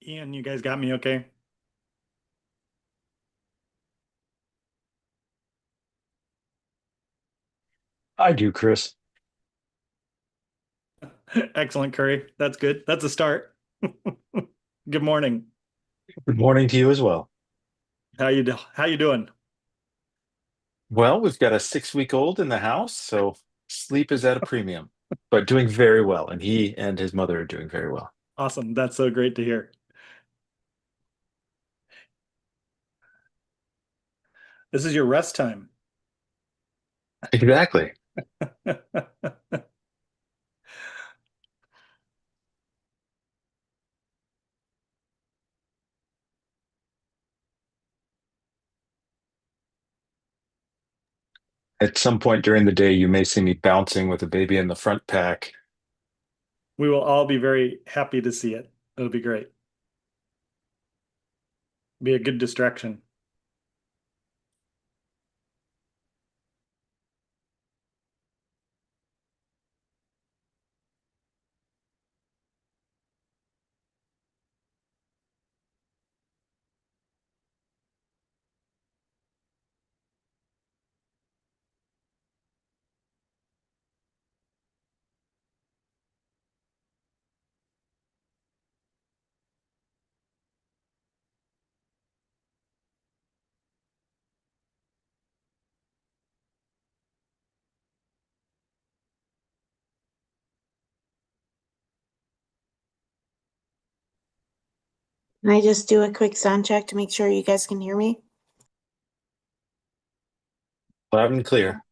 Ian, you guys got me okay? I do, Chris. Excellent, Curry. That's good. That's a start. Good morning. Good morning to you as well. How you doing? Well, we've got a 6-week-old in the house, so sleep is at a premium, but doing very well. And he and his mother are doing very well. Awesome. That's so great to hear. This is your rest time. Exactly. At some point during the day, you may see me bouncing with a baby in the front pack. We will all be very happy to see it. It'll be great. Be a good distraction. Can I just do a quick sound check to make sure you guys can hear me? Loud and clear.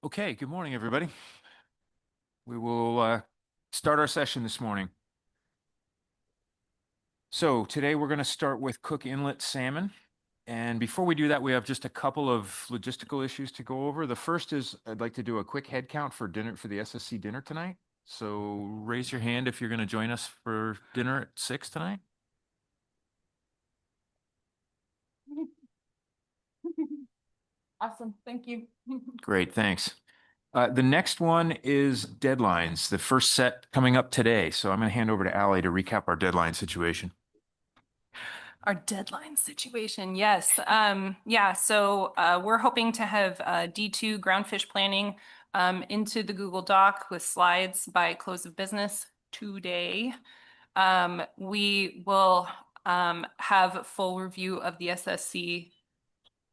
Okay, good morning, everybody. We will start our session this morning. So today we're going to start with Cook Inlet salmon. And before we do that, we have just a couple of logistical issues to go over. The first is I'd like to do a quick head count for dinner for the SSC dinner tonight. So raise your hand if you're going to join us for dinner at 6 tonight. Awesome. Thank you. Great, thanks. The next one is deadlines, the first set coming up today. So I'm going to hand over to Allie to recap our deadline situation. Our deadline situation. Yes. Yeah. So we're hoping to have D2 groundfish planning into the Google Doc with slides by close of business today. We will have full review of the SSC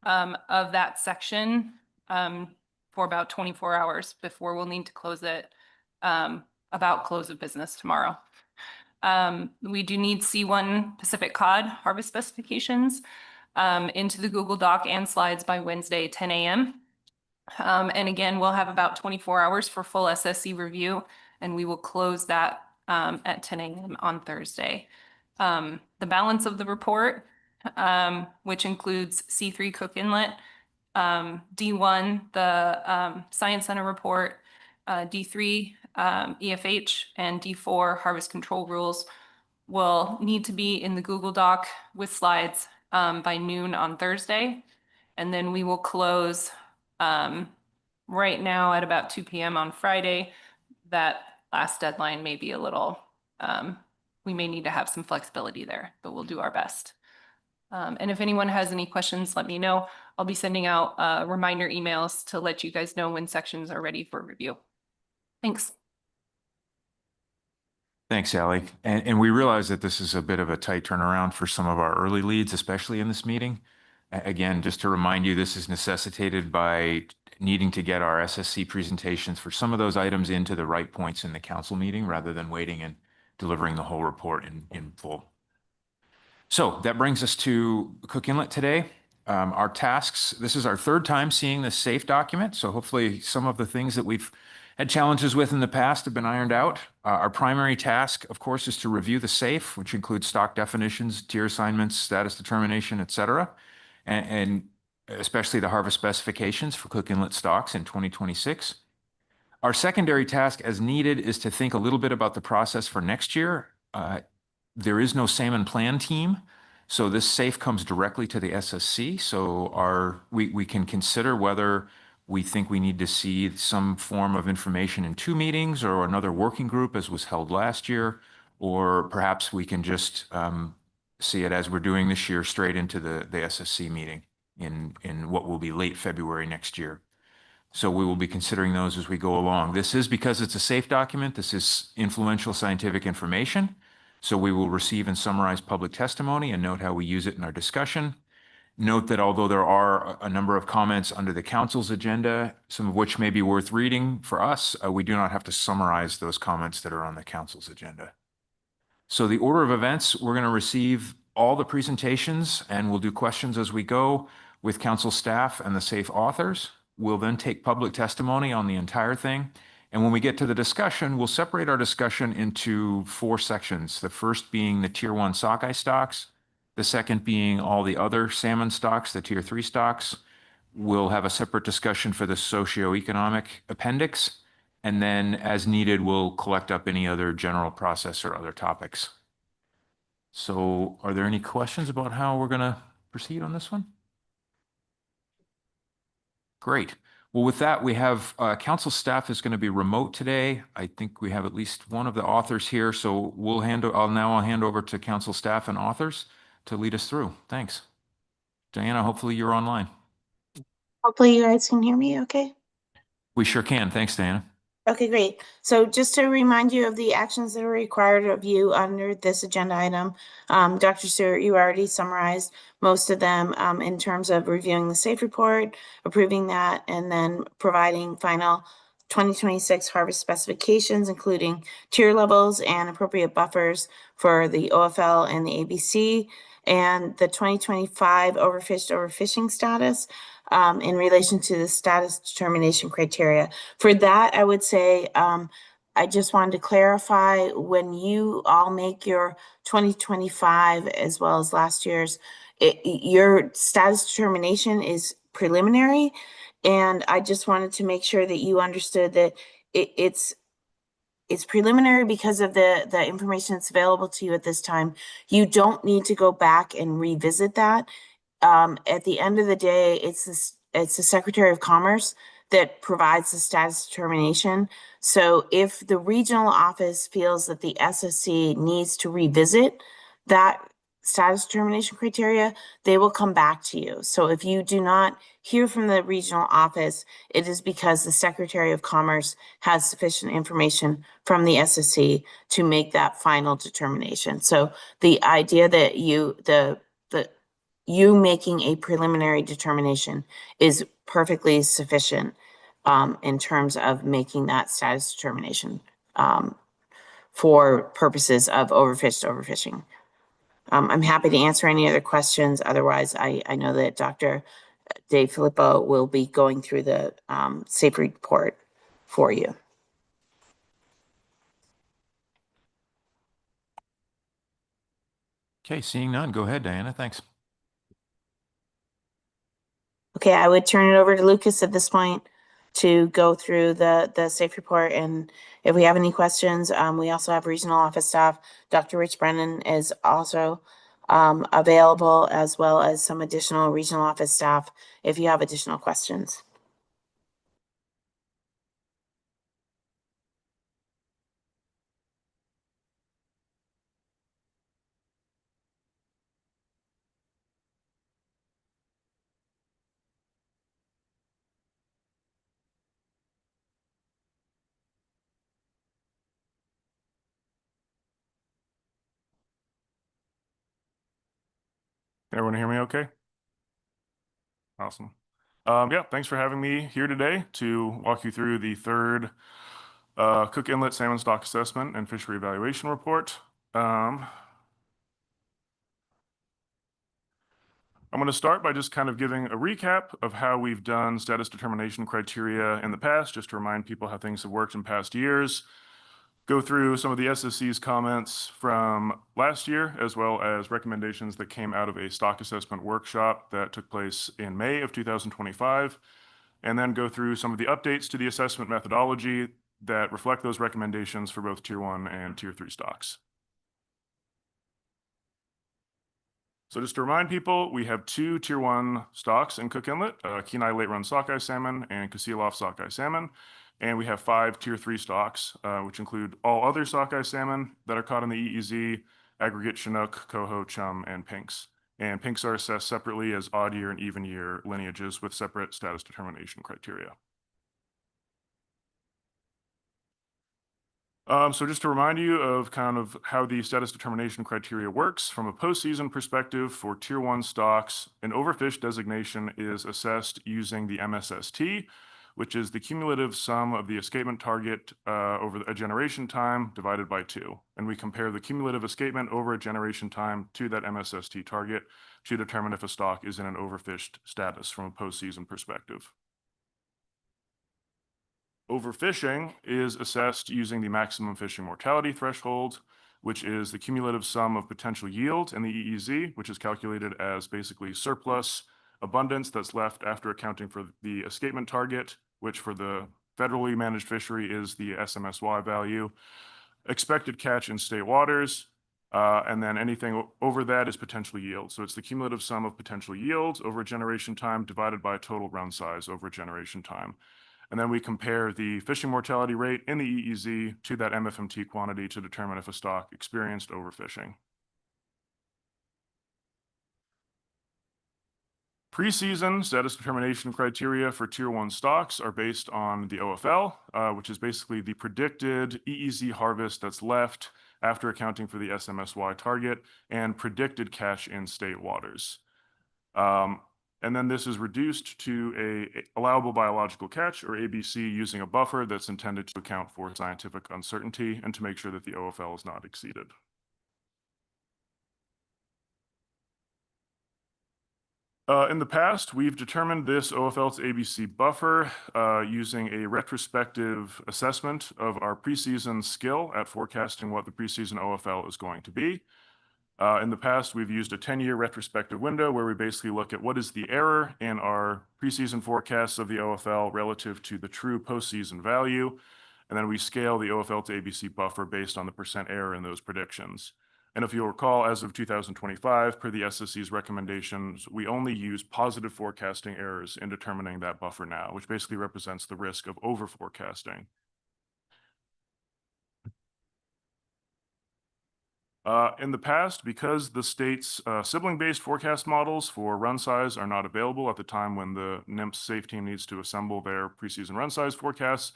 of that section for about 24 hours before we'll need to close it about close of business tomorrow. We do need C1 Pacific cod harvest specifications into the Google Doc and slides by Wednesday, 10 a.m. And again, we'll have about 24 hours for full SSC review, and we will close that at 10 a.m. on Thursday. The balance of the report, which includes C3 Cook Inlet, D1, the Science Center report, D3, EFH, and D4, Harvest Control Rules, will need to be in the Google Doc with slides by noon on Thursday. And then we will close right now at about 2 p.m. on Friday. That last deadline may be a little, we may need to have some flexibility there, but we'll do our best. And if anyone has any questions, let me know. I'll be sending out reminder emails to let you guys know when sections are ready for review. Thanks. Thanks, Ally. And we realize that this is a bit of a tight turnaround for some of our early leads, especially in this meeting. Again, just to remind you, this is necessitated by needing to get our SSC presentations for some of those items into the right points in the council meeting rather than waiting and delivering the whole report in full. So that brings us to Cook Inlet today. Our tasks, this is our third time seeing this SAFE document, so hopefully some of the things that we've had challenges with in the past have been ironed out. Our primary task, of course, is to review the SAFE, which includes stock definitions, tier assignments, status determination, et cetera, and especially the harvest specifications for Cook Inlet stocks in 2026. Our secondary task, as needed, is to think a little bit about the process for next year. There is no salmon plan team, so this SAFE comes directly to the SSC. So we can consider whether we think we need to see some form of information in 2 meetings or another working group as was held last year, or perhaps we can just see it as we're doing this year straight into the SSC meeting in what will be late February next year. So we will be considering those as we go along. This is because it's a SAFE document. This is influential scientific information. So we will receive and summarize public testimony and note how we use it in our discussion. Note that although there are a number of comments under the council's agenda, some of which may be worth reading for us, we do not have to summarize those comments that are on the council's agenda. So the order of events, we're going to receive all the presentations and we'll do questions as we go with council staff and the SAFE authors. We'll then take public testimony on the entire thing. And when we get to the discussion, we'll separate our discussion into 4 sections. The first being the tier 1 sockeye stocks. The second being all the other salmon stocks, the tier 3 stocks. We'll have a separate discussion for the socioeconomic appendix. And then as needed, we'll collect up any other general process or other topics. So are there any questions about how we're going to proceed on this one? Great. Well, with that, we have council staff is going to be remote today. I think we have at least one of the authors here. So I'll now hand over to council staff and authors to lead us through. Thanks. Diana, hopefully you're online. Hopefully you guys can hear me okay. We sure can. Thanks, Diana. Okay, great. So just to remind you of the actions that are required of you under this agenda item, Dr. Stewart, you already summarized most of them in terms of reviewing the SAFE report, approving that, and then providing final 2026 harvest specifications, including tier levels and appropriate buffers for the OFL and the ABC, and the 2025 overfishing status in relation to the status determination criteria. For that, I would say, I just wanted to clarify, when you all make your 2025 as well as last year's, your status determination is preliminary. And I just wanted to make sure that you understood that it's preliminary because of the information that's available to you at this time. You don't need to go back and revisit that. At the end of the day, it's the Secretary of Commerce that provides the status determination. So if the regional office feels that the SSC needs to revisit that status determination criteria, they will come back to you. So if you do not hear from the regional office, it is because the Secretary of Commerce has sufficient information from the SSC to make that final determination. So the idea that you making a preliminary determination is perfectly sufficient in terms of making that status determination for purposes of overfishing. I'm happy to answer any other questions. Otherwise, I know that Dr. Dave Filippo will be going through the safe report for you. Okay, seeing none, go ahead, Diana. Thanks. Okay, I would turn it over to Lucas at this point to go through the safe report. And if we have any questions, we also have regional office staff. Dr. Rich Brennan is also available, as well as some additional regional office staff if you have additional questions. Can everyone hear me okay? Awesome. Yeah, thanks for having me here today to walk you through the third Cook Inlet Salmon Stock Assessment and Fishery Evaluation Report. I'm going to start by just kind of giving a recap of how we've done status determination criteria in the past, just to remind people how things have worked in past years. Go through some of the SSC's comments from last year, as well as recommendations that came out of a stock assessment workshop that took place in May of 2025, and then go through some of the updates to the assessment methodology that reflect those recommendations for both Tier 1 and Tier 3 stocks. So just to remind people, we have two Tier 1 stocks in Cook Inlet, Kenai Late Run Sockeye Salmon and Kusilof Sockeye Salmon. And we have 5 Tier 3 stocks, which include all other sockeye salmon that are caught in the EEZ, aggregate Chinook, coho, chum, and pinks. And pinks are assessed separately as odd year and even year lineages with separate status determination criteria. So just to remind you of kind of how the status determination criteria works from a postseason perspective for Tier 1 stocks, an overfish designation is assessed using the MSST, which is the cumulative sum of the escapement target over a generation time divided by 2. And we compare the cumulative escapement over a generation time to that MSST target to determine if a stock is in an overfished status from a postseason perspective. Overfishing is assessed using the maximum fishing mortality threshold, which is the cumulative sum of potential yield in the EEZ, which is calculated as basically surplus abundance that's left after accounting for the escapement target, which for the federally managed fishery is the SMSY value, expected catch in state waters, and then anything over that is potential yield. So it's the cumulative sum of potential yield over a generation time divided by total run size over a generation time. And then we compare the fishing mortality rate in the EEZ to that MFMT quantity to determine if a stock experienced overfishing. Preseason status determination criteria for Tier 1 stocks are based on the OFL, which is basically the predicted EEZ harvest that's left after accounting for the SMSY target and predicted catch in state waters. And then this is reduced to a allowable biological catch, or ABC, using a buffer that's intended to account for scientific uncertainty and to make sure that the OFL is not exceeded. In the past, we've determined this OFL to ABC buffer using a retrospective assessment of our preseason skill at forecasting what the preseason OFL is going to be. In the past, we've used a 10-year retrospective window where we basically look at what is the error in our preseason forecasts of the OFL relative to the true postseason value. And then we scale the OFL to ABC buffer based on the percent error in those predictions. And if you'll recall, as of 2025, per the SSC's recommendations, we only use positive forecasting errors in determining that buffer now, which basically represents the risk of over forecasting. In the past, because the state's sibling-based forecast models for run size are not available at the time when the NMFS SAFE team needs to assemble their preseason run size forecasts,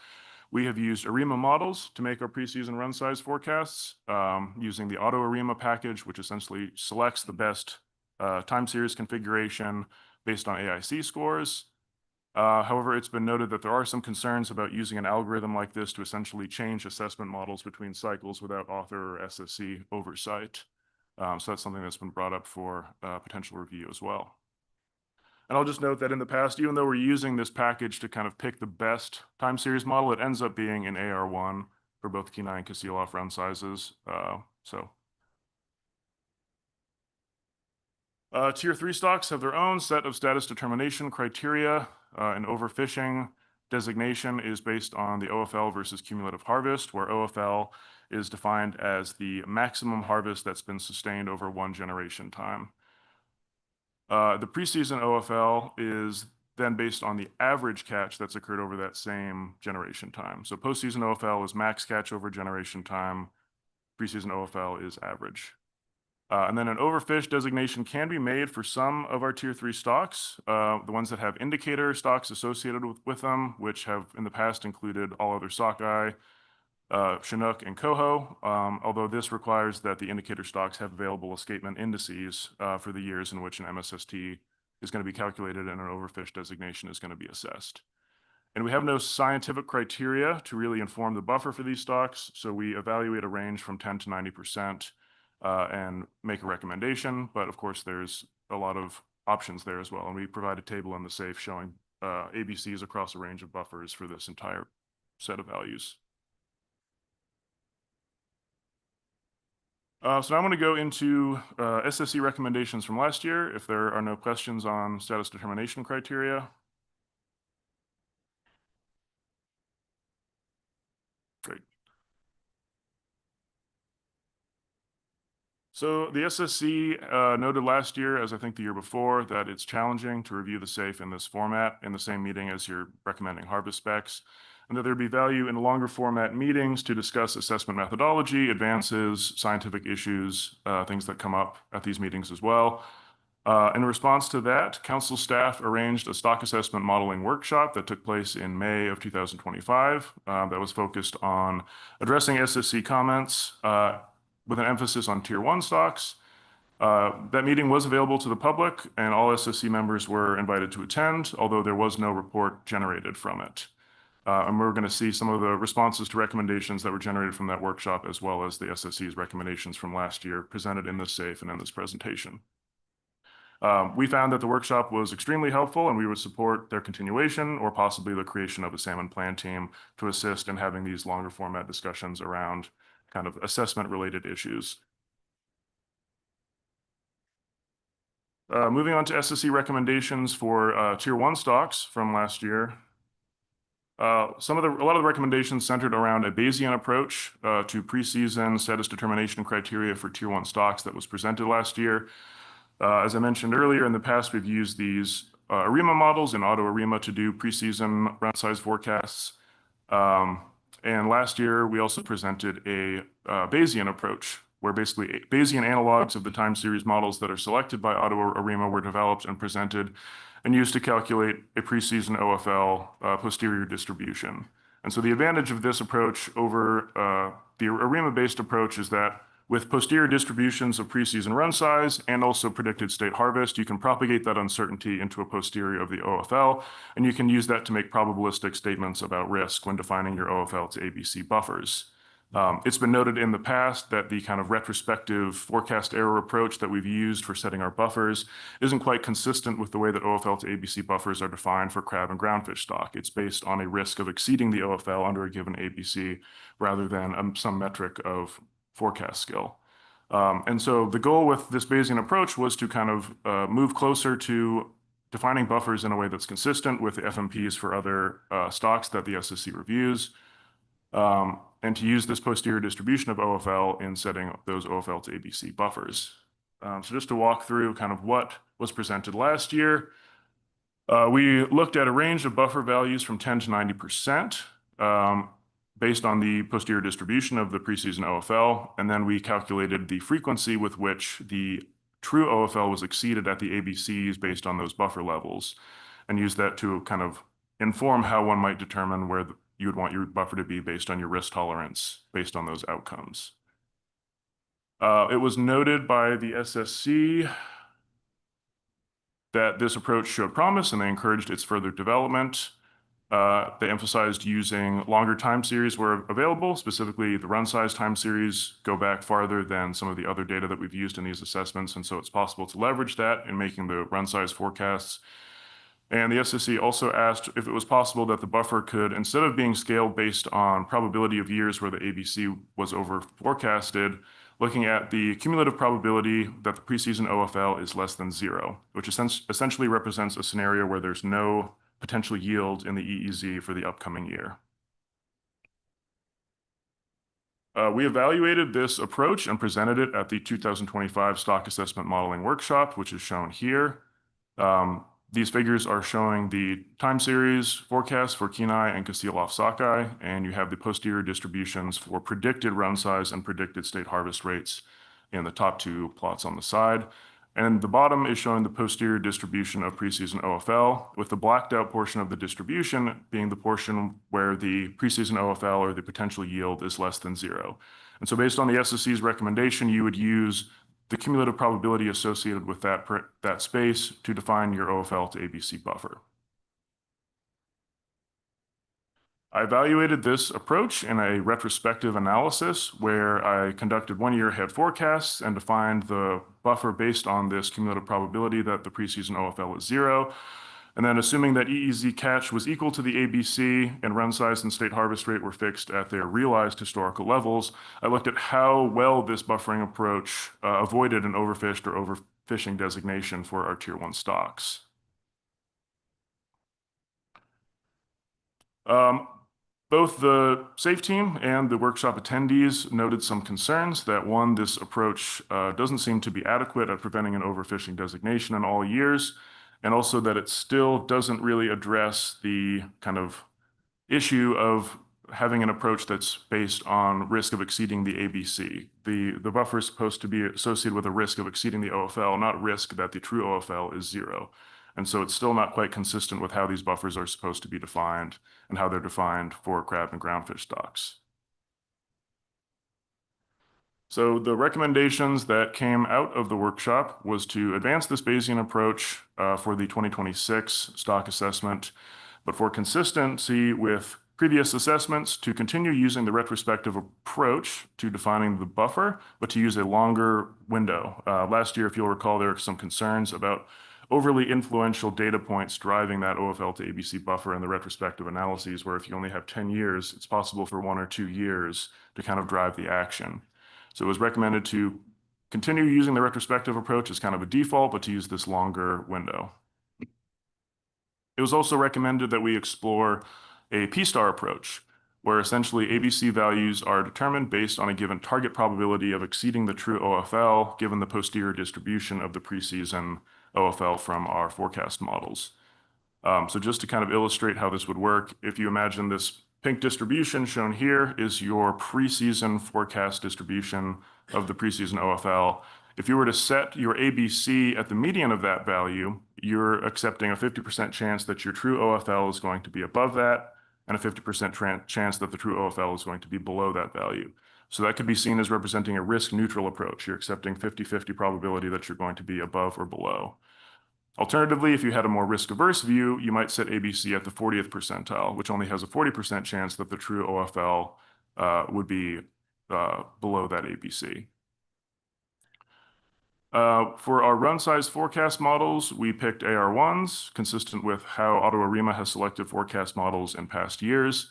we have used ARIMA models to make our preseason run size forecasts using the Auto ARIMA package, which essentially selects the best time series configuration based on AIC scores. However, it's been noted that there are some concerns about using an algorithm like this to essentially change assessment models between cycles without author or SSC oversight. So that's something that's been brought up for potential review as well. And I'll just note that in the past, even though we're using this package to kind of pick the best time series model, it ends up being an AR1 for both Kenai and Kasiloff run sizes. Tier 3 stocks have their own set of status determination criteria. An overfishing designation is based on the OFL versus cumulative harvest, where OFL is defined as the maximum harvest that's been sustained over one generation time. The preseason OFL is then based on the average catch that's occurred over that same generation time. So postseason OFL is max catch over generation time. Preseason OFL is average. And then an overfish designation can be made for some of our tier 3 stocks, the ones that have indicator stocks associated with them, which have in the past included all other sockeye, Chinook, and coho, although this requires that the indicator stocks have available escapement indices for the years in which an MSST is going to be calculated and an overfish designation is going to be assessed. And we have no scientific criteria to really inform the buffer for these stocks, so we evaluate a range from 10 to 90%. And make a recommendation, but of course there's a lot of options there as well. And we provide a table in the SAFE showing ABCs across a range of buffers for this entire set of values. So now I'm going to go into SSC recommendations from last year, if there are no questions on status determination criteria. Great. So the SSC noted last year, as I think the year before, that it's challenging to review the SAFE in this format in the same meeting as you're recommending harvest specs, and that there'd be value in longer format meetings to discuss assessment methodology, advances, scientific issues, things that come up at these meetings as well. In response to that, council staff arranged a stock assessment modeling workshop that took place in May of 2025 that was focused on addressing SSC comments with an emphasis on tier 1 stocks. That meeting was available to the public and all SSC members were invited to attend, although there was no report generated from it. And we're going to see some of the responses to recommendations that were generated from that workshop, as well as the SSC's recommendations from last year presented in this SAFE and in this presentation. We found that the workshop was extremely helpful and we would support their continuation or possibly the creation of a salmon plan team to assist in having these longer format discussions around kind of assessment related issues. Moving on to SSC recommendations for tier 1 stocks from last year. A lot of the recommendations centered around a Bayesian approach to preseason status determination criteria for tier 1 stocks that was presented last year. As I mentioned earlier, in the past, we've used these ARIMA models in auto ARIMA to do preseason run size forecasts. And last year, we also presented a Bayesian approach, where basically Bayesian analogs of the time series models that are selected by auto ARIMA were developed and presented and used to calculate a preseason OFL posterior distribution. And so the advantage of this approach over the ARIMA-based approach is that with posterior distributions of preseason run size and also predicted state harvest, you can propagate that uncertainty into a posterior of the OFL, and you can use that to make probabilistic statements about risk when defining your OFL to ABC buffers. It's been noted in the past that the kind of retrospective forecast error approach that we've used for setting our buffers isn't quite consistent with the way that OFL to ABC buffers are defined for crab and groundfish stock. It's based on a risk of exceeding the OFL under a given ABC rather than some metric of forecast skill. And so the goal with this Bayesian approach was to kind of move closer to defining buffers in a way that's consistent with the FMPs for other stocks that the SSC reviews, and to use this posterior distribution of OFL in setting those OFL to ABC buffers. So just to walk through kind of what was presented last year, we looked at a range of buffer values from 10 to 90%. Based on the posterior distribution of the preseason OFL, and then we calculated the frequency with which the true OFL was exceeded at the ABCs based on those buffer levels, and used that to kind of inform how one might determine where you would want your buffer to be based on your risk tolerance based on those outcomes. It was noted by the SSC that this approach showed promise and they encouraged its further development. They emphasized using longer time series where available, specifically the run size time series go back farther than some of the other data that we've used in these assessments. And so it's possible to leverage that in making the run size forecasts. And the SSC also asked if it was possible that the buffer could, instead of being scaled based on probability of years where the ABC was over forecasted, looking at the cumulative probability that the preseason OFL is less than 0, which essentially represents a scenario where there's no potential yield in the EEZ for the upcoming year. We evaluated this approach and presented it at the 2025 Stock Assessment Modeling Workshop, which is shown here. These figures are showing the time series forecast for Kenai and Kasilof-Sockeye, and you have the posterior distributions for predicted run size and predicted state harvest rates in the top two plots on the side. And the bottom is showing the posterior distribution of preseason OFL, with the blacked out portion of the distribution being the portion where the preseason OFL or the potential yield is less than 0. And so based on the SSC's recommendation, you would use the cumulative probability associated with that space to define your OFL to ABC buffer. I evaluated this approach in a retrospective analysis where I conducted 1-year ahead forecasts and defined the buffer based on this cumulative probability that the preseason OFL is 0. And then assuming that EEZ catch was equal to the ABC and run size and state harvest rate were fixed at their realized historical levels, I looked at how well this buffering approach avoided an overfished or overfishing designation for our Tier 1 stocks. Both the SAFE team and the workshop attendees noted some concerns that, one, this approach doesn't seem to be adequate at preventing an overfishing designation in all years, and also that it still doesn't really address the kind of issue of having an approach that's based on risk of exceeding the ABC. The buffer is supposed to be associated with a risk of exceeding the OFL, not risk that the true OFL is 0. And so it's still not quite consistent with how these buffers are supposed to be defined and how they're defined for crab and groundfish stocks. So the recommendations that came out of the workshop was to advance this Bayesian approach for the 2026 stock assessment, but for consistency with previous assessments, to continue using the retrospective approach to defining the buffer, but to use a longer window. Last year, if you'll recall, there were some concerns about overly influential data points driving that OFL to ABC buffer in the retrospective analyses, where if you only have 10 years, it's possible for 1 or 2 years to kind of drive the action. So it was recommended to continue using the retrospective approach as kind of a default, but to use this longer window. It was also recommended that we explore a P-star approach, where essentially ABC values are determined based on a given target probability of exceeding the true OFL, given the posterior distribution of the preseason OFL from our forecast models. So just to kind of illustrate how this would work, if you imagine this pink distribution shown here is your preseason forecast distribution of the preseason OFL. If you were to set your ABC at the median of that value, you're accepting a 50% chance that your true OFL is going to be above that, and a 50% chance that the true OFL is going to be below that value. So that could be seen as representing a risk-neutral approach. You're accepting 50-50 probability that you're going to be above or below. Alternatively, if you had a more risk-averse view, you might set ABC at the 40th percentile, which only has a 40% chance that the true OFL would be below that ABC. For our run size forecast models, we picked AR1s, consistent with how AutoArima has selected forecast models in past years.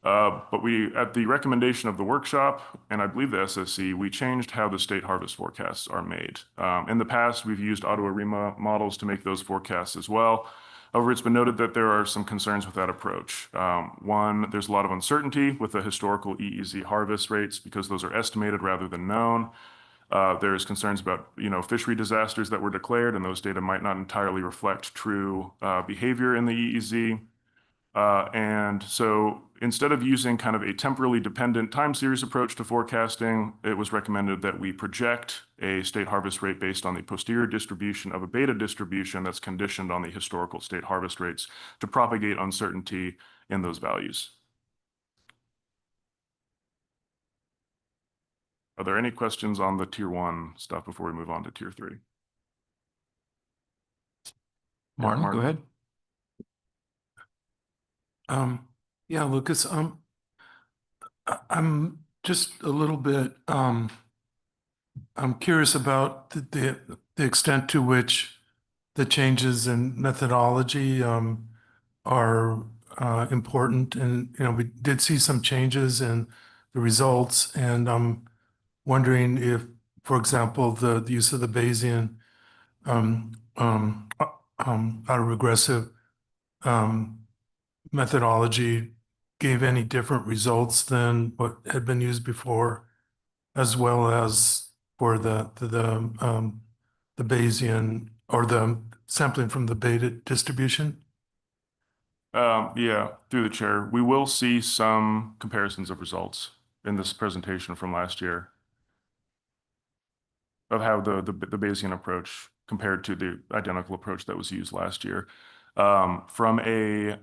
But we, at the recommendation of the workshop, and I believe the SSC, we changed how the state harvest forecasts are made. In the past, we've used AutoArima models to make those forecasts as well. However, it's been noted that there are some concerns with that approach. One, there's a lot of uncertainty with the historical EEZ harvest rates because those are estimated rather than known. There's concerns about, fishery disasters that were declared, and those data might not entirely reflect true behavior in the EEZ. And so instead of using kind of a temporally dependent time series approach to forecasting, it was recommended that we project a state harvest rate based on the posterior distribution of a beta distribution that's conditioned on the historical state harvest rates to propagate uncertainty in those values. Are there any questions on the Tier 1 stuff before we move on to Tier 3? Martin, go ahead. Yeah, Lucas, I'm just a little bit, I'm curious about the extent to which the changes in methodology are important, and we did see some changes in the results, and I'm wondering if, for example, the use of the Bayesian autoregressive um, methodology gave any different results than what had been used before, as well as for the Bayesian or the sampling from the beta distribution. Yeah, through the chair, we will see some comparisons of results in this presentation from last year of how the Bayesian approach compared to the identical approach that was used last year. From a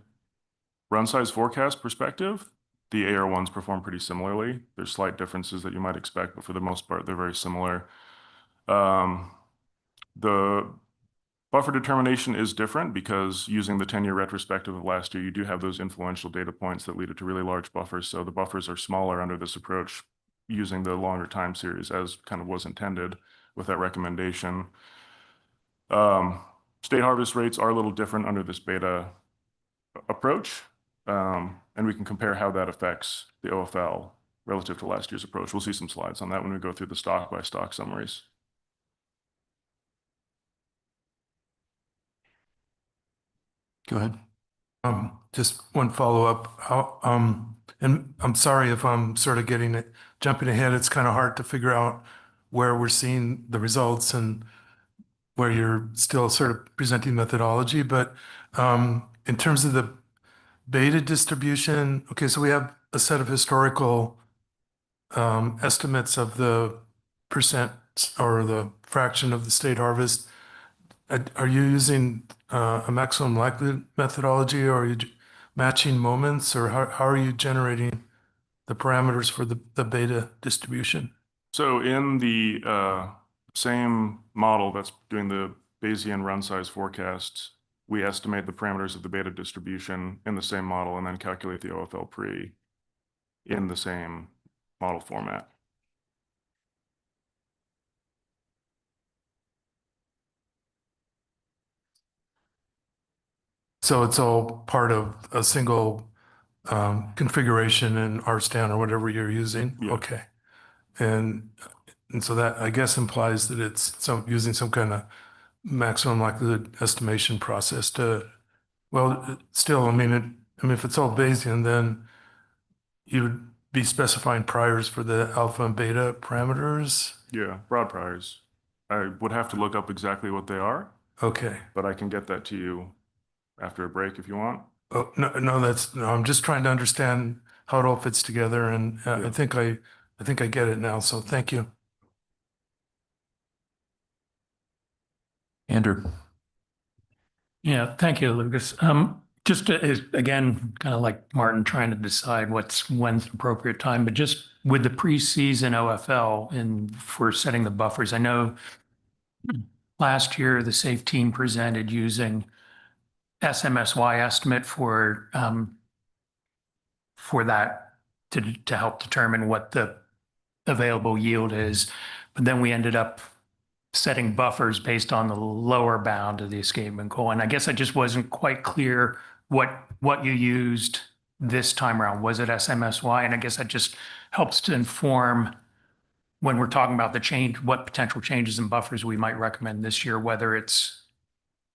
run size forecast perspective, the AR1s perform pretty similarly. There's slight differences that you might expect, but for the most part, they're very similar. The buffer determination is different because using the 10-year retrospective of last year, you do have those influential data points that lead to really large buffers. So the buffers are smaller under this approach using the longer time series as kind of was intended with that recommendation. State harvest rates are a little different under this beta approach. And we can compare how that affects the OFL relative to last year's approach. We'll see some slides on that when we go through the stock by stock summaries. Go ahead. Just one follow-up. And I'm sorry if I'm sort of jumping ahead. It's kind of hard to figure out where we're seeing the results and where you're still sort of presenting methodology. But in terms of the beta distribution, okay, so we have a set of historical estimates of the percent or the fraction of the state harvest. Are you using a maximum likelihood methodology, or are you matching moments, or how are you generating the parameters for the beta distribution? So in the same model that's doing the Bayesian run size forecasts, we estimate the parameters of the beta distribution in the same model and then calculate the OFL pre in the same model format. So it's all part of a single configuration in RSTAN or whatever you're using? Yeah. Okay. And so that, I guess, implies that it's using some kind of maximum likelihood estimation process well, still, I mean, if it's all Bayesian, then you would be specifying priors for the alpha and beta parameters? Yeah, broad priors. I would have to look up exactly what they are, Okay. but I can get that to you after a break if you want. Oh, no, I'm just trying to understand how it all fits together, and Yeah. I think I get it now, so thank you. Andrew. Yeah, thank you, Lucas. Just again, kind of like Martin, trying to decide when's the appropriate time, but just with the preseason OFL and for setting the buffers, I know last year the SAFE team presented using SMSY estimate for that to help determine what the available yield is, but then we ended up setting buffers based on the lower bound of the escapement goal. And I guess I just wasn't quite clear what you used this time around. Was it SMSY? And I guess that just helps to inform when we're talking about the change, what potential changes in buffers we might recommend this year, whether it's,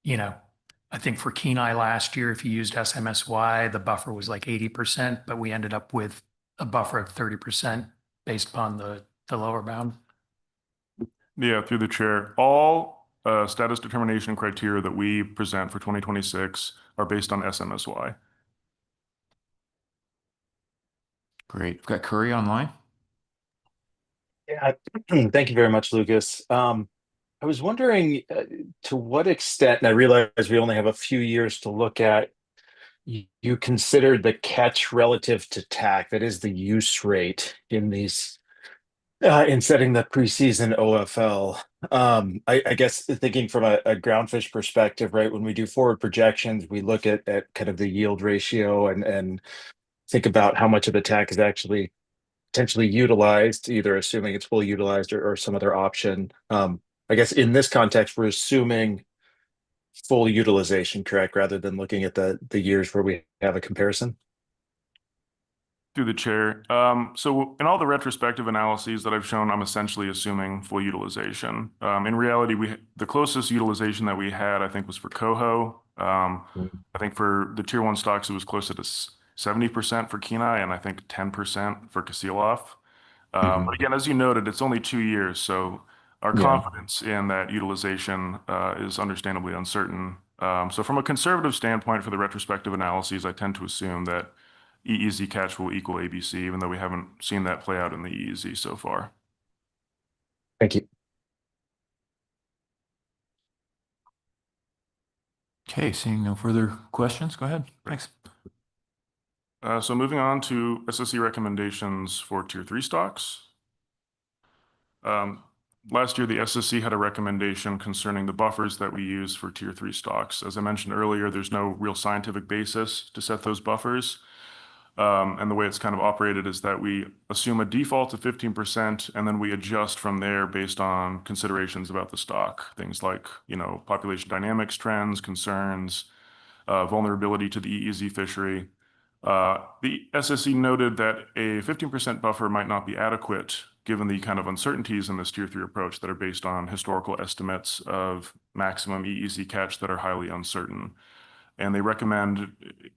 I think for Kenai last year, if you used SMSY, the buffer was like 80%, but we ended up with a buffer of 30% based upon the lower bound. Yeah, through the chair. All status determination criteria that we present for 2026 are based on SMSY. Great. We've got Curry online. Yeah, thank you very much, Lucas. I was wondering to what extent, and I realize we only have a few years to look at, you considered the catch relative to TAC, that is the use rate in these in setting the preseason OFL. I guess thinking from a groundfish perspective, right? When we do forward projections, we look at kind of the yield ratio and think about how much of the TAC is actually potentially utilized, either assuming it's fully utilized or some other option. I guess in this context, we're assuming full utilization, correct? Rather than looking at the years where we have a comparison. Through the chair. So in all the retrospective analyses that I've shown, I'm essentially assuming full utilization. In reality, the closest utilization that we had, I think, was for Coho. I think for the tier 1 stocks, it was closer to 70% for Kenai, and I think 10% for Kasilof. But again, as you noted, it's only 2 years, so our confidence in that utilization is understandably uncertain. So from a conservative standpoint for the retrospective analyses, I tend to assume that EEZ catch will equal ABC, even though we haven't seen that play out in the EEZ so far. Thank you. Okay, seeing no further questions, go ahead. Thanks. So moving on to SSC recommendations for tier 3 stocks. Last year, the SSC had a recommendation concerning the buffers that we use for tier 3 stocks. As I mentioned earlier, there's no real scientific basis to set those buffers. And the way it's kind of operated is that we assume a default of 15%, and then we adjust from there based on considerations about the stock. Things like, population dynamics, trends, concerns, vulnerability to the EEZ fishery. The SSC noted that a 15% buffer might not be adequate given the kind of uncertainties in this tier 3 approach that are based on historical estimates of maximum EEZ catch that are highly uncertain. And they recommend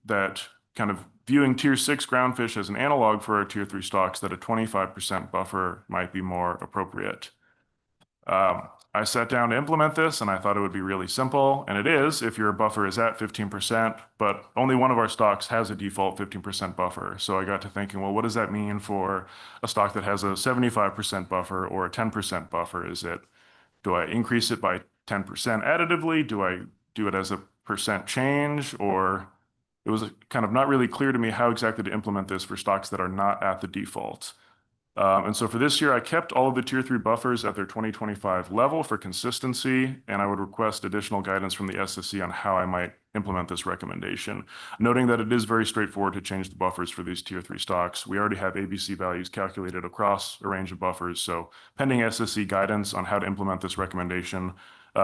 that kind of viewing tier 6 groundfish as an analog for our tier 3 stocks, that a 25% buffer might be more appropriate. I sat down to implement this and I thought it would be really simple, and it is if your buffer is at 15%, but only one of our stocks has a default 15% buffer. So I got to thinking, well, what does that mean for a stock that has a 75% buffer or a 10% buffer? Do I increase it by 10% additively? Do I do it as a percent change? Or it was kind of not really clear to me how exactly to implement this for stocks that are not at the default. And so for this year, I kept all of the tier 3 buffers at their 2025 level for consistency, and I would request additional guidance from the SSC on how I might implement this recommendation, noting that it is very straightforward to change the buffers for these tier 3 stocks. We already have ABC values calculated across a range of buffers, so pending SSC guidance on how to implement this recommendation,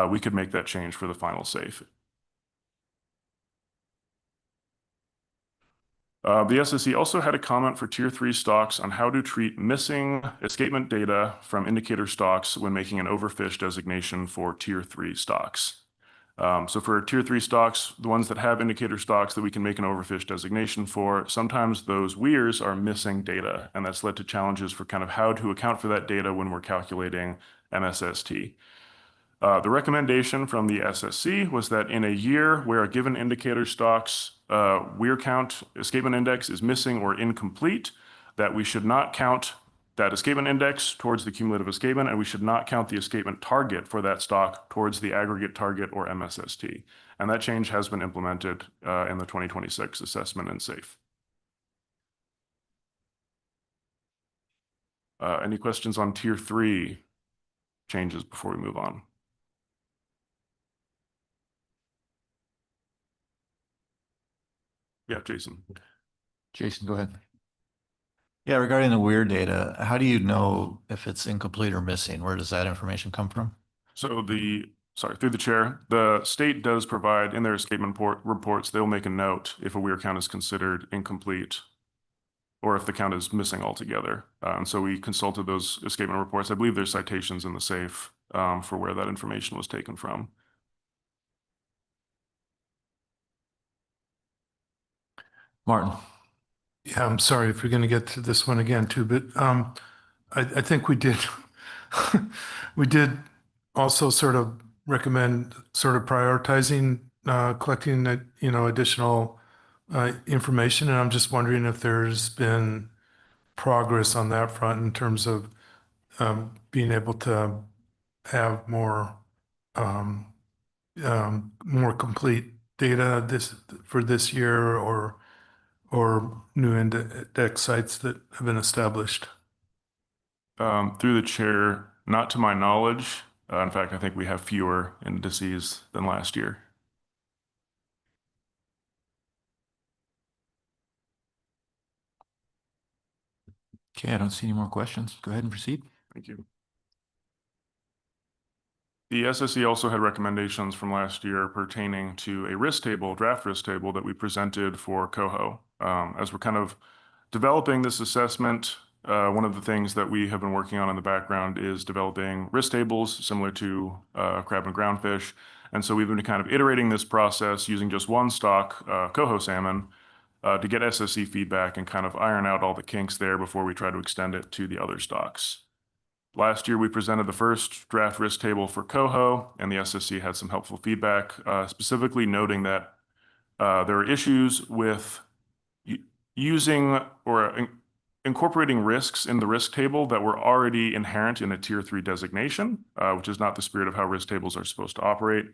we could make that change for the final safe. The SSC also had a comment for tier 3 stocks on how to treat missing escapement data from indicator stocks when making an overfish designation for tier 3 stocks. So for tier 3 stocks, the ones that have indicator stocks that we can make an overfish designation for, sometimes those weirs are missing data, and that's led to challenges for kind of how to account for that data when we're calculating MSST. The recommendation from the SSC was that in a year where a given indicator stock's weir count escapement index is missing or incomplete, that we should not count that escapement index towards the cumulative escapement, and we should not count the escapement target for that stock towards the aggregate target or MSST. And that change has been implemented in the 2026 assessment and SAFE. Any questions on tier 3 changes before we move on? Yeah, Jason. Jason, go ahead. Yeah, regarding the weir data, how do you know if it's incomplete or missing? Where does that information come from? So through the chair, the state does provide in their escapement reports, they'll make a note if a weir count is considered incomplete or if the count is missing altogether. And so we consulted those escapement reports. I believe there's citations in the SAFE for where that information was taken from. Martin. Yeah, I'm sorry if you're going to get to this one again too, but I think we did we did also sort of recommend sort of prioritizing collecting additional information, and I'm just wondering if there's been progress on that front in terms of being able to have more more complete data for this year or new index sites that have been established. Through the chair, not to my knowledge. In fact, I think we have fewer indices than last year. Okay, I don't see any more questions. Go ahead and proceed. Thank you. The SSC also had recommendations from last year pertaining to a risk table, draft risk table that we presented for Coho. As we're kind of developing this assessment, one of the things that we have been working on in the background is developing risk tables similar to crab and groundfish. And so we've been kind of iterating this process using just one stock, Coho salmon, to get SSC feedback and kind of iron out all the kinks there before we try to extend it to the other stocks. Last year, we presented the first draft risk table for Coho, and the SSC had some helpful feedback, specifically noting that there are issues with using or incorporating risks in the risk table that were already inherent in a Tier 3 designation, which is not the spirit of how risk tables are supposed to operate.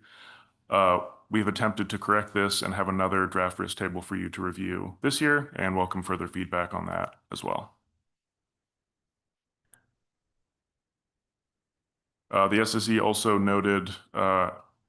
We've attempted to correct this and have another draft risk table for you to review this year, and welcome further feedback on that as well. The SSC also noted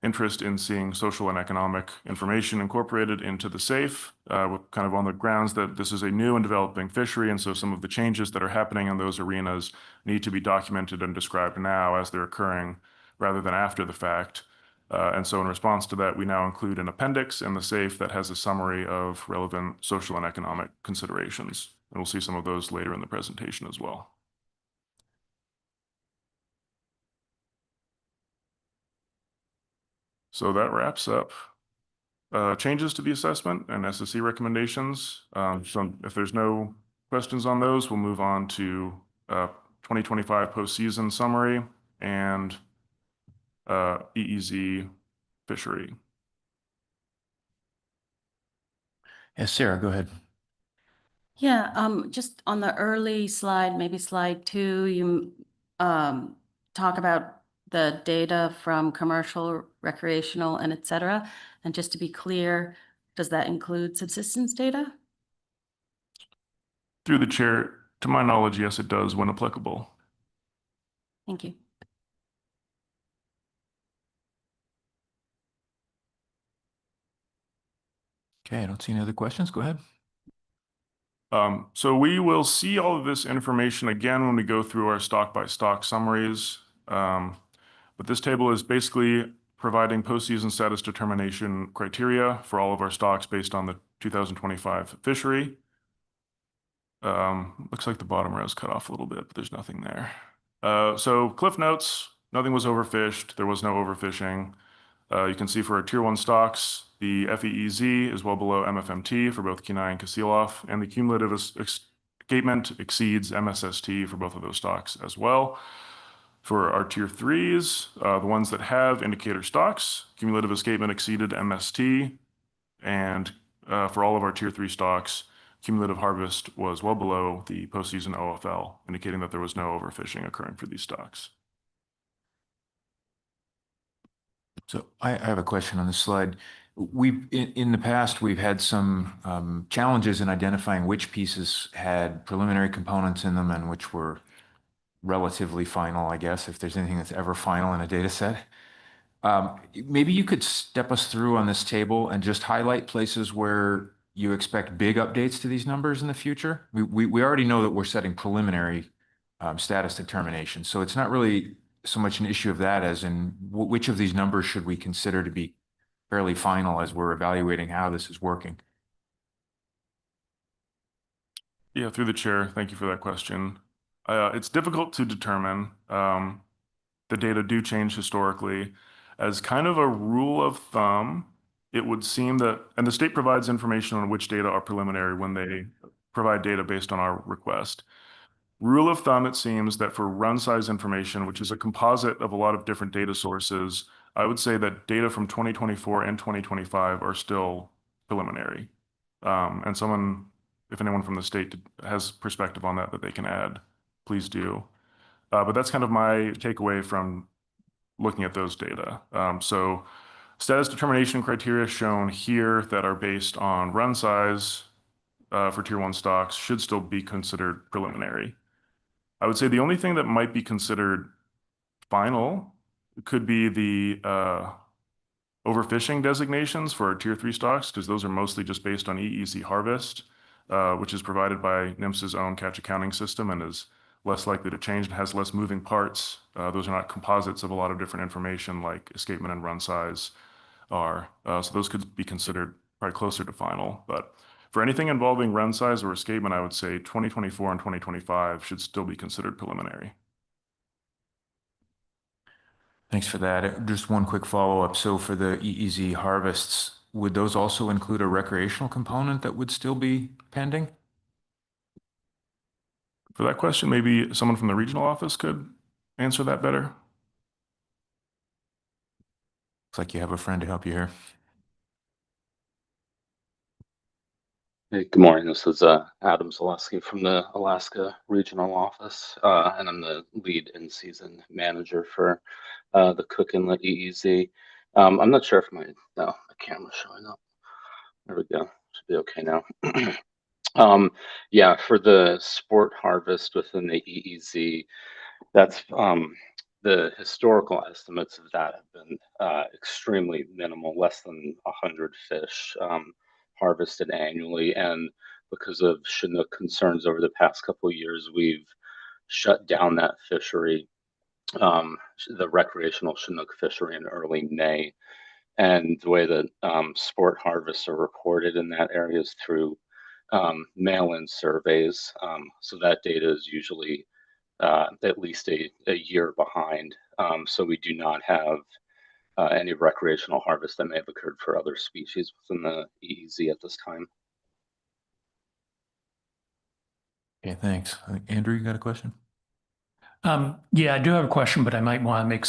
interest in seeing social and economic information incorporated into the SAFE, kind of on the grounds that this is a new and developing fishery, and so some of the changes that are happening in those arenas need to be documented and described now as they're occurring rather than after the fact. And so in response to that, we now include an appendix in the SAFE that has a summary of relevant social and economic considerations. And we'll see some of those later in the presentation as well. So that wraps up changes to the assessment and SSC recommendations. So if there's no questions on those, we'll move on to 2025 postseason summary and EEZ fishery. Yes, Sarah, go ahead. Yeah, just on the early slide, maybe slide 2, you talk about the data from commercial, recreational, and et cetera. And just to be clear, does that include subsistence data? Through the chair, to my knowledge, yes, it does when applicable. Thank you. Okay, I don't see any other questions. Go ahead. So we will see all of this information again when we go through our stock by stock summaries. But this table is basically providing postseason status determination criteria for all of our stocks based on the 2025 fishery. Looks like the bottom row is cut off a little bit, but there's nothing there. So Cliff Notes, nothing was overfished. There was no overfishing. You can see for our Tier 1 stocks, the FEEZ is well below MFMT for both Kenai and Kasilof, and the cumulative escapement exceeds MSST for both of those stocks as well. For our Tier 3s, the ones that have indicator stocks, cumulative escapement exceeded MST, and for all of our Tier 3 stocks, cumulative harvest was well below the postseason OFL, indicating that there was no overfishing occurring for these stocks. So I have a question on this slide. In the past, we've had some challenges in identifying which pieces had preliminary components in them and which were relatively final, I guess, if there's anything that's ever final in a data set. Maybe you could step us through on this table and just highlight places where you expect big updates to these numbers in the future. We already know that we're setting preliminary status determination, so it's not really so much an issue of that as in which of these numbers should we consider to be fairly final as we're evaluating how this is working. Yeah, through the chair, thank you for that question. It's difficult to determine. The data do change historically. As kind of a rule of thumb, it would seem that, and the state provides information on which data are preliminary when they provide data based on our request. Rule of thumb, it seems that for run size information, which is a composite of a lot of different data sources, I would say that data from 2024 and 2025 are still preliminary. And if anyone from the state has perspective on that they can add, please do. But that's kind of my takeaway from looking at those data. So status determination criteria shown here that are based on run size for Tier 1 stocks should still be considered preliminary. I would say the only thing that might be considered final could be the overfishing designations for our Tier 3 stocks, because those are mostly just based on EEZ harvest, which is provided by NMFS's own catch accounting system and is less likely to change and has less moving parts. Those are not composites of a lot of different information like escapement and run size are. So those could be considered probably closer to final. But for anything involving run size or escapement, I would say 2024 and 2025 should still be considered preliminary. Thanks for that. Just one quick follow-up. So for the EEZ harvests, would those also include a recreational component that would still be pending? For that question, maybe someone from the regional office could answer that better. Looks like you have a friend to help you here. Hey, good morning. This is Adam Zaleski from the Alaska Regional Office, and I'm the lead in-season manager for the Cook Inlet EEZ. I'm not sure if my camera's showing up. There we go. Should be okay now. Yeah, for the sport harvest within the EEZ, that's the historical estimates of that have been extremely minimal, less than 100 fish harvested annually. And because of Chinook concerns over the past couple of years, we've shut down that fishery, the recreational Chinook fishery, in early May. And the way that sport harvests are reported in that area is through mail-in surveys. So that data is usually at least a year behind. So we do not have any recreational harvest that may have occurred for other species within the EEZ at this time. Okay, thanks. Andrew, you got a question? Yeah, I do have a question, but I might want to make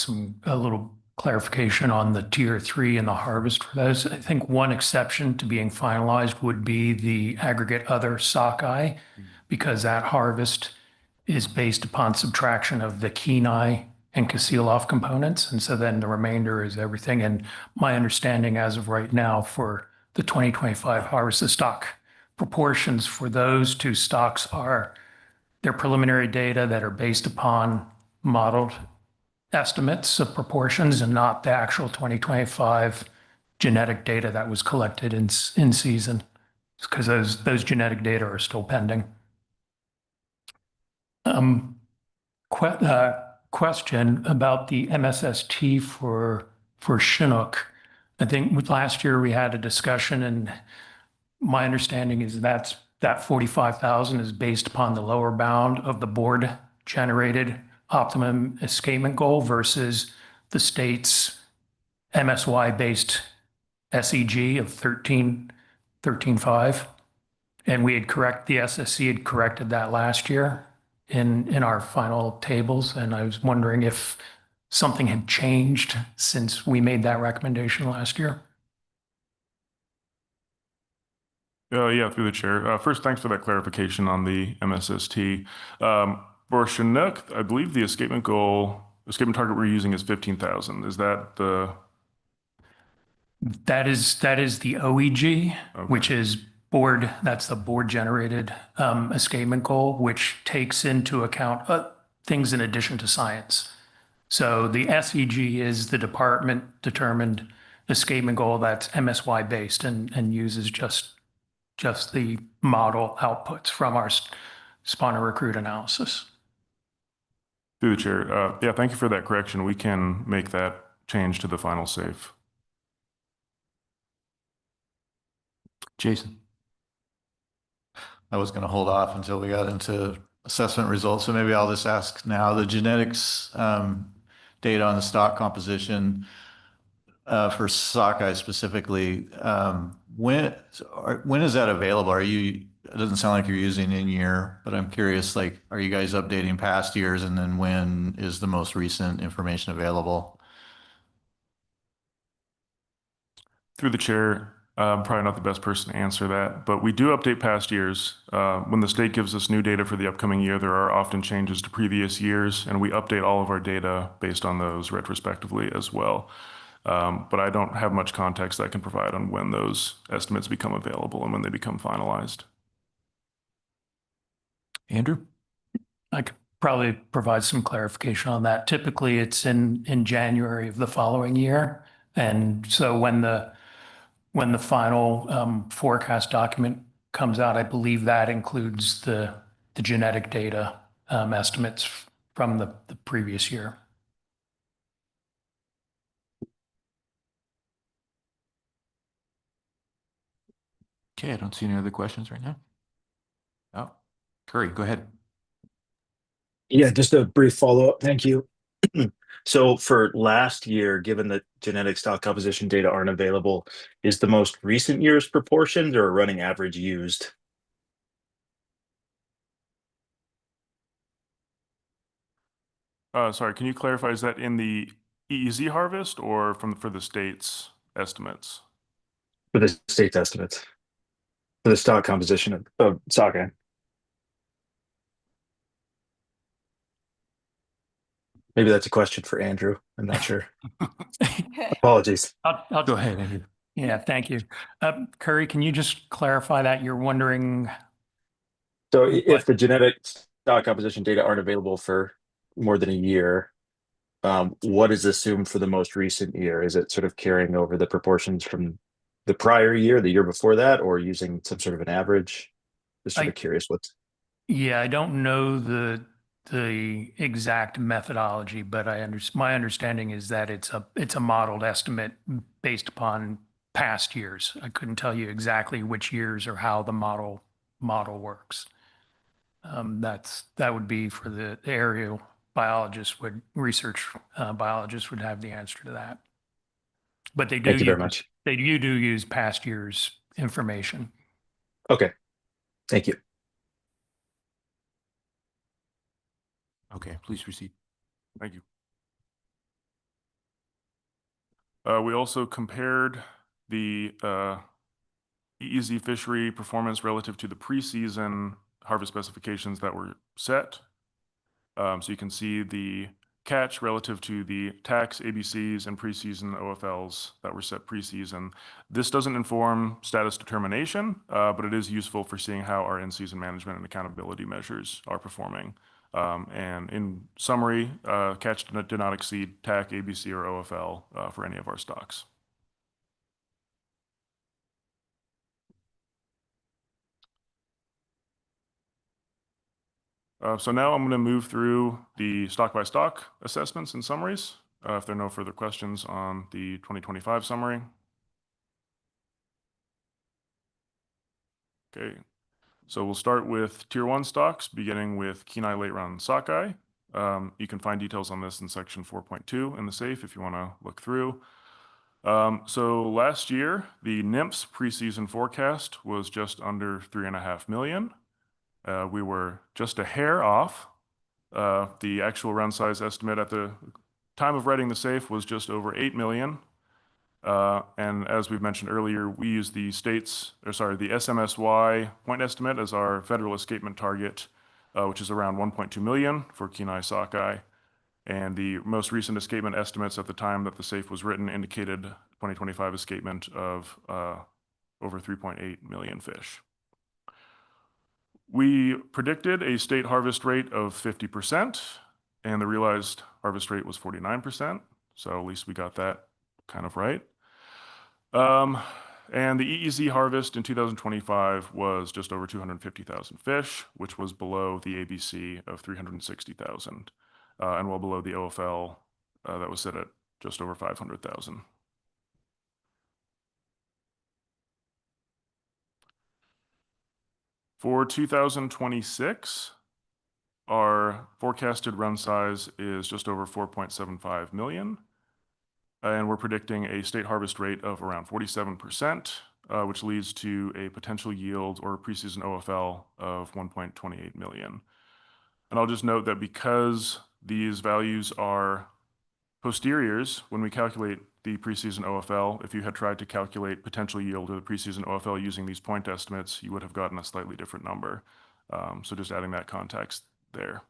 a little clarification on the tier 3 and the harvest for those. I think one exception to being finalized would be the aggregate other sockeye, because that harvest is based upon subtraction of the Kenai and Kasilof components. And so then the remainder is everything. And my understanding as of right now for the 2025 harvest, the stock proportions for those two stocks are their preliminary data that are based upon modeled estimates of proportions and not the actual 2025 genetic data that was collected in season, because those genetic data are still pending. Question about the MSST for Chinook. I think last year we had a discussion, and my understanding is that 45,000 is based upon the lower bound of the board generated optimum escapement goal versus the state's MSY based SEG of 13.5. And the SSC had corrected that last year in our final tables. And I was wondering if something had changed since we made that recommendation last year. Yeah, through the chair. First, thanks for that clarification on the MSST. For Chinook, I believe the escapement target we're using is 15,000. Is that the? That is the OEG, Okay. which is that's the board generated escapement goal, which takes into account things in addition to science. So the SEG is the department determined escapement goal that's MSY based and uses just the model outputs from our spawner recruit analysis. Through the chair. Yeah, thank you for that correction. We can make that change to the final safe. Jason. I was going to hold off until we got into assessment results, so maybe I'll just ask now. The genetics data on the stock composition for sockeye specifically, when is that available? It doesn't sound like you're using in year, but I'm curious, like, are you guys updating past years, and then when is the most recent information available? Through the chair, I'm probably not the best person to answer that, but we do update past years. When the state gives us new data for the upcoming year, there are often changes to previous years, and we update all of our data based on those retrospectively as well. But I don't have much context I can provide on when those estimates become available and when they become finalized. Andrew? I could probably provide some clarification on that. Typically, it's in January of the following year. And so when the final forecast document comes out, I believe that includes the genetic data estimates from the previous year. Okay, I don't see any other questions right now. Oh, Curry, go ahead. Yeah, just a brief follow-up. Thank you. So for last year, given that genetic stock composition data aren't available, is the most recent year's proportions or a running average used? Sorry, can you clarify, is that in the EEZ harvest or for the state's estimates? For the state's estimates, for the stock composition of sockeye. Maybe that's a question for Andrew. I'm not sure. Apologies. I'll Go ahead, Andrew. Yeah, thank you. Curry, can you just clarify that? You're wondering, So if What? the genetic stock composition data aren't available for more than a year, what is assumed for the most recent year? Is it sort of carrying over the proportions from the prior year, the year before that, or using some sort of an average? Just sort of curious what's. yeah, I don't know the exact methodology, but my understanding is that it's a modeled estimate based upon past years. I couldn't tell you exactly which years or how the model works. That would be for the area research biologists would have the answer to that. But they do Thank you very much. They do use past years information. Okay. Thank you. Okay, please proceed. Thank you. We also compared the EEZ fishery performance relative to the preseason harvest specifications that were set. So you can see the catch relative to the tax ABCs and preseason OFLs that were set preseason. This doesn't inform status determination, but it is useful for seeing how our in-season management and accountability measures are performing. And in summary, catch did not exceed TAC, ABC, or OFL for any of our stocks. So now I'm going to move through the stock by stock assessments and summaries. If there are no further questions on the 2025 summary. Okay, so we'll start with tier 1 stocks, beginning with Kenai late round sockeye. You can find details on this in section 4.2 in the SAFE if you want to look through. So last year, the NIMS preseason forecast was just under 3.5 million. We were just a hair off. The actual run size estimate at the time of writing the SAFE was just over 8 million. And as we've mentioned earlier, we use the SMSY point estimate as our federal escapement target, which is around 1.2 million for Kenai sockeye. And the most recent escapement estimates at the time that the SAFE was written indicated 2025 escapement of over 3.8 million fish. We predicted a state harvest rate of 50%, and the realized harvest rate was 49%. So at least we got that kind of right. And the EEZ harvest in 2025 was just over 250,000 fish, which was below the ABC of 360,000, and well below the OFL that was set at just over 500,000. For 2026, our forecasted run size is just over 4.75 million. And we're predicting a state harvest rate of around 47%, which leads to a potential yield or preseason OFL of 1.28 million. And I'll just note that because these values are posteriors, when we calculate the preseason OFL, if you had tried to calculate potential yield of the preseason OFL using these point estimates, you would have gotten a slightly different number. So just adding that context there.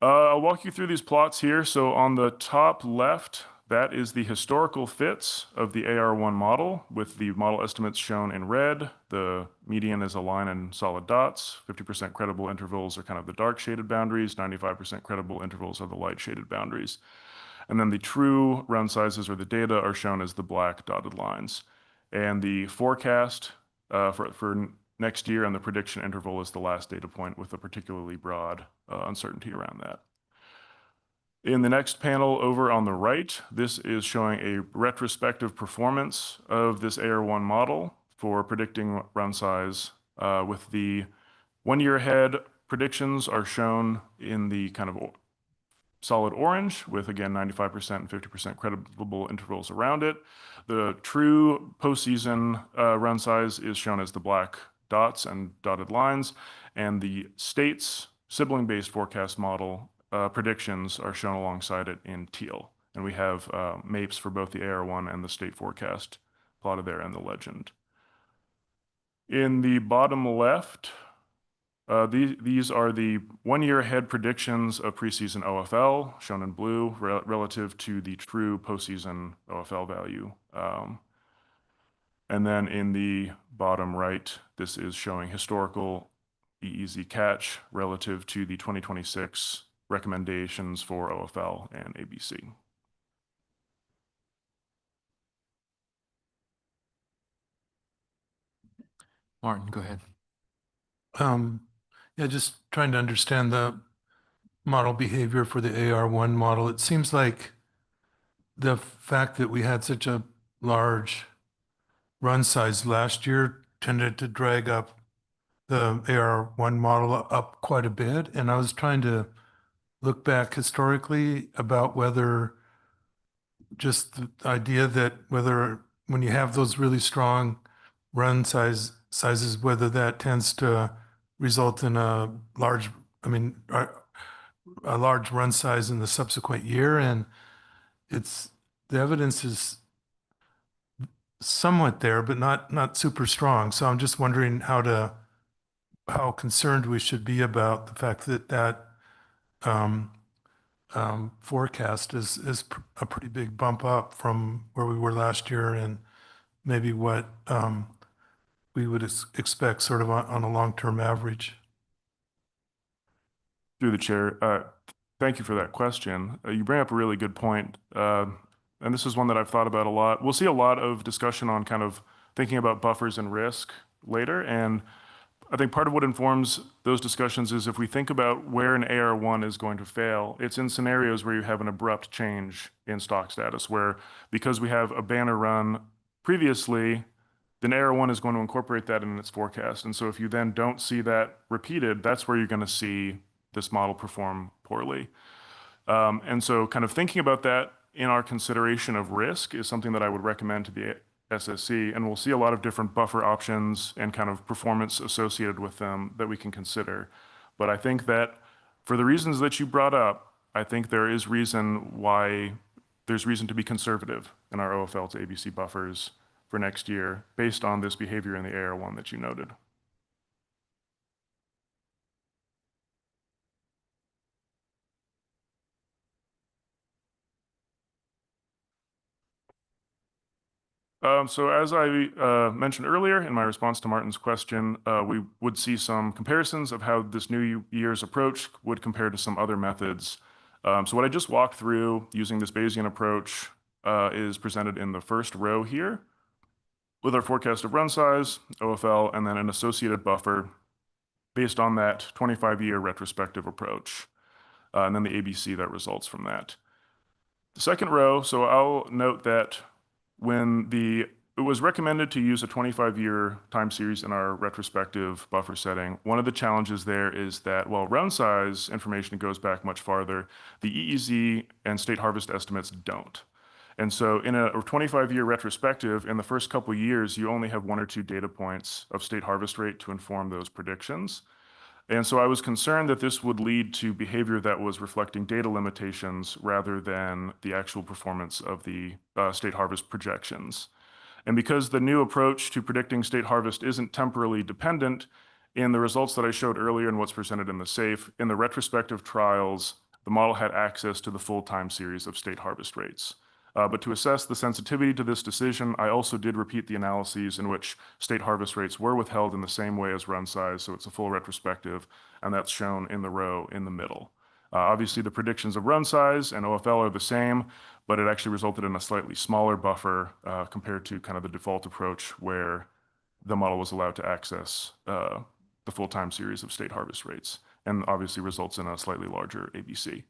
I'll walk you through these plots here. So on the top left, that is the historical fits of the AR1 model with the model estimates shown in red. The median is a line and solid dots. 50% credible intervals are kind of the dark shaded boundaries. 95% credible intervals are the light shaded boundaries. And then the true run sizes or the data are shown as the black dotted lines. And the forecast for next year, and the prediction interval is the last data point with a particularly broad uncertainty around that. In the next panel over on the right, this is showing a retrospective performance of this AR1 model for predicting run size, with the 1 year ahead predictions are shown in the kind of solid orange with, again, 95% and 50% credible intervals around it. The true postseason run size is shown as the black dots and dotted lines, and the state's sibling-based forecast model predictions are shown alongside it in teal. And we have MAPEs for both the AR1 and the state forecast plotted there in the legend. In the bottom left, these are the 1 year ahead predictions of preseason OFL, shown in blue, relative to the true postseason OFL value. And then in the bottom right, this is showing historical EEZ catch relative to the 2026 recommendations for OFL and ABC. Martin, go ahead. Yeah, just trying to understand the model behavior for the AR1 model. It seems like the fact that we had such a large run size last year tended to drag up the AR1 model up quite a bit. And I was trying to look back historically about whether just the idea that whether when you have those really strong run sizes, whether that tends to result in a large run size in the subsequent year. And the evidence is somewhat there, but not super strong. So I'm just wondering how concerned we should be about the fact that forecast is a pretty big bump up from where we were last year, and maybe what we would expect sort of on a long-term average. Through the chair, thank you for that question. You bring up a really good point, and this is one that I've thought about a lot. We'll see a lot of discussion on kind of thinking about buffers and risk later, and I think part of what informs those discussions is if we think about where an AR1 is going to fail, it's in scenarios where you have an abrupt change in stock status, where because we have a banner run previously, then AR1 is going to incorporate that in its forecast. And so if you then don't see that repeated, that's where you're going to see this model perform poorly. And so kind of thinking about that in our consideration of risk is something that I would recommend to the SSC, and we'll see a lot of different buffer options and kind of performance associated with them that we can consider. But I think that for the reasons that you brought up, I think there's reason to be conservative in our OFL to ABC buffers for next year based on this behavior in the AR1 that you noted. So as I mentioned earlier in my response to Martin's question, we would see some comparisons of how this new year's approach would compare to some other methods. So what I just walked through using this Bayesian approach is presented in the first row here with our forecast of run size, OFL, and then an associated buffer based on that 25-year retrospective approach, and then the ABC that results from that. The second row, so I'll note that when it was recommended to use a 25-year time series in our retrospective buffer setting, one of the challenges there is that while run size information goes back much farther, the EEZ and state harvest estimates don't. And so in a 25-year retrospective, in the first couple of years, you only have 1 or 2 data points of state harvest rate to inform those predictions. And so I was concerned that this would lead to behavior that was reflecting data limitations rather than the actual performance of the state harvest projections. And because the new approach to predicting state harvest isn't temporally dependent, in the results that I showed earlier and what's presented in the SAFE, in the retrospective trials, the model had access to the full time series of state harvest rates. But to assess the sensitivity to this decision, I also did repeat the analyses in which state harvest rates were withheld in the same way as run size, so it's a full retrospective, and that's shown in the row in the middle. Obviously, the predictions of run size and OFL are the same, but it actually resulted in a slightly smaller buffer compared to kind of the default approach where the model was allowed to access the full time series of state harvest rates, and obviously results in a slightly larger ABC.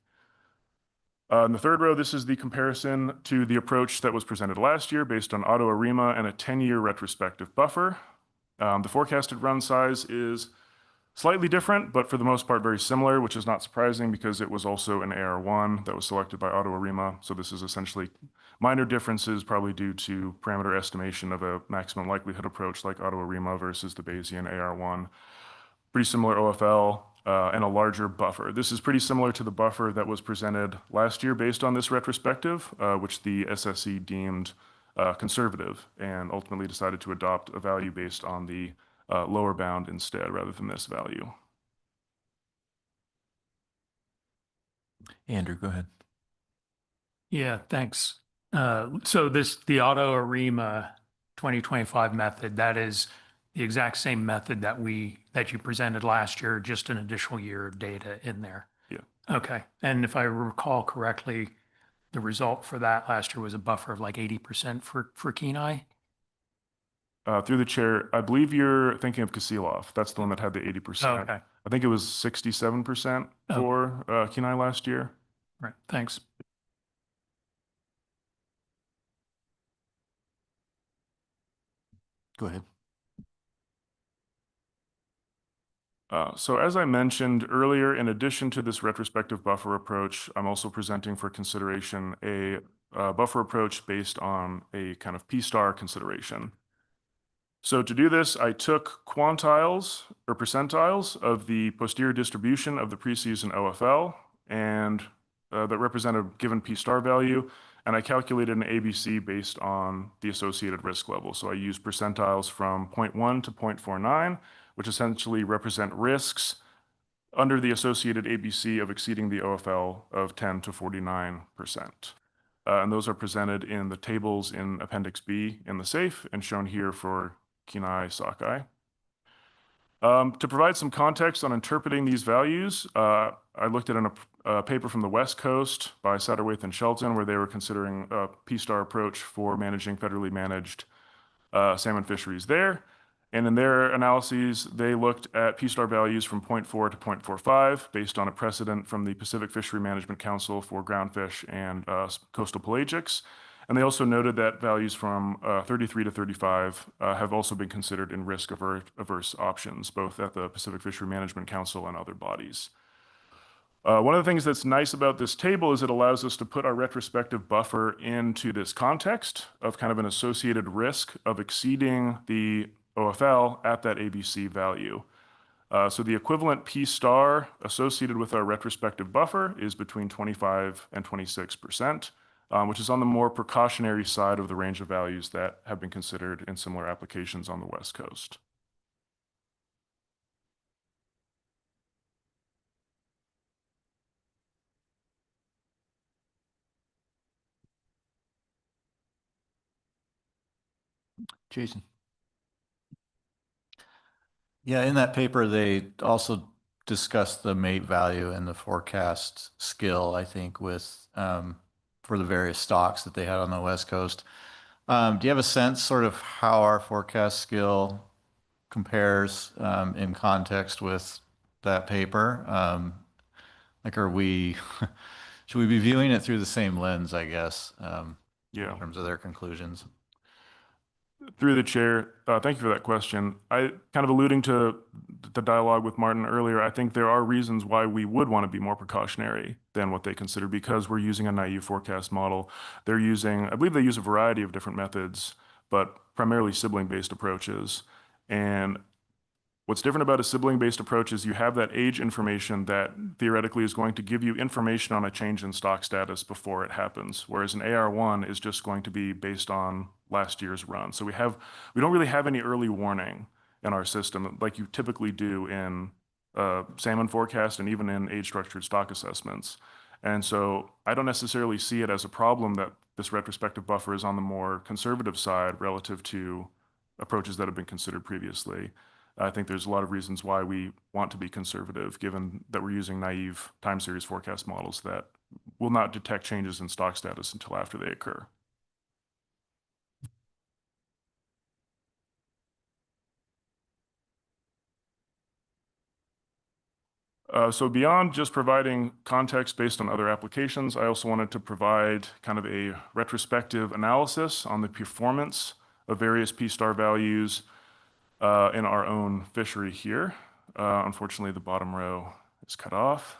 In the third row, this is the comparison to the approach that was presented last year based on auto-ARIMA and a 10-year retrospective buffer. The forecasted run size is slightly different, but for the most part very similar, which is not surprising because it was also an AR1 that was selected by auto-ARIMA. So this is essentially minor differences, probably due to parameter estimation of a maximum likelihood approach like auto-ARIMA versus the Bayesian AR1. Pretty similar OFL. And a larger buffer. This is pretty similar to the buffer that was presented last year based on this retrospective, which the SSC deemed conservative and ultimately decided to adopt a value based on the lower bound instead rather than this value. Andrew, go ahead. Yeah, thanks. So the auto-ARIMA 2025 method, that is the exact same method that you presented last year, just an additional year of data in there. Yeah. Okay. And if I recall correctly, the result for that last year was a buffer of like 80% for Kenai. Through the chair, I believe you're thinking of Kisilov. That's the one that had the 80%. Okay. I think it was 67% for Kenai last year. Right. Thanks. Go ahead. So as I mentioned earlier, in addition to this retrospective buffer approach, I'm also presenting for consideration a buffer approach based on a kind of p-star consideration. So to do this, I took quantiles or percentiles of the posterior distribution of the preseason OFL and that represent a given p-star value, and I calculated an ABC based on the associated risk level. So I used percentiles from 0.1 to 0.49, which essentially represent risks under the associated ABC of exceeding the OFL of 10 to 49%. And those are presented in the tables in Appendix B in the SAFE and shown here for Kenai sockeye. To provide some context on interpreting these values, I looked at a paper from the West Coast by Satterthwaite and Shelton, where they were considering a P-star approach for managing federally managed salmon fisheries there. And in their analyses, they looked at P-star values from 0.4 to 0.45 based on a precedent from the Pacific Fishery Management Council for groundfish and coastal pelagics. And they also noted that values from 33 to 35 have also been considered in risk-averse options, both at the Pacific Fishery Management Council and other bodies. One of the things that's nice about this table is it allows us to put our retrospective buffer into this context of kind of an associated risk of exceeding the OFL at that ABC value. So the equivalent P-star associated with our retrospective buffer is between 25 and 26%, which is on the more precautionary side of the range of values that have been considered in similar applications on the West Coast. Jason. Yeah, in that paper, they also discussed the mate value and the forecast skill, I think, with for the various stocks that they had on the West Coast. Do you have a sense sort of how our forecast skill compares in context with that paper? Like, are we, should we be viewing it through the same lens, I guess, Yeah. in terms of their conclusions? Through the chair, thank you for that question. I kind of alluding to the dialogue with Martin earlier, I think there are reasons why we would want to be more precautionary than what they consider because we're using a naive forecast model. They're using, I believe they use a variety of different methods, but primarily sibling-based approaches. And what's different about a sibling-based approach is you have that age information that theoretically is going to give you information on a change in stock status before it happens, whereas an AR1 is just going to be based on last year's run. So we don't really have any early warning in our system like you typically do in salmon forecast and even in age-structured stock assessments. And so I don't necessarily see it as a problem that this retrospective buffer is on the more conservative side relative to approaches that have been considered previously. I think there's a lot of reasons why we want to be conservative, given that we're using naive time series forecast models that will not detect changes in stock status until after they occur. So beyond just providing context based on other applications, I also wanted to provide kind of a retrospective analysis on the performance of various P-star values in our own fishery here. Unfortunately, the bottom row is cut off.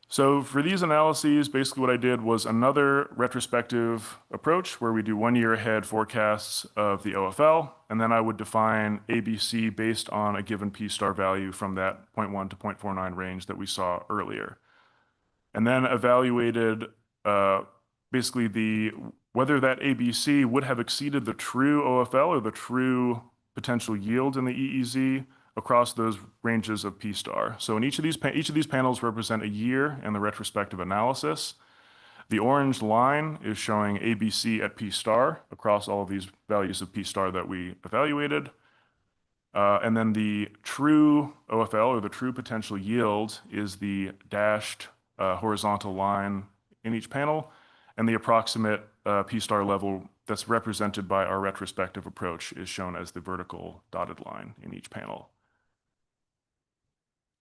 So for these analyses, basically what I did was another retrospective approach where we do 1 year ahead forecasts of the OFL, and then I would define ABC based on a given P-star value from that 0.1 to 0.49 range that we saw earlier. And then evaluated basically whether that ABC would have exceeded the true OFL or the true potential yield in the EEZ across those ranges of P-star. So in each of these panels represent a year in the retrospective analysis. The orange line is showing ABC at P-star across all of these values of P-star that we evaluated. And then the true OFL or the true potential yield is the dashed horizontal line in each panel, and the approximate P-star level that's represented by our retrospective approach is shown as the vertical dotted line in each panel.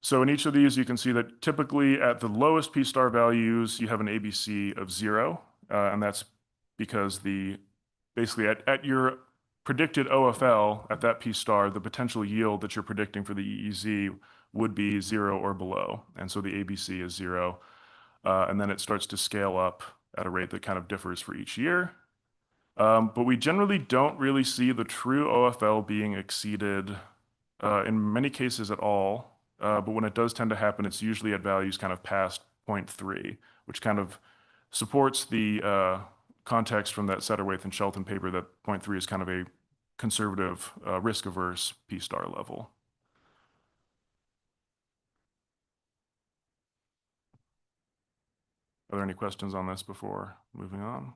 So in each of these, you can see that typically at the lowest P-star values, you have an ABC of 0, and that's because basically at your predicted OFL at that P-star, the potential yield that you're predicting for the EEZ would be 0 or below, and so the ABC is 0, and then it starts to scale up at a rate that kind of differs for each year. But we generally don't really see the true OFL being exceeded in many cases at all. But when it does tend to happen, it's usually at values kind of past 0.3, which kind of supports the context from that Satterthwaite and Shelton paper that 0.3 is kind of a conservative, risk-averse P-star level. Are there any questions on this before moving on?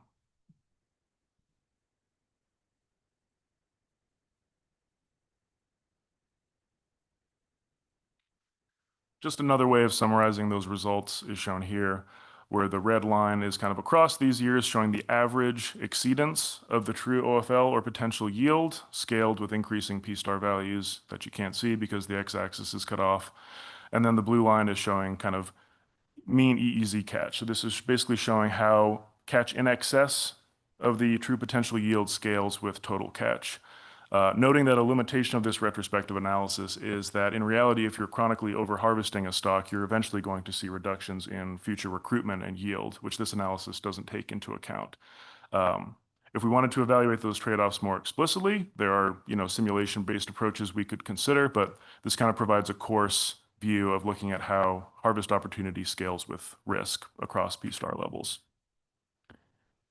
Just another way of summarizing those results is shown here, where the red line is kind of across these years showing the average exceedance of the true OFL or potential yield scaled with increasing P-star values that you can't see because the x-axis is cut off. And then the blue line is showing kind of mean EEZ catch. So this is basically showing how catch in excess of the true potential yield scales with total catch. Noting that a limitation of this retrospective analysis is that in reality, if you're chronically over-harvesting a stock, you're eventually going to see reductions in future recruitment and yield, which this analysis doesn't take into account. If we wanted to evaluate those trade-offs more explicitly, there are simulation-based approaches we could consider, but this kind of provides a coarse view of looking at how harvest opportunity scales with risk across P-star levels.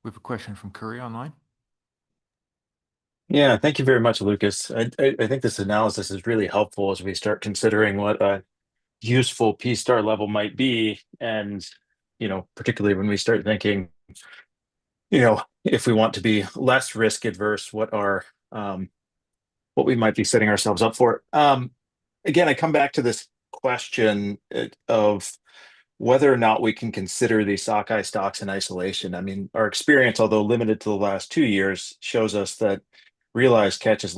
We have a question from Curry online. Yeah, thank you very much, Lucas. I think this analysis is really helpful as we start considering what a useful P-star level might be. And, particularly when we start thinking, if we want to be less risk adverse, what we might be setting ourselves up for. Again, I come back to this question of whether or not we can consider these sockeye stocks in isolation. I mean, our experience, although limited to the last 2 years, shows us that realized catch is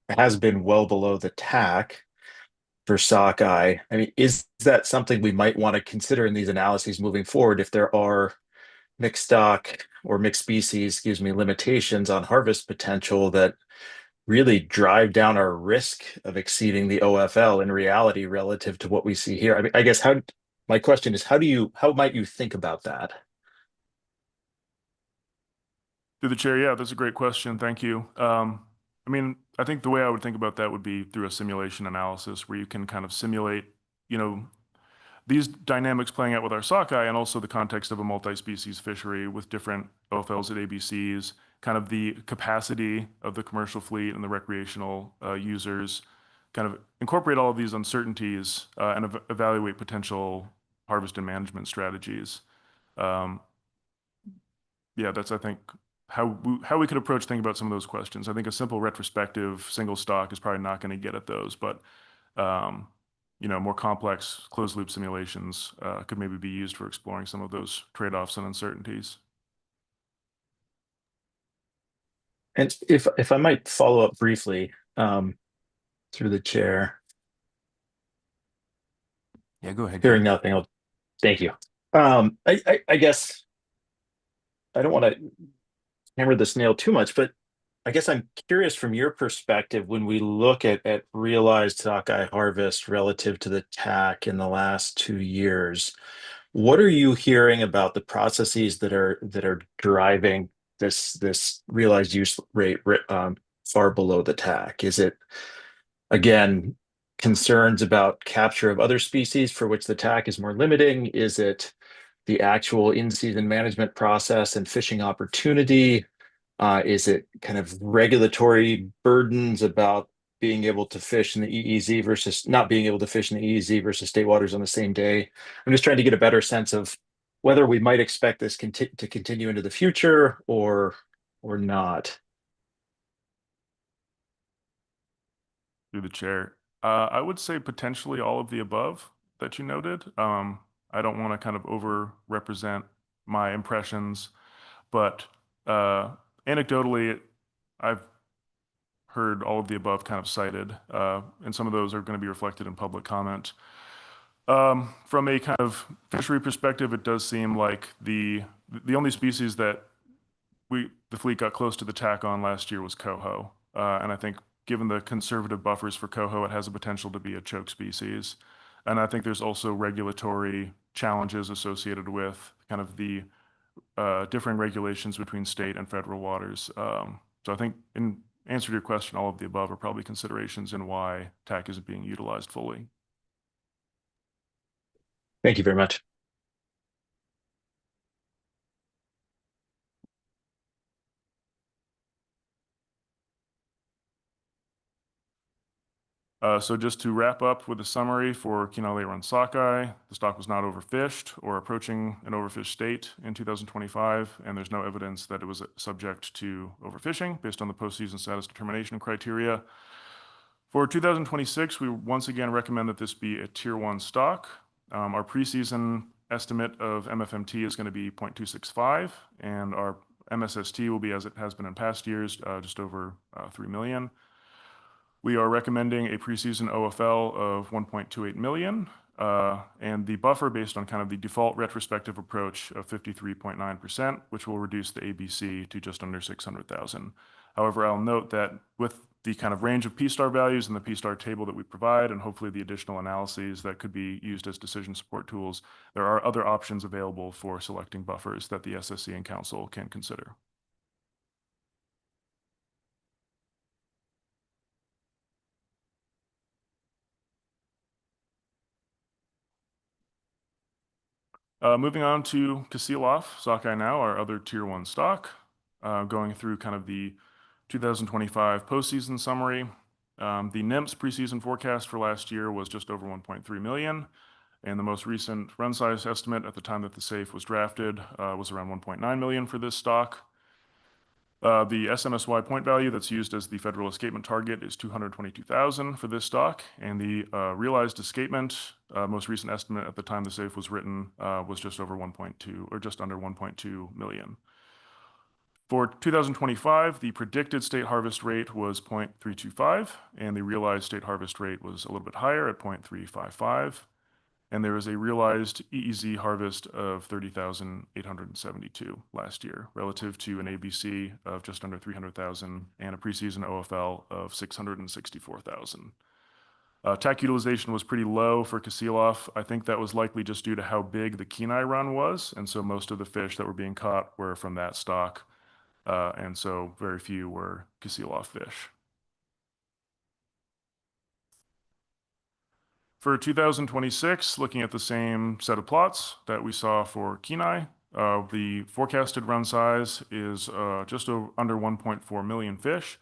has been well below the TAC for sockeye. I mean, is that something we might want to consider in these analyses moving forward if there are mixed stock or mixed species, limitations on harvest potential that really drive down our risk of exceeding the OFL in reality relative to what we see here? I mean, I guess my question is, how might you think about that? Through the chair, yeah, that's a great question. Thank you. I mean, I think the way I would think about that would be through a simulation analysis where you can kind of simulate, these dynamics playing out with our sockeye and also the context of a multi-species fishery with different OFLs at ABCs, kind of the capacity of the commercial fleet and the recreational users, kind of incorporate all of these uncertainties and evaluate potential harvest and management strategies. Yeah, that's, I think, how we could approach thinking about some of those questions. I think a simple retrospective single stock is probably not going to get at those, but more complex closed loop simulations could maybe be used for exploring some of those trade-offs and uncertainties. And if I might follow up briefly through the chair. Yeah, go ahead. Hearing Gary. nothing, thank you. I guess I don't want to hammer this nail too much, but I guess I'm curious from your perspective when we look at realized sockeye harvest relative to the TAC in the last 2 years. What are you hearing about the processes that are driving this realized use rate far below the TAC? Is it again concerns about capture of other species for which the TAC is more limiting? Is it the actual in-season management process and fishing opportunity? Is it kind of regulatory burdens about being able to fish in the EEZ versus not being able to fish in the EEZ versus state waters on the same day? I'm just trying to get a better sense of whether we might expect this to continue into the future or not. Through the chair. I would say potentially all of the above that you noted. I don't want to kind of over-represent my impressions, but anecdotally, I've heard all of the above kind of cited, and some of those are going to be reflected in public comment. From a kind of fishery perspective, it does seem like the only species that the fleet got close to the TAC on last year was coho, and I think given the conservative buffers for coho, it has a potential to be a choke species. And I think there's also regulatory challenges associated with kind of the differing regulations between state and federal waters. So I think in answer to your question, all of the above are probably considerations in why TAC isn't being utilized fully. Thank you very much. So just to wrap up with a summary for Kenai Lake Run sockeye, the stock was not overfished or approaching an overfished state in 2025, and there's no evidence that it was subject to overfishing based on the postseason status determination criteria. For 2026, we once again recommend that this be a Tier 1 stock. Our preseason estimate of MFMT is going to be 0.265, and our MSST will be, as it has been in past years, just over 3 million. We are recommending a preseason OFL of 1.28 million, and the buffer based on kind of the default retrospective approach of 53.9%, which will reduce the ABC to just under 600,000. However, I'll note that with the kind of range of P-star values in the P-star table that we provide, and hopefully the additional analyses that could be used as decision support tools, there are other options available for selecting buffers that the SSC and Council can consider. Moving on to Kasilof sockeye now, our other Tier 1 stock. Going through kind of the 2025 postseason summary. The NIMS preseason forecast for last year was just over 1.3 million, and the most recent run size estimate at the time that the SAFE was drafted was around 1.9 million for this stock. The SMSY point value that's used as the federal escapement target is 222,000 for this stock, and the realized escapement, most recent estimate at the time the SAFE was written, was just over 1.2 or just under 1.2 million. For 2025, the predicted state harvest rate was 0.325, and the realized state harvest rate was a little bit higher at 0.355. And there was a realized EEZ harvest of 30,872 last year, relative to an ABC of just under 300,000 and a preseason OFL of 664,000. TAC utilization was pretty low for Kasilof. I think that was likely just due to how big the Kenai run was, and so most of the fish that were being caught were from that stock, and so very few were Kasilof fish. For 2026, looking at the same set of plots that we saw for Kenai, the forecasted run size is just under 1.4 million fish,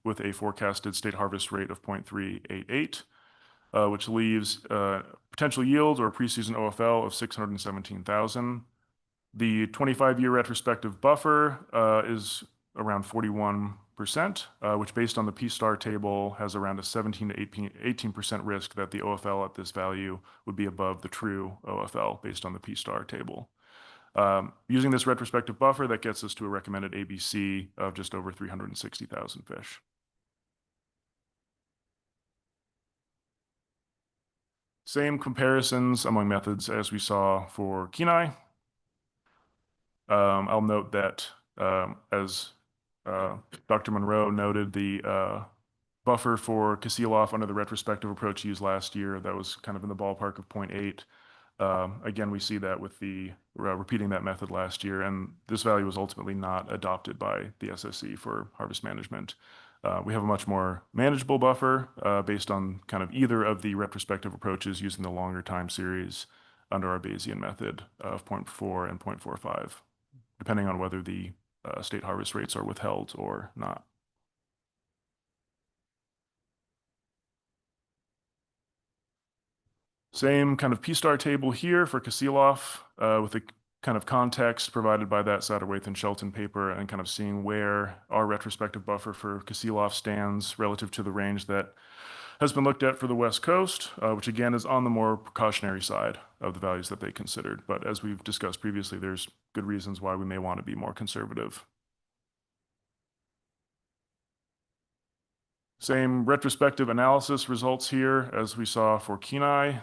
with a forecasted state harvest rate of 0.388, which leaves potential yield or preseason OFL of 617,000. The 25-year retrospective buffer is around 41%, which based on the P-star table has around a 17 to 18% risk that the OFL at this value would be above the true OFL based on the P-star table. Using this retrospective buffer, that gets us to a recommended ABC of just over 360,000 fish. Same comparisons among methods as we saw for Kenai. I'll note that as Dr. Monroe noted, the buffer for Kasiloff under the retrospective approach used last year, that was kind of in the ballpark of 0.8. Again, we see that with the repeating that method last year, and this value was ultimately not adopted by the SSC for harvest management. We have a much more manageable buffer based on kind of either of the retrospective approaches using the longer time series under our Bayesian method of 0.4 and 0.45, depending on whether the state harvest rates are withheld or not. Same kind of P-star table here for Kasiloff with the kind of context provided by that Satterthwaite and Shelton paper, and kind of seeing where our retrospective buffer for Kasiloff stands relative to the range that has been looked at for the West Coast, which again is on the more precautionary side of the values that they considered. But as we've discussed previously, there's good reasons why we may want to be more conservative. Same retrospective analysis results here as we saw for Kenai.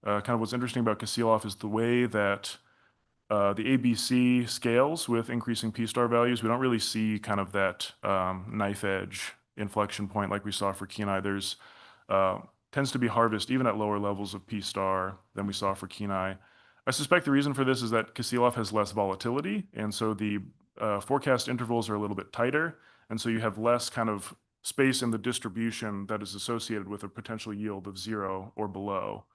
Kind of what's interesting about Kasiloff is the way that the ABC scales with increasing P-star values. We don't really see kind of that knife edge inflection point like we saw for Kenai. There's tends to be harvest even at lower levels of P-star than we saw for Kenai. I suspect the reason for this is that Kasiloff has less volatility, and so the forecast intervals are a little bit tighter, and so you have less kind of space in the distribution that is associated with a potential yield of 0 or below.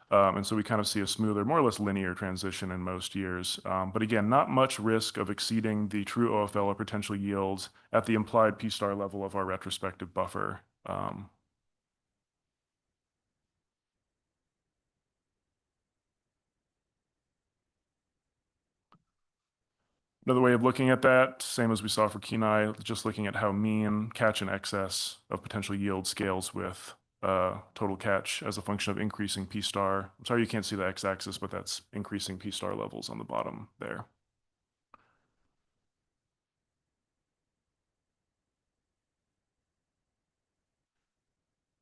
And so we kind of see a smoother, more or less linear transition in most years. But again, not much risk of exceeding the true OFL or potential yields at the implied P-star level of our retrospective buffer. Another way of looking at that, same as we saw for Kenai, just looking at how mean catch and excess of potential yield scales with total catch as a function of increasing P-star. I'm sorry you can't see the x-axis, but that's increasing P-star levels on the bottom there.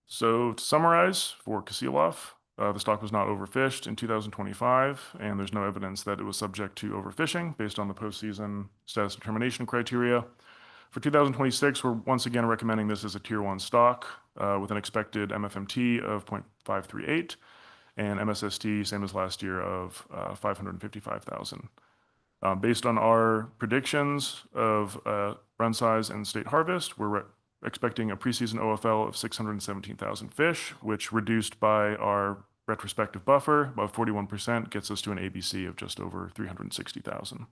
So to summarize, for Kasiloff, the stock was not overfished in 2025, and there's no evidence that it was subject to overfishing based on the postseason status determination criteria. For 2026, we're once again recommending this as a tier 1 stock with an expected MFMT of 0.538 and MSST, same as last year, of 555,000. Based on our predictions of run size and state harvest, we're expecting a preseason OFL of 617,000 fish, which reduced by our retrospective buffer, about 41%, gets us to an ABC of just over 360,000.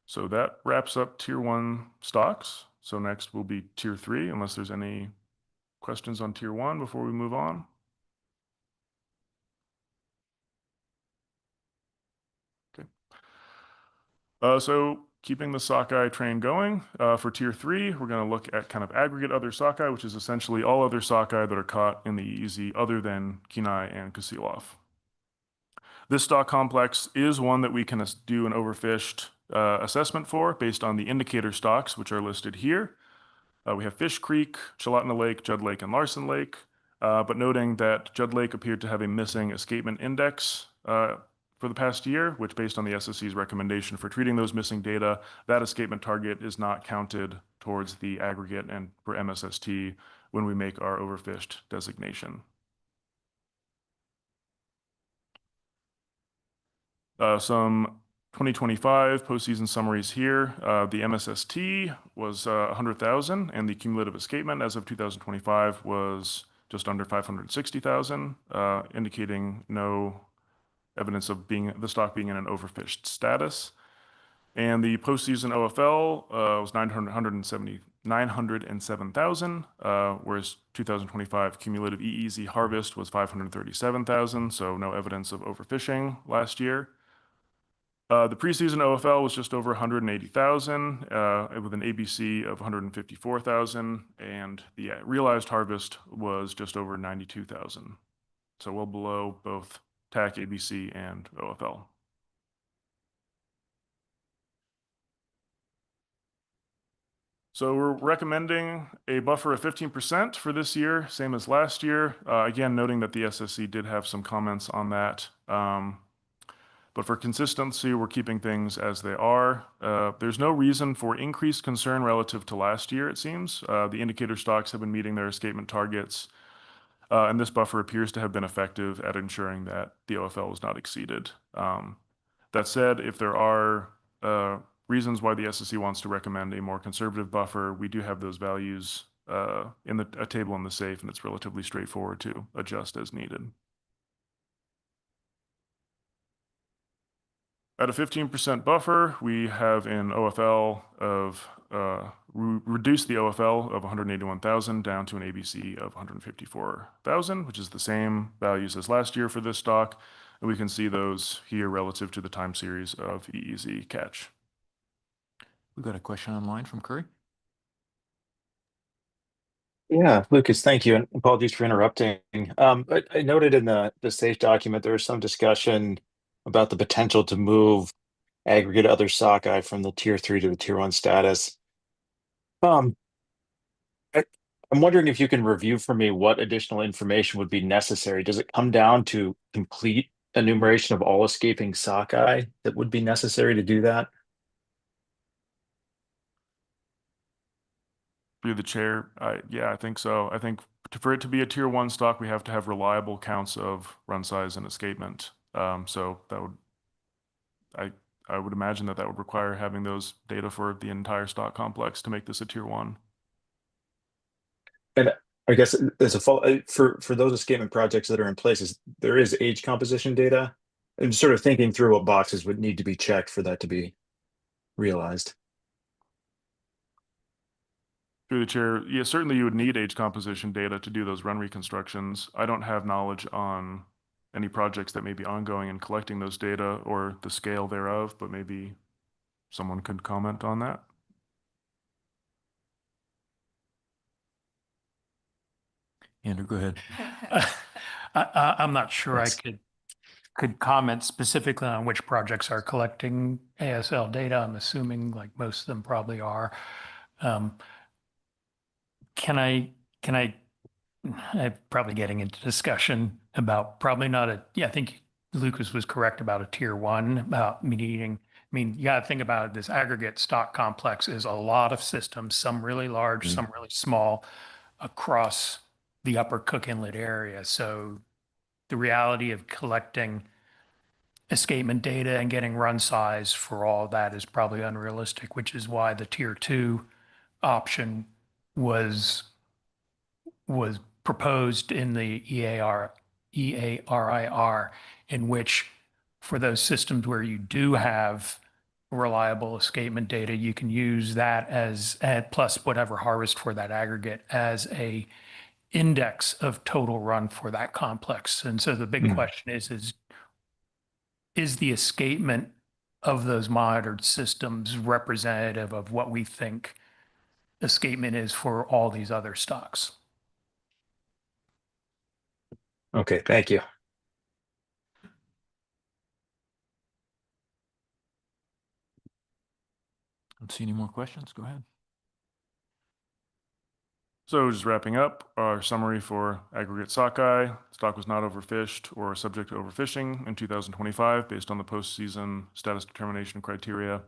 So that wraps up tier 1 stocks. So next will be tier 3, unless there's any questions on tier 1 before we move on. Okay. So keeping the sockeye train going, for tier 3, we're going to look at kind of aggregate other sockeye, which is essentially all other sockeye that are caught in the EEZ other than Kenai and Kasiloff. This stock complex is one that we can do an overfished assessment for based on the indicator stocks, which are listed here. We have Fish Creek, Chilotna Lake, Judd Lake, and Larson Lake, but noting that Judd Lake appeared to have a missing escapement index for the past year, which based on the SSC's recommendation for treating those missing data, that escapement target is not counted towards the aggregate and for MSST when we make our overfished designation. Some 2025 postseason summaries here. The MSST was 100,000, and the cumulative escapement as of 2025 was just under 560,000, indicating no evidence of the stock being in an overfished status. And the postseason OFL was 907,000, whereas 2025 cumulative EEZ harvest was 537,000, so no evidence of overfishing last year. The preseason OFL was just over 180,000 with an ABC of 154,000, and the realized harvest was just over 92,000. So well below both TAC, ABC, and OFL. So we're recommending a buffer of 15% for this year, same as last year. Again, noting that the SSC did have some comments on that. But for consistency, we're keeping things as they are. There's no reason for increased concern relative to last year, it seems. The indicator stocks have been meeting their escapement targets, and this buffer appears to have been effective at ensuring that the OFL was not exceeded. That said, if there are reasons why the SSC wants to recommend a more conservative buffer, we do have those values in a table in the SAFE, and it's relatively straightforward to adjust as needed. At a 15% buffer, we have an OFL of, reduce the OFL of 181,000 down to an ABC of 154,000, which is the same values as last year for this stock. And we can see those here relative to the time series of EEZ catch. We've got a question online from Curry. Yeah, Lucas, thank you. And apologies for interrupting. I noted in the SAFE document, there was some discussion about the potential to move aggregate other sockeye from the tier 3 to the tier 1 status. I'm wondering if you can review for me what additional information would be necessary. Does it come down to complete enumeration of all escaping sockeye that would be necessary to do that? Through the chair, yeah, I think so. I think for it to be a tier 1 stock, we have to have reliable counts of run size and escapement. So that would, I would imagine that would require having those data for the entire stock complex to make this a tier 1. And I guess as a for those escapement projects that are in place, there is age composition data. I'm sort of thinking through what boxes would need to be checked for that to be realized. Through the chair, yeah, certainly you would need age composition data to do those run reconstructions. I don't have knowledge on any projects that may be ongoing in collecting those data or the scale thereof, but maybe someone could comment on that. Andrew, go ahead. I'm not sure Yes. I could comment specifically on which projects are collecting ASL data. I'm assuming like most of them probably are. I'm probably getting into discussion about probably not I think Lucas was correct about a tier 1, about meeting. I mean, you got to think about it, this aggregate stock complex is a lot of systems, some really large, some really small, across the upper Cook Inlet area. So the reality of collecting escapement data and getting run size for all that is probably unrealistic, which is why the tier 2 option was proposed in the EARIR, in which for those systems where you do have reliable escapement data, you can use that as plus whatever harvest for that aggregate as a index of total run for that complex. And so the big question is the escapement of those monitored systems representative of what we think escapement is for all these other stocks? Okay, thank you. Don't see any more questions. Go ahead. So just wrapping up, our summary for aggregate sockeye. Stock was not overfished or subject to overfishing in 2025 based on the postseason status determination criteria.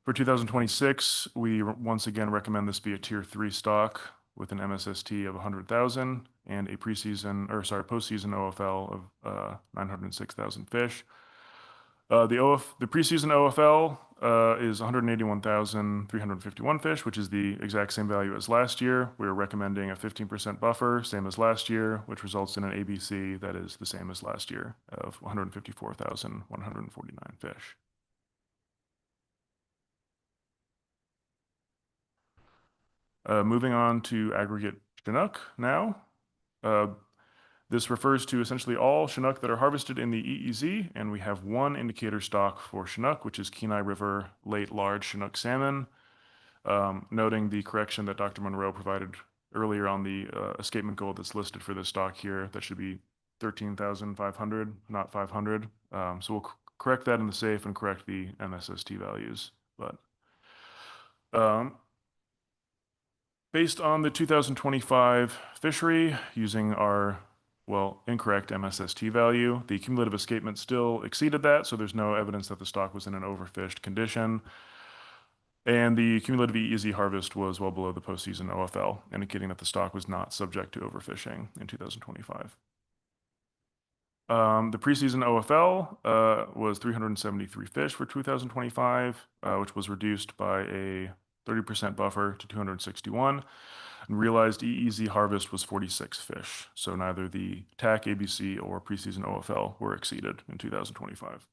For 2026, we once again recommend this be a tier 3 stock with an MSST of 100,000 and a postseason OFL of 906,000 fish. The preseason OFL is 181,351 fish, which is the exact same value as last year. We're recommending a 15% buffer, same as last year, which results in an ABC that is the same as last year of 154,149 fish. Moving on to aggregate Chinook now. This refers to essentially all Chinook that are harvested in the EEZ, and we have one indicator stock for Chinook, which is Kenai River late large Chinook salmon. Noting the correction that Dr. Monroe provided earlier on the escapement goal that's listed for this stock here, that should be 13,500, not 500. So we'll correct that in the SAFE and correct the MSST values. But Based on the 2025 fishery, using our, well, incorrect MSST value, the cumulative escapement still exceeded that, so there's no evidence that the stock was in an overfished condition. And the cumulative EEZ harvest was well below the postseason OFL, indicating that the stock was not subject to overfishing in 2025. The preseason OFL was 373 fish for 2025, which was reduced by a 30% buffer to 261. And realized EEZ harvest was 46 fish. So neither the TAC, ABC, or preseason OFL were exceeded in 2025.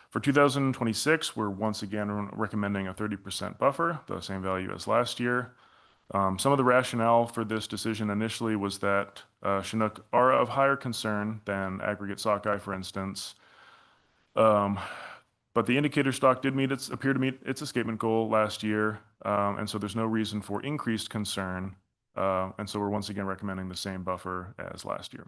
For 2026, we're once again recommending a 30% buffer, the same value as last year. Some of the rationale for this decision initially was that Chinook are of higher concern than aggregate sockeye, for instance. But the indicator stock did appear to meet its escapement goal last year, and so there's no reason for increased concern. And so we're once again recommending the same buffer as last year.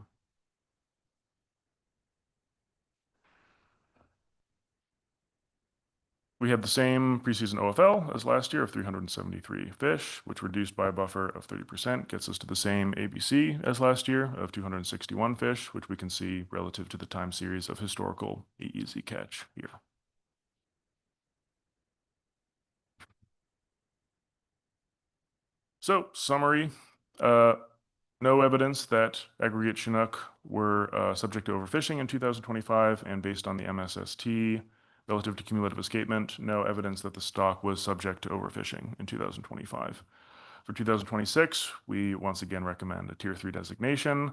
We have the same preseason OFL as last year of 373 fish, which reduced by a buffer of 30% gets us to the same ABC as last year of 261 fish, which we can see relative to the time series of historical EEZ catch here. So, summary, no evidence that aggregate Chinook were subject to overfishing in 2025, and based on the MSST, relative to cumulative escapement, no evidence that the stock was subject to overfishing in 2025. For 2026, we once again recommend a Tier 3 designation.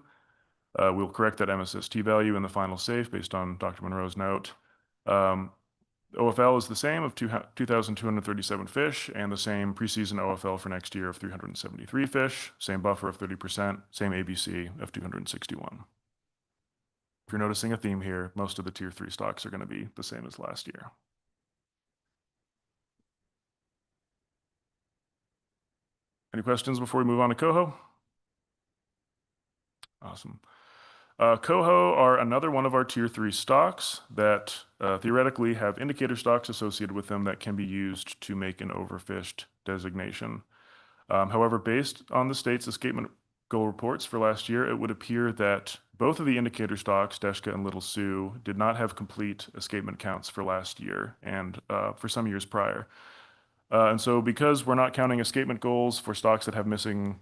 We'll correct that MSST value in the final safe based on Dr. Monroe's note. OFL is the same of 2,237 fish, and the same preseason OFL for next year of 373 fish, same buffer of 30%, same ABC of 261. If you're noticing a theme here, most of the Tier 3 stocks are going to be the same as last year. Any questions before we move on to coho? Awesome. Coho are another one of our Tier 3 stocks that theoretically have indicator stocks associated with them that can be used to make an overfished designation. However, based on the state's escapement goal reports for last year, it would appear that both of the indicator stocks, Deshka and Little Sioux, did not have complete escapement counts for last year and for some years prior. And so because we're not counting escapement goals for stocks that have missing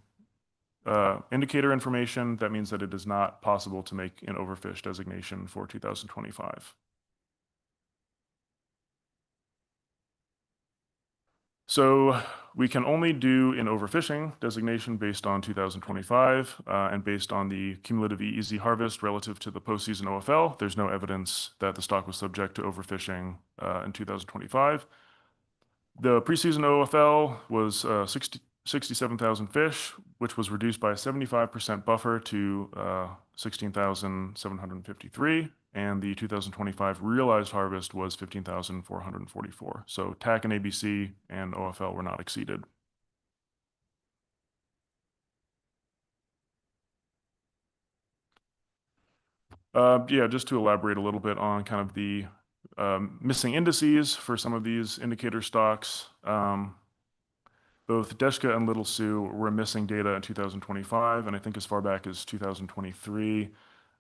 indicator information, that means that it is not possible to make an overfish designation for 2025. So we can only do an overfishing designation based on 2025 and based on the cumulative EEZ harvest relative to the postseason OFL. There's no evidence that the stock was subject to overfishing in 2025. The preseason OFL was 67,000 fish, which was reduced by a 75% buffer to 16,753. And the 2025 realized harvest was 15,444. So TAC and ABC and OFL were not exceeded. Yeah, just to elaborate a little bit on kind of the missing indices for some of these indicator stocks. Both Deshka and Little Sioux were missing data in 2025, and I think as far back as 2023.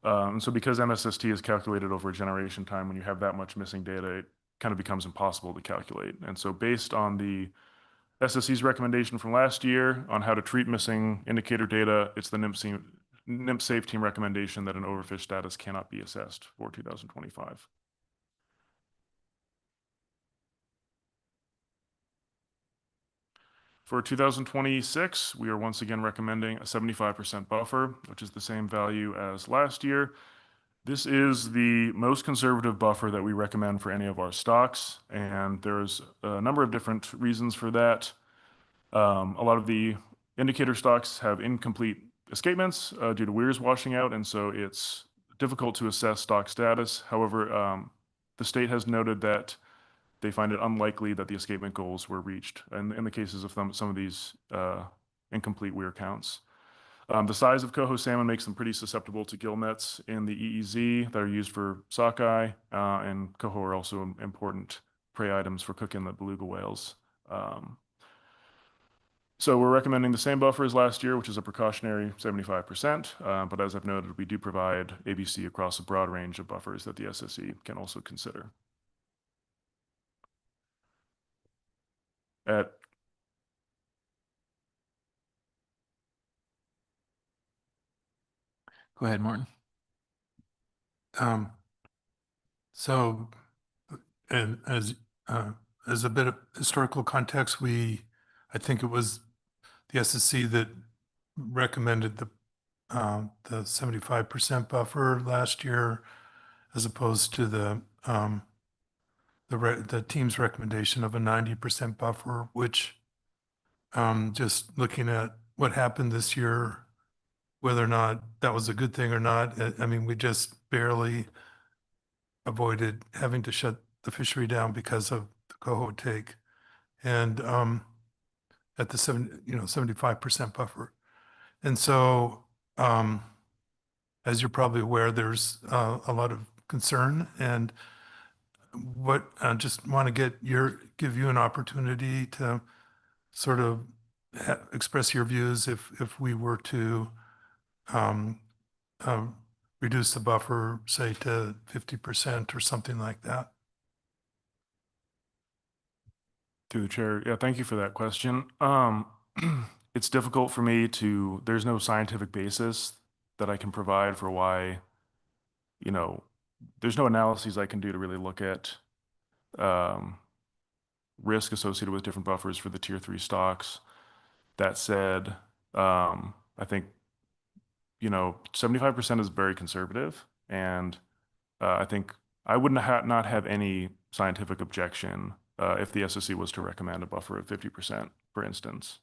And so because MSST is calculated over a generation time, when you have that much missing data, it kind of becomes impossible to calculate. And so based on the SSC's recommendation from last year on how to treat missing indicator data, it's the NIMP Safe Team recommendation that an overfish status cannot be assessed for 2025. For 2026, we are once again recommending a 75% buffer, which is the same value as last year. This is the most conservative buffer that we recommend for any of our stocks, and there's a number of different reasons for that. A lot of the indicator stocks have incomplete escapements due to weirs washing out, and so it's difficult to assess stock status. However, the state has noted that they find it unlikely that the escapement goals were reached in the cases of some of these incomplete weir counts. The size of coho salmon makes them pretty susceptible to gill nets in the EEZ that are used for sockeye, and coho are also important prey items for cook inlet beluga whales. So we're recommending the same buffer as last year, which is a precautionary 75%. But as I've noted, we do provide ABC across a broad range of buffers that the SSC can also consider. At Go ahead, Martin. So, and as a bit of historical context, I think it was the SSC that recommended the 75% buffer last year, as opposed to the team's recommendation of a 90% buffer, which just looking at what happened this year, whether or not that was a good thing or not, I mean, we just barely avoided having to shut the fishery down because of the coho take, and at the 75% buffer. And so, as you're probably aware, there's a lot of concern, and what I just want to give you an opportunity to sort of express your views if we were to reduce the buffer, say, to 50% or something like that. Through the chair, yeah, thank you for that question. It's difficult for me there's no scientific basis that I can provide for why, there's no analyses I can do to really look at risk associated with different buffers for the tier 3 stocks. That said, I think 75% is very conservative, and I think I would not have any scientific objection if the SSC was to recommend a buffer of 50%, for instance.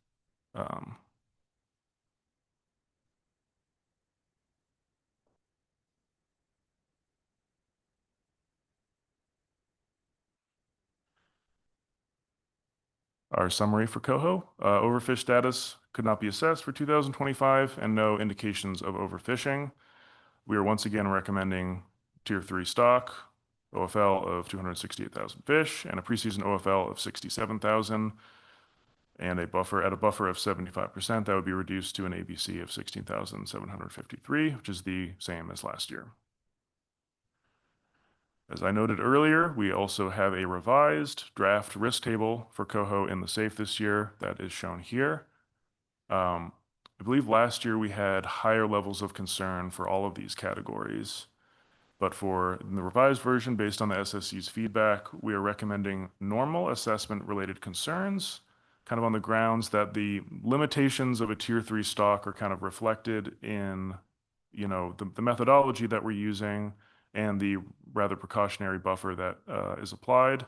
Our summary for coho, overfish status could not be assessed for 2025 and no indications of overfishing. We are once again recommending tier 3 stock, OFL of 268,000 fish, and a preseason OFL of 67,000, and a buffer of 75%, that would be reduced to an ABC of 16,753, which is the same as last year. As I noted earlier, we also have a revised draft risk table for coho in the SAFE this year that is shown here. I believe last year we had higher levels of concern for all of these categories, but for the revised version, based on the SSC's feedback, we are recommending normal assessment-related concerns, kind of on the grounds that the limitations of a tier 3 stock are kind of reflected in, the methodology that we're using and the rather precautionary buffer that is applied.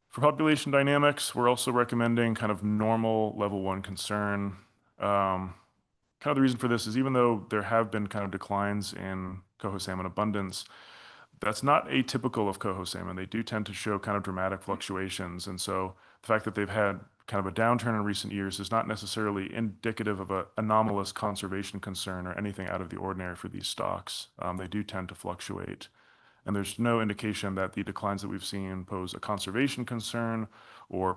For population dynamics, we're also recommending kind of normal level 1 concern. Kind of the reason for this is even though there have been kind of declines in coho salmon abundance, that's not atypical of coho salmon. They do tend to show kind of dramatic fluctuations. And so the fact that they've had kind of a downturn in recent years is not necessarily indicative of an anomalous conservation concern or anything out of the ordinary for these stocks. They do tend to fluctuate. And there's no indication that the declines that we've seen pose a conservation concern or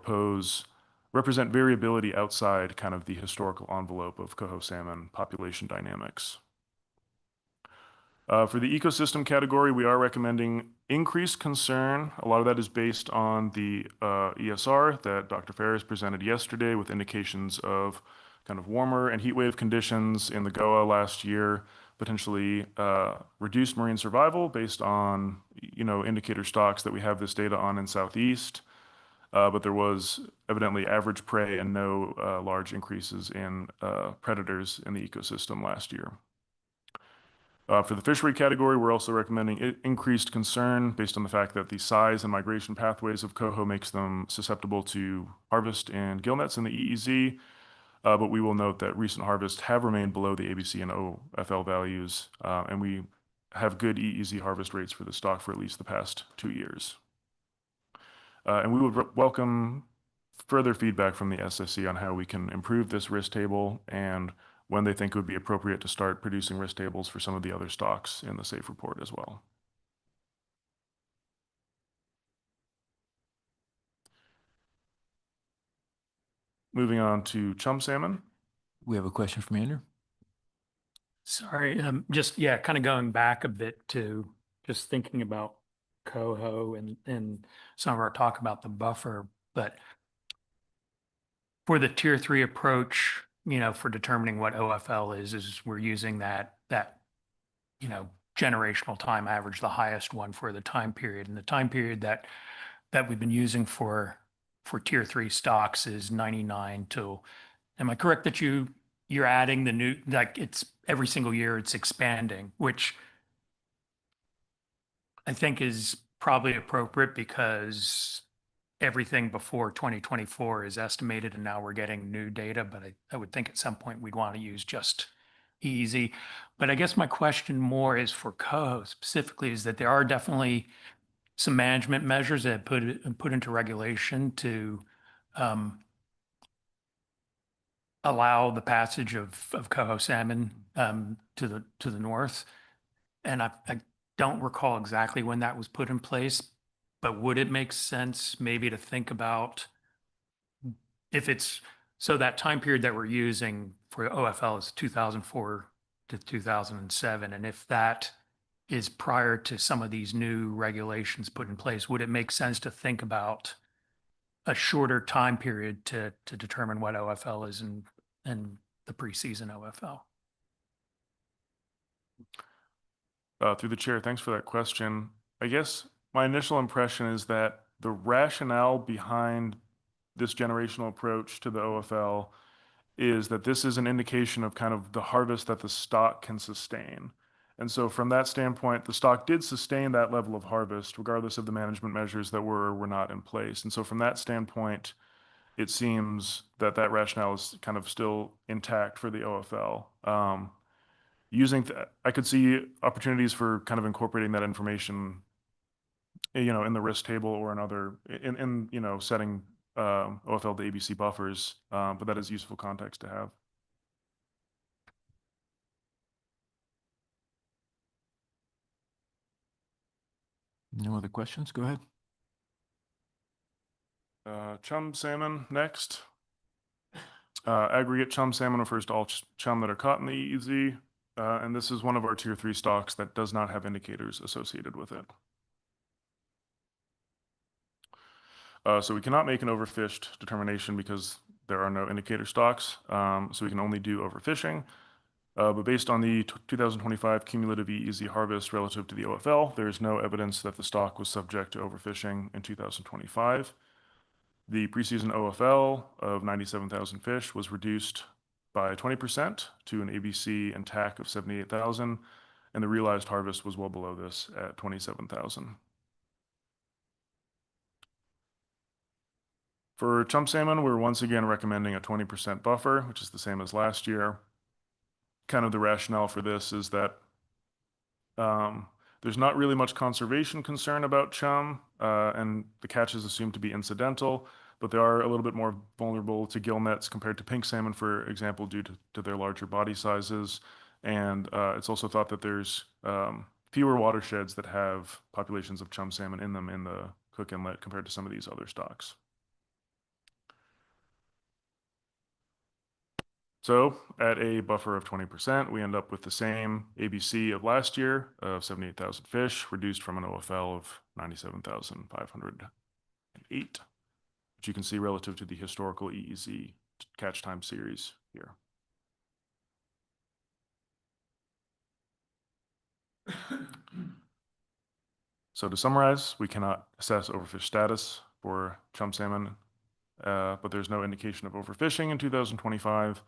represent variability outside kind of the historical envelope of coho salmon population dynamics. For the ecosystem category, we are recommending increased concern. A lot of that is based on the ESR that Dr. Ferris presented yesterday with indications of kind of warmer and heat wave conditions in the GOA last year, potentially reduced marine survival based on, indicator stocks that we have this data on in Southeast. But there was evidently average prey and no large increases in predators in the ecosystem last year. For the fishery category, we're also recommending increased concern based on the fact that the size and migration pathways of coho makes them susceptible to harvest and gill nets in the EEZ. But we will note that recent harvests have remained below the ABC and OFL values, and we have good EEZ harvest rates for the stock for at least the past 2 years. And we would welcome further feedback from the SSC on how we can improve this risk table and when they think it would be appropriate to start producing risk tables for some of the other stocks in the SAFE report as well. Moving on to chum salmon. We have a question from Andrew. Sorry, just, yeah, kind of going back a bit to just thinking about coho and some of our talk about the buffer, but for the tier 3 approach, for determining what OFL is we're using that, generational time average, the highest one for the time period. And the time period that we've been using for tier 3 stocks is 99 till, am I correct that you're adding the new, like it's every single year it's expanding, which I think is probably appropriate because everything before 2024 is estimated and now we're getting new data, but I would think at some point we'd want to use just easy. But I guess my question more is for coho specifically is that there are definitely some management measures that put into regulation to allow the passage of coho salmon to the north. And I don't recall exactly when that was put in place, but would it make sense maybe to think about if it's, so that time period that we're using for OFL is 2004 to 2007, and if that is prior to some of these new regulations put in place, would it make sense to think about a shorter time period to determine what OFL is and the preseason OFL? Through the chair, thanks for that question. I guess my initial impression is that the rationale behind this generational approach to the OFL is that this is an indication of kind of the harvest that the stock can sustain. And so from that standpoint, the stock did sustain that level of harvest, regardless of the management measures that were not in place. And so from that standpoint, it seems that that rationale is kind of still intact for the OFL. I could see opportunities for kind of incorporating that information, in the risk table or in setting OFL to ABC buffers, but that is useful context to have. No other questions? Go ahead. Chum salmon next. Aggregate chum salmon refers to all chum that are caught in the EEZ, and this is one of our tier 3 stocks that does not have indicators associated with it. So we cannot make an overfished determination because there are no indicator stocks, so we can only do overfishing. But based on the 2025 cumulative EEZ harvest relative to the OFL, there is no evidence that the stock was subject to overfishing in 2025. The preseason OFL of 97,000 fish was reduced by 20% to an ABC and TAC of 78,000, and the realized harvest was well below this at 27,000. For chum salmon, we're once again recommending a 20% buffer, which is the same as last year. Kind of the rationale for this is that there's not really much conservation concern about chum, and the catch is assumed to be incidental, but they are a little bit more vulnerable to gill nets compared to pink salmon, for example, due to their larger body sizes. And it's also thought that there's fewer watersheds that have populations of chum salmon in them in the Cook Inlet compared to some of these other stocks. So at a buffer of 20%, we end up with the same ABC of last year of 78,000 fish, reduced from an OFL of 97,508, which you can see relative to the historical EEZ catch time series here. So to summarize, we cannot assess overfish status for chum salmon, but there's no indication of overfishing in 2025.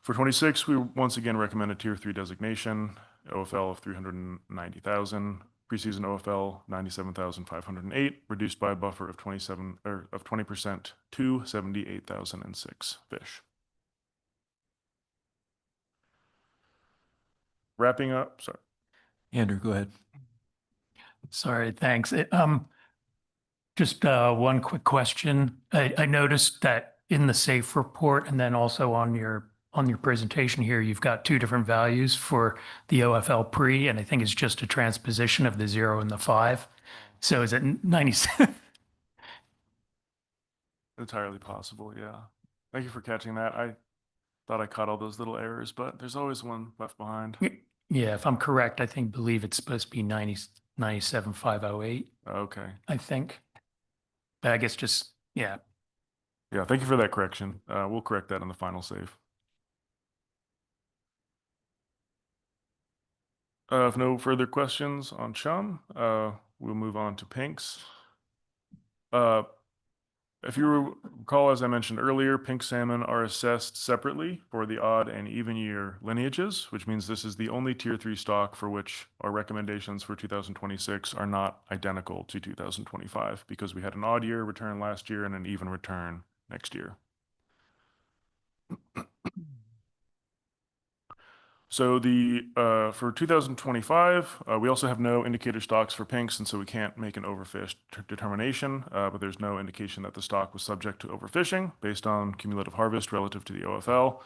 For 26, we once again recommend a tier 3 designation, OFL of 390,000, preseason OFL 97,508, reduced by a buffer of 20% to 78,006 fish. Wrapping up, sorry. Andrew, go ahead. Sorry, thanks. Just one quick question. I noticed that in the SAFE report and then also on your presentation here, you've got two different values for the OFL pre, and I think it's just a transposition of the 0 and the 5. So is it 97? Entirely possible, yeah. Thank you for catching that. I thought I caught all those little errors, but there's always one left behind. Yeah, if I'm correct, believe it's supposed to be 97,508, Okay. I think. But I guess just, yeah. Yeah, thank you for that correction. We'll correct that in the final save. If no further questions on Chum, we'll move on to Pinks. If you recall, as I mentioned earlier, pink salmon are assessed separately for the odd and even year lineages, which means this is the only tier 3 stock for which our recommendations for 2026 are not identical to 2025 because we had an odd year return last year and an even return next year. So for 2025, we also have no indicator stocks for pinks, and so we can't make an overfish determination, but there's no indication that the stock was subject to overfishing based on cumulative harvest relative to the OFL,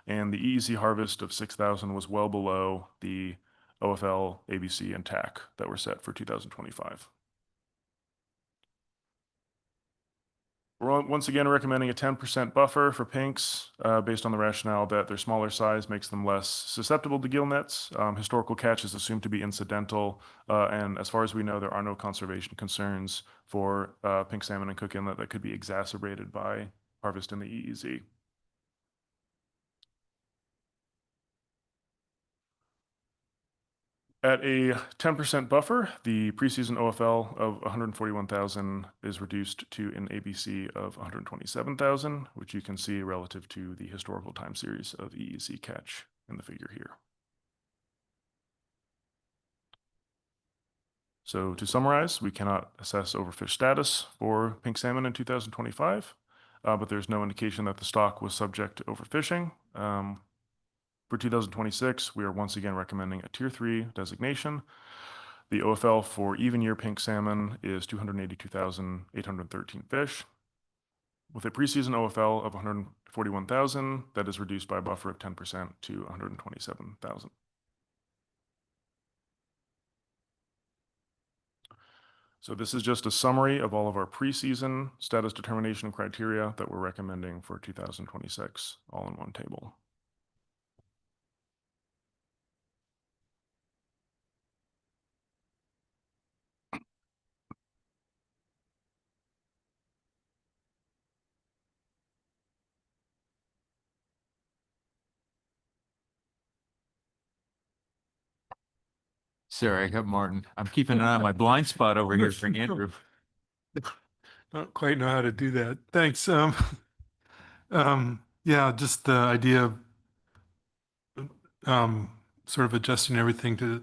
and the EEZ harvest of 6,000 was well below the OFL, ABC, and TAC that were set for 2025. We're once again recommending a 10% buffer for pinks based on the rationale that their smaller size makes them less susceptible to gill nets. Historical catch is assumed to be incidental, and as far as we know, there are no conservation concerns for pink salmon and Cook Inlet that could be exacerbated by harvest in the EEZ. At a 10% buffer, the preseason OFL of 141,000 is reduced to an ABC of 127,000, which you can see relative to the historical time series of EEZ catch in the figure here. So to summarize, we cannot assess overfish status for pink salmon in 2025, but there's no indication that the stock was subject to overfishing. For 2026, we are once again recommending a Tier 3 designation. The OFL for even year pink salmon is 282,813 fish. With a preseason OFL of 141,000, that is reduced by a buffer of 10% to 127,000. So this is just a summary of all of our preseason status determination criteria that we're recommending for 2026, all in one table. Sorry, I got Martin. I'm keeping an eye on my blind spot over here for Andrew. Don't quite know how to do that. Thanks. Yeah, just the idea of sort of adjusting everything to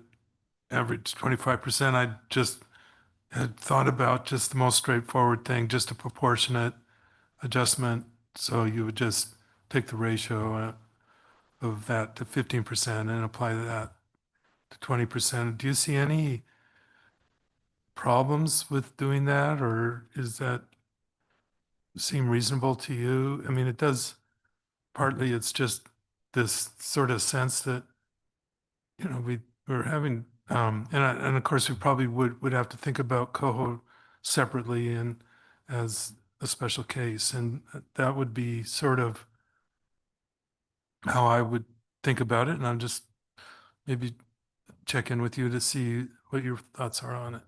average 25%. I just had thought about just the most straightforward thing, just a proportionate adjustment. So you would just take the ratio of that to 15% and apply that to 20%. Do you see any problems with doing that, or is that seem reasonable to you? I mean, it does, partly it's just this sort of sense that, you know, we're having, and of course we probably would have to think about coho separately and as a special case, and that would be sort of how I would think about it. And I'm just maybe check in with you to see what your thoughts are on it.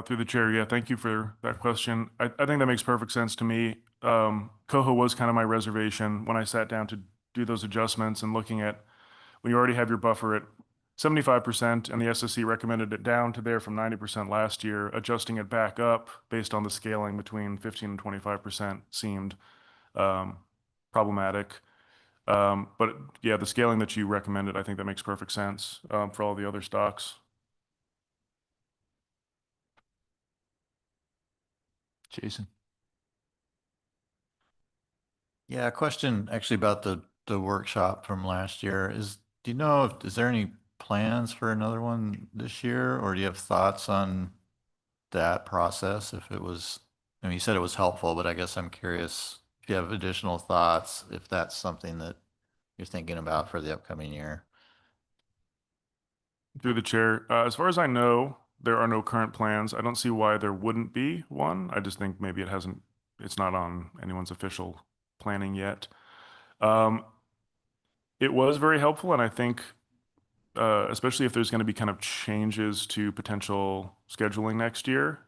Through the chair, yeah, thank you for that question. I think that makes perfect sense to me. Coho was kind of my reservation when I sat down to do those adjustments and looking at when you already have your buffer at 75% and the SSC recommended it down to there from 90% last year, adjusting it back up based on the scaling between 15 and 25% seemed problematic. But yeah, the scaling that you recommended, I think that makes perfect sense for all the other stocks. Jason. Yeah, a question actually about the workshop from last year do you know is there any plans for another one this year, or do you have thoughts on that process? If it was, I mean, you said it was helpful, but I guess I'm curious if you have additional thoughts, if that's something that you're thinking about for the upcoming year. Through the chair, as far as I know, there are no current plans. I don't see why there wouldn't be one. I just think maybe it's not on anyone's official planning yet. It was very helpful, and I think especially if there's going to be kind of changes to potential scheduling next year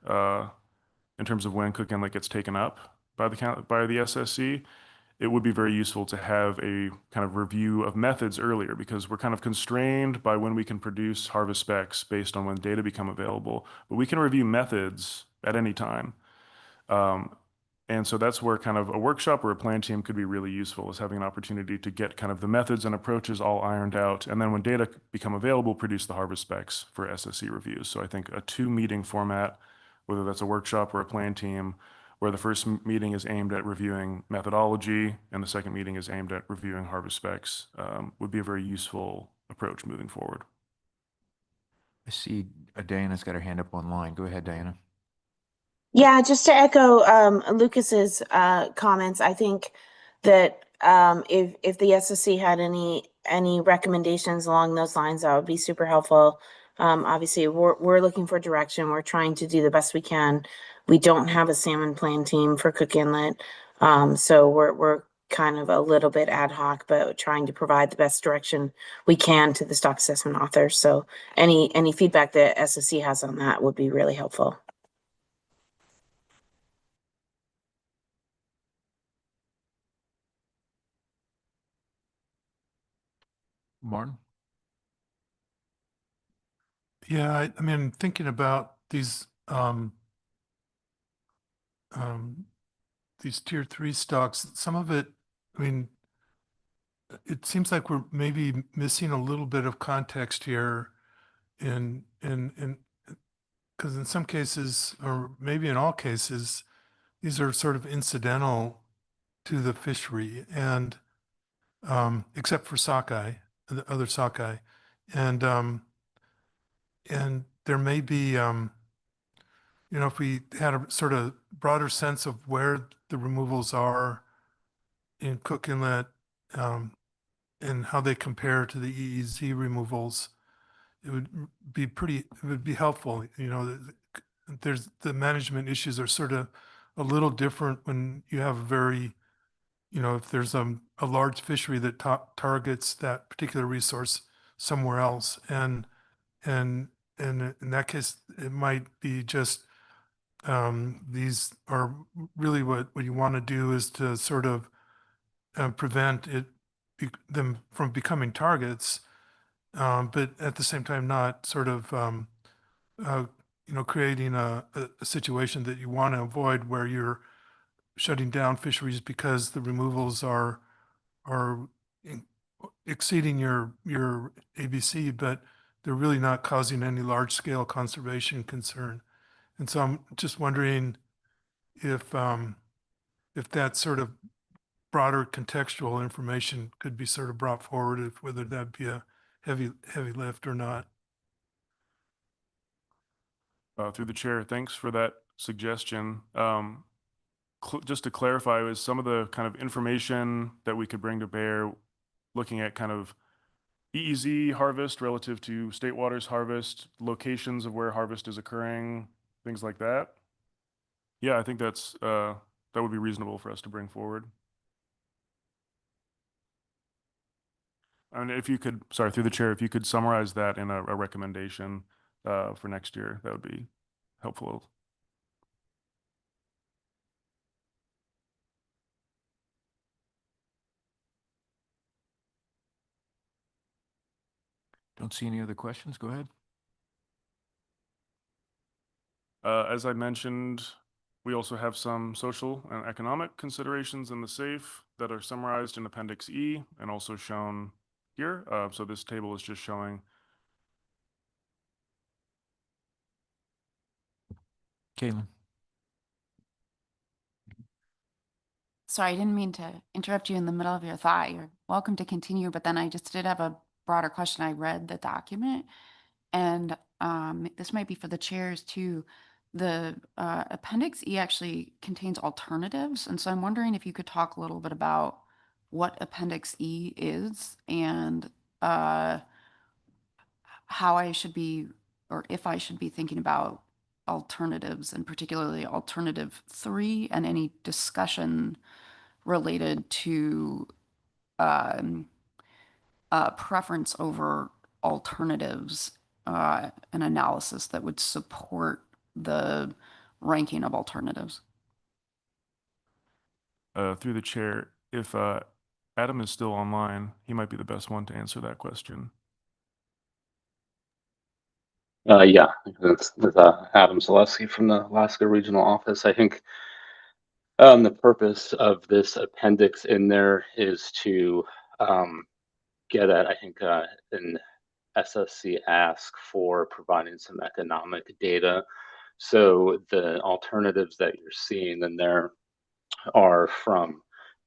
in terms of when Cook Inlet gets taken up by the SSC, it would be very useful to have a kind of review of methods earlier, because we're kind of constrained by when we can produce harvest specs based on when data become available, but we can review methods at any time. And so that's where kind of a workshop or a plan team could be really useful, is having an opportunity to get kind of the methods and approaches all ironed out. And then when data become available, produce the harvest specs for SSC reviews. So I think a 2-meeting format, whether that's a workshop or a plan team, where the first meeting is aimed at reviewing methodology and the second meeting is aimed at reviewing harvest specs, would be a very useful approach moving forward. I see Diana's got her hand up online. Go ahead, Diana. Yeah, just to echo Lucas's comments, I think that if the SSC had any recommendations along those lines, that would be super helpful. Obviously, we're looking for direction. We're trying to do the best we can. We don't have a salmon plan team for Cook Inlet, so we're kind of a little bit ad hoc, but trying to provide the best direction we can to the stock assessment authors. So any feedback that SSC has on that would be really helpful. Martin? Yeah, I mean, thinking about these tier 3 stocks, some of it, I mean, it seems like we're maybe missing a little bit of context here in because in some cases, or maybe in all cases, these are sort of incidental to the fishery, and except for sockeye, the other sockeye, and there may be if we had a sort of broader sense of where the removals are in Cook Inlet, and how they compare to the EEZ removals, it would be helpful. There's the management issues are sort of a little different when you have a very, if there's a large fishery that targets that particular resource somewhere else, and in that case, it might be just these are really what you want to do is to sort of prevent them from becoming targets, but at the same time not sort of creating a situation that you want to avoid, where you're shutting down fisheries because the removals are exceeding your ABC, but they're really not causing any large scale conservation concern. And so I'm just wondering if that sort of broader contextual information could be sort of brought forward, whether that be a heavy lift or not. Through the chair, thanks for that suggestion. Just to clarify, is some of the kind of information that we could bring to bear looking at kind of EEZ harvest relative to state waters harvest, locations of where harvest is occurring, things like that? Yeah, I think that would be reasonable for us to bring forward. And if you could, sorry, through the chair, if you could summarize that in a recommendation for next year, that would be helpful. Don't see any other questions. Go ahead. As I mentioned, we also have some social and economic considerations in the SAFE that are summarized in Appendix E and also shown here. So this table is just showing. Caitlin. Sorry, I didn't mean to interrupt you in the middle of your thought. You're welcome to continue, but then I just did have a broader question. I read the document, and this might be for the chairs too. The Appendix E actually contains alternatives, and so I'm wondering if you could talk a little bit about what Appendix E is and how I should be, or if I should be thinking about alternatives, and particularly Alternative 3, and any discussion related to preference over alternatives, an analysis that would support the ranking of alternatives. Through the chair, if Adam is still online, he might be the best one to answer that question. Yeah, it's Adam Zaleski from the Alaska Regional Office. I think the purpose of this appendix in there is to get at, I think, an SSC ask for providing some economic data. So the alternatives that you're seeing in there are from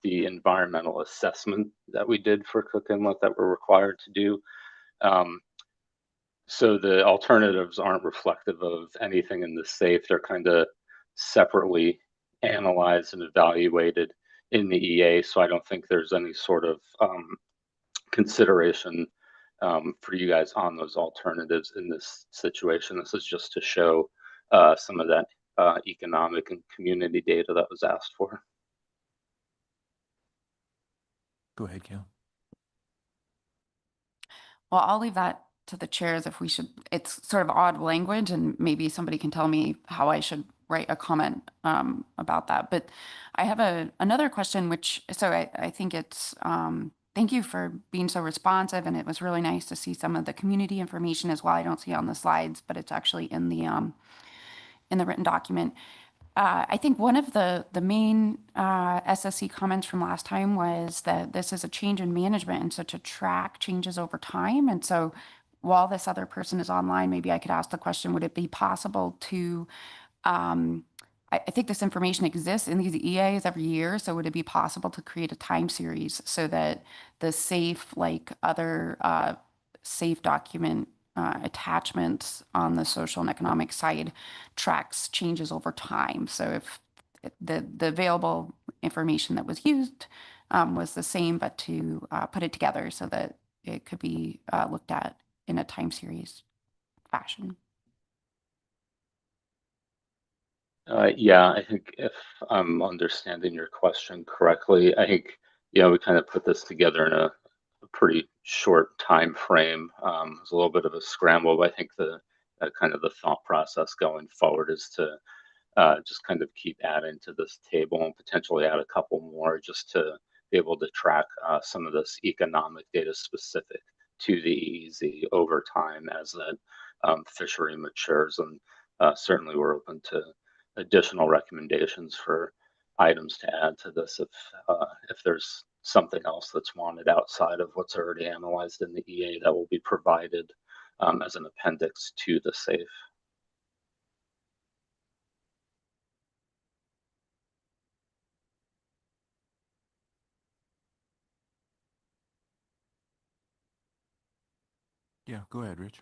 the environmental assessment that we did for Cook Inlet that we're required to do. So the alternatives aren't reflective of anything in the SAFE. They're kind of separately analyzed and evaluated in the EA. So I don't think there's any sort of consideration for you guys on those alternatives in this situation. This is just to show some of that economic and community data that was asked for. Go ahead, Kale. Well, I'll leave that to the chairs if we should, it's sort of odd language and maybe somebody can tell me how I should write a comment about that. But I have another question, which, so I think it's, thank you for being so responsive, and it was really nice to see some of the community information as well. I don't see it on the slides, but it's actually in the written document. I think one of the main SSC comments from last time was that this is a change in management, and so to track changes over time. And so while this other person is online, maybe I could ask the question, would it be possible to, I think this information exists in these EAs every year, so would it be possible to create a time series so that the SAFE, like other SAFE document attachments on the social and economic side, tracks changes over time? So if the available information that was used was the same, but to put it together so that it could be looked at in a time series fashion. Yeah, I think if I'm understanding your question correctly, I think, we kind of put this together in a pretty short time frame. It's a little bit of a scramble, but I think the kind of the thought process going forward is to just kind of keep adding to this table and potentially add a couple more just to be able to track some of this economic data specific to the EEZ over time as that fishery matures. And certainly we're open to additional recommendations for items to add to this if there's something else that's wanted outside of what's already analyzed in the EA that will be provided as an appendix to the SAFE. Yeah, go ahead, Rich.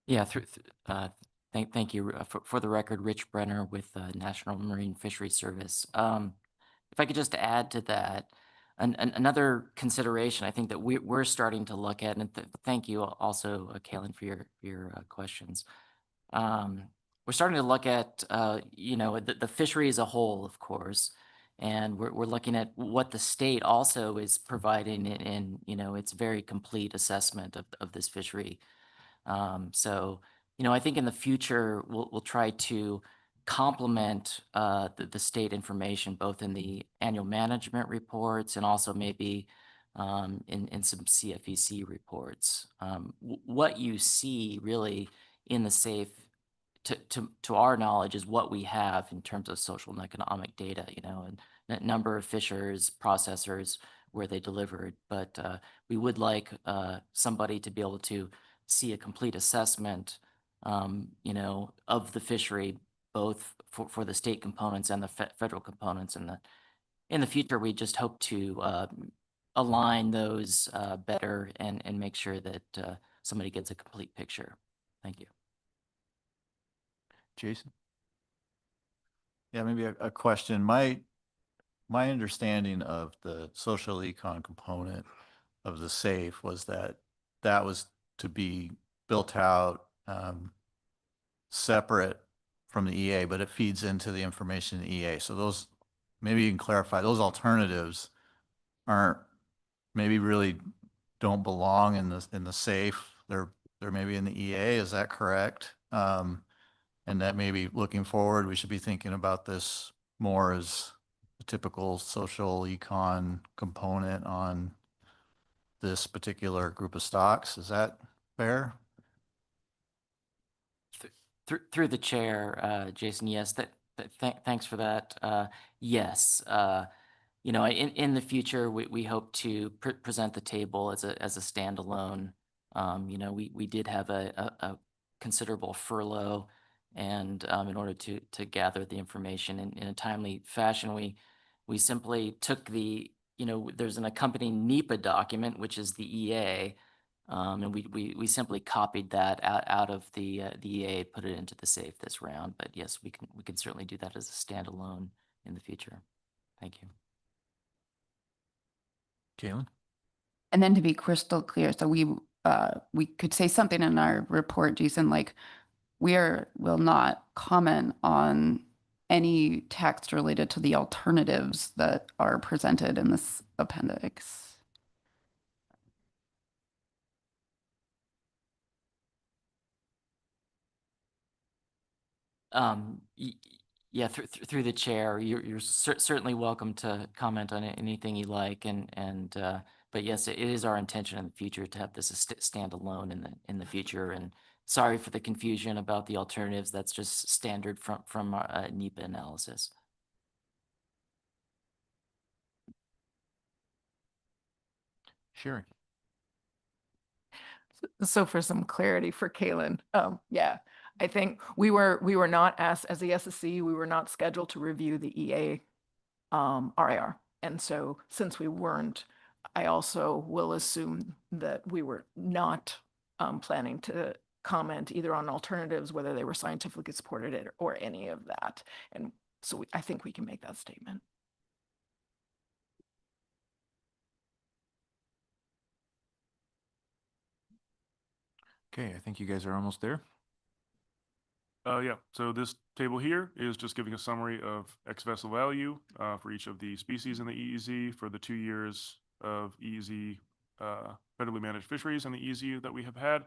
Yeah, thank you. For the record, Rich Brenner with National Marine Fisheries Service. If I could just add to that, another consideration I think that we're starting to look at, and thank you also, Kaylin, for your questions. We're starting to look at, the fishery as a whole, of course, and we're looking at what the state also is providing in its very complete assessment of this fishery. So, I think in the future, we'll try to complement the state information, both in the annual management reports and also maybe in some CFEC reports. What you see really in the SAFE, to our knowledge, is what we have in terms of social and economic data, and number of fishers, processors, where they delivered. But we would like somebody to be able to see a complete assessment, of the fishery, both for the state components and the federal components. And in the future, we just hope to align those better and make sure that somebody gets a complete picture. Thank you. Jason? Yeah, maybe a question. My understanding of the social econ component of the SAFE was that was to be built out separate from the EA, but it feeds into the information in the EA. So maybe you can clarify, those alternatives aren't, maybe really don't belong in the safe. They're maybe in the EA, is that correct? And that maybe looking forward, we should be thinking about this more as a typical social econ component on this particular group of stocks. Is that fair? Through the chair, Jason, yes, thanks for that. Yes, in the future, we hope to present the table as a standalone. We did have a considerable furlough, and in order to gather the information in a timely fashion, we simply took there's an accompanying NEPA document, which is the EA, and we simply copied that out of the EA, put it into the safe this round. But yes, we can certainly do that as a standalone in the future. Thank you. Caitlin? And then to be crystal clear, so we could say something in our report, Jason, like will not comment on any text related to the alternatives that are presented in this appendix. Yeah, through the chair, you're certainly welcome to comment on anything you like, but yes, it is our intention in the future to have this standalone in the future. And sorry for the confusion about the alternatives. That's just standard from our NEPA analysis. Sherry? So for some clarity for Kaylin, yeah, I think we were not asked as the SSC, we were not scheduled to review the EA RIR. And so since we weren't, I also will assume that we were not planning to comment either on alternatives, whether they were scientifically supported or any of that. And so I think we can make that statement. Okay, I think you guys are almost there. Yeah, so this table here is just giving a summary of ex-vessel value for each of the species in the EEZ for the 2 years of EEZ federally managed fisheries and the EEZ that we have had,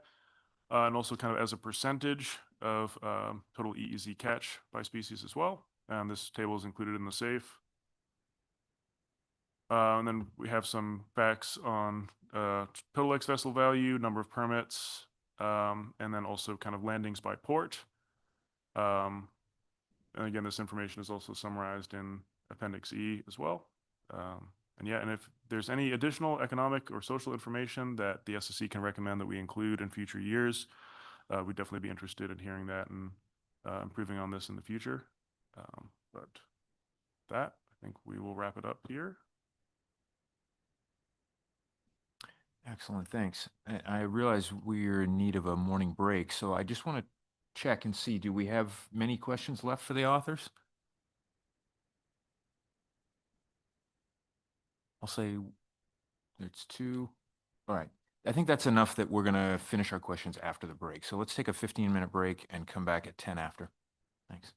and also kind of as a percentage of total EEZ catch by species as well. And this table is included in the SAFE. And then we have some facts on total ex-vessel value, number of permits, and then also kind of landings by port. And again, this information is also summarized in Appendix E as well. And yeah, and if there's any additional economic or social information that the SSC can recommend that we include in future years, we'd definitely be interested in hearing that and improving on this in the future. But that, I think we will wrap it up here. Excellent, thanks. I realize we're in need of a morning break, so I just want to check and see, do we have many questions left for the authors? I'll say it's 2. All right. I think that's enough that we're going to finish our questions after the break. So let's take a 15-minute break and come back at 10 after. Thanks.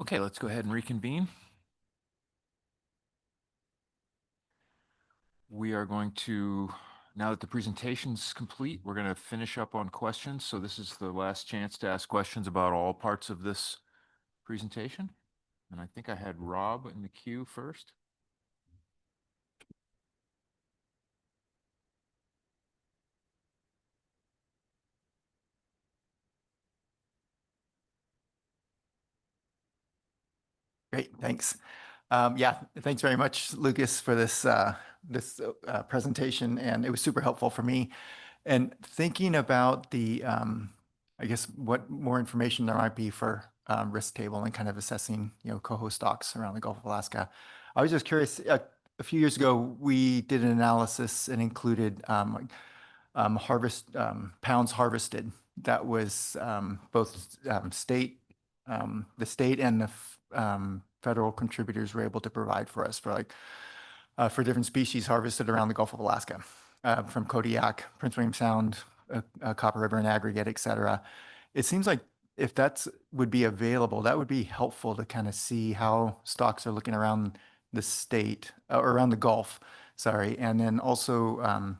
Okay, let's go ahead and reconvene. We are going to, now that the presentation's complete, we're going to finish up on questions. So this is the last chance to ask questions about all parts of this presentation. And I think I had Rob in the queue first. Great, thanks. Yeah, thanks very much, Lucas, for this presentation, and it was super helpful for me. And thinking about the, I guess, what more information there might be for risk table and kind of assessing, coho stocks around the Gulf of Alaska. I was just curious. A few years ago, we did an analysis and included pounds harvested. That was both state. The state and the federal contributors were able to provide for us for different species harvested around the Gulf of Alaska, from Kodiak, Prince William Sound, Copper River and aggregate, et cetera. It seems like if that would be available, that would be helpful to kind of see how stocks are looking around the state, or around the Gulf, sorry. And then also,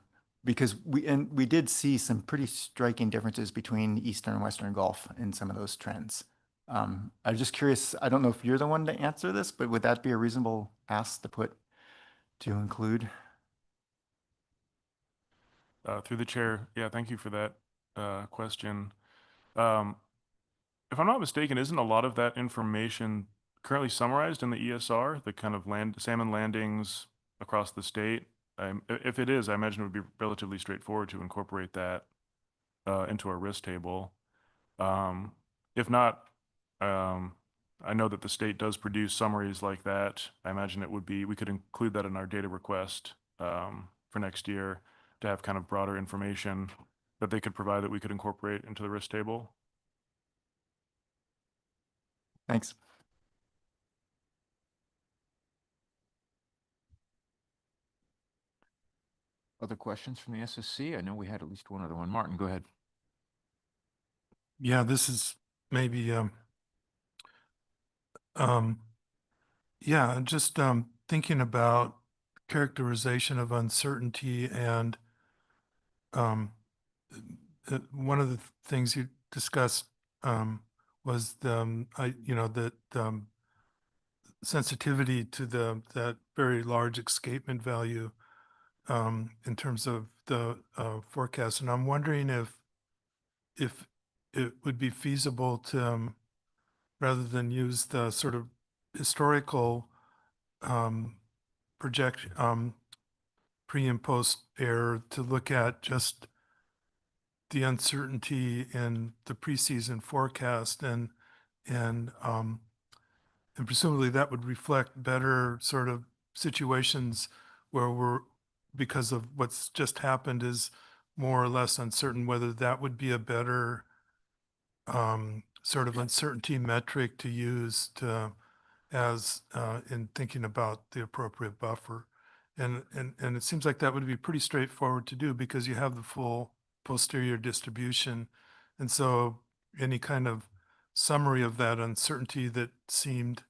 because we did see some pretty striking differences between Eastern and Western Gulf in some of those trends. I'm just curious, I don't know if you're the one to answer this, but would that be a reasonable ask to include? Through the chair, yeah, thank you for that question. If I'm not mistaken, isn't a lot of that information currently summarized in the ESR, the kind of salmon landings across the state? If it is, I imagine it would be relatively straightforward to incorporate that into our risk table. If not, I know that the state does produce summaries like that. I imagine we could include that in our data request for next year to have kind of broader information that they could provide that we could incorporate into the risk table. Thanks. Other questions from the SSC? I know we had at least one other one. Martin, go ahead. Yeah, this is maybe, yeah, just thinking about characterization of uncertainty, and one of the things you discussed was that sensitivity to that very large escapement value in terms of the forecast. And I'm wondering if it would be feasible to, rather than use the sort of historical projection, pre and post error, to look at just the uncertainty in the preseason forecast, and presumably that would reflect better sort of situations where because of what's just happened, is more or less uncertain, whether that would be a better sort of uncertainty metric to use in thinking about the appropriate buffer. And it seems like that would be pretty straightforward to do, because you have the full posterior distribution. And so any kind of summary of that uncertainty that seemed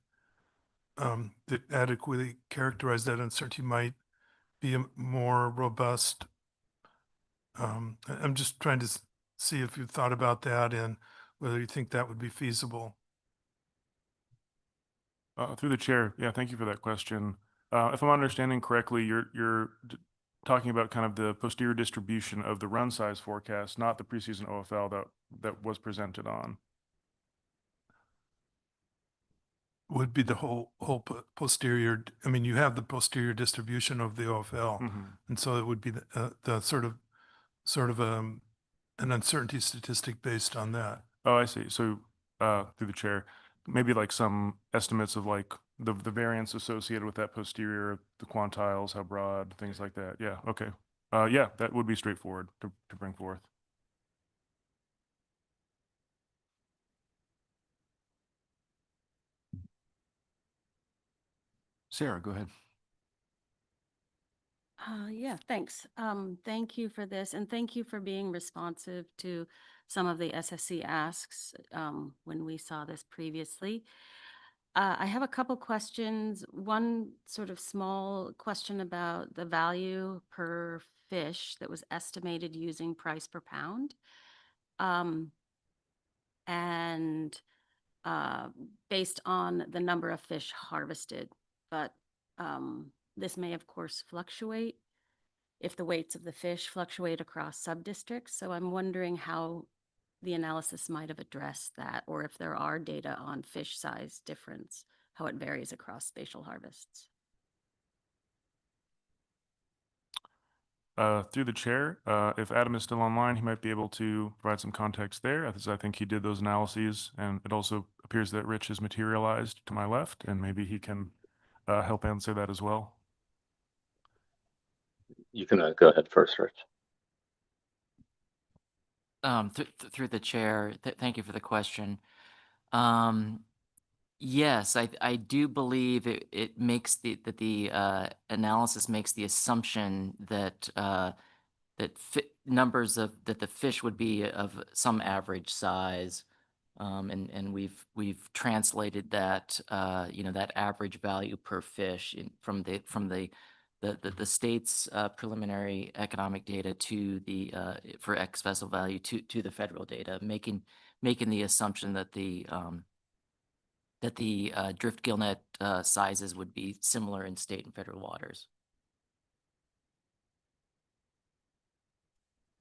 that adequately characterized that uncertainty might be a more robust. I'm just trying to see if you've thought about that and whether you think that would be feasible. Through the chair, yeah, thank you for that question. If I'm understanding correctly, you're talking about kind of the posterior distribution of the run size forecast, not the preseason OFL that was presented on. Would be the whole posterior. I mean, you have the posterior distribution of the OFL, and so it would be the sort of an uncertainty statistic based on that. Oh, I see. So through the chair, maybe like some estimates of like the variance associated with that posterior, the quantiles, how broad, things like that. Yeah. Okay. Yeah, that would be straightforward to bring forth. Sarah, go ahead. Yeah, thanks. Thank you for this, and thank you for being responsive to some of the SSC asks when we saw this previously. I have a couple questions. One sort of small question about the value per fish that was estimated using price per pound. And based on the number of fish harvested. But this may, of course, fluctuate if the weights of the fish fluctuate across sub-districts. So I'm wondering how the analysis might have addressed that, or if there are data on fish size difference, how it varies across spatial harvests. Through the chair, if Adam is still online, he might be able to provide some context there, as I think he did those analyses, and it also appears that Rich is materialized to my left, and maybe he can help answer that as well. You can go ahead first, Rich. Through the chair, thank you for the question. Yes, I do believe it makes the analysis makes the assumption that numbers that the fish would be of some average size, and we've translated that that average value per fish from the state's preliminary economic data to the for X vessel value to the federal data, making the assumption that the drift gill net sizes would be similar in state and federal waters.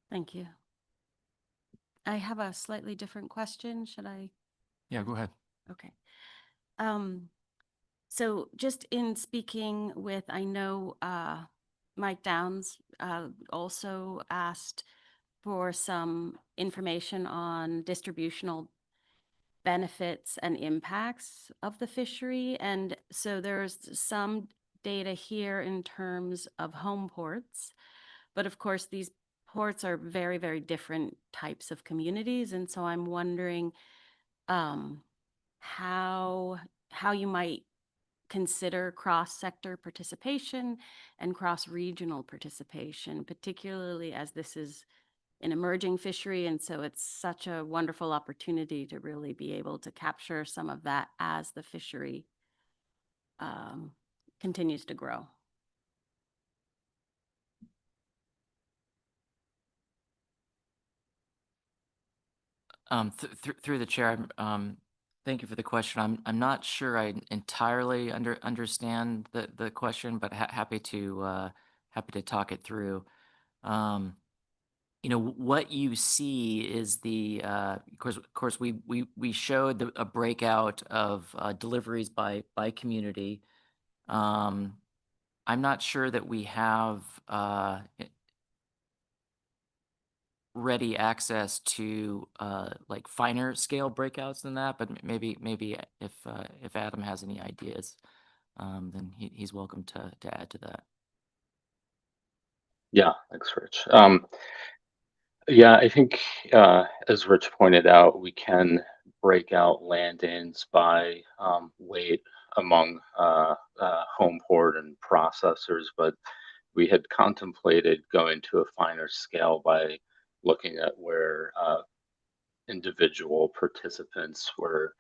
Thank you. I have a slightly different question. Should I? Yeah, go ahead. Okay. So just in speaking with, I know Mike Downs also asked for some information on distributional benefits and impacts of the fishery. And so there's some data here in terms of home ports, but of course these ports are very, very different types of communities. And so I'm wondering how you might consider cross-sector participation and cross-regional participation, particularly as this is an emerging fishery. And so it's such a wonderful opportunity to really be able to capture some of that as the fishery continues to grow. Through the chair, thank you for the question. I'm not sure I entirely understand the question, but happy to talk it through. What you see is the of course we showed a breakout of deliveries by community. I'm not sure that we have ready access to like finer scale breakouts than that, but maybe if Adam has any ideas, then he's welcome to add to that. Yeah, thanks, Rich. Yeah, I think as Rich pointed out, we can break out landings by weight among home port and processors, but we had contemplated going to a finer scale by looking at where individual participants were,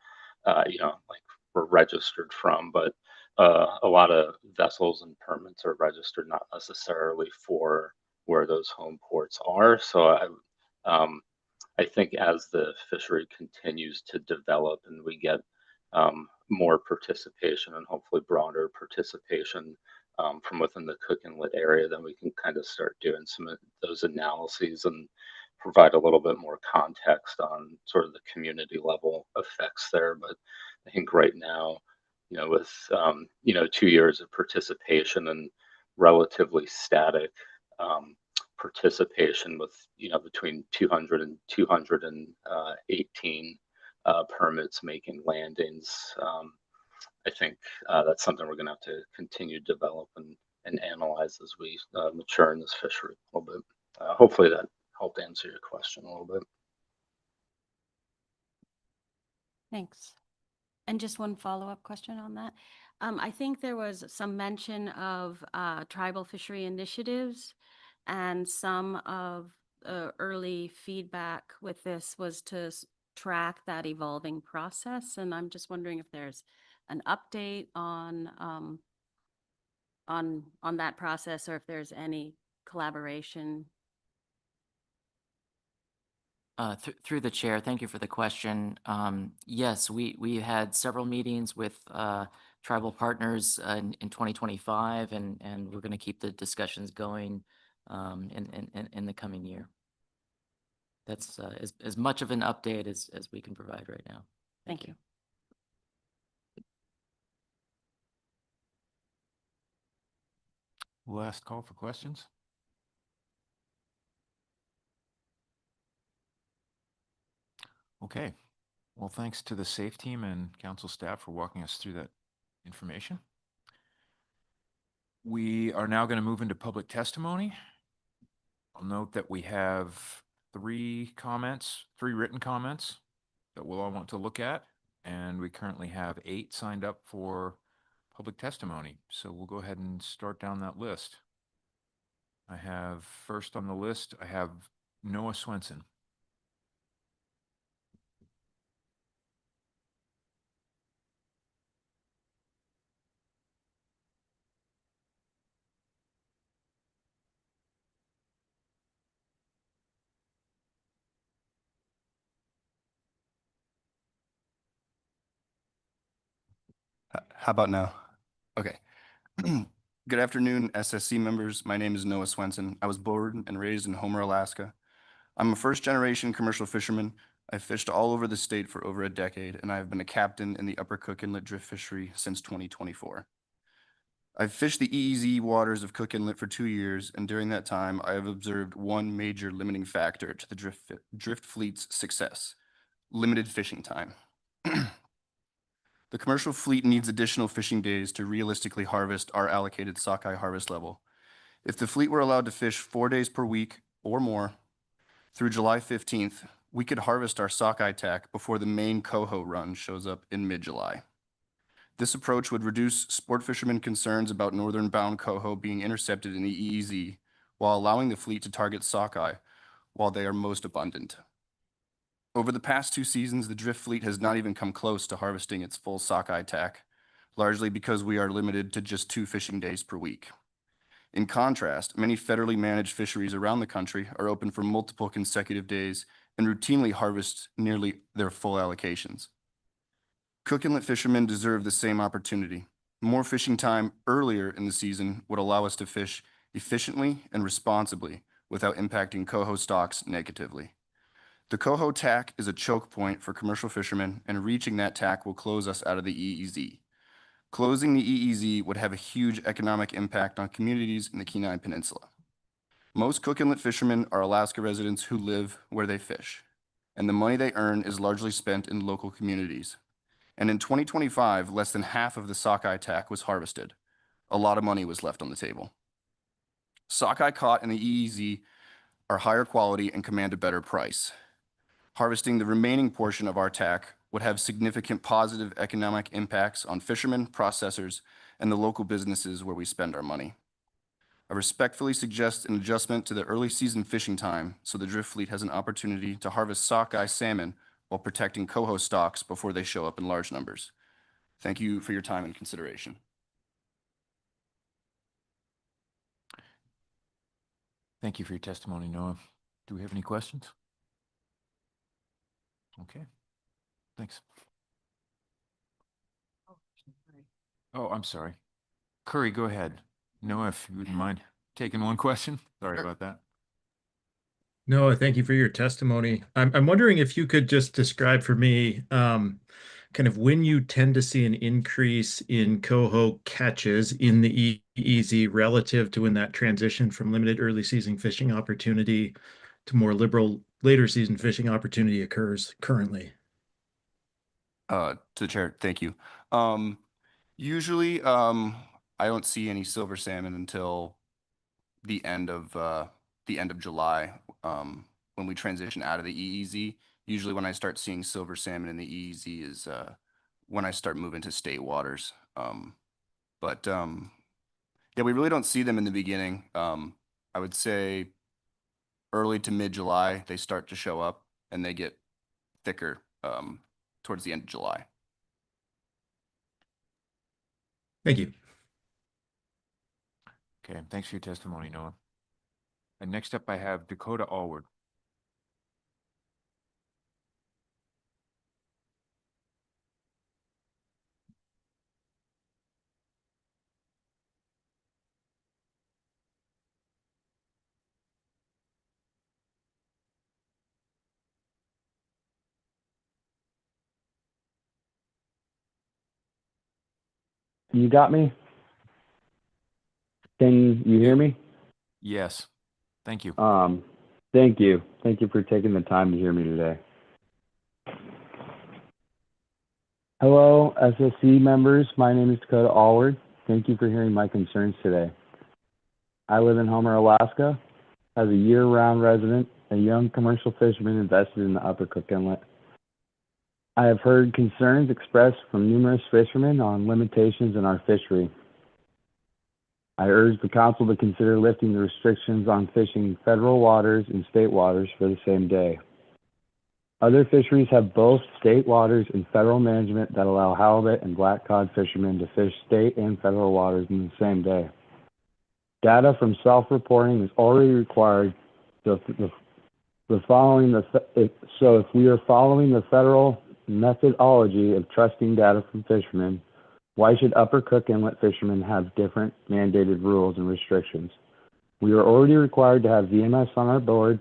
were registered from, but a lot of vessels and permits are registered not necessarily for where those home ports are. So I think as the fishery continues to develop and we get more participation and hopefully broader participation from within the Cook Inlet area, then we can kind of start doing some of those analyses and provide a little bit more context on sort of the community level effects there. But I think right now, with 2 years of participation and relatively static participation with between 200 and 218 permits making landings, I think that's something we're going to have to continue to develop and analyze as we mature in this fishery a little bit. Hopefully that helped answer your question a little bit. Thanks. And just one follow-up question on that. I think there was some mention of tribal fishery initiatives, and some of the early feedback with this was to track that evolving process. And I'm just wondering if there's an update on that process, or if there's any collaboration? Through the chair, thank you for the question. Yes, we had several meetings with tribal partners in 2025, and we're going to keep the discussions going in the coming year. That's as much of an update as we can provide right now. Thank you. Last call for questions. Okay. Well, thanks to the SAFE team and council staff for walking us through that information. We are now going to move into public testimony. I'll note that we have three written comments that we'll all want to look at, and we currently have 8 signed up for public testimony. So we'll go ahead and start down that list. I have first on the list, I have Noah Swenson. How about now? Okay. Good afternoon, SSC members. My name is Noah Swenson. I was born and raised in Homer, Alaska. I'm a first-generation commercial fisherman. I've fished all over the state for over a decade, and I have been a captain in the Upper Cook Inlet drift fishery since 2024. I've fished the EEZ waters of Cook Inlet for 2 years, and during that time, I have observed one major limiting factor to the drift fleet's success: limited fishing time. The commercial fleet needs additional fishing days to realistically harvest our allocated sockeye harvest level. If the fleet were allowed to fish 4 days per week or more through July 15th, we could harvest our sockeye tack before the main coho run shows up in mid-July. This approach would reduce sport fishermen concerns about northern-bound coho being intercepted in the EEZ while allowing the fleet to target sockeye while they are most abundant. Over the past 2 seasons, the drift fleet has not even come close to harvesting its full sockeye tack, largely because we are limited to just 2 fishing days per week. In contrast, many federally managed fisheries around the country are open for multiple consecutive days and routinely harvest nearly their full allocations. Cook Inlet fishermen deserve the same opportunity. More fishing time earlier in the season would allow us to fish efficiently and responsibly without impacting coho stocks negatively. The coho tack is a choke point for commercial fishermen, and reaching that tack will close us out of the EEZ. Closing the EEZ would have a huge economic impact on communities in the Kenai Peninsula. Most Cook Inlet fishermen are Alaska residents who live where they fish, and the money they earn is largely spent in local communities. And in 2025, less than half of the sockeye tack was harvested. A lot of money was left on the table. Sockeye caught in the EEZ are higher quality and command a better price. Harvesting the remaining portion of our tack would have significant positive economic impacts on fishermen, processors, and the local businesses where we spend our money. I respectfully suggest an adjustment to the early season fishing time so the drift fleet has an opportunity to harvest sockeye salmon while protecting coho stocks before they show up in large numbers. Thank you for your time and consideration. Thank you for your testimony, Noah. Do we have any questions? Okay, thanks. Oh, I'm sorry. Curry, go ahead. Noah, if you wouldn't mind taking one question. Sorry about that. Noah, thank you for your testimony. I'm wondering if you could just describe for me kind of when you tend to see an increase in coho catches in the EEZ relative to when that transition from limited early season fishing opportunity to more liberal later season fishing opportunity occurs currently. To the chair, thank you. Usually, I don't see any silver salmon until the end of July, when we transition out of the EEZ. Usually when I start seeing silver salmon in the EEZ is when I start moving to state waters. Yeah, we really don't see them in the beginning. I would say early to mid-July, they start to show up and they get thicker towards the end of July. Thank you. Okay, thanks for your testimony, Noah. And next up, I have Dakota Allward. You got me? Can you hear me? Yes, thank you. Thank you. Thank you for taking the time to hear me today. Hello, SSC members. My name is Dakota Allward. Thank you for hearing my concerns today. I live in Homer, Alaska. As a year-round resident, a young commercial fisherman invested in the Upper Cook Inlet. I have heard concerns expressed from numerous fishermen on limitations in our fishery. I urge the council to consider lifting the restrictions on fishing federal waters and state waters for the same day. Other fisheries have both state waters and federal management that allow halibut and black cod fishermen to fish state and federal waters in the same day. Data from self-reporting is already required, so if we are following the federal methodology of trusting data from fishermen, why should Upper Cook Inlet fishermen have different mandated rules and restrictions? We are already required to have VMS on board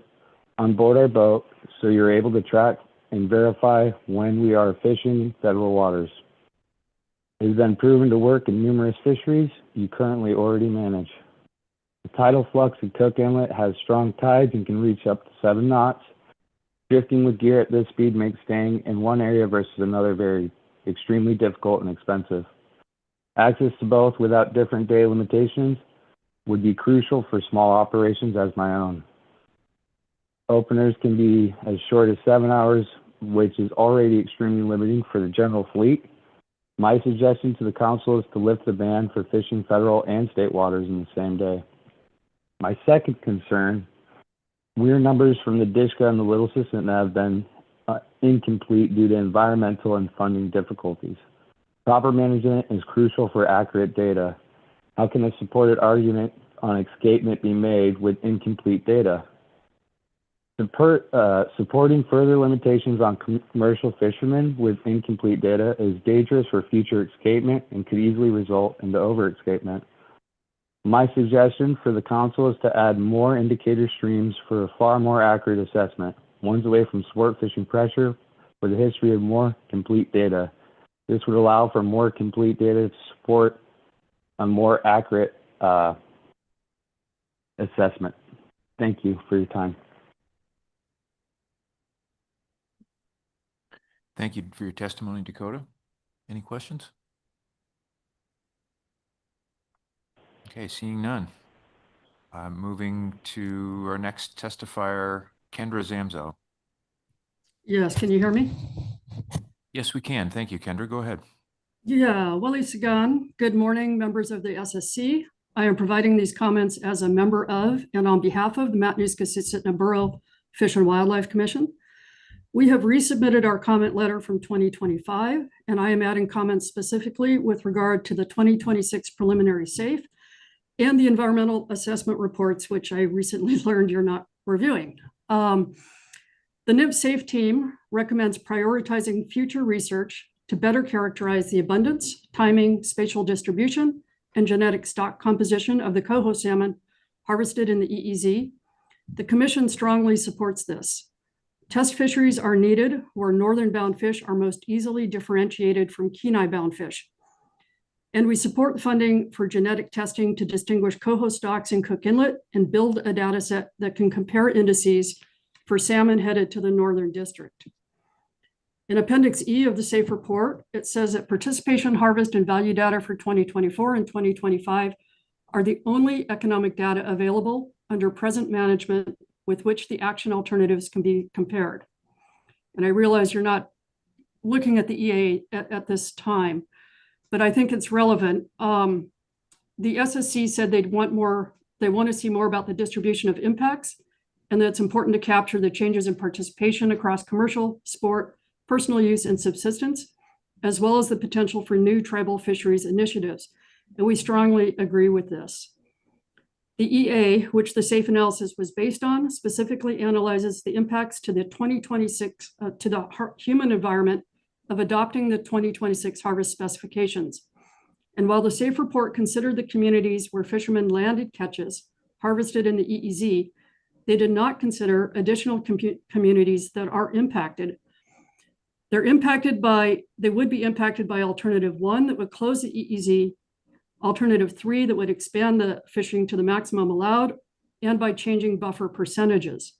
our boat, so you're able to track and verify when we are fishing federal waters. It has been proven to work in numerous fisheries you currently already manage. The tidal flux of Cook Inlet has strong tides and can reach up to 7 knots. Drifting with gear at this speed makes staying in one area versus another very extremely difficult and expensive. Access to both without different day limitations would be crucial for small operations as my own. Openers can be as short as 7 hours, which is already extremely limiting for the general fleet. My suggestion to the council is to lift the ban for fishing federal and state waters in the same day. My second concern, weir numbers from the Dishka and the Little System have been incomplete due to environmental and funding difficulties. Proper management is crucial for accurate data. How can a supported argument on escapement be made with incomplete data? Supporting further limitations on commercial fishermen with incomplete data is dangerous for future escapement and could easily result into over-escapement. My suggestion for the council is to add more indicator streams for a far more accurate assessment, ones away from sport fishing pressure with a history of more complete data. This would allow for more complete data to support a more accurate assessment. Thank you for your time. Thank you for your testimony, Dakota. Any questions? Okay, seeing none. Moving to our next testifier, Kendra Zamzo. Yes, can you hear me? Yes, we can. Thank you, Kendra. Go ahead. Yeah, Willie Sagan. Good morning, members of the SSC. I am providing these comments as a member of and on behalf of the Matanuska-Susitna Borough Fish and Wildlife Commission. We have resubmitted our comment letter from 2025, and I am adding comments specifically with regard to the 2026 preliminary SAFE and the environmental assessment reports, which I recently learned you're not reviewing. The NIB SAFE team recommends prioritizing future research to better characterize the abundance, timing, spatial distribution, and genetic stock composition of the coho salmon harvested in the EEZ. The Commission strongly supports this. Test fisheries are needed where northern bound fish are most easily differentiated from Kenai bound fish. And we support funding for genetic testing to distinguish coho stocks in Cook Inlet and build a data set that can compare indices for salmon headed to the Northern District. In Appendix E of the SAFE report, it says that participation, harvest, and value data for 2024 and 2025 are the only economic data available under present management with which the action alternatives can be compared. And I realize you're not looking at the EA at this time, but I think it's relevant. The SSC said they want to see more about the distribution of impacts, and that it's important to capture the changes in participation across commercial, sport, personal use, and subsistence, as well as the potential for new tribal fisheries initiatives. and we strongly agree with this. The EA, which the SAFE analysis was based on, specifically analyzes the impacts to the 2026 to the human environment of adopting the 2026 harvest specifications. And while the SAFE report considered the communities where fishermen landed catches harvested in the EEZ, they did not consider additional communities that are impacted. They would be impacted by alternative 1 that would close the EEZ, alternative 3 that would expand the fishing to the maximum allowed, and by changing buffer percentages.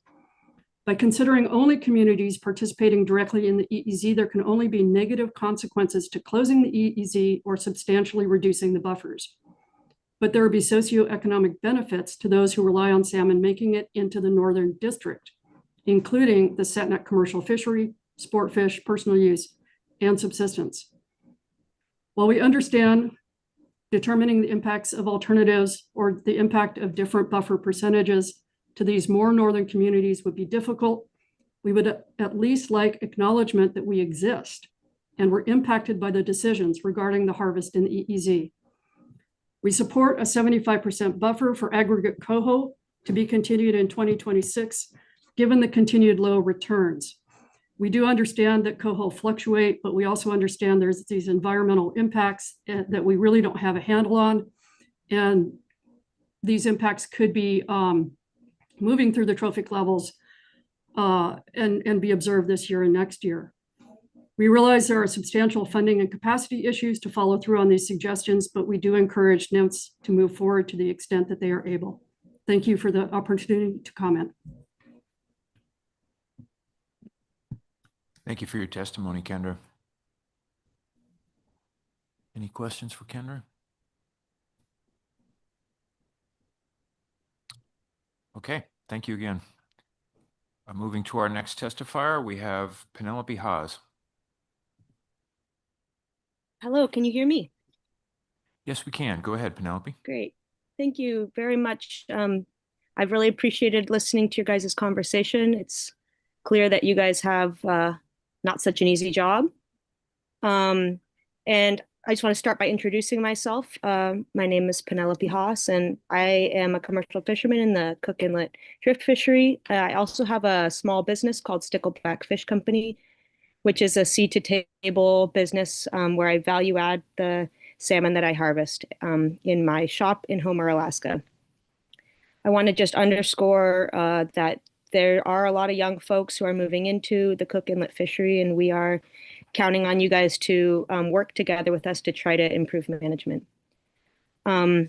By considering only communities participating directly in the EEZ, there can only be negative consequences to closing the EEZ or substantially reducing the buffers. But there would be socioeconomic benefits to those who rely on salmon making it into the Northern District, including the set net commercial fishery, sport fish, personal use, and subsistence. While we understand determining the impacts of alternatives or the impact of different buffer percentages to these more northern communities would be difficult, we would at least like acknowledgement that we exist and were impacted by the decisions regarding the harvest in the EEZ. We support a 75% buffer for aggregate coho to be continued in 2026, given the continued low returns. We do understand that coho fluctuate, but we also understand there's these environmental impacts that we really don't have a handle on. And these impacts could be moving through the trophic levels and be observed this year and next year. We realize there are substantial funding and capacity issues to follow through on these suggestions, but we do encourage NIMS to move forward to the extent that they are able. Thank you for the opportunity to comment. Thank you for your testimony, Kendra. Any questions for Kendra? Okay, thank you again. Moving to our next testifier, we have Penelope Haas. Hello, can you hear me? Yes, we can. Go ahead, Penelope. Great. Thank you very much. I've really appreciated listening to your guys' conversation. It's clear that you guys have not such an easy job. And I just want to start by introducing myself. My name is Penelope Haas, and I am a commercial fisherman in the Cook Inlet drift fishery. I also have a small business called Stickleback Fish Company, which is a seed-to-table business where I value add the salmon that I harvest in my shop in Homer, Alaska. I want to just underscore that there are a lot of young folks who are moving into the Cook Inlet fishery, and we are counting on you guys to work together with us to try to improve management. I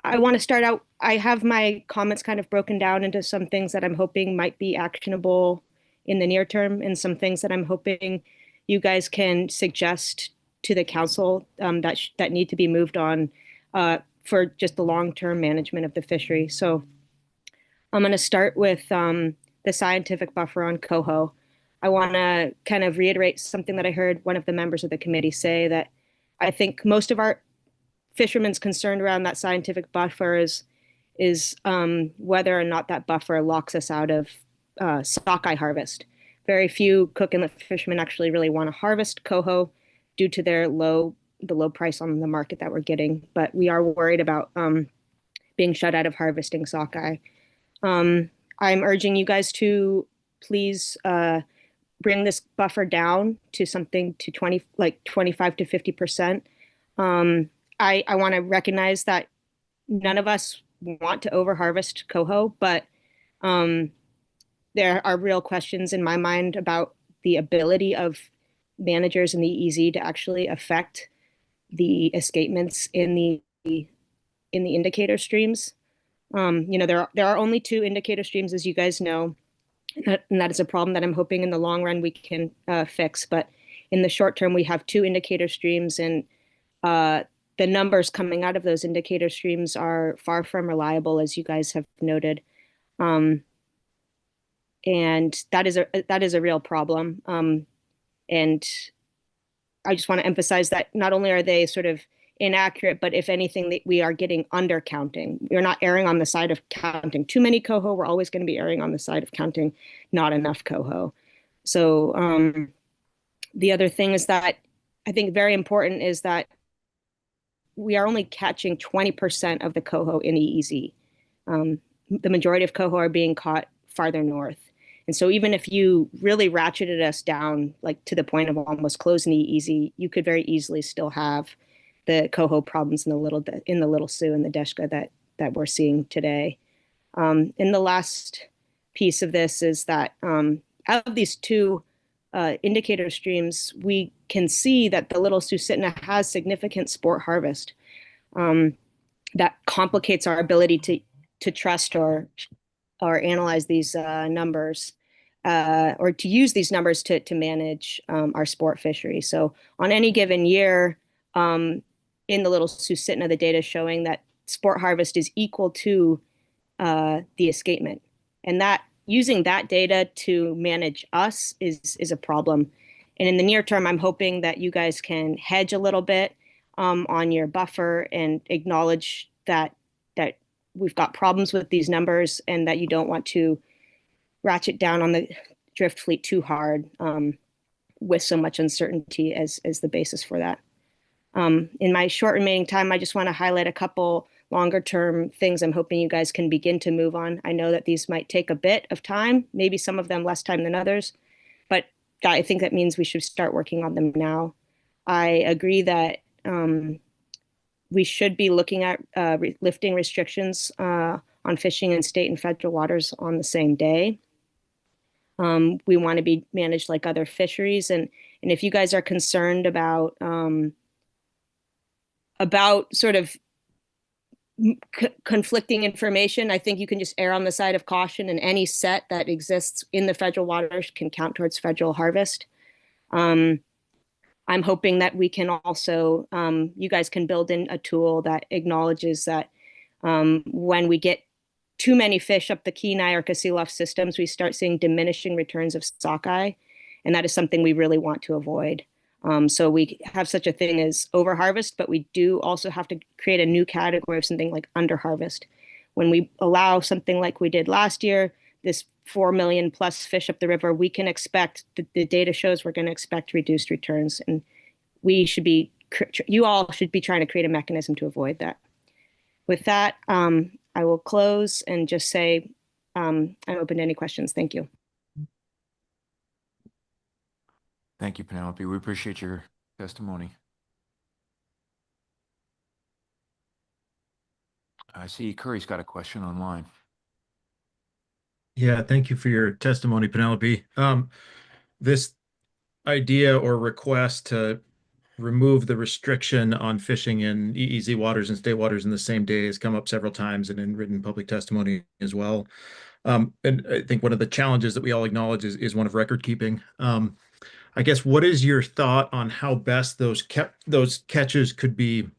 want to start out, I have my comments kind of broken down into some things that I'm hoping might be actionable in the near term, and some things that I'm hoping you guys can suggest to the council that need to be moved on for just the long-term management of the fishery. So I'm going to start with the scientific buffer on coho. I want to kind of reiterate something that I heard one of the members of the committee say, that I think most of our fishermen's concern around that scientific buffer is whether or not that buffer locks us out of sockeye harvest. Very few Cook Inlet fishermen actually really want to harvest coho due to the low price on the market that we're getting, but we are worried about being shut out of harvesting sockeye. I'm urging you guys to please bring this buffer down to something to 25 to 50%. I want to recognize that none of us want to overharvest coho, but there are real questions in my mind about the ability of managers in the EEZ to actually affect the escapements in the indicator streams. There are only 2 indicator streams, as you guys know, and that is a problem that I'm hoping in the long run we can fix. But in the short term, we have 2 indicator streams, and the numbers coming out of those indicator streams are far from reliable, as you guys have noted. And that is a real problem. And I just want to emphasize that not only are they sort of inaccurate, but if anything, we are getting undercounting. We're not erring on the side of counting too many coho. We're always going to be erring on the side of counting not enough coho. So the other thing is that I think very important is that we are only catching 20% of the coho in EEZ. The majority of coho are being caught farther north. And so even if you really ratcheted us down, like to the point of almost closing EEZ, you could very easily still have the coho problems in the Little Sioux and the Deshka that we're seeing today. And the last piece of this is that out of these two indicator streams, we can see that the Little Susitna has significant sport harvest. That complicates our ability to trust or analyze these numbers or to use these numbers to manage our sport fishery. So on any given year, in the Little Susitna, the data is showing that sport harvest is equal to the escapement. And that using that data to manage us is a problem. And in the near term, I'm hoping that you guys can hedge a little bit on your buffer and acknowledge that we've got problems with these numbers and that you don't want to ratchet down on the drift fleet too hard with so much uncertainty as the basis for that. In my short remaining time, I just want to highlight a couple longer term things I'm hoping you guys can begin to move on. I know that these might take a bit of time, maybe some of them less time than others, but I think that means we should start working on them now. I agree that we should be looking at lifting restrictions on fishing in state and federal waters on the same day. We want to be managed like other fisheries. And if you guys are concerned about sort of conflicting information, I think you can just err on the side of caution, and any set that exists in the federal waters can count towards federal harvest. I'm hoping that we can also, you guys can build in a tool that acknowledges that when we get too many fish up the Kenai or Kasilof systems, we start seeing diminishing returns of sockeye, and that is something we really want to avoid. So we have such a thing as overharvest, but we do also have to create a new category of something like underharvest. When we allow something like we did last year, this 4 million plus fish up the river, we can expect, the data shows we're going to expect reduced returns. And we should be, you all should be trying to create a mechanism to avoid that. With that, I will close and just say I'm open to any questions. Thank you. Thank you, Penelope. We appreciate your testimony. I see Curry's got a question online. Yeah, thank you for your testimony, Penelope. This idea or request to remove the restriction on fishing in EEZ waters and state waters in the same day has come up several times and in written public testimony as well. And I think one of the challenges that we all acknowledge is one of record keeping. I guess, what is your thought on how best those catches could be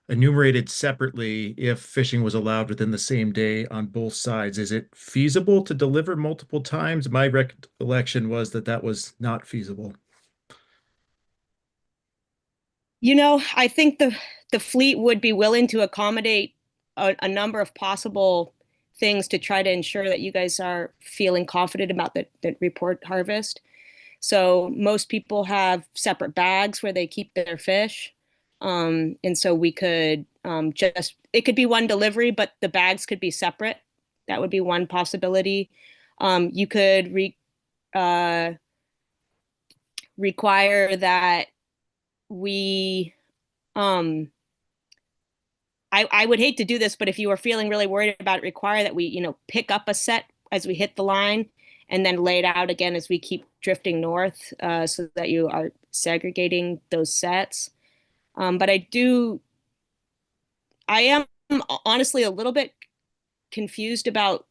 enumerated separately if fishing was allowed within the same day on both sides? Is it feasible to deliver multiple times? My recollection was that was not feasible. You know, I think the fleet would be willing to accommodate a number of possible things to try to ensure that you guys are feeling confident about the report harvest. So most people have separate bags where they keep their fish. And so we could it could be one delivery, but the bags could be separate. That would be one possibility. You could require that we, I would hate to do this, but if you were feeling really worried about it, require that we, pick up a set as we hit the line and then lay it out again as we keep drifting north, so that you are segregating those sets. But I am honestly a little bit confused about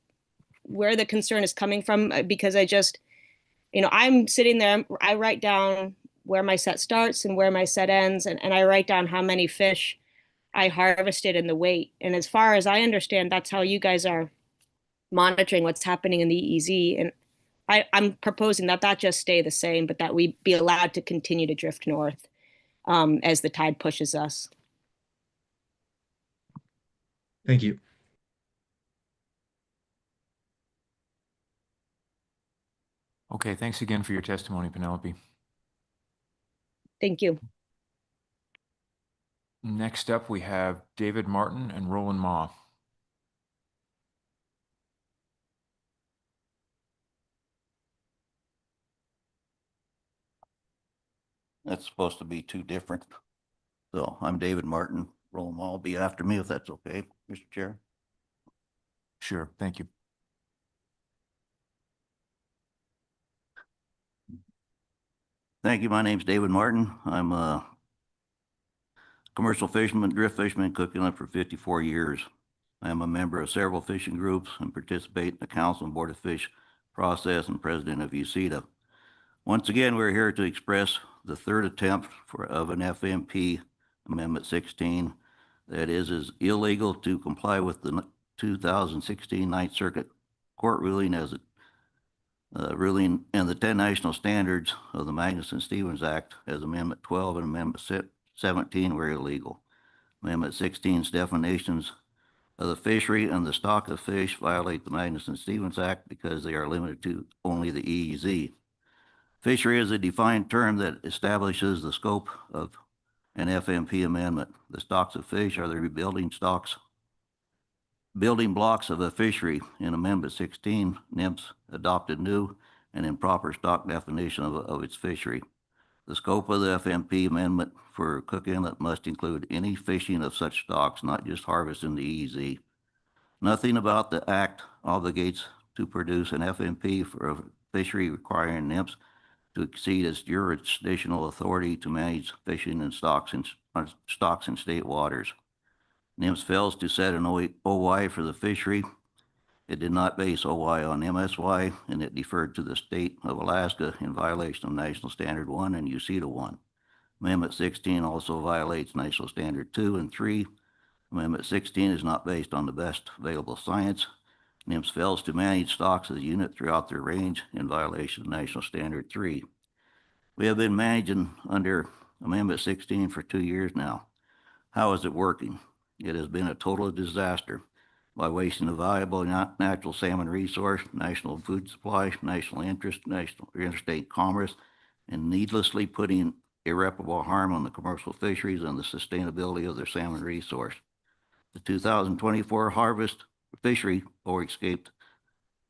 where the concern is coming from, because I'm sitting there, I write down where my set starts and where my set ends, and I write down how many fish I harvested and the weight. And as far as I understand, that's how you guys are monitoring what's happening in the EEZ. And I'm proposing that just stay the same, but that we be allowed to continue to drift north as the tide pushes us. Thank you. Okay, thanks again for your testimony, Penelope. Thank you. Next up, we have David Martin and Roland Ma. That's supposed to be two different. So I'm David Martin. Roll them all. Be after me if that's okay, Mr. Chair. Sure, thank you. Thank you. My name's David Martin. I'm a commercial fisherman, drift fisherman, Cook Inlet for 54 years. I am a member of several fishing groups and participate in the Council and Board of Fish process and president of UCETA. Once again, we're here to express the third attempt of an FMP Amendment 16 that is illegal to comply with the 2016 Ninth Circuit Court ruling as ruling and the 10 national standards of the Magnuson-Stevens Act as Amendment 12 and Amendment 17 were illegal. Amendment 16's definitions of the fishery and the stock of fish violate the Magnuson-Stevens Act because they are limited to only the EEZ. Fishery is a defined term that establishes the scope of an FMP amendment. The stocks of fish are the building blocks of a fishery. In Amendment 16, NIMS adopted new and improper stock definition of its fishery. The scope of the FMP amendment for Cook Inlet must include any fishing of such stocks, not just harvest in the EEZ. Nothing about the Act obligates to produce an FMP for a fishery requiring NIMS to exceed its jurisdictional authority to manage fishing and stocks in state waters. NIMS fails to set an OY for the fishery. It did not base OY on MSY, and it deferred to the state of Alaska in violation of National Standard 1 and UCETA 1. Amendment 16 also violates National Standard 2 and 3. Amendment 16 is not based on the best available science. NIMS fails to manage stocks as a unit throughout their range in violation of National Standard 3. We have been managing under Amendment 16 for 2 years now. How is it working? It has been a total disaster by wasting a valuable natural salmon resource, national food supply, national interest, national interstate commerce, and needlessly putting irreparable harm on the commercial fisheries and the sustainability of their salmon resource. The 2024 harvest fishery overescaped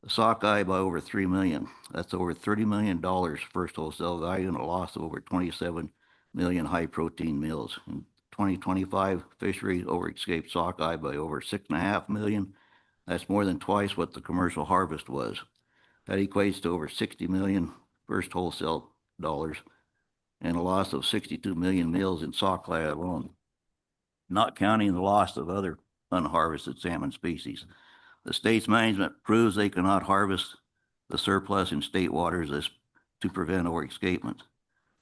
the sockeye by over $3 million. That's over $30 million first wholesale value and a loss of over 27 million high protein meals. In 2025, fishery overescaped sockeye by over 6.5 million. That's more than twice what the commercial harvest was. That equates to over 60 million first wholesale dollars and a loss of 62 million meals in sockeye alone, not counting the loss of other unharvested salmon species. The state's management proves they cannot harvest the surplus in state waters to prevent overescapement.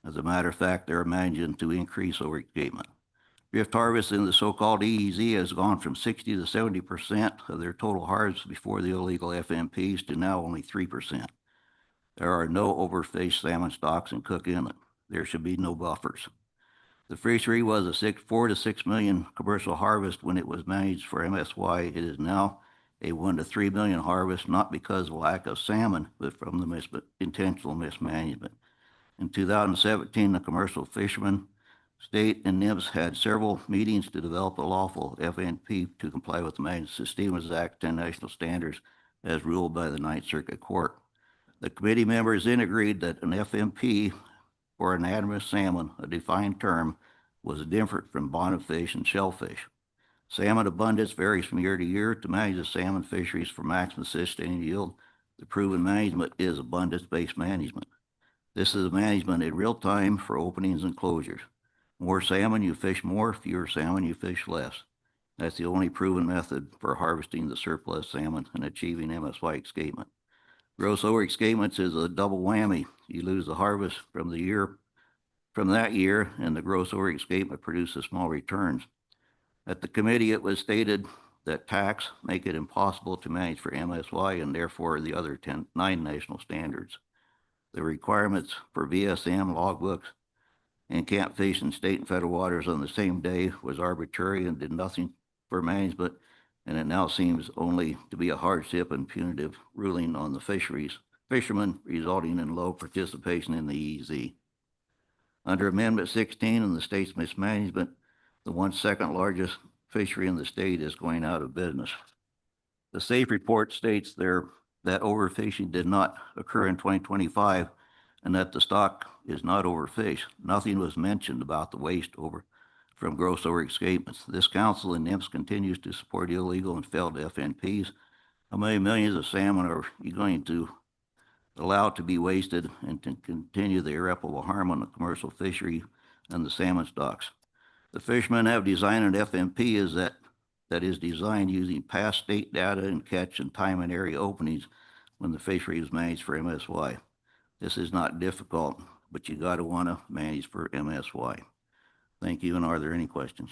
As a matter of fact, they're managing to increase overescapement. Drift harvest in the so-called EEZ has gone from 60 to 70% of their total harvest before the illegal FMPs to now only 3%. There are no overfished salmon stocks in Cook Inlet. There should be no buffers. The fishery was a 4 to 6 million commercial harvest when it was managed for MSY. It is now a 1 to 3 million harvest, not because of lack of salmon, but from the intentional mismanagement. In 2017, the commercial fishermen, state and NIMS had several meetings to develop a lawful FMP to comply with the Magnuson-Stevens Act 10 national standards as ruled by the Ninth Circuit Court. The committee members then agreed that an FMP for anadromous salmon, a defined term, was different from bottom fish and shellfish. Salmon abundance varies from year to year. To manage the salmon fisheries for maximum sustained yield, the proven management is abundance-based management. This is management in real time for openings and closures. More salmon, you fish more. Fewer salmon, you fish less. That's the only proven method for harvesting the surplus salmon and achieving MSY escapement. Gross overescapements is a double whammy. You lose the harvest from that year, and the gross overescapement produces small returns. At the committee, it was stated that tax make it impossible to manage for MSY and therefore the other 9 national standards. The requirements for VSM logbooks and can't fish in state and federal waters on the same day was arbitrary and did nothing for management, and it now seems only to be a hardship and punitive ruling on the fishermen, resulting in low participation in the EEZ. Under Amendment 16 and the state's mismanagement, The second largest fishery in the state is going out of business. The SAFE report states there that overfishing did not occur in 2025 and that the stock is not overfished. Nothing was mentioned about the waste from gross over escapements. This council and NIMS continues to support illegal and failed FNPs. How many millions of salmon are you going to allow to be wasted and to continue the irreparable harm on the commercial fishery and the salmon stocks? The fishermen have designed an FNP that is designed using past state data and catch and time and area openings when the fishery is managed for MSY. This is not difficult, but you got to want to manage for MSY. Thank you, and are there any questions?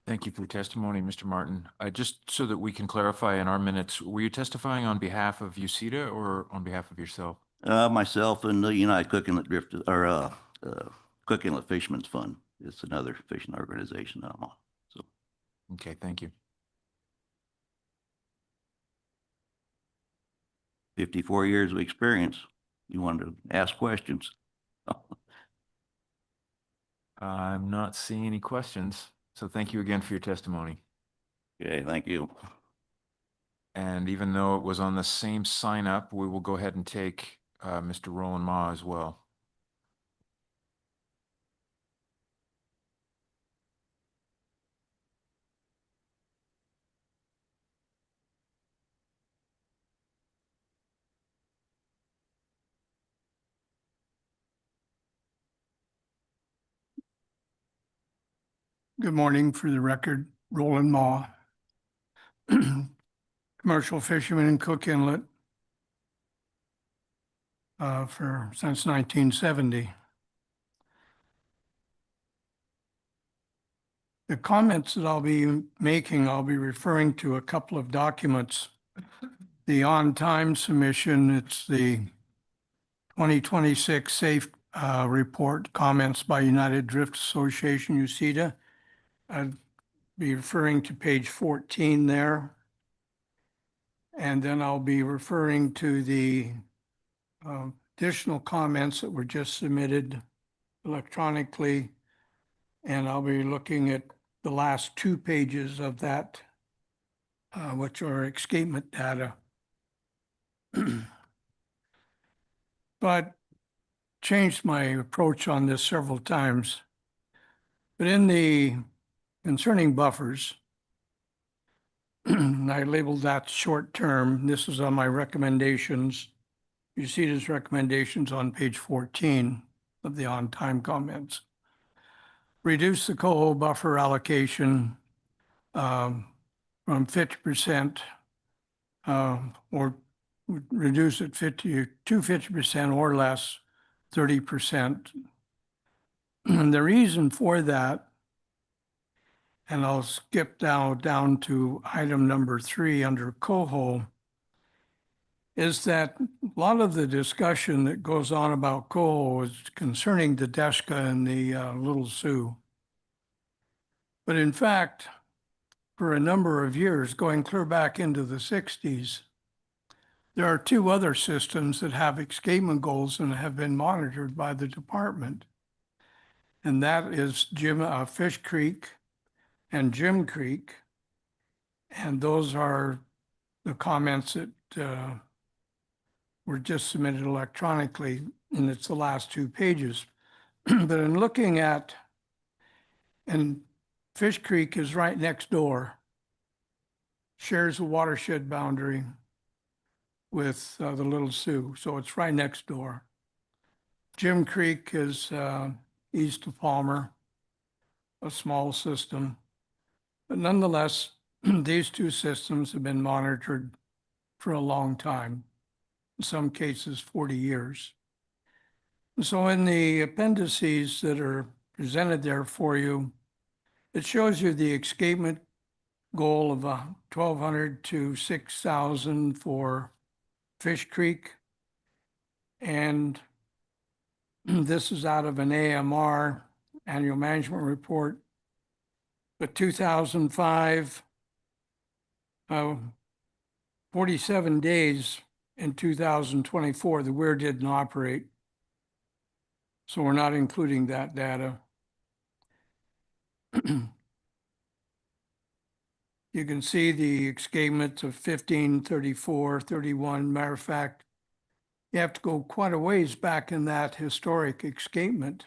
Thank you for your testimony, Mr. Martin. Just so that we can clarify in our minutes, were you testifying on behalf of UCEDA or on behalf of yourself? Myself and the United Cook Inlet Cook Inlet Fishermen's Fund. It's another fishing organization that I'm on. So, okay, thank you. 54 years of experience. You wanted to ask questions. I'm not seeing any questions, so thank you again for your testimony. Okay, thank you. And even though it was on the same sign up, we will go ahead and take Mr. Roland Ma as well. Good morning. For the record, Roland Ma, commercial fisherman in Cook Inlet since 1970. The comments that I'll be making, I'll be referring to a couple of documents. The on-time submission, it's the 2026 SAFE report, comments by United Drift Association, UCEDA. I'd be referring to page 14 there. And then I'll be referring to the additional comments that were just submitted electronically. And I'll be looking at the last 2 pages of that, which are escapement data. But changed my approach on this several times. But in the concerning buffers, I labeled that short term. This is on my recommendations. You see these recommendations on page 14 of the on-time comments. Reduce the coho buffer allocation from 50% or reduce it to 50% or less, 30%. And the reason for that, and I'll skip down to item number 3 under coho, is that a lot of the discussion that goes on about coho is concerning the Deshka and the Little Sioux. But in fact, for a number of years, going clear back into the 60s, there are 2 other systems that have escapement goals and have been monitored by the department. And that is Fish Creek and Jim Creek. And those are the comments that were just submitted electronically, and it's the last 2 pages. But in looking at, and Fish Creek is right next door, shares a watershed boundary with the Little Sioux, so it's right next door. Jim Creek is east of Palmer, a small system. But nonetheless, these 2 systems have been monitored for a long time, in some cases 40 years. And so in the appendices that are presented there for you, it shows you the escapement goal of 1,200 to 6,000 for Fish Creek. And this is out of an AMR, Annual Management Report. But 2005, 47 days in 2024, the weir didn't operate. So we're not including that data. You can see the escapements of 15, 34, 31. Matter of fact, you have to go quite a ways back in that historic escapement.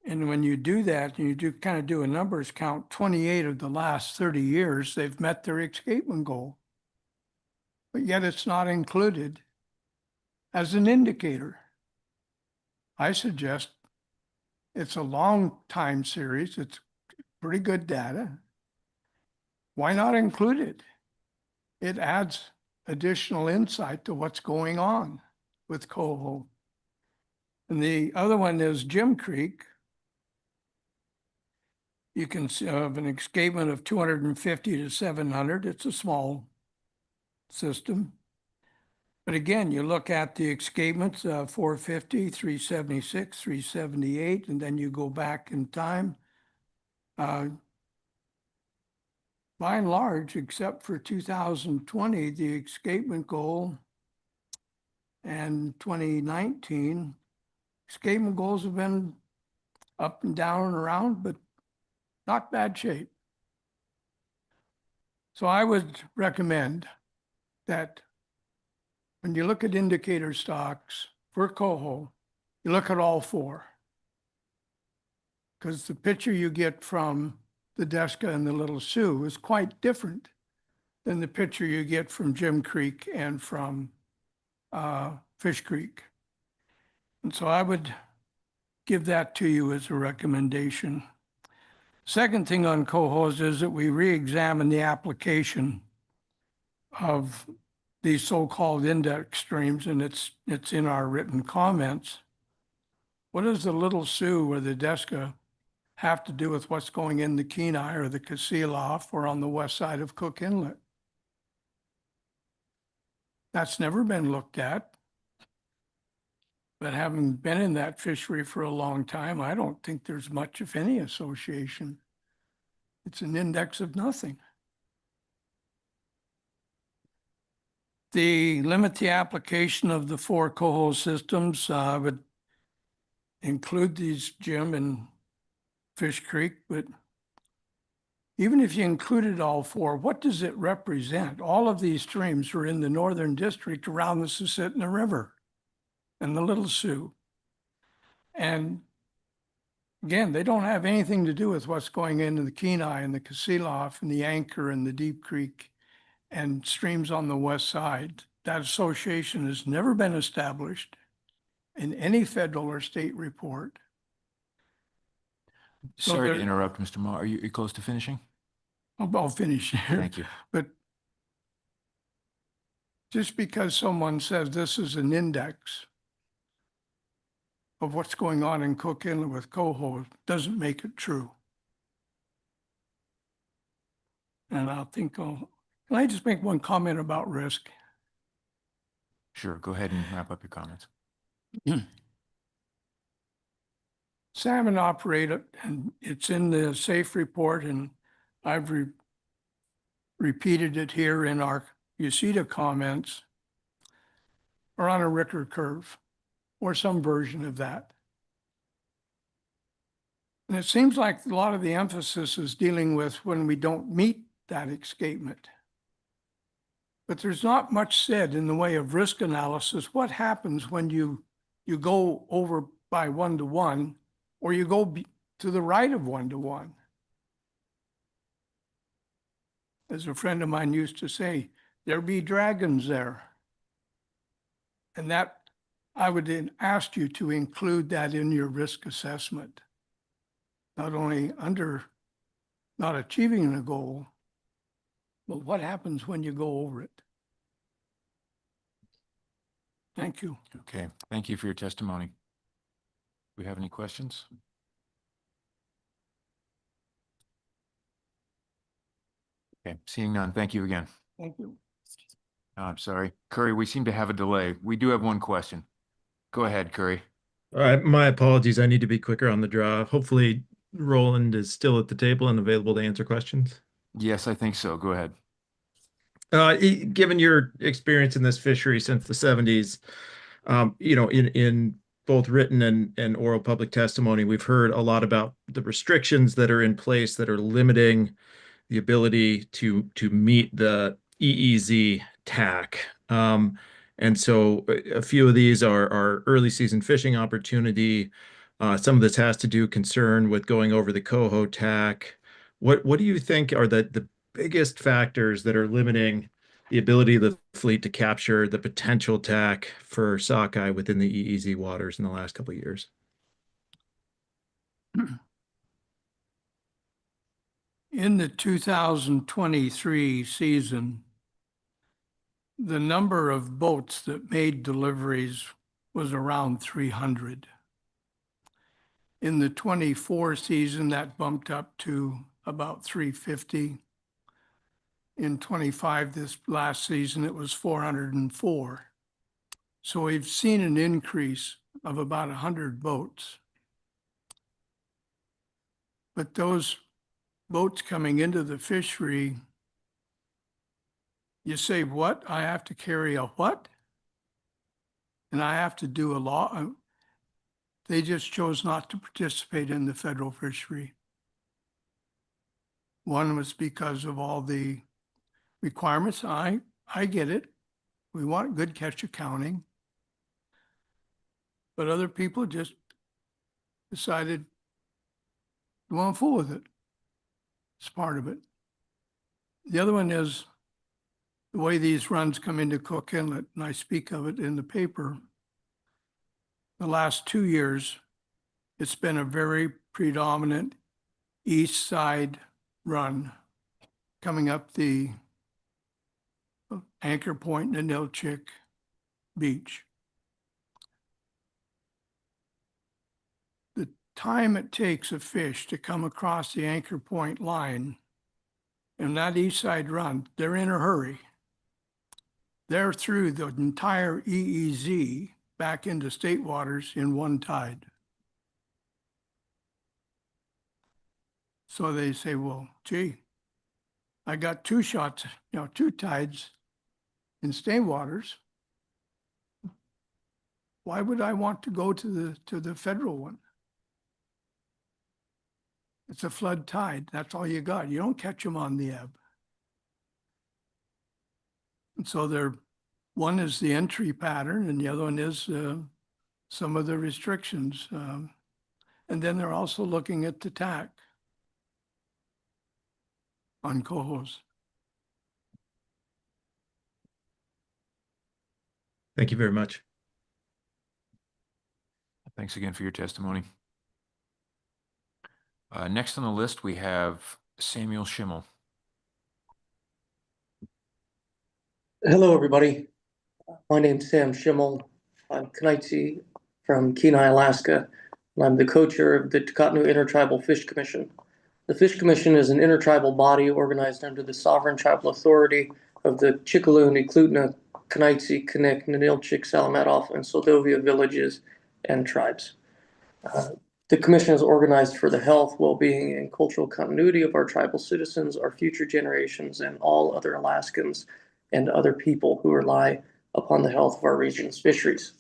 And when you do that, you do kind of do a numbers count, 28 of the last 30 years, they've met their escapement goal. But yet it's not included as an indicator. I suggest it's a long time series. It's pretty good data. Why not include it? It adds additional insight to what's going on with coho. And the other one is Jim Creek. You can have an escapement of 250 to 700. It's a small system. But again, you look at the escapements, 450, 376, 378, and then you go back in time. By and large, except for 2020, the escapement goal and 2019, escapement goals have been up and down and around, but not bad shape. So I would recommend that when you look at indicator stocks for coho, you look at all four. Because the picture you get from the Desca and the Little Sioux is quite different than the picture you get from Jim Creek and from Fish Creek. And so I would give that to you as a recommendation. Second thing on cohos is that we re-examine the application of these so-called index streams, and it's in our written comments. What does the Little Sioux or the Desca have to do with what's going in the Kenai or the Kasilof or on the west side of Cook Inlet? That's never been looked at. But having been in that fishery for a long time, I don't think there's much, if any, association. It's an index of nothing. The limit the application of the four coho systems would include these Jim and Fish Creek, but even if you included all four, what does it represent? All of these streams are in the northern district around the Susitna River and the Little Sioux. And again, they don't have anything to do with what's going into the Kenai and the Kasilof and the Anchor and the Deep Creek and streams on the west side. That association has never been established in any federal or state report. So Sorry to interrupt, Mr. Ma. Are you close to finishing? I'll finish here. Thank you. But just because someone says this is an index of what's going on in Cook Inlet with coho doesn't make it true. And can I just make one comment about risk? Sure, go ahead and wrap up your comments. Salmon operate, and it's in the SAFE report, and I've repeated it here in our UCEDA comments, are on a Richter curve or some version of that. And it seems like a lot of the emphasis is dealing with when we don't meet that escapement. But there's not much said in the way of risk analysis. What happens when you go over by 1-to-1 or you go to the right of 1-to-1? As a friend of mine used to say, there be dragons there. And that I would then ask you to include that in your risk assessment. Not only under not achieving the goal, but what happens when you go over it? Thank you. Okay, thank you for your testimony. Do we have any questions? Okay, seeing none, thank you again. Thank you. I'm sorry. Curry, we seem to have a delay. We do have one question. Go ahead, Curry. All right, my apologies. I need to be quicker on the draw. Hopefully Roland is still at the table and available to answer questions. Yes, I think so. Go ahead. Given your experience in this fishery since the 70s, in both written and oral public testimony, we've heard a lot about the restrictions that are in place that are limiting the ability to meet the EEZ TAC. And so a few of these are early season fishing opportunity. Some of this has to do concern with going over the coho TAC. What do you think are the biggest factors that are limiting the ability of the fleet to capture the potential TAC for sockeye within the EEZ waters in the last couple of years? In the 2023 season, the number of boats that made deliveries was around 300. In the 24 season, that bumped up to about 350. In 25, this last season, it was 404. So we've seen an increase of about 100 boats. But those boats coming into the fishery, you say, what? I have to carry a what? And I have to do a law. They just chose not to participate in the federal fishery. One was because of all the requirements. I get it. We want good catch accounting. But other people just decided they want to fool with it. It's part of it. The other one is the way these runs come into Cook Inlet, and I speak of it in the paper. The last 2 years, it's been a very predominant east side run coming up the Anchor Point and Nilchik Beach. The time it takes a fish to come across the Anchor Point line and that east side run, they're in a hurry. They're through the entire EEZ back into state waters in one tide. So they say, well, gee, I got 2 shots, 2 tides in state waters. Why would I want to go to the federal one? It's a flood tide. That's all you got. You don't catch them on the ebb. And so one is the entry pattern, and the other one is some of the restrictions. And then they're also looking at the TAC on cohos. Thank you very much. Thanks again for your testimony. Next on the list, we have Samuel Schimmel. Hello, everybody. My name's Sam Schimmel. I'm Knighty from Kenai, Alaska, and I'm the co-chair of the Takatnu Intertribal Fish Commission. The Fish Commission is an intertribal body organized under the sovereign tribal authority of the Chickaloo, Eklutna, Knighty, Kanik, Ninilchik, Salamatov, and Soldovia villages and tribes. The commission is organized for the health, well-being, and cultural continuity of our tribal citizens, our future generations, and all other Alaskans and other people who rely upon the health of our region's fisheries.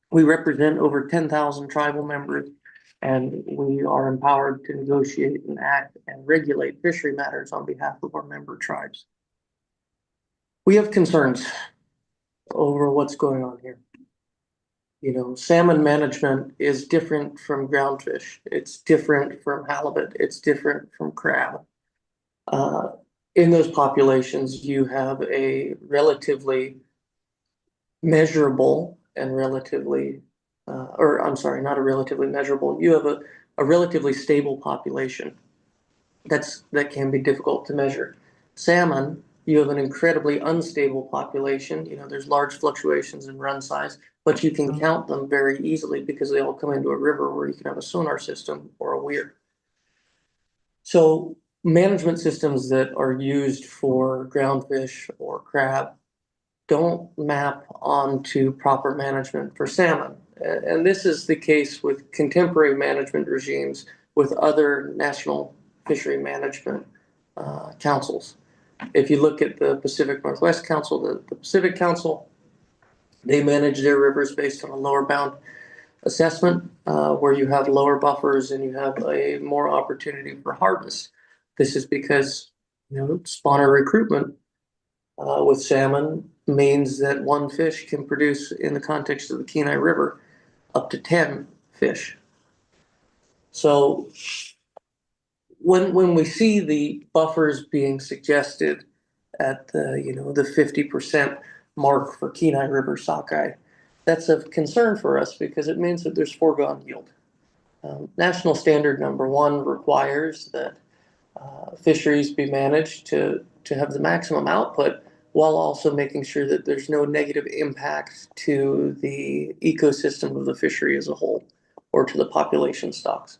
We represent over 10,000 tribal members, and we are empowered to negotiate and act and regulate fishery matters on behalf of our member tribes. We have concerns over what's going on here. Salmon management is different from groundfish. It's different from halibut. It's different from crab. In those populations, you have a relatively measurable and relatively, not a relatively measurable, you have a relatively stable population that can be difficult to measure. Salmon, you have an incredibly unstable population. There's large fluctuations in run size, but you can count them very easily because they all come into a river where you can have a sonar system or a weir. So management systems that are used for groundfish or crab don't map onto proper management for salmon. And this is the case with contemporary management regimes with other national fishery management councils. If you look at the Pacific Northwest Council, the Pacific Council, they manage their rivers based on a lower bound assessment, where you have lower buffers and you have a more opportunity for harvest. This is because, spawner recruitment with salmon means that one fish can produce, in the context of the Kenai River, up to 10 fish. So when we see the buffers being suggested at the 50% mark for Kenai River sockeye, that's of concern for us because it means that there's foregone yield. National standard number 1 requires that fisheries be managed to have the maximum output while also making sure that there's no negative impact to the ecosystem of the fishery as a whole or to the population stocks.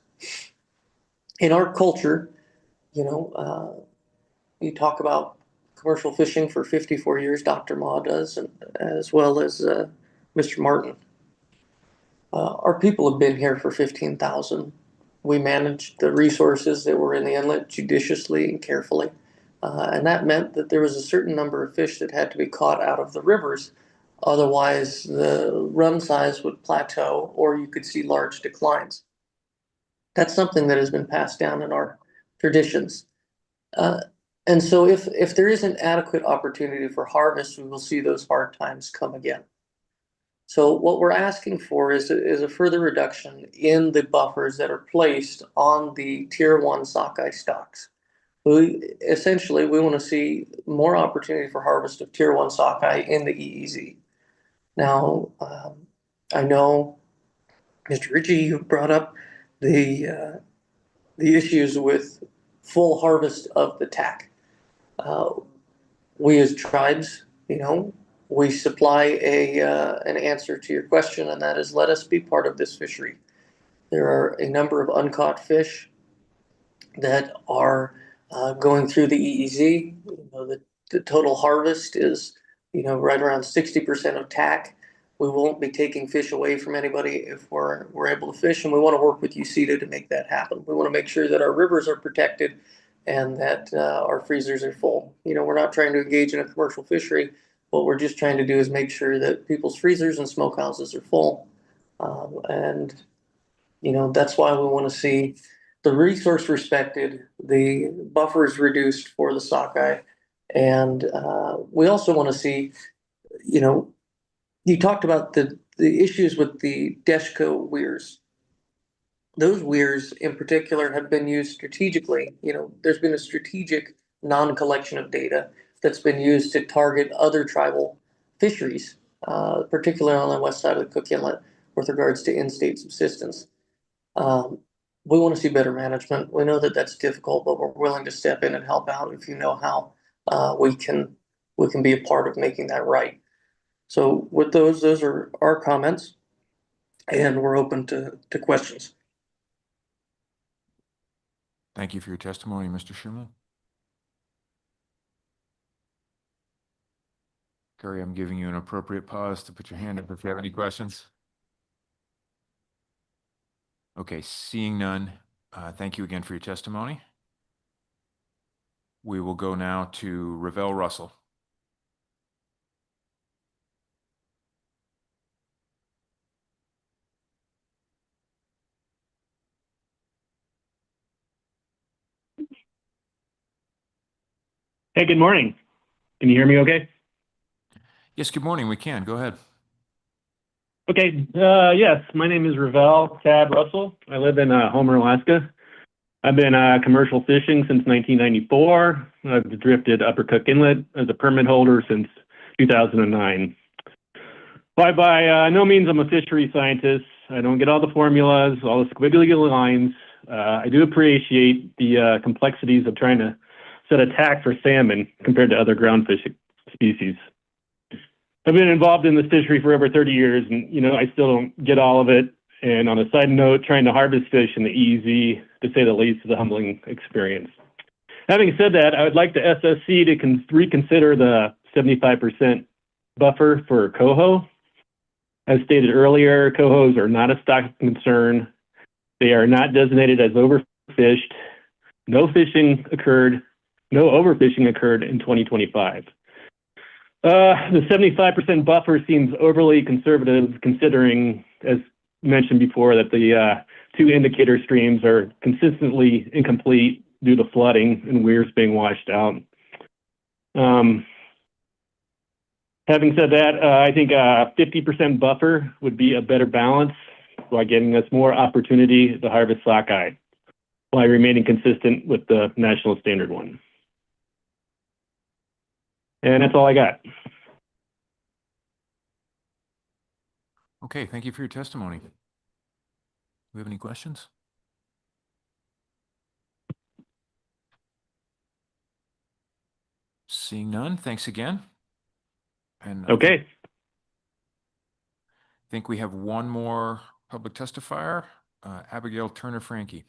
In our culture, you talk about commercial fishing for 54 years, Dr. Ma does, and as well as Mr. Martin. Our people have been here for 15,000. We managed the resources that were in the inlet judiciously and carefully. And that meant that there was a certain number of fish that had to be caught out of the rivers. Otherwise, the run size would plateau or you could see large declines. That's something that has been passed down in our traditions. And so if there isn't adequate opportunity for harvest, we will see those hard times come again. So what we're asking for is a further reduction in the buffers that are placed on the Tier 1 sockeye stocks. Essentially, we want to see more opportunity for harvest of Tier 1 sockeye in the EEZ. Now, I know, Mr. Ritchie, you brought up the issues with full harvest of the TAC. We as tribes, we supply an answer to your question, and that is let us be part of this fishery. There are a number of uncaught fish that are going through the EEZ. The total harvest is, right around 60% of TAC. We won't be taking fish away from anybody if we're able to fish, and we want to work with UCEDA to make that happen. We want to make sure that our rivers are protected and that our freezers are full. We're not trying to engage in a commercial fishery. What we're just trying to do is make sure that people's freezers and smokehouses are full. That's why we want to see the resource respected, the buffers reduced for the sockeye. And we also want to see, you talked about the issues with the DESHCO weirs. Those weirs in particular have been used strategically. There's been a strategic non-collection of data that's been used to target other tribal fisheries, particularly on the west side of the Cook Inlet with regards to in-state subsistence. We want to see better management. We know that that's difficult, but we're willing to step in and help out if you know how we can be a part of making that right. So with those are our comments, and we're open to questions. Thank you for your testimony, Mr. Schimmel. Curry, I'm giving you an appropriate pause to put your hand up if you have any questions. Okay, seeing none, thank you again for your testimony. We will go now to Ravel Russell. Hey, good morning. Can you hear me okay? Yes, good morning. We can. Go ahead. Okay. Yes, my name is Ravel Tab Russell. I live in Homer, Alaska. I've been commercial fishing since 1994. I've drifted Upper Cook Inlet as a permit holder since 2009. By no means I'm a fishery scientist. I don't get all the formulas, all the squiggly lines. I do appreciate the complexities of trying to set a TAC for salmon compared to other groundfish species. I've been involved in this fishery for over 30 years, and I still don't get all of it. And on a side note, trying to harvest fish in the EEZ, to say the least, is a humbling experience. Having said that, I would like the SSC to reconsider the 75% buffer for coho. As stated earlier, cohos are not a stock concern. They are not designated as overfished. No overfishing occurred in 2025. The 75% buffer seems overly conservative, considering, as mentioned before that the two indicator streams are consistently incomplete due to flooding and weirs being washed out. Having said that, I think a 50% buffer would be a better balance by giving us more opportunity to harvest sockeye while remaining consistent with the national standard one. And that's all I got. Okay, thank you for your testimony. Do we have any questions? Seeing none, thanks again. And okay. I think we have one more public testifier, Abigail Turner-Franke.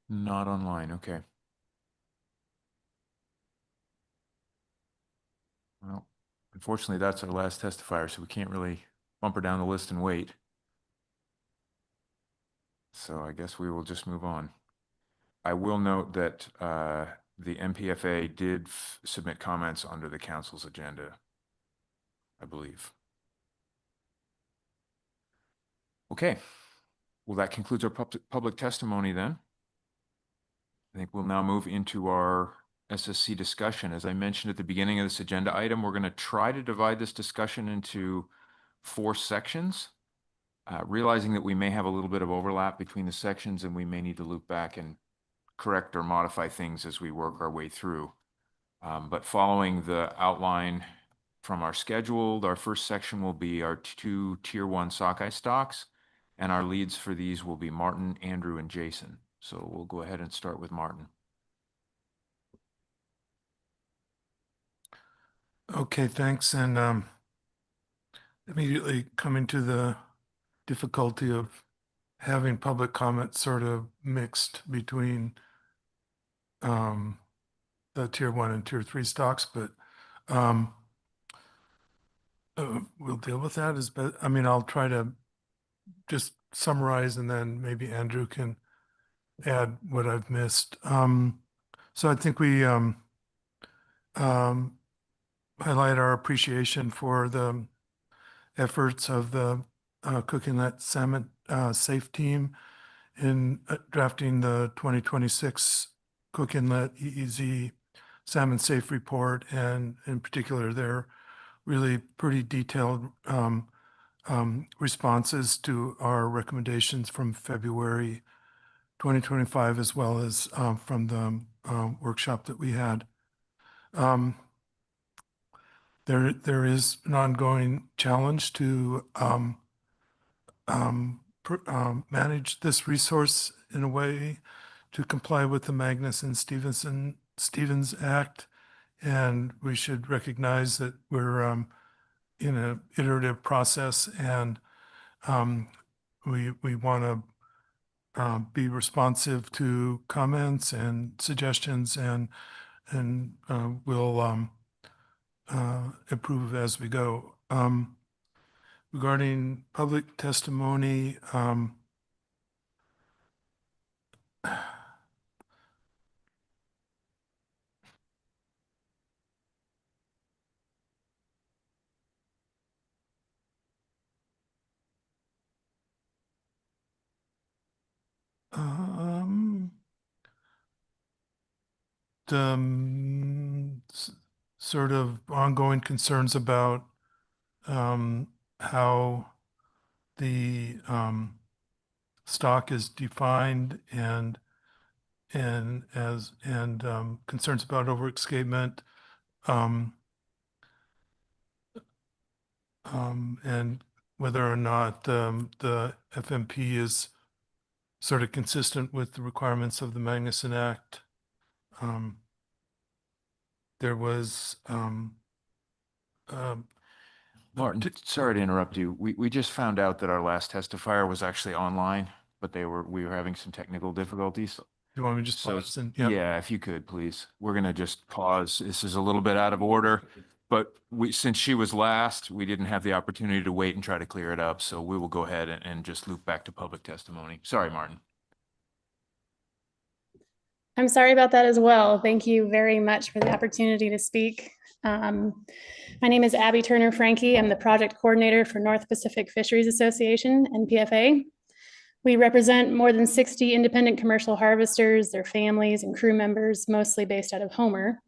Not online, okay. Well, unfortunately, that's our last testifier, so we can't really bump her down the list and wait. So I guess we will just move on. I will note that the NPFA did submit comments under the council's agenda, I believe. Okay, well, that concludes our public testimony then. I think we'll now move into our SSC discussion. As I mentioned at the beginning of this agenda item, we're going to try to divide this discussion into 4 sections, realizing that we may have a little bit of overlap between the sections and we may need to loop back and correct or modify things as we work our way through. But following the outline from our schedule, our first section will be our 2 Tier 1 sockeye stocks, and our leads for these will be Martin, Andrew, and Jason. So we'll go ahead and start with Martin. Okay, thanks. And immediately coming to the difficulty of having public comment sort of mixed between the Tier 1 and Tier 3 stocks, but we'll deal with that. I mean, I'll try to just summarize and then maybe Andrew can add what I've missed. So I think we highlight our appreciation for the efforts of the Cook Inlet Salmon Safe Team in drafting the 2026 Cook Inlet EEZ Salmon Safe Report, and in particular their really pretty detailed responses to our recommendations from February 2025, as well as from the workshop that we had. There is an ongoing challenge to manage this resource in a way to comply with the Magnuson-Stevens Act, and we should recognize that we're in an iterative process, and we want to be responsive to comments and suggestions, and we'll improve as we go. Regarding public testimony, sort of ongoing concerns about how the stock is defined, and concerns about overescapement, and whether or not the FMP is sort of consistent with the requirements of the Magnuson Act. There was Martin, sorry to interrupt you. We just found out that our last testifier was actually online, but we were having some technical difficulties. You want me to just pause? Yeah, if you could, please. We're going to just pause. This is a little bit out of order. But since she was last, we didn't have the opportunity to wait and try to clear it up. So we will go ahead and just loop back to public testimony. Sorry, Martin. I'm sorry about that as well. Thank you very much for the opportunity to speak. My name is Abby Turner Frankie. I'm the project coordinator for North Pacific Fisheries Association, NPFA. We represent more than 60 independent commercial harvesters, their families and crew members, mostly based out of Homer,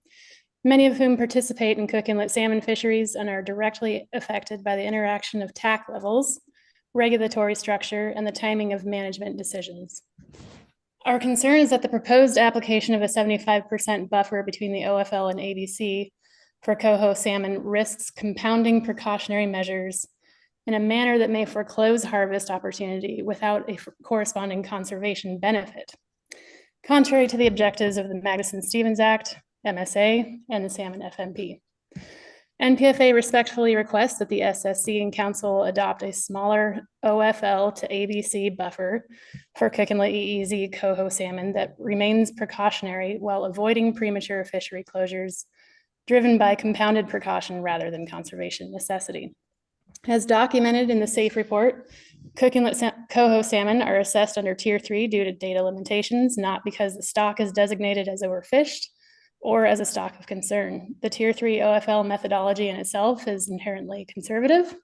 many of whom participate in Cook Inlet salmon fisheries and are directly affected by the interaction of TAC levels, regulatory structure, and the timing of management decisions. Our concern is that the proposed application of a 75% buffer between the OFL and ABC for coho salmon risks compounding precautionary measures in a manner that may foreclose harvest opportunity without a corresponding conservation benefit, contrary to the objectives of the Magnuson-Stevens Act, MSA, and the Salmon FMP. NPFA respectfully requests that the SSC and Council adopt a smaller OFL to ABC buffer for Cook Inlet EEZ coho salmon that remains precautionary while avoiding premature fishery closures driven by compounded precaution rather than conservation necessity. As documented in the SAFE report, Cook Inlet coho salmon are assessed under Tier 3 due to data limitations, not because the stock is designated as overfished or as a stock of concern. The Tier 3 OFL methodology in itself is inherently conservative,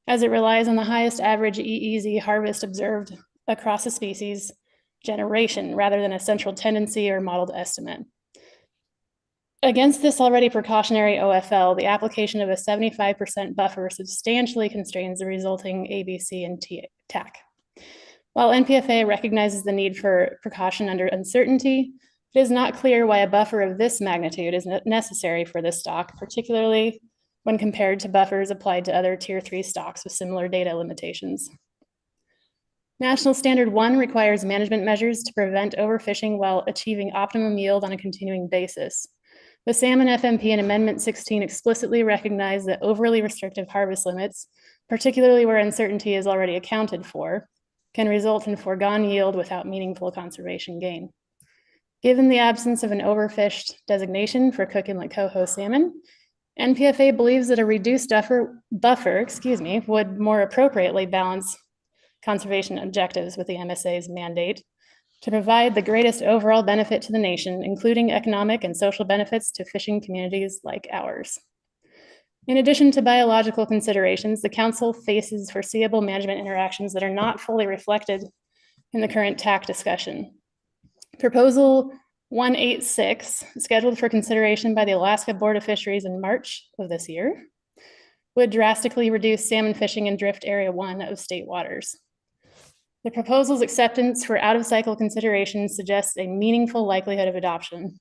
as it relies on the highest average EEZ harvest observed across a species generation rather than a central tendency or modeled estimate. Against this already precautionary OFL, the application of a 75% buffer substantially constrains the resulting ABC and TAC. While NPFA recognizes the need for precaution under uncertainty, it is not clear why a buffer of this magnitude is necessary for this stock, particularly when compared to buffers applied to other Tier 3 stocks with similar data limitations. National Standard 1 requires management measures to prevent overfishing while achieving optimum yield on a continuing basis. The Salmon FMP in Amendment 16 explicitly recognize that overly restrictive harvest limits, particularly where uncertainty is already accounted for, can result in foregone yield without meaningful conservation gain. Given the absence of an overfished designation for Cook Inlet coho salmon, NPFA believes that a reduced buffer would more appropriately balance conservation objectives with the MSA's mandate to provide the greatest overall benefit to the nation, including economic and social benefits to fishing communities like ours. In addition to biological considerations, the Council faces foreseeable management interactions that are not fully reflected in the current TAC discussion. Proposal 186, scheduled for consideration by the Alaska Board of Fisheries in March of this year, would drastically reduce salmon fishing in Drift Area 1 of state waters. The proposal's acceptance for out-of-cycle considerations suggests a meaningful likelihood of adoption.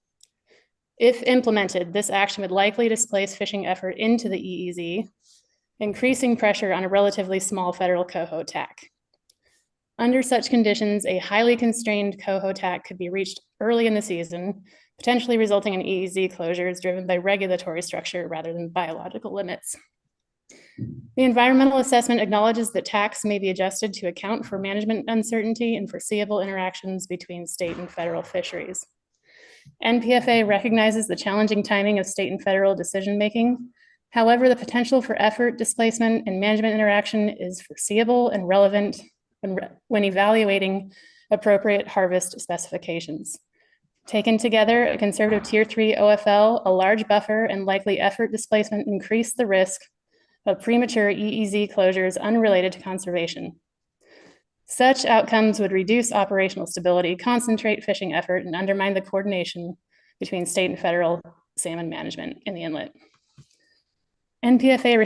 If implemented, this action would likely displace fishing effort into the EEZ, increasing pressure on a relatively small federal coho TAC. Under such conditions, a highly constrained coho TAC could be reached early in the season, potentially resulting in EEZ closures driven by regulatory structure rather than biological limits. The environmental assessment acknowledges that TACs may be adjusted to account for management uncertainty and foreseeable interactions between state and federal fisheries. NPFA recognizes the challenging timing of state and federal decision-making. However, the potential for effort displacement and management interaction is foreseeable and relevant when evaluating appropriate harvest specifications. Taken together, a conservative Tier 3 OFL, a large buffer, and likely effort displacement increase the risk of premature EEZ closures unrelated to conservation. Such outcomes would reduce operational stability, concentrate fishing effort, and undermine the coordination between state and federal salmon management in the inlet. NPFA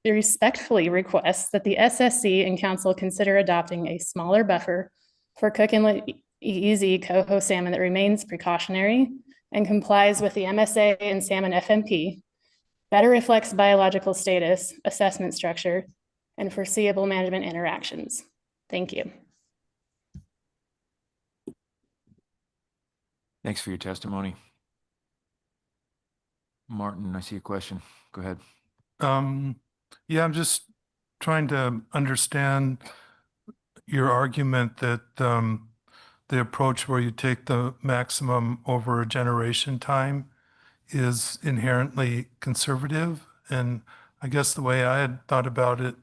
respectfully requests that the SSC and Council consider adopting a smaller buffer for Cook Inlet EEZ coho salmon that remains precautionary and complies with the MSA and Salmon FMP, better reflects biological status, assessment structure, and foreseeable management interactions. Thank you. Thanks for your testimony. Martin, I see a question. Go ahead. Yeah, I'm just trying to understand your argument that the approach where you take the maximum over a generation time is inherently conservative. And I guess the way I had thought about it,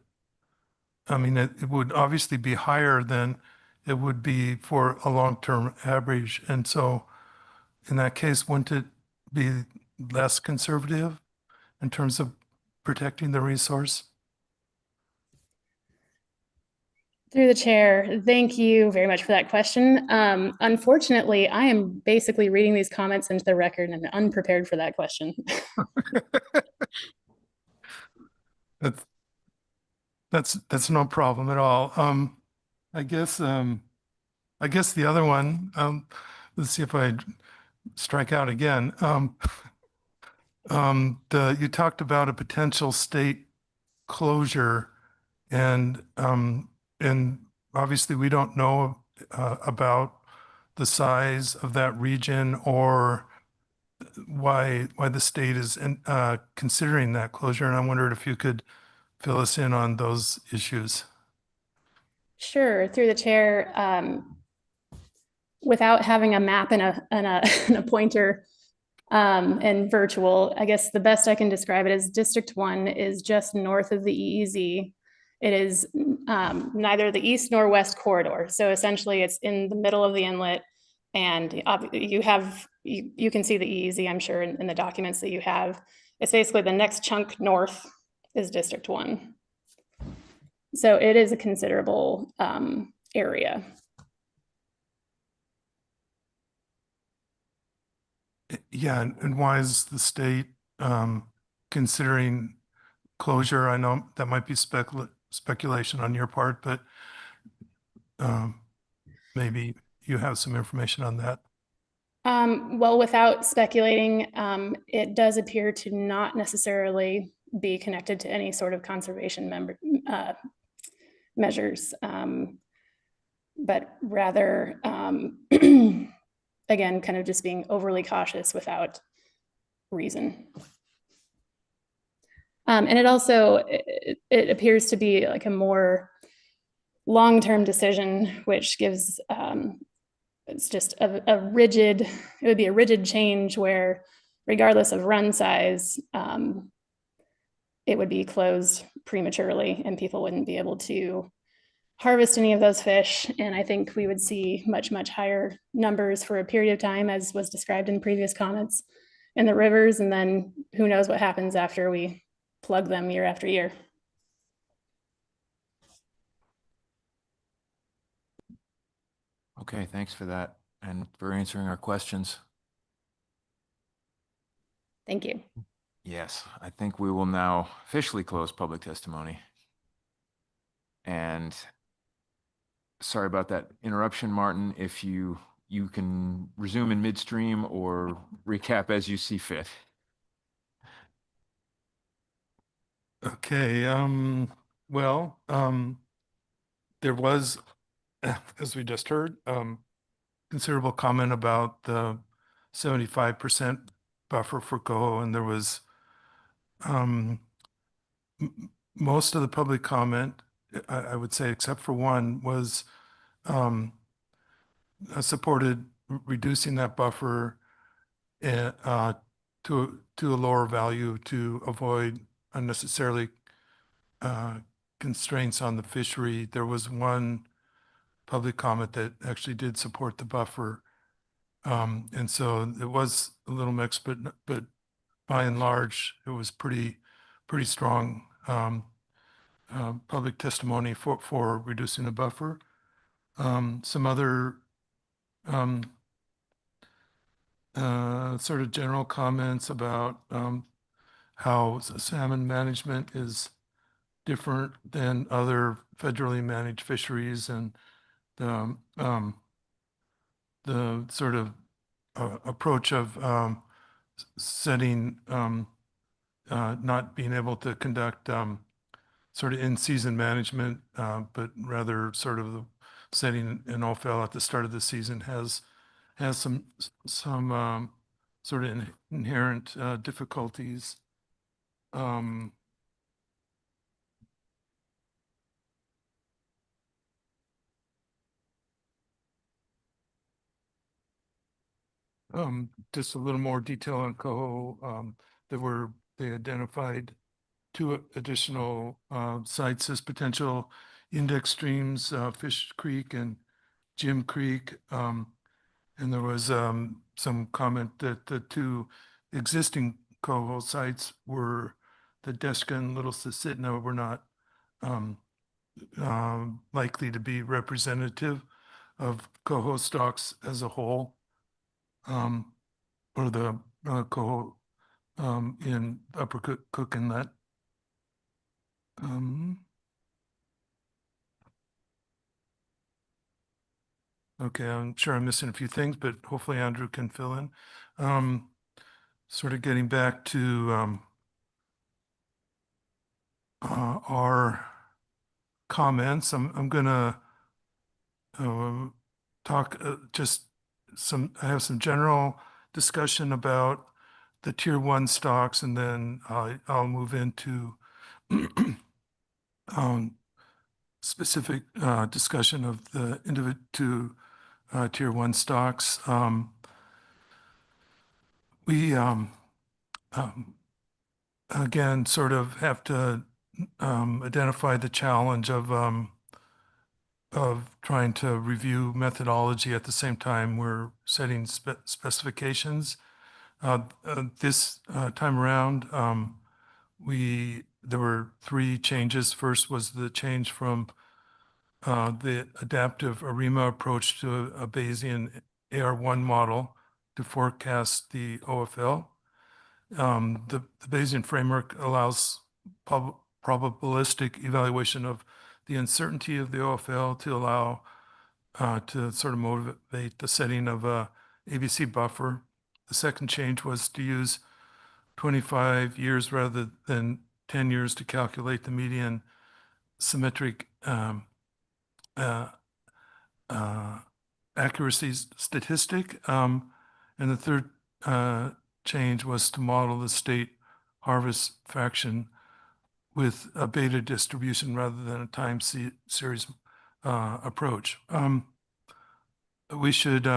I mean, it would obviously be higher than it would be for a long-term average. And so in that case, wouldn't it be less conservative in terms of protecting the resource? Through the chair, thank you very much for that question. Unfortunately, I am basically reading these comments into the record and I'm unprepared for that question. That's no problem at all. I guess the other one, let's see if I strike out again. You talked about a potential state closure, and obviously we don't know about the size of that region or why the state is considering that closure. And I wondered if you could fill us in on those issues. Sure, through the chair. Without having a map and and a pointer and virtual, I guess the best I can describe it is District 1 is just north of the EEZ. It is neither the east nor west corridor. So essentially it's in the middle of the inlet, and you can see the EEZ, I'm sure, in the documents that you have. It's basically the next chunk north is District 1. So it is a considerable area. Yeah, and why is the state considering closure? I know that might be speculation on your part, but maybe you have some information on that. Well, without speculating, it does appear to not necessarily be connected to any sort of conservation measures, but rather, again, kind of just being overly cautious without reason. And it also, it appears to be like a more long-term decision, which gives, it's just a rigid, it would be a rigid change where regardless of run size, it would be closed prematurely and people wouldn't be able to harvest any of those fish. And I think we would see much, much higher numbers for a period of time, as was described in previous comments, in the rivers. And then who knows what happens after we plug them year after year. Okay, thanks for that and for answering our questions. Thank you. Yes, I think we will now officially close public testimony. And sorry about that interruption, Martin. If you can resume in midstream or recap as you see fit. Okay, well, there was, as we just heard, considerable comment about the 75% buffer for coho, and there was most of the public comment, I would say, except for one, was supported reducing that buffer to a lower value to avoid unnecessarily constraints on the fishery. There was one public comment that actually did support the buffer. And so it was a little mixed, but by and large, it was pretty strong public testimony for reducing the buffer. Some other sort of general comments about how salmon management is different than other federally managed fisheries, and the sort of approach of setting, not being able to conduct sort of in-season management, but rather sort of the setting an OFL at the start of the season has some sort of inherent difficulties. just a little more detail on Coho. They identified two additional sites as potential index streams, Fish Creek and Jim Creek. And there was some comment that the two existing Coho sites were the Deska and Little Susitna were not likely to be representative of Coho stocks as a whole, or the Coho in Upper Cook Inlet. Okay, I'm sure I'm missing a few things, but hopefully Andrew can fill in. Sort of getting back to our comments, I'm gonna talk I have some general discussion about the tier 1 stocks, and then I'll move into specific discussion of the individual tier 1 stocks. We again sort of have to identify the challenge of trying to review methodology at the same time we're setting specifications. This time around, there were 3 changes. First was the change from the adaptive ARIMA approach to a Bayesian AR1 model to forecast the OFL. The Bayesian framework allows probabilistic evaluation of the uncertainty of the OFL to allow to sort of motivate the setting of a ABC buffer. The second change was to use 25 years rather than 10 years to calculate the median symmetric accuracy statistic. And the third change was to model the state harvest fraction with a beta distribution rather than a time series approach. We should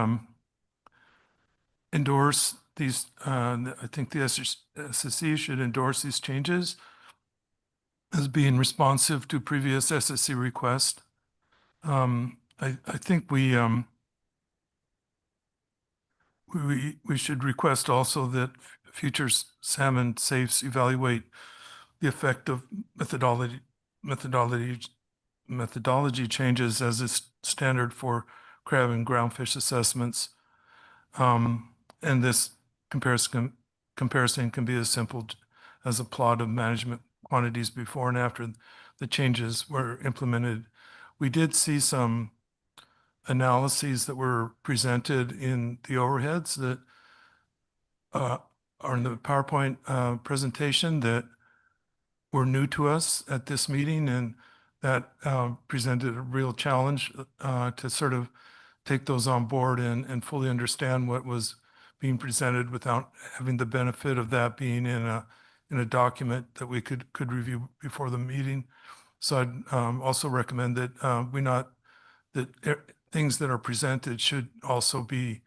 endorse these. I think the SSC should endorse these changes as being responsive to previous SSC requests. I think we should request also that future salmon safes evaluate the effect of methodology changes as is standard for crab and groundfish assessments. And this comparison can be as simple as a plot of management quantities before and after the changes were implemented. We did see some analyses that were presented in the overheads that are in the PowerPoint presentation that were new to us at this meeting, and that presented a real challenge to sort of take those on board and fully understand what was being presented without having the benefit of that being in a document that we could review before the meeting. So I'd also recommend that things that are presented should also be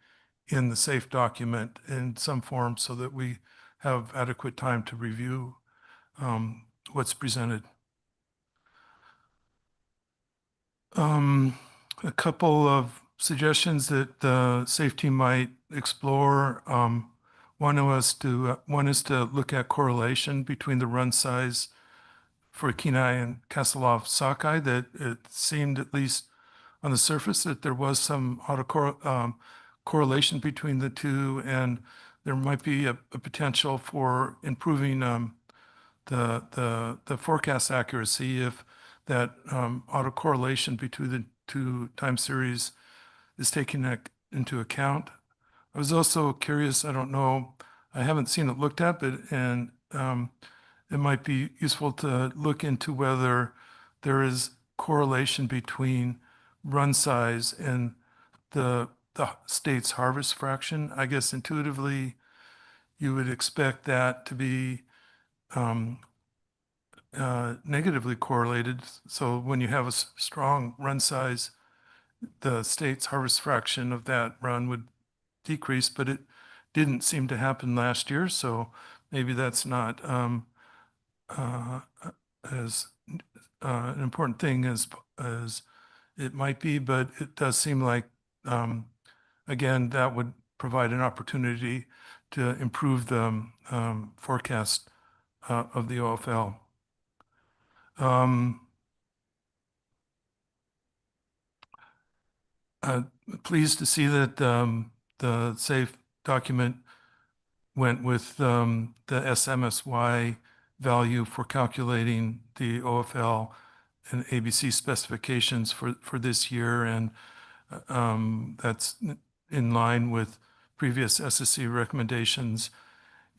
in the SAFE document in some form so that we have adequate time to review what's presented. A couple of suggestions that the SAFE team might explore. One is to look at correlation between the run size for Kenai and Kasselov sockeye, that it seemed, at least on the surface, that there was some correlation between the two, and there might be a potential for improving the forecast accuracy if that autocorrelation between the 2 time series is taken into account. I was also curious, I don't know, I haven't seen it looked at, but it might be useful to look into whether there is correlation between run size and the state's harvest fraction. I guess intuitively you would expect that to be negatively correlated. So when you have a strong run size, the state's harvest fraction of that run would decrease, but didn't seem to happen last year, so maybe that's not as an important thing as it might be, but it does seem like, again, that would provide an opportunity to improve the forecast of the OFL. Pleased to see that the SAFE document went with the SMSY value for calculating the OFL and ABC specifications for this year, and that's in line with previous SSC recommendations,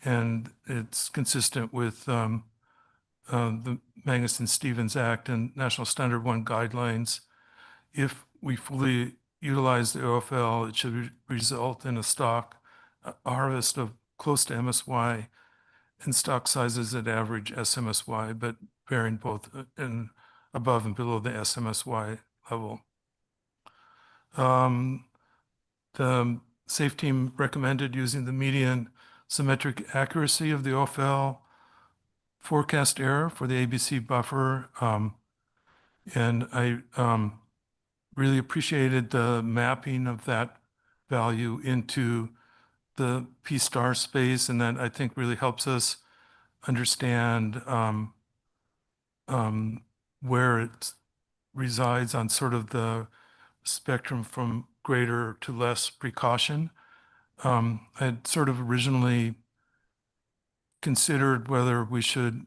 and it's consistent with the Magnuson-Stevens Act and National Standard 1 guidelines. If we fully utilize the OFL, it should result in a harvest of close to MSY and stock sizes that average SMSY, but varying both in above and below the SMSY level. The SAFE team recommended using the median symmetric accuracy of the OFL forecast error for the ABC buffer. And I really appreciated the mapping of that value into the P-star space, and that I think really helps us understand where it resides on sort of the spectrum from greater to less precaution. I had sort of originally considered whether we should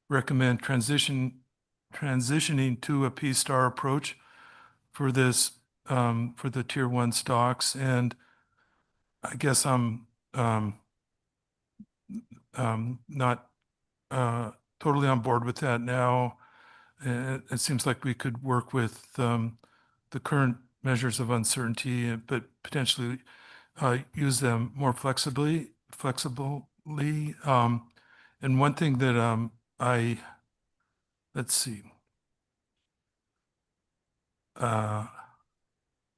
recommend transitioning to a P-star approach for this, for the tier 1 stocks, and I guess I'm not totally on board with that now. It seems like we could work with the current measures of uncertainty, but potentially use them more flexibly. And one thing that let's see.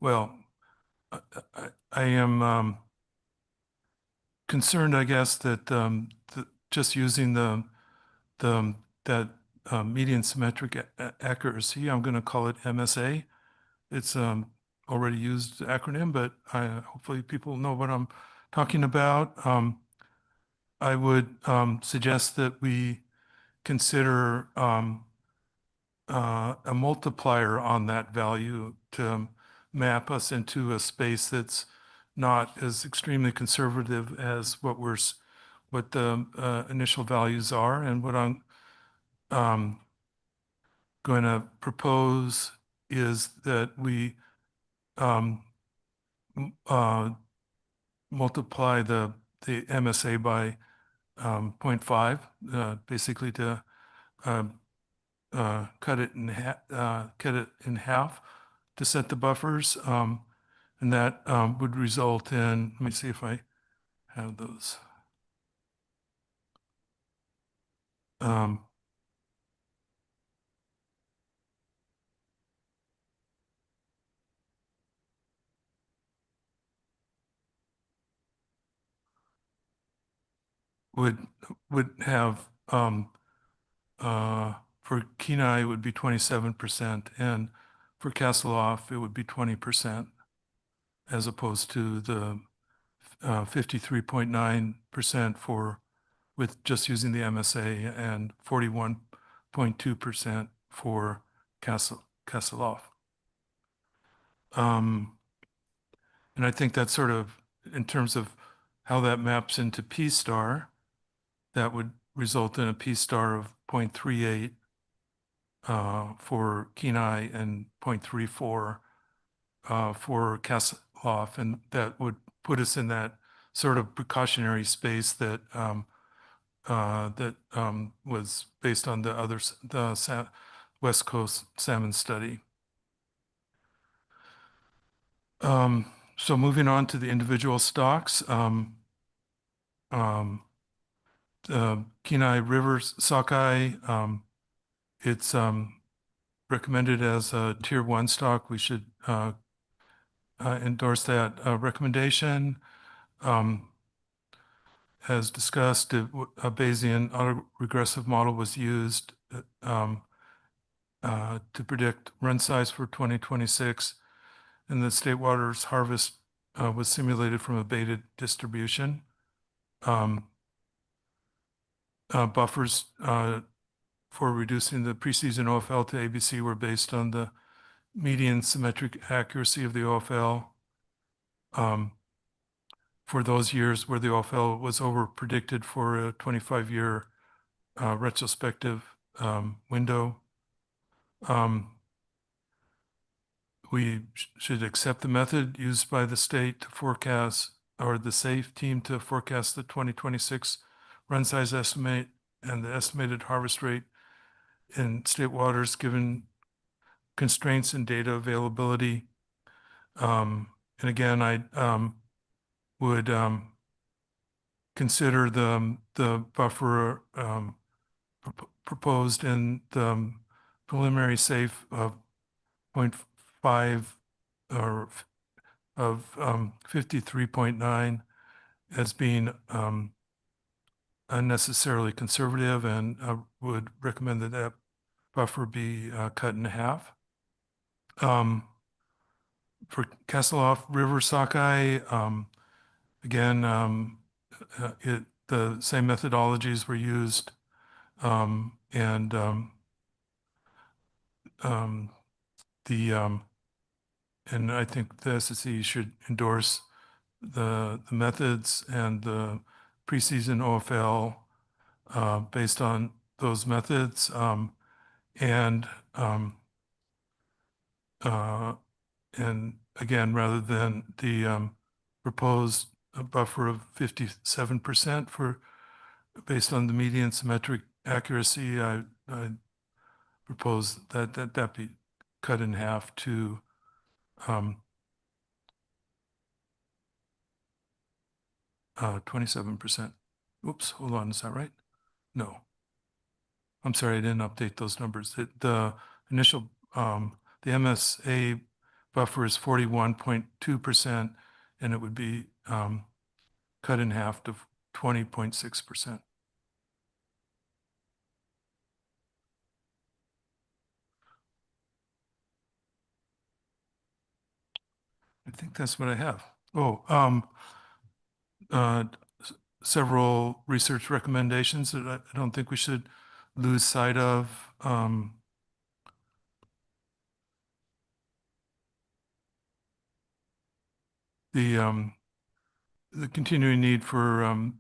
Well, I am concerned, I guess, that just using that median symmetric accuracy, I'm going to call it MSA. It's already used acronym, but hopefully people know what I'm talking about. I would suggest that we consider a multiplier on that value to map us into a space that's not as extremely conservative as what the initial values are. And what I'm going to propose is that we multiply the MSA by 0.5, basically to cut it in half to set the buffers, and that would result in. Let me see if I have those. Would have for Kenai it would be 27%, and for Castleoff it would be 20%, as opposed to the 53.9% for with just using the MSA and 41.2% for Castleoff. And I think that's sort of in terms of how that maps into P-star, that would result in a P-star of 0.38 for Kenai and 0.34 for Castleoff, and that would put us in that sort of precautionary space that was based on the West Coast salmon study. So moving on to the individual stocks, Kenai River sockeye, it's recommended as a tier 1 stock. We should endorse that recommendation. as discussed, a Bayesian autoregressive model was used to predict run size for 2026, and the state waters harvest was simulated from a beta distribution. Buffers for reducing the preseason OFL to ABC were based on the median symmetric accuracy of the OFL for those years where the OFL was over predicted for a 25-year retrospective window. We should accept the method used by the state to forecast, or the SAFE team to forecast the 2026 run size estimate and the estimated harvest rate in state waters given constraints in data availability. And again, I would consider the buffer proposed in the preliminary SAFE of 0.5 or of 53.9 as being unnecessarily conservative, and I would recommend that that buffer be cut in half. For Castleoff River sockeye, again, the same methodologies were used, and and I think the SSC should endorse the methods and the preseason OFL based on those methods, and again, rather than the proposed buffer of 57% for based on the median symmetric accuracy, I propose that be cut in half to 27%. Oops, hold on, is that right? No. I'm sorry, I didn't update those numbers. The initial, the MSA buffer is 41.2%, and it would be cut in half to 20.6%. I think that's what I have. Oh, several research recommendations that I don't think we should lose sight of. The continuing need for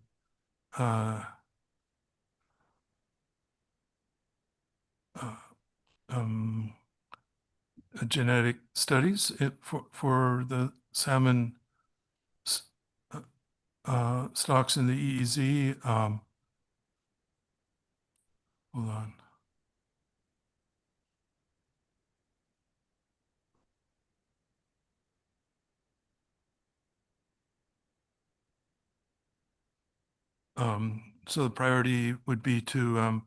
genetic studies for the salmon stocks in the EEZ. Hold on. So the priority would be to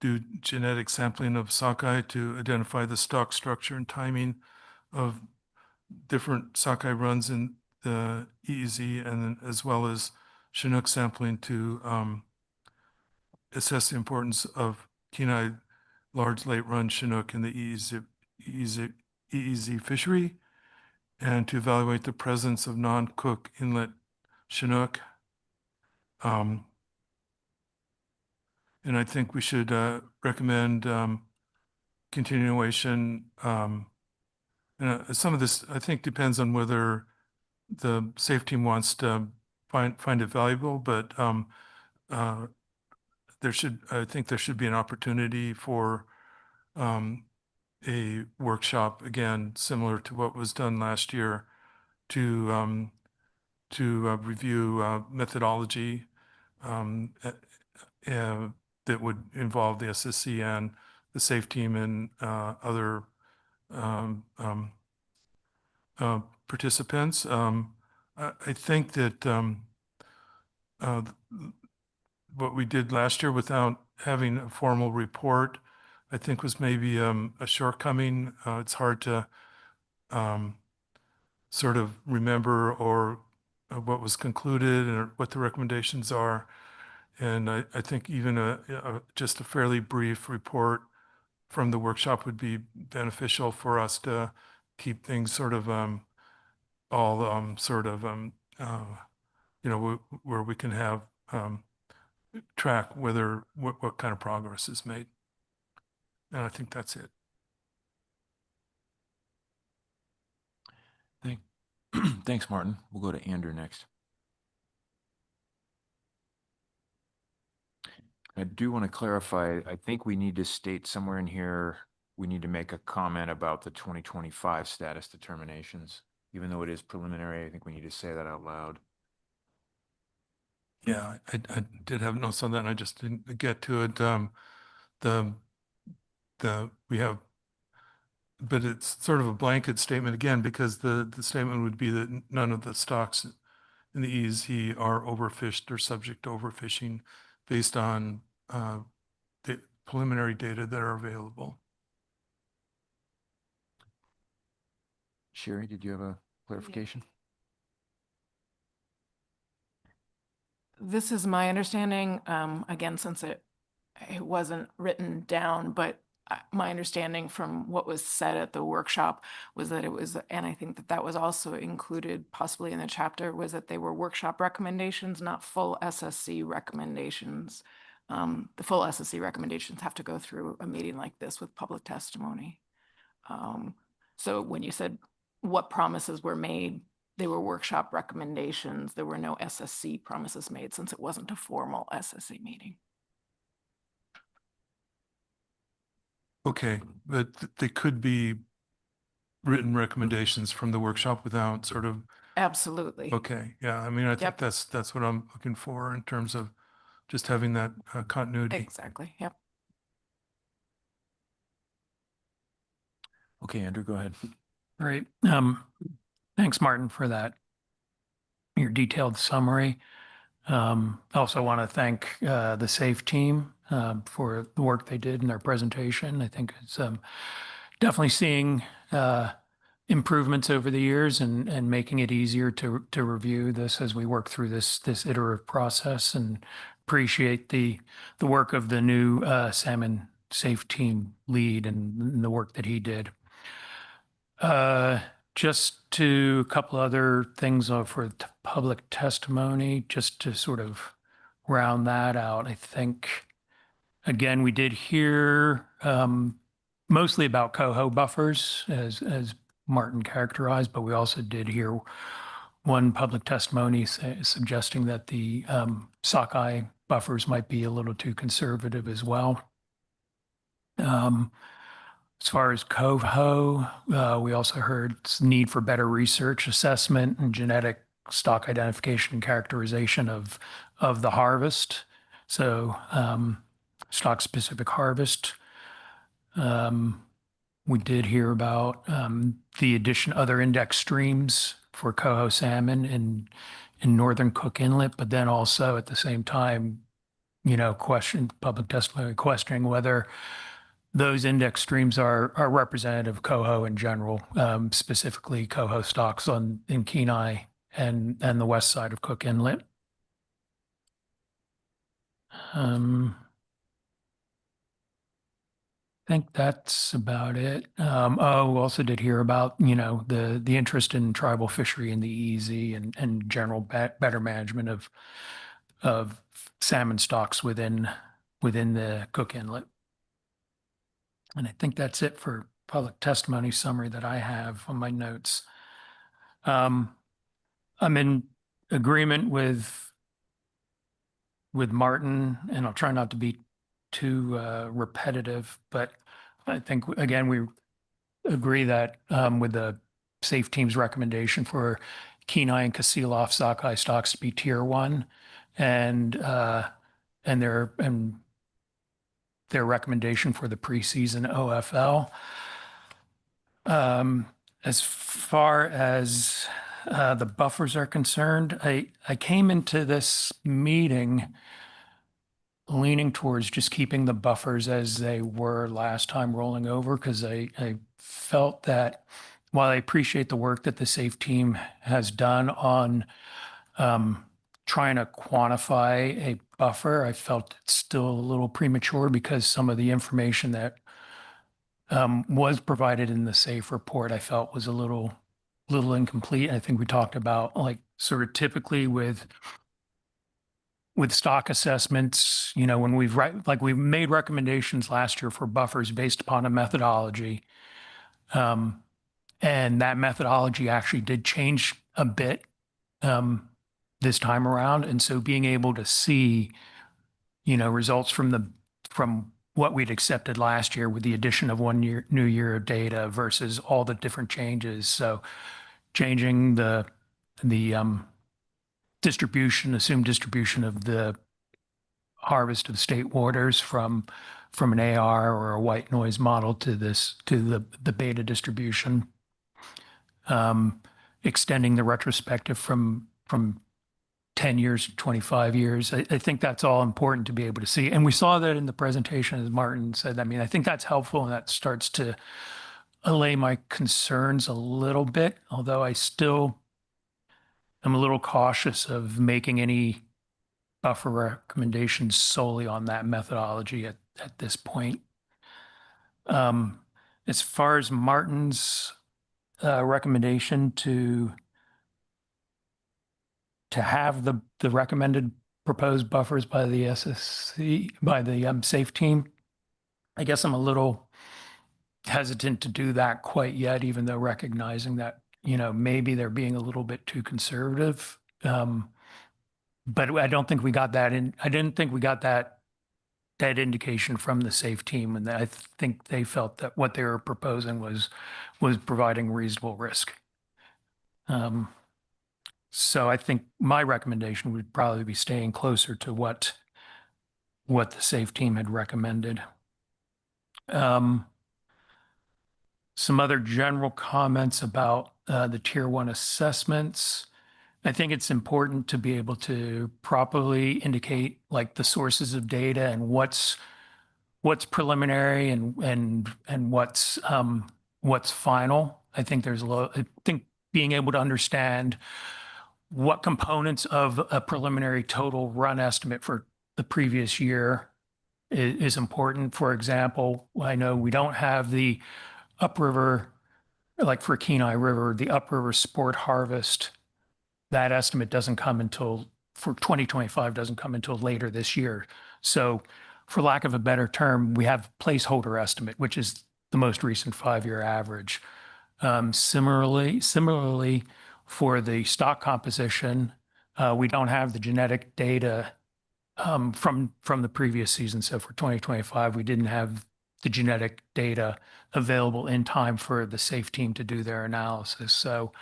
do genetic sampling of sockeye to identify the stock structure and timing of different sockeye runs in the EEZ, and then as well as Chinook sampling to assess the importance of Kenai large late run Chinook in the EEZ fishery, and to evaluate the presence of non-Cook inlet Chinook. And I think we should recommend continuation. And some of this, I think, depends on whether the SAFE team wants to find it valuable, but I think there should be an opportunity for a workshop, again, similar to what was done last year, to review methodology that would involve the SSC and the SAFE team and other participants. I think that what we did last year without having a formal report, I think was maybe a shortcoming. It's hard to sort of remember or what was concluded and what the recommendations are. And I think even just a fairly brief report from the workshop would be beneficial for us to keep things sort of all sort of where we can have track what kind of progress is made. And I think that's it. Thanks, Martin. We'll go to Andrew next. I do want to clarify, I think we need to state somewhere in here, we need to make a comment about the 2025 status determinations. Even though it is preliminary, I think we need to say that out loud. Yeah, I did have notes on that, and I just didn't get to it. We have, but it's sort of a blanket statement again, because the statement would be that none of the stocks in the EEZ are overfished or subject to overfishing based on the preliminary data that are available. Sherry, did you have a clarification? This is my understanding, again, since it wasn't written down, but my understanding from what was said at the workshop was that it was, and I think that that was also included possibly in the chapter, was that they were workshop recommendations, not full SSC recommendations. The full SSC recommendations have to go through a meeting like this with public testimony. So when you said what promises were made, they were workshop recommendations. There were no SSC promises made since it wasn't a formal SSC meeting. Okay, but they could be written recommendations from the workshop without sort of. Absolutely. Okay, yeah, I mean, I think Yep. that's what I'm looking for in terms of just having that continuity. Exactly, yep. Okay, Andrew, go ahead. Great. Thanks, Martin, for that, your detailed summary. I also want to thank the SAFE team for the work they did in their presentation. I think it's definitely seeing improvements over the years and making it easier to review this as we work through this iterative process, and appreciate the work of the new salmon SAFE team lead and the work that he did. Just to a couple other things for public testimony, just to sort of round that out. I think, again, we did hear mostly about coho buffers as Martin characterized, but we also did hear one public testimony suggesting that the sockeye buffers might be a little too conservative as well. As far as coho, we also heard need for better research, assessment, and genetic stock identification and characterization of the harvest. So stock-specific harvest. We did hear about the other index streams for coho salmon in northern Cook Inlet, but then also at the same time, public testimony questioning whether those index streams are representative of coho in general, specifically coho stocks in Kenai and the west side of Cook Inlet. I think that's about it. We also did hear about, the interest in tribal fishery in the EEZ and general better management of salmon stocks within the Cook Inlet. And I think that's it for public testimony summary that I have on my notes. I'm in agreement with Martin, and I'll try not to be too repetitive, but I think, again, we agree that with the SAFE team's recommendation for Kenai and Kasilof sockeye stocks to be tier 1, and their recommendation for the preseason OFL. As far as the buffers are concerned, I came into this meeting leaning towards just keeping the buffers as they were last time rolling over, because I felt that while I appreciate the work that the SAFE team has done on trying to quantify a buffer, I felt it's still a little premature because some of the information that was provided in the SAFE report, I felt was a little incomplete. I think we talked about like sort of typically with stock assessments, you know, when we've made recommendations last year for buffers based upon a methodology. And that methodology actually did change a bit this time around. And so being able to see, you know, results from what we'd accepted last year with the addition of new year of data versus all the different changes. So changing the assumed distribution of the harvest of state waters from an AR or a white noise model to the beta distribution, extending the retrospective from 10 years to 25 years. I think that's all important to be able to see. And we saw that in the presentation, as Martin said. I mean, I think that's helpful, and that starts to allay my concerns a little bit, although I still am a little cautious of making any buffer recommendations solely on that methodology at this point. As far as Martin's recommendation to have the recommended proposed buffers by the SSC, by the SAFE team, I guess I'm a little hesitant to do that quite yet, even though recognizing that, you know, maybe they're being a little bit too conservative. But I don't think we got that in. I didn't think we got that indication from the SAFE team, and I think they felt that what they were proposing was providing reasonable risk. So I think my recommendation would probably be staying closer to what the SAFE team had recommended. Some other general comments about the Tier 1 assessments. I think it's important to be able to properly indicate like the sources of data and what's preliminary and what's final. I think I think being able to understand what components of a preliminary total run estimate for the previous year is important. For example, I know we don't have the upriver, like for Kenai River, the upriver sport harvest. That estimate doesn't come until, for 2025, doesn't come until later this year. So for lack of a better term, we have placeholder estimate, which is the most recent 5-year average. Similarly, for the stock composition, we don't have the genetic data from the previous season. So for 2025, we didn't have the genetic data available in time for the SAFE team to do their analysis. So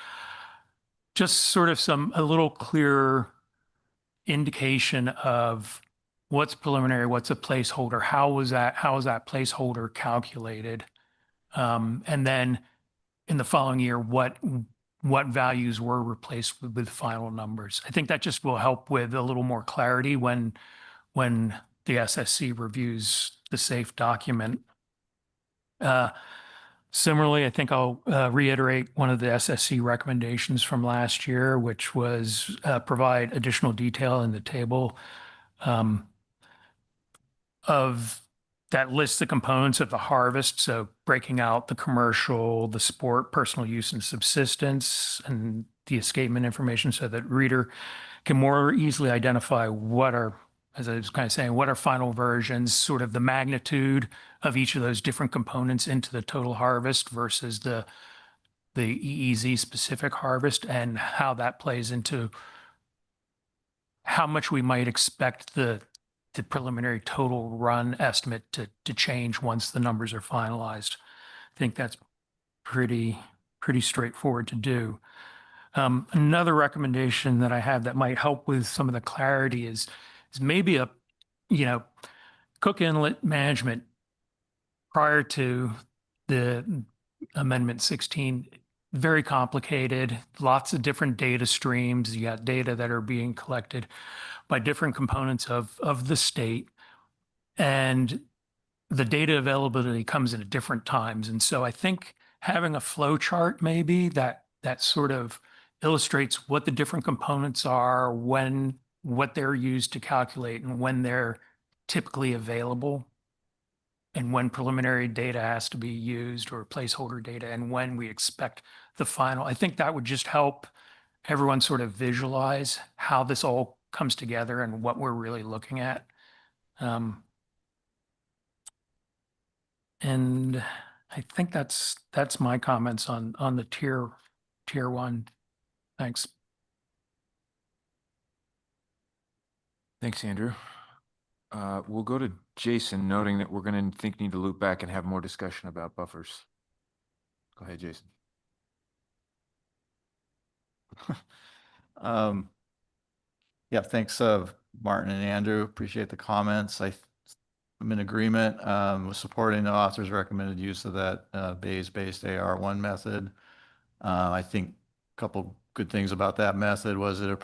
just sort of a little clearer indication of what's preliminary, what's a placeholder, how is that placeholder calculated, and then in the following year, what values were replaced with final numbers. I think that just will help with a little more clarity when the SSC reviews the SAFE document. Similarly, I think I'll reiterate one of the SSC recommendations from last year, which was provide additional detail in the table of that lists the components of the harvest. So breaking out the commercial, the sport, personal use and subsistence, and the escapement information so that reader can more easily identify what are, as I was kind of saying, what are final versions, sort of the magnitude of each of those different components into the total harvest versus the EEZ specific harvest, and how that plays into how much we might expect the preliminary total run estimate to change once the numbers are finalized. I think that's pretty straightforward to do. Another recommendation that I have that might help with some of the clarity is maybe Cook Inlet management prior to the Amendment 16, very complicated, lots of different data streams. You got data that are being collected by different components of the state, and the data availability comes in at different times. And so I think having a flow chart maybe that sort of illustrates what the different components are, what they're used to calculate, and when they're typically available, and when preliminary data has to be used or placeholder data, and when we expect the final. I think that would just help everyone sort of visualize how this all comes together and what we're really looking at. And I think that's my comments on the tier one. Thanks. Thanks, Andrew. We'll go to Jason, noting that we're going to need to loop back and have more discussion about buffers. Go ahead, Jason. Yeah, thanks, Martin and Andrew. Appreciate the comments. I'm in agreement with supporting the author's recommended use of that Bayes-based AR1 method. I think a couple good things about that method was it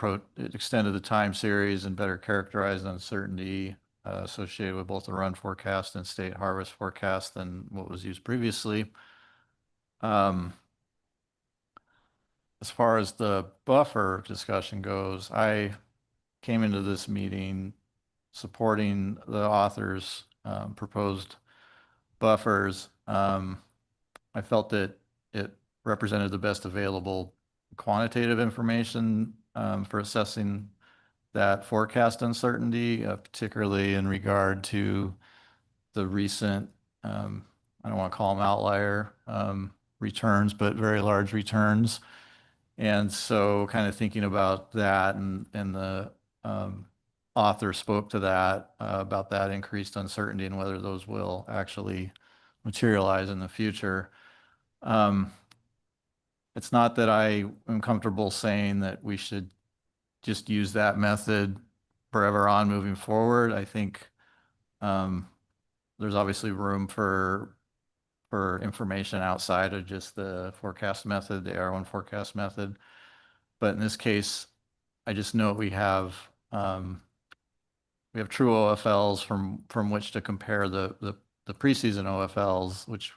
extended the time series and better characterized uncertainty associated with both the run forecast and state harvest forecast than what was used previously. As far as the buffer discussion goes, I came into this meeting supporting the author's proposed buffers. I felt that it represented the best available quantitative information for assessing that forecast uncertainty, particularly in regard to the recent, I don't want to call them outlier returns, but very large returns. And so kind of thinking about that and the author spoke to that about that increased uncertainty and whether those will actually materialize in the future. It's not that I am comfortable saying that we should just use that method forever on moving forward. I think there's obviously room for information outside of just the forecast method, the AR1 forecast method. But in this case, I just know we have true OFLs from which to compare the preseason OFLs, which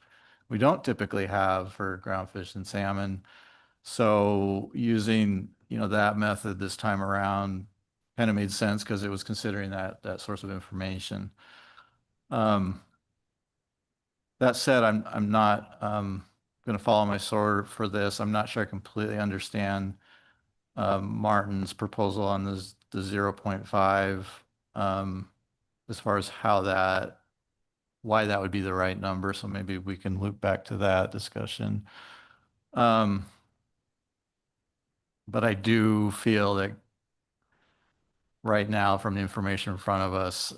we don't typically have for groundfish and salmon. So using that method this time around kind of made sense because it was considering that source of information. That said, I'm not going to follow my sword for this. I'm not sure I completely understand Martin's proposal on the 0.5 as far as why that would be the right number. So maybe we can loop back to that discussion. But I do feel that right now, from the information in front of us,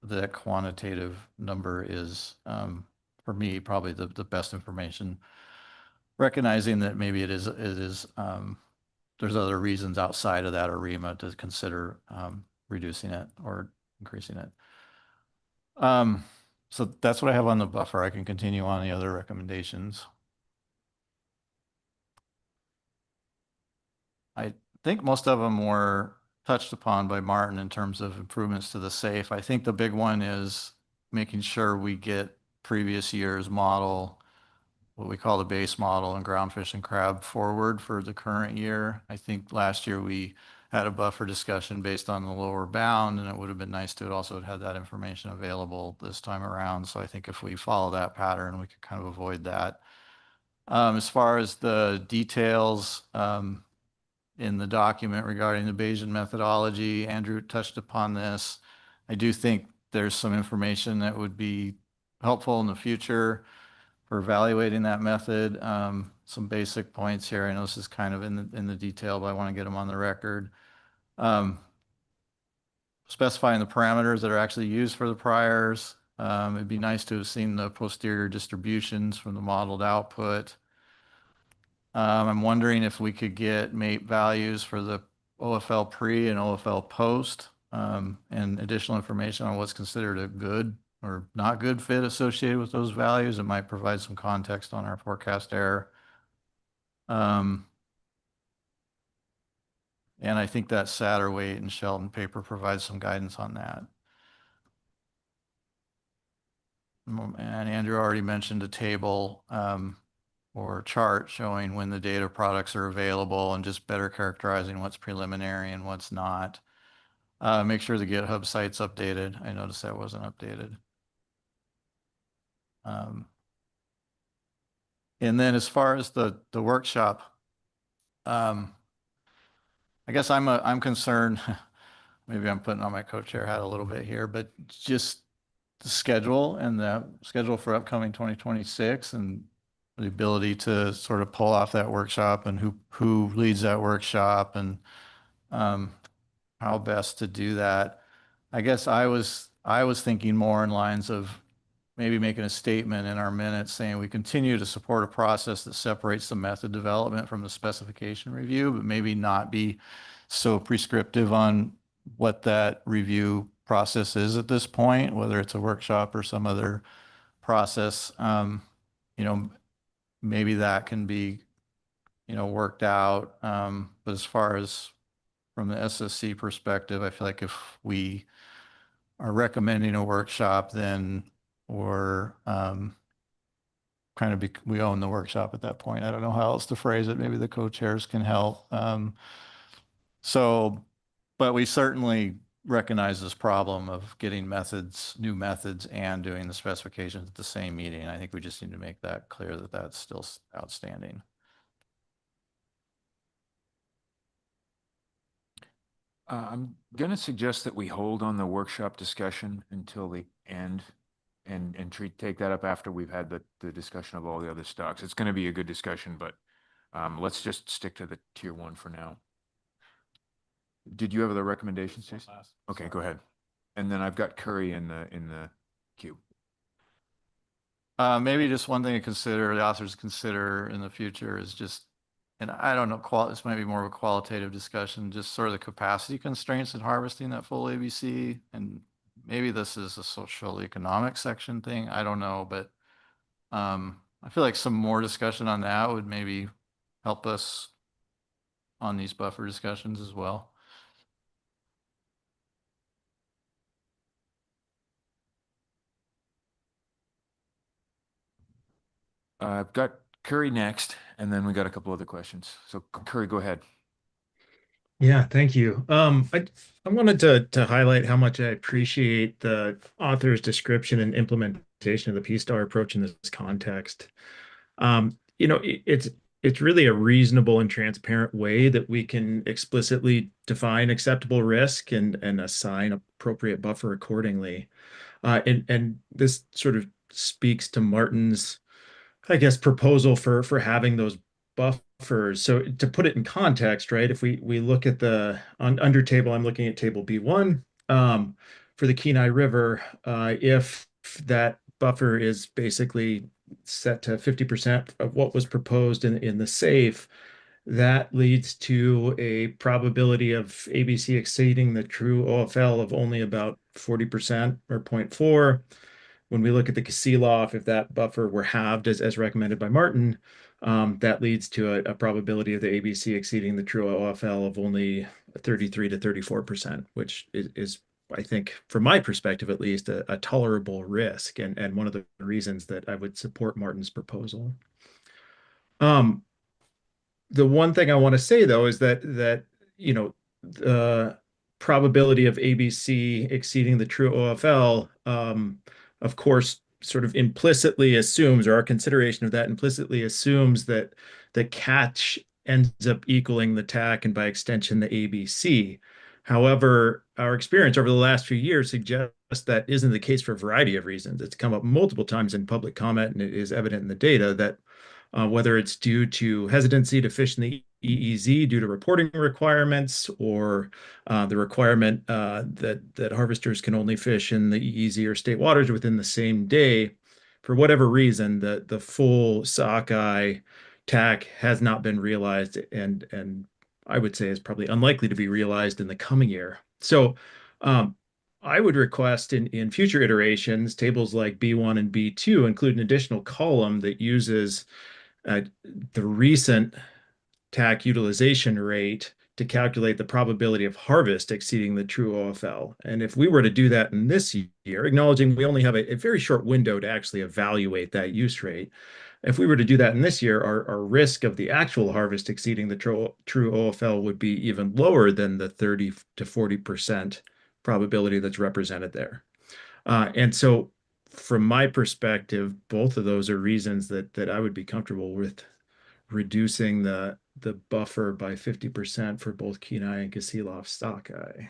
the quantitative number is, for me, probably the best information. Recognizing that maybe it is there's other reasons outside of that ARIMA to consider reducing it or increasing it. So that's what I have on the buffer. I can continue on the other recommendations. I think most of them were touched upon by Martin in terms of improvements to the SAFE. I think the big one is making sure we get previous year's model, what we call the base model, and groundfish and crab forward for the current year. I think last year we had a buffer discussion based on the lower bound, and it would have been nice to also have had that information available this time around. So I think if we follow that pattern, we could kind of avoid that. As far as the details in the document regarding the Bayesian methodology, Andrew touched upon this. I do think there's some information that would be helpful in the future for evaluating that method. Some basic points here. I know this is kind of in the detail, but I want to get them on the record. Specifying the parameters that are actually used for the priors. It'd be nice to have seen the posterior distributions from the modeled output. I'm wondering if we could get MAPE values for the OFL pre and OFL post, and additional information on what's considered a good or not good fit associated with those values. It might provide some context on our forecast error. And I think that Satterweight and Shelton paper provides some guidance on that. And Andrew already mentioned a table or chart showing when the data products are available and just better characterizing what's preliminary and what's not. Make sure the GitHub site's updated. I noticed that wasn't updated. And then as far as the workshop, I guess I'm concerned, maybe I'm putting on my co-chair hat a little bit here, but just the schedule and the schedule for upcoming 2026 and the ability to sort of pull off that workshop and who leads that workshop and how best to do that. I guess I was thinking more in lines of maybe making a statement in our minutes saying we continue to support a process that separates the method development from the specification review, but maybe not be so prescriptive on what that review process is at this point, whether it's a workshop or some other process. You know, maybe that can be, you know, worked out. But as far as from the SSC perspective, I feel like if we are recommending a workshop, then we're we own the workshop at that point. I don't know how else to phrase it. Maybe the co-chairs can help. But we certainly recognize this problem of getting new methods and doing the specifications at the same meeting. I think we just need to make that clear that that's still outstanding. I'm going to suggest that we hold on the workshop discussion until the end and take that up after we've had the discussion of all the other stocks. It's going to be a good discussion, but let's just stick to the tier 1 for now. Did you have other recommendations, Jason? Okay, go ahead. And then I've got Curry in the queue. Maybe just one thing to consider, the authors consider in the future is just, and I don't know, this might be more of a qualitative discussion, just sort of the capacity constraints in harvesting that full ABC. And maybe this is a social economic section thing. I don't know, but I feel like some more discussion on that would maybe help us on these buffer discussions as well. I've got Curry next, and then we got a couple other questions. So Curry, go ahead. Yeah, thank you. I wanted to highlight how much I appreciate the author's description and implementation of the P-STAR approach in this context. You know, it's really a reasonable and transparent way that we can explicitly define acceptable risk and assign appropriate buffer accordingly. And this sort of speaks to Martin's, I guess, proposal for having those buffers. So to put it in context, right? If we look at the under table, I'm looking at table B1 for the Kenai River. If that buffer is basically set to 50% of what was proposed in the SAFE, that leads to a probability of ABC exceeding the true OFL of only about 40% or 0.4. When we look at the CLOF, if that buffer were halved as recommended by Martin, that leads to a probability of the ABC exceeding the true OFL of only 33 to 34%, which is, I think, from my perspective at least, a tolerable risk and one of the reasons that I would support Martin's proposal. The one thing I want to say though is that you know the probability of ABC exceeding the true OFL, of course, sort of implicitly assumes, or our consideration of that implicitly assumes that the catch ends up equaling the TAC and by extension the ABC. However, our experience over the last few years suggests that isn't the case for a variety of reasons. It's come up multiple times in public comment, and it is evident in the data that whether it's due to hesitancy to fish in the EEZ due to reporting requirements, or the requirement that harvesters can only fish in the EEZ or state waters within the same day, for whatever reason, the full sockeye TAC has not been realized, and I would say is probably unlikely to be realized in the coming year. So I would request in future iterations, tables like B1 and B2 include an additional column that uses the recent TAC utilization rate to calculate the probability of harvest exceeding the true OFL. And if we were to do that in this year, acknowledging we only have a very short window to actually evaluate that use rate, if we were to do that in this year, our risk of the actual harvest exceeding the true OFL would be even lower than the 30 to 40% probability that's represented there. And so from my perspective, both of those are reasons that I would be comfortable with reducing the buffer by 50% for both Kenai and Kasilof sockeye.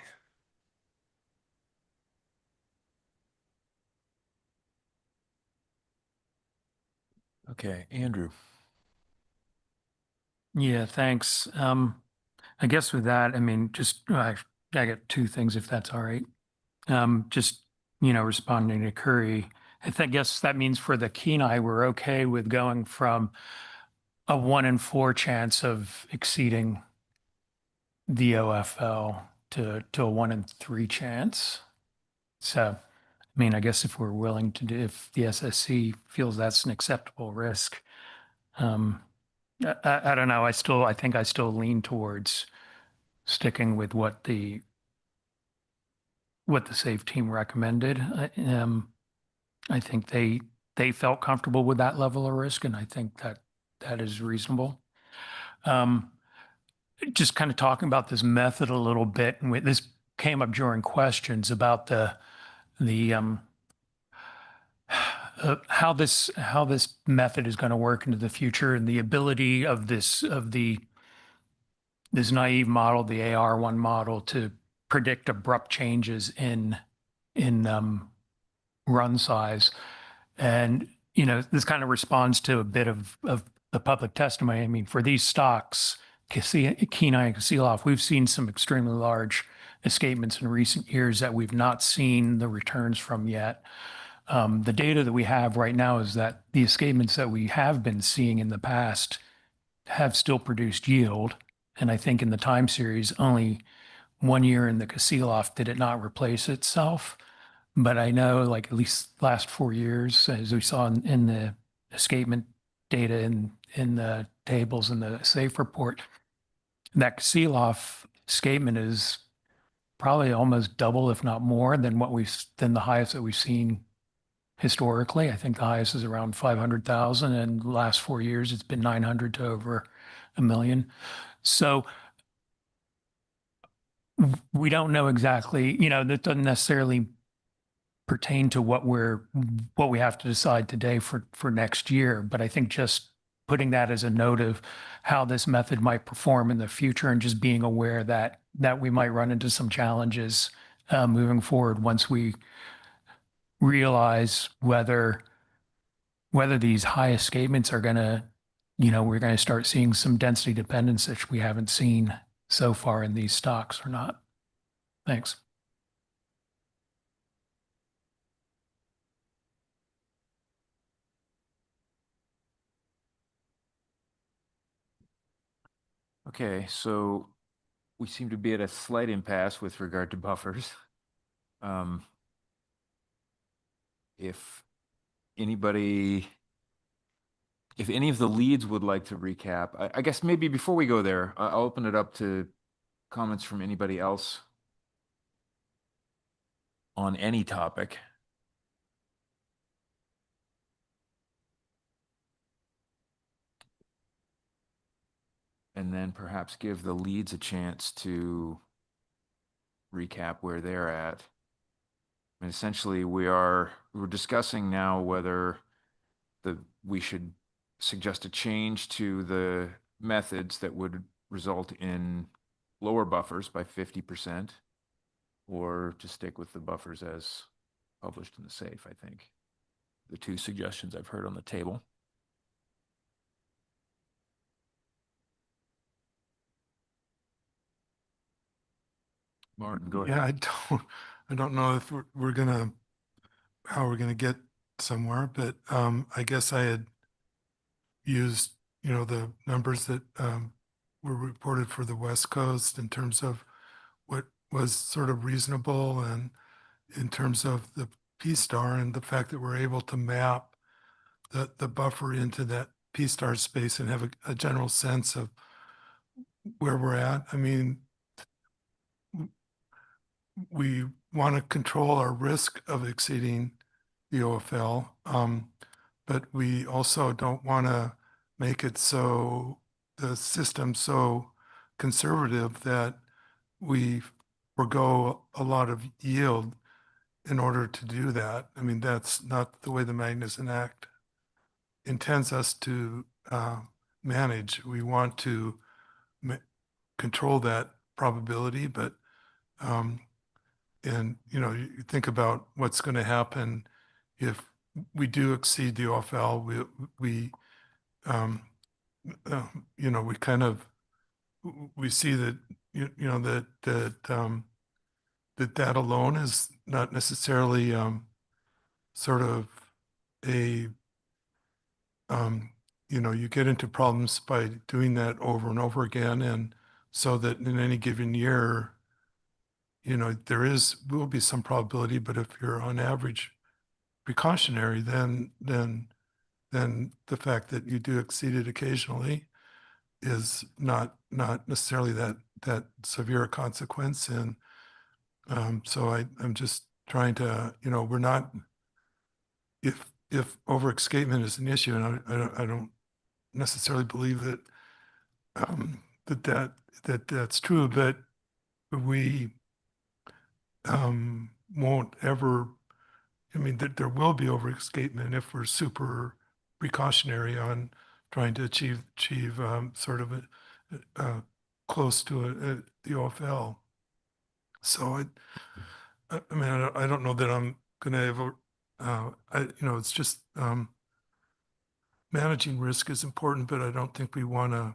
Okay, Andrew. Yeah, thanks. I guess with that, I mean, just I got two things if that's all right. Just, responding to Curry, I guess that means for the Kenai, we're okay with going from a 1 in 4 chance of exceeding the OFL to a 1 in 3 chance. So, I mean, I guess if we're willing to do, if the SSC feels that's an acceptable risk, I don't know. I think I still lean towards sticking with what the SAFE team recommended. I think they felt comfortable with that level of risk, and I think that is reasonable. Just kind of talking about this method a little bit, and this came up during questions about the how this method is going to work into the future and the ability of this naive model, the AR1 model, to predict abrupt changes in run size. And, this kind of responds to a bit of the public testimony. I mean, for these stocks, Kenai and Kasilof, we've seen some extremely large escapements in recent years that we've not seen the returns from yet. The data that we have right now is that the escapements that we have been seeing in the past have still produced yield. And I think in the time series, only 1 year in the Kasilof did it not replace itself. But I know, like, at least last 4 years, as we saw in the escapement data in the tables in the SAFE report, that Kasilof escapement is probably almost double, if not more, than the highest that we've seen historically. I think the highest is around 500,000, and the last 4 years it's been 900 to over 1 million. So we don't know exactly, that doesn't necessarily pertain to what we have to decide today for next year. But I think just putting that as a note of how this method might perform in the future, and just being aware that we might run into some challenges moving forward once we realize whether these high escapements are going to, we're going to start seeing some density dependence that we haven't seen so far in these stocks or not. Thanks. Okay, so we seem to be at a slight impasse with regard to buffers. If any of the leads would like to recap, I guess maybe before we go there, I'll open it up to comments from anybody else on any topic. And then perhaps give the leads a chance to recap where they're at. And essentially, we're discussing now whether we should suggest a change to the methods that would result in lower buffers by 50%, or to stick with the buffers as published in the SAFE, I think. The two suggestions I've heard on the table. Martin, go ahead. Yeah, I don't know if how we're gonna get somewhere, but I guess I had used, the numbers that were reported for the West Coast in terms of what was sort of reasonable, and in terms of the P-star, and the fact that we're able to map the buffer into that P-star space and have a general sense of where we're at. I mean, we want to control our risk of exceeding the OFL, but we also don't want to make it so the system so conservative that we forego a lot of yield in order to do that. I mean, that's not the way the Magnuson Act intends us to manage. We want to control that probability, but and you think about what's going to happen if we do exceed the OFL. We we kind of we see that that alone is not necessarily sort of a you get into problems by doing that over and over again, and so that in any given year, will be some probability, but if you're on average precautionary, then the fact that you do exceed it occasionally is not necessarily that severe a consequence. And so I'm just trying to, we're not, if overescapement is an issue, and I don't necessarily believe that that's true, but we won't ever. I mean, there will be overescapement if we're super precautionary on trying to achieve sort of close to the OFL. So I mean, I don't know that I'm going to ever. It's just managing risk is important, but I don't think we want to.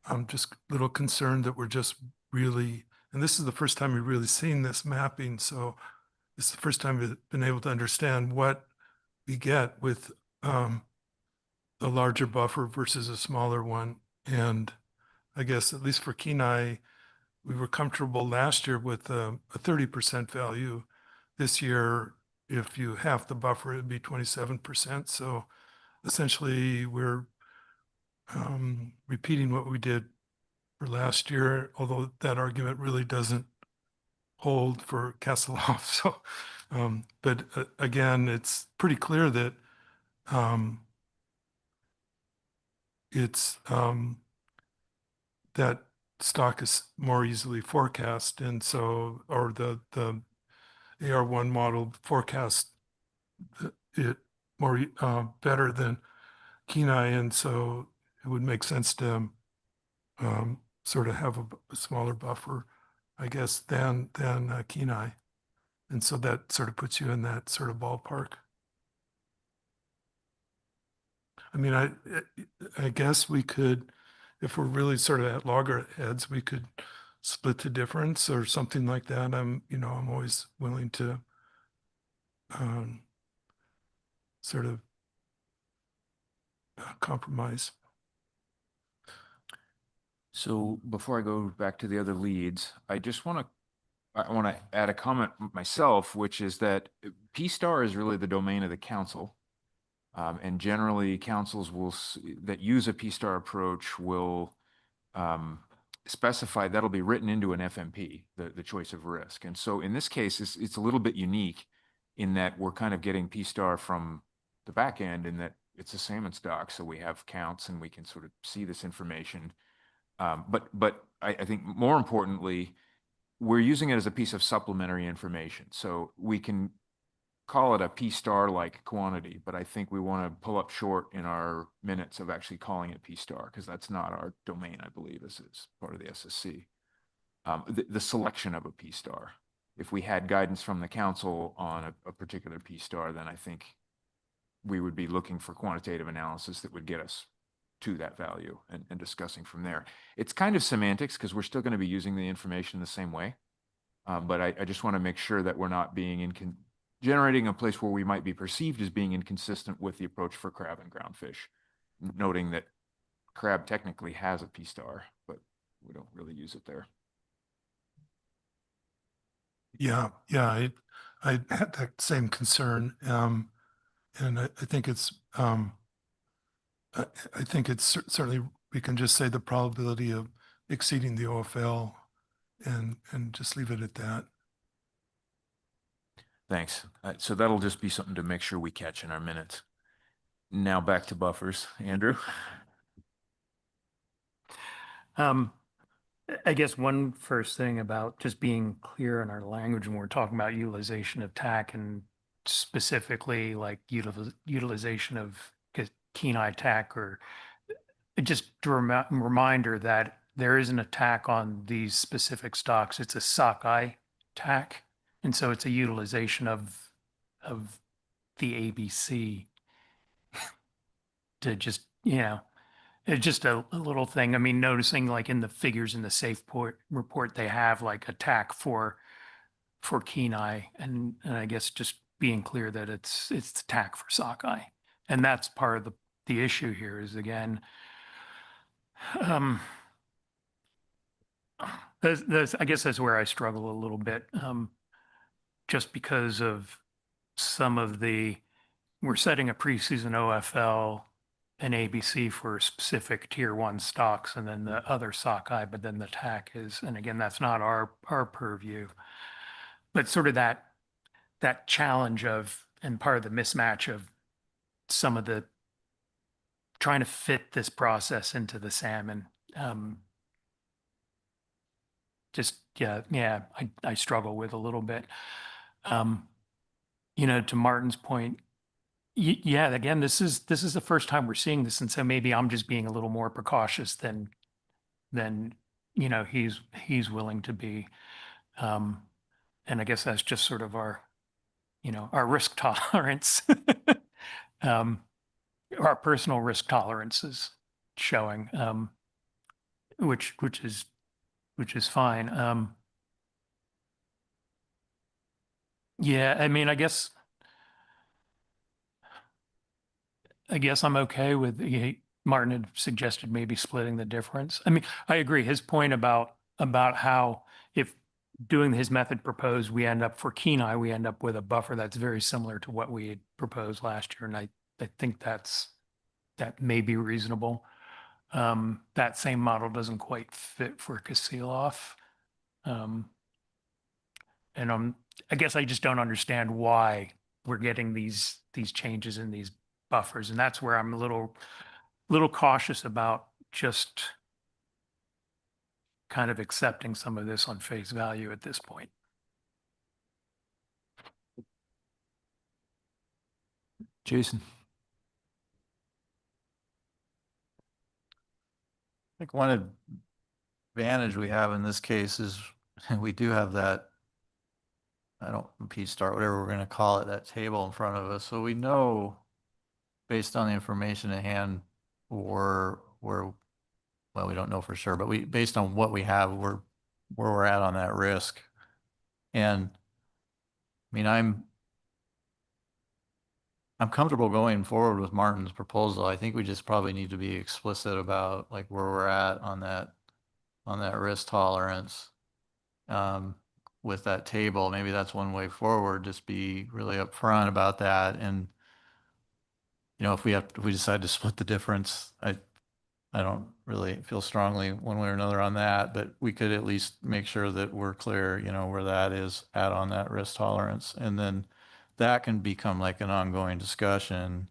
I'm just a little concerned that we're just really, and this is the first time we've really seen this mapping. So it's the first time we've been able to understand what we get with a larger buffer versus a smaller one. And I guess at least for Kenai, we were comfortable last year with a 30% value. This year, if you half the buffer, it'd be 27%. So essentially, we're repeating what we did for last year, although that argument really doesn't hold for Castlehoff. So, but again, it's pretty clear that it's that stock is more easily forecast, and so or the AR1 model forecast it more better than Kenai, and so it would make sense to sort of have a smaller buffer, I guess, than Kenai, and so that sort of puts you in that sort of ballpark. I mean, I guess we could, if we're really sort of at loggerheads, we could split the difference or something like that. I'm always willing to sort of compromise. So before I go back to the other leads, I want to add a comment myself, which is that P-star is really the domain of the council. And generally councils that use a P-star approach will specify that'll be written into an FMP, the choice of risk. And so in this case, it's a little bit unique in that we're kind of getting P-star from the back end, in that it's a salmon stock. So we have counts and we can sort of see this information. But I think more importantly, we're using it as a piece of supplementary information. So we can call it a P-star like quantity, but I think we want to pull up short in our minutes of actually calling it P-star, because that's not our domain, I believe, as part of the SSC. The selection of a P-star. If we had guidance from the council on a particular P-star, then I think we would be looking for quantitative analysis that would get us to that value and discussing from there. It's kind of semantics because we're still going to be using the information the same way. But I just want to make sure that we're not being generating a place where we might be perceived as being inconsistent with the approach for crab and groundfish, noting that crab technically has a P-star, but we don't really use it there. Yeah, I had that same concern, and I think it's certainly, we can just say the probability of exceeding the OFL and just leave it at that. Thanks. So that'll just be something to make sure we catch in our minutes. Now back to buffers, Andrew. I guess one first thing about just being clear in our language when we're talking about utilization of TAC and specifically like utilization of Kenai TAC, or just a reminder that there isn't a TAC on these specific stocks. It's a sockeye TAC. And so it's a utilization of the ABC to just, it's just a little thing. I mean, noticing like in the figures in the SafePort report, they have like a TAC for Kenai, and I guess just being clear that it's the TAC for sockeye, and that's part of the issue here. Is again, I guess that's where I struggle a little bit, just because of some of we're setting a preseason OFL and ABC for specific tier one stocks, and then the other sockeye, but then the TAC is, and again, that's not our purview, but sort of that challenge of, and part of the mismatch of some of the trying to fit this process into the salmon. I struggle with a little bit. To Martin's point, again, this is the first time we're seeing this, and so maybe I'm just being a little more precautious than he's willing to be. And I guess that's just sort of our risk tolerance. Our personal risk tolerance is showing, which is fine. I mean, I guess I'm okay with Martin had suggested maybe splitting the difference. I mean, I agree. His point about how if doing his method proposed, we end up with a buffer that's very similar to what we had proposed last year. And I think that may be reasonable. That same model doesn't quite fit for Kasilof. And I guess I just don't understand why we're getting these changes in these buffers. And that's where I'm a little cautious about just kind of accepting some of this on face value at this point. Jason. I think one advantage we have in this case is we do have that, P-star, whatever we're going to call it, that table in front of us. So we know based on the information at hand, well, we don't know for sure, but based on what we have, where we're at on that risk. And I mean, I'm comfortable going forward with Martin's proposal. I think we just probably need to be explicit about like where we're at on that risk tolerance with that table. Maybe that's one way forward. Just be really upfront about that. And if we decide to split the difference, I don't really feel strongly one way or another on that, but we could at least make sure that we're clear, where that is at on that risk tolerance. And then that can become like an ongoing discussion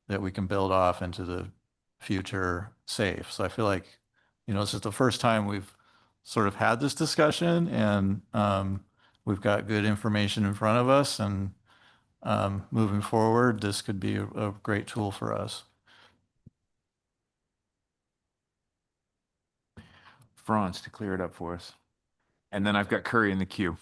that we can build off into the future safe. So I feel like, this is the first time we've sort of had this discussion, and we've got good information in front of us, and moving forward, this could be a great tool for us. Franz to clear it up for us. And then I've got Curry in the queue.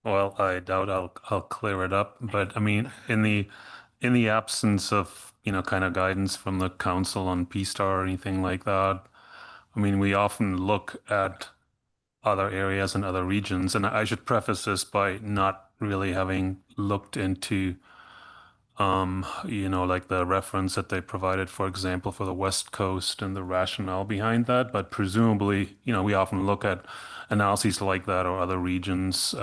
Well, I doubt I'll clear it up, but I mean, in the absence of, kind of guidance from the council on P-star or anything like that, I mean, we often look at other areas and other regions, and I should preface this by not really having looked into like the reference that they provided, for example, for the West Coast and the rationale behind that. But presumably, we often look at analyses like that or other regions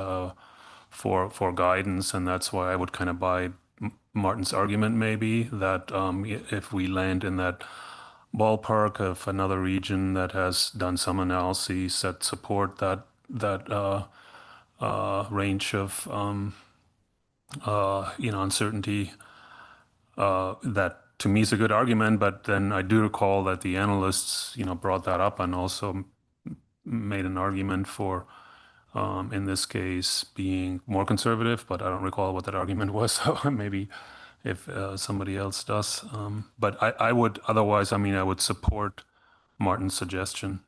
for guidance, and that's why I would kind of buy Martin's argument maybe that if we land in that ballpark of another region that has done some analyses that support that range of uncertainty. That to me is a good argument, but then I do recall that the analysts, brought that up and also made an argument for, in this case, being more conservative, but I don't recall what that argument was. So maybe if somebody else does. But I would otherwise, I would support Martin's suggestion.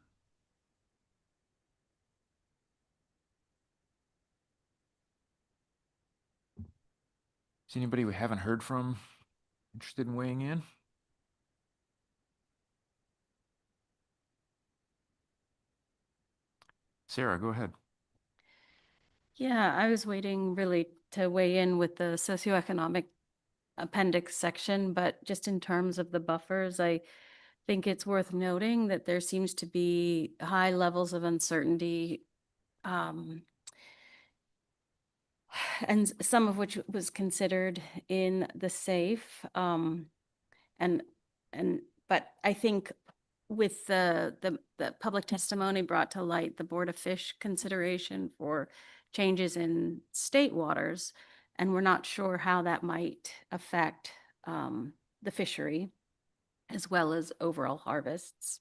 Is anybody we haven't heard from interested in weighing in? Sarah, go ahead. Yeah, I was waiting really to weigh in with the socioeconomic appendix section, but just in terms of the buffers, I think it's worth noting that there seems to be high levels of uncertainty, and some of which was considered in the SAFE. And but I think with the public testimony brought to light, the Board of Fish consideration for changes in state waters, and we're not sure how that might affect the fishery as well as overall harvests.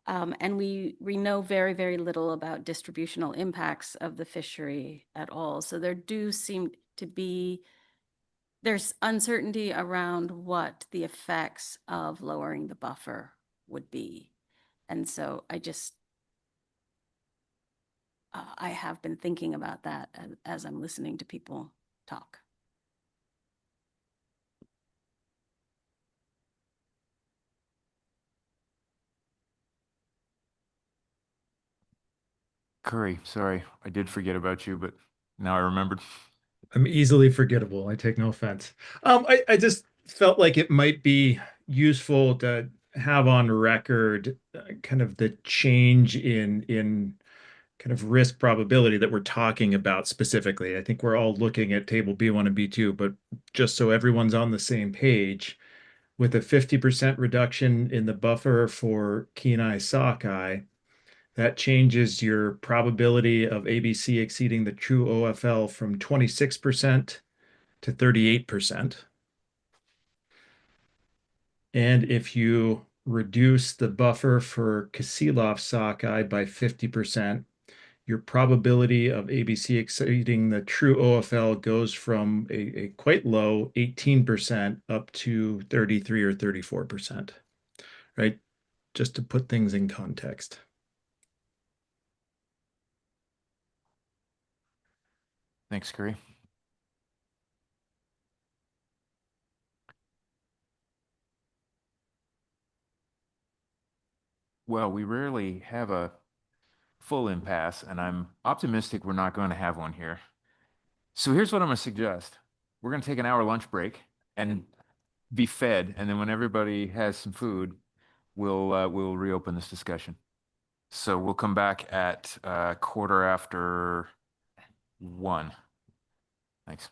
And we know very, very little about distributional impacts of the fishery at all. So there do seem to be, there's uncertainty around what the effects of lowering the buffer would be. And so I have been thinking about that as I'm listening to people talk. Curry, sorry, I did forget about you, but now I remembered. I'm easily forgettable. I take no offense. I just felt like it might be useful to have on record kind of the change in kind of risk probability that we're talking about specifically. I think we're all looking at table B1 and B2, but just so everyone's on the same page, with a 50% reduction in the buffer for Kenai sockeye, that changes your probability of ABC exceeding the true OFL from 26% to 38%. And if you reduce the buffer for Kasilov sockeye by 50%, your probability of ABC exceeding the true OFL goes from a quite low 18% up to 33 or 34%, right? Just to put things in context. Thanks, Curry. Well, we rarely have a full impasse, and I'm optimistic we're not going to have one here. So here's what I'm going to suggest. We're going to take an hour lunch break and be fed, and then when everybody has some food, we'll reopen this discussion. So we'll come back at 1:15. Thanks.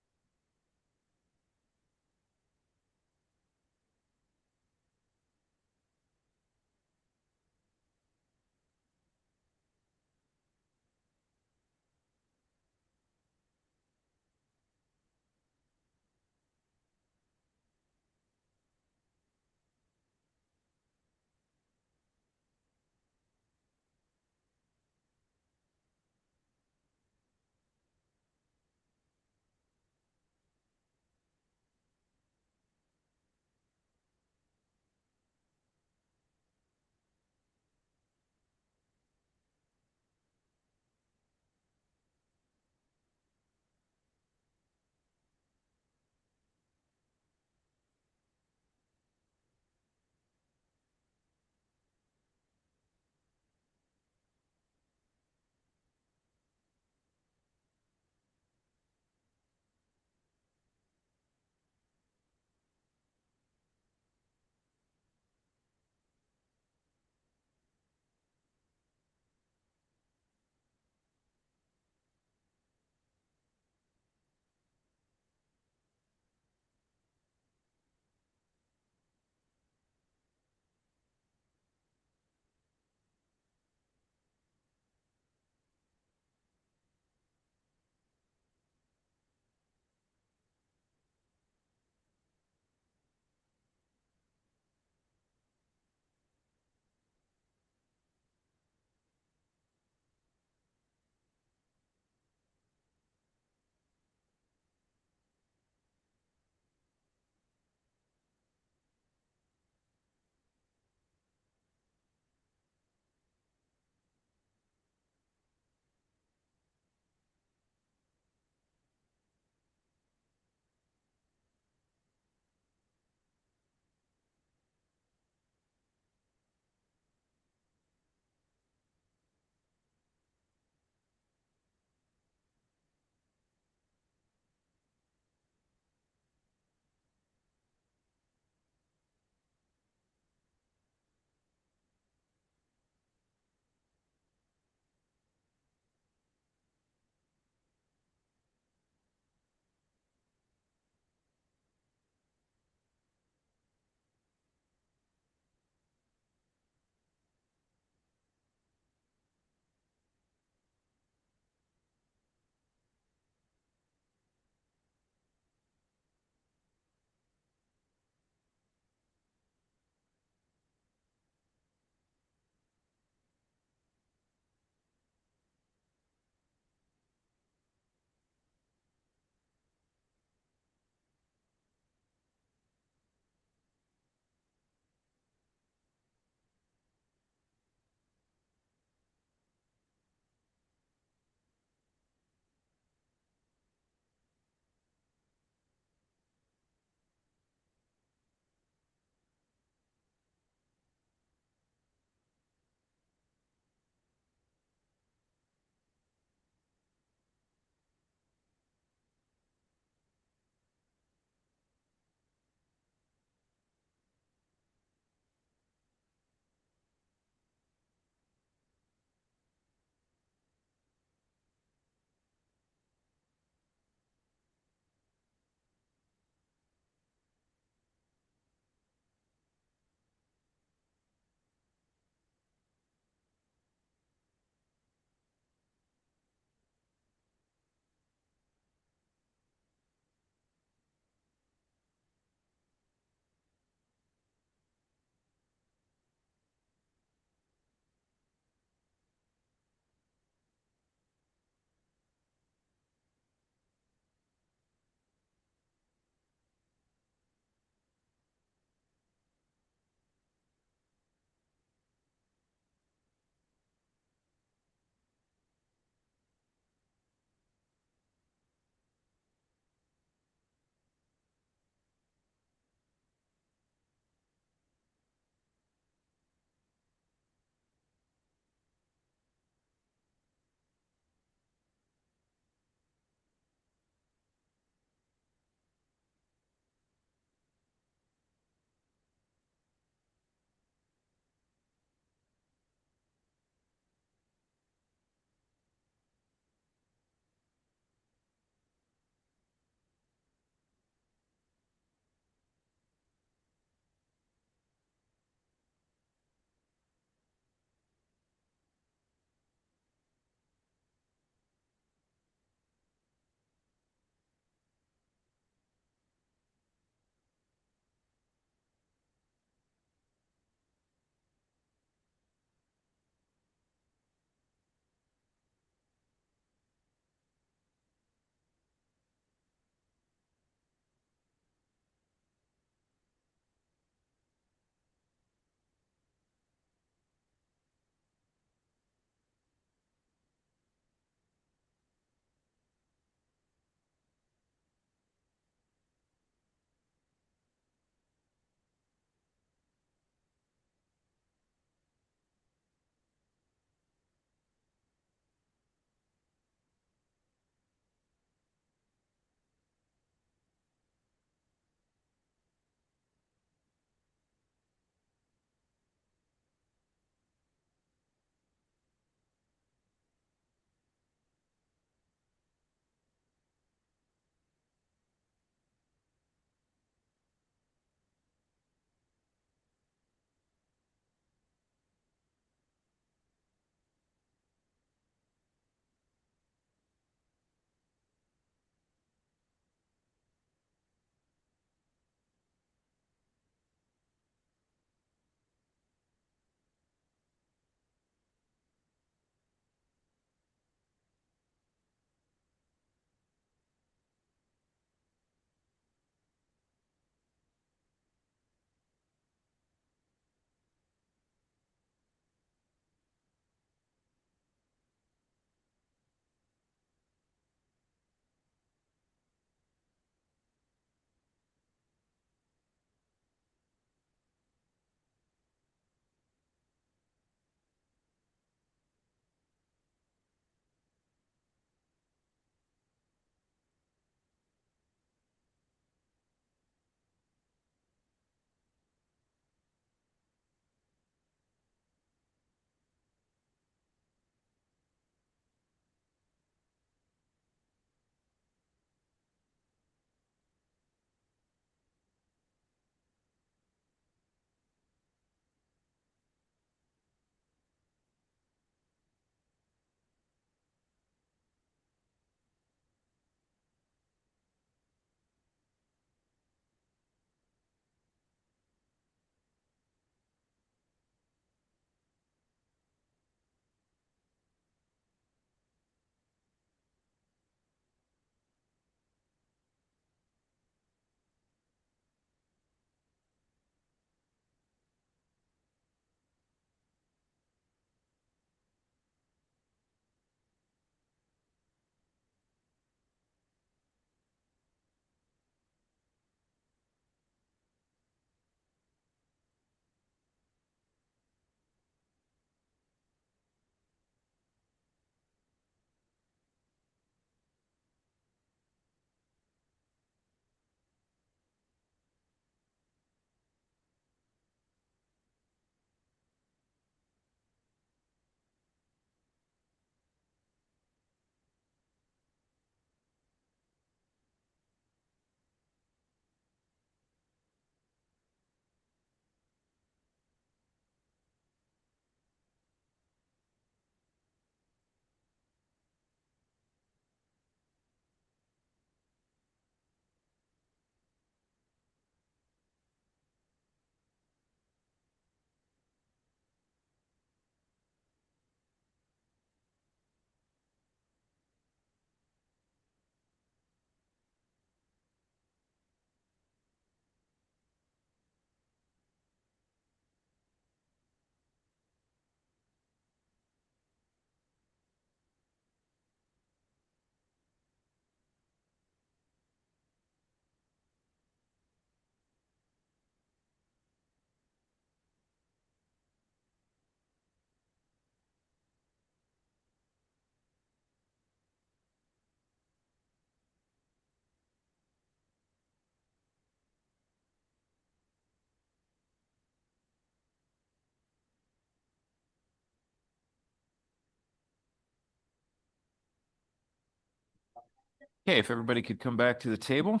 Okay, if everybody could come back to the table, I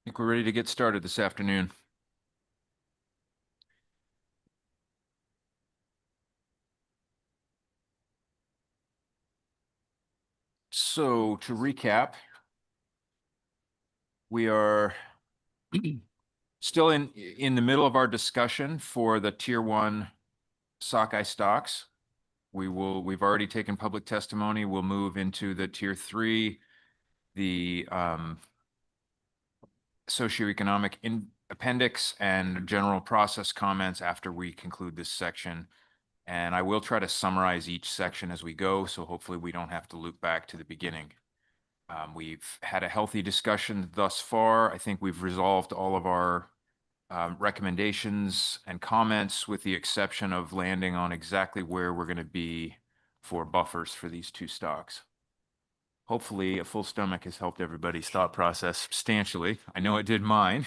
think we're ready to get started this afternoon. So to recap, we are still in the middle of our discussion for the Tier 1 sockeye stocks. We've already taken public testimony. We'll move into the Tier 3, the socioeconomic appendix and general process comments after we conclude this section. And I will try to summarize each section as we go, so hopefully we don't have to loop back to the beginning. We've had a healthy discussion thus far. I think we've resolved all of our recommendations and comments, with the exception of landing on exactly where we're going to be for buffers for these two stocks. Hopefully a full stomach has helped everybody's thought process substantially. I know it did mine.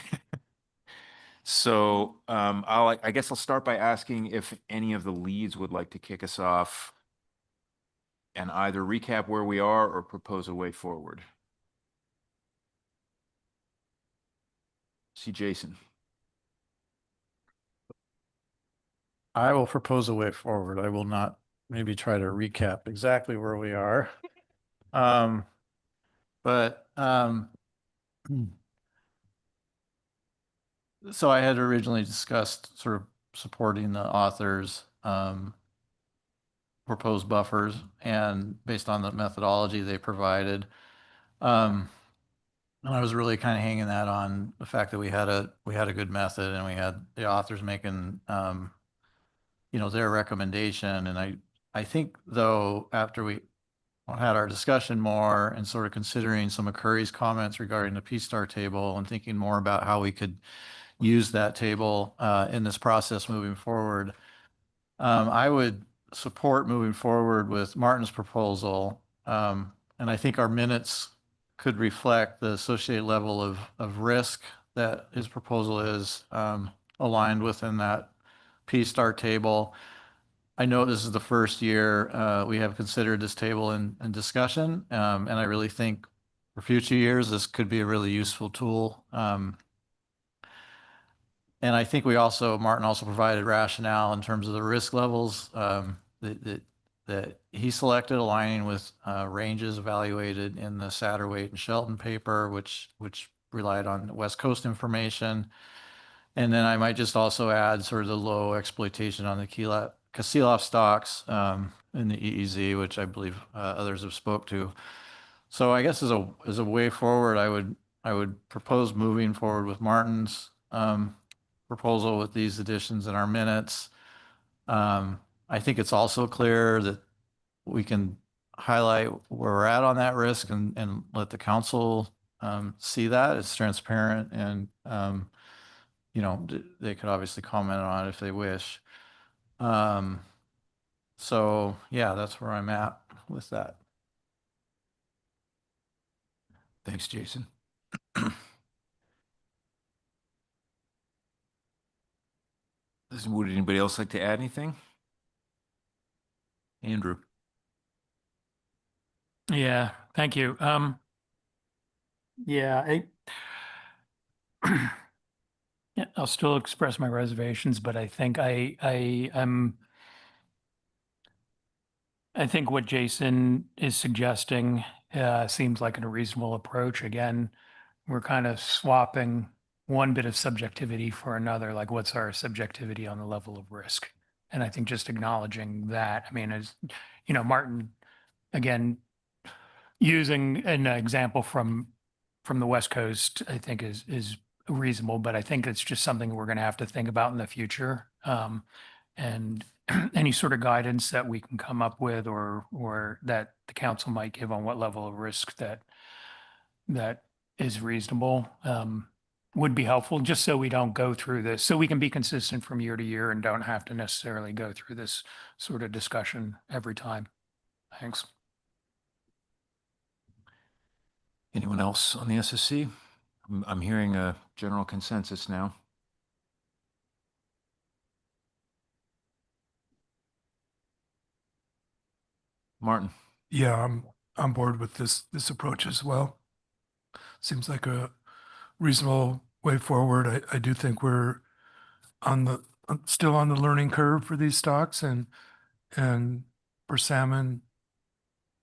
So I guess I'll start by asking if any of the leads would like to kick us off and either recap where we are or propose a way forward. See Jason. I will propose a way forward. I will not maybe try to recap exactly where we are. But so I had originally discussed sort of supporting the authors' proposed buffers, and based on the methodology they provided. And I was really kind of hanging that on the fact that we had a good method, and we had the authors making their recommendation. And I think, though, after we had our discussion more and sort of considering some of Curry's comments regarding the P-star table and thinking more about how we could use that table in this process moving forward, I would support moving forward with Martin's proposal. And I think our minutes could reflect the associated level of risk that his proposal is aligned within that P-star table. I know this is the first year we have considered this table in discussion, and I really think for future years this could be a really useful tool. And I think Martin also provided rationale in terms of the risk levels that he selected, aligning with ranges evaluated in the Satterwhite and Shelton paper, which relied on West Coast information. And then I might just also add sort of the low exploitation on the Kasilof stocks in the EEZ, which I believe others have spoke to. So I guess as a way forward, I would propose moving forward with Martin's proposal with these additions in our minutes. I think it's also clear that we can highlight where we're at on that risk and let the council see that it's transparent, and they could obviously comment on it if they wish. So yeah, that's where I'm at with that. Thanks, Jason. Would anybody else like to add anything? Andrew. Yeah, thank you. Yeah, yeah, I'll still express my reservations, but I think I think what Jason is suggesting seems like a reasonable approach. Again, we're kind of swapping one bit of subjectivity for another, like what's our subjectivity on the level of risk? And I think just acknowledging that, I mean, as Martin, again, using an example from the West Coast, I think is reasonable, but I think it's just something we're going to have to think about in the future. And any sort of guidance that we can come up with, or that the council might give on what level of risk that is reasonable, would be helpful, just so we don't go through this, so we can be consistent from year to year and don't have to necessarily go through this sort of discussion every time. Thanks. Anyone else on the SSC? I'm hearing a general consensus now. Martin. Yeah, I'm on board with this approach as well. seems like a reasonable way forward. I do think we're still on the learning curve for these stocks, and for salmon,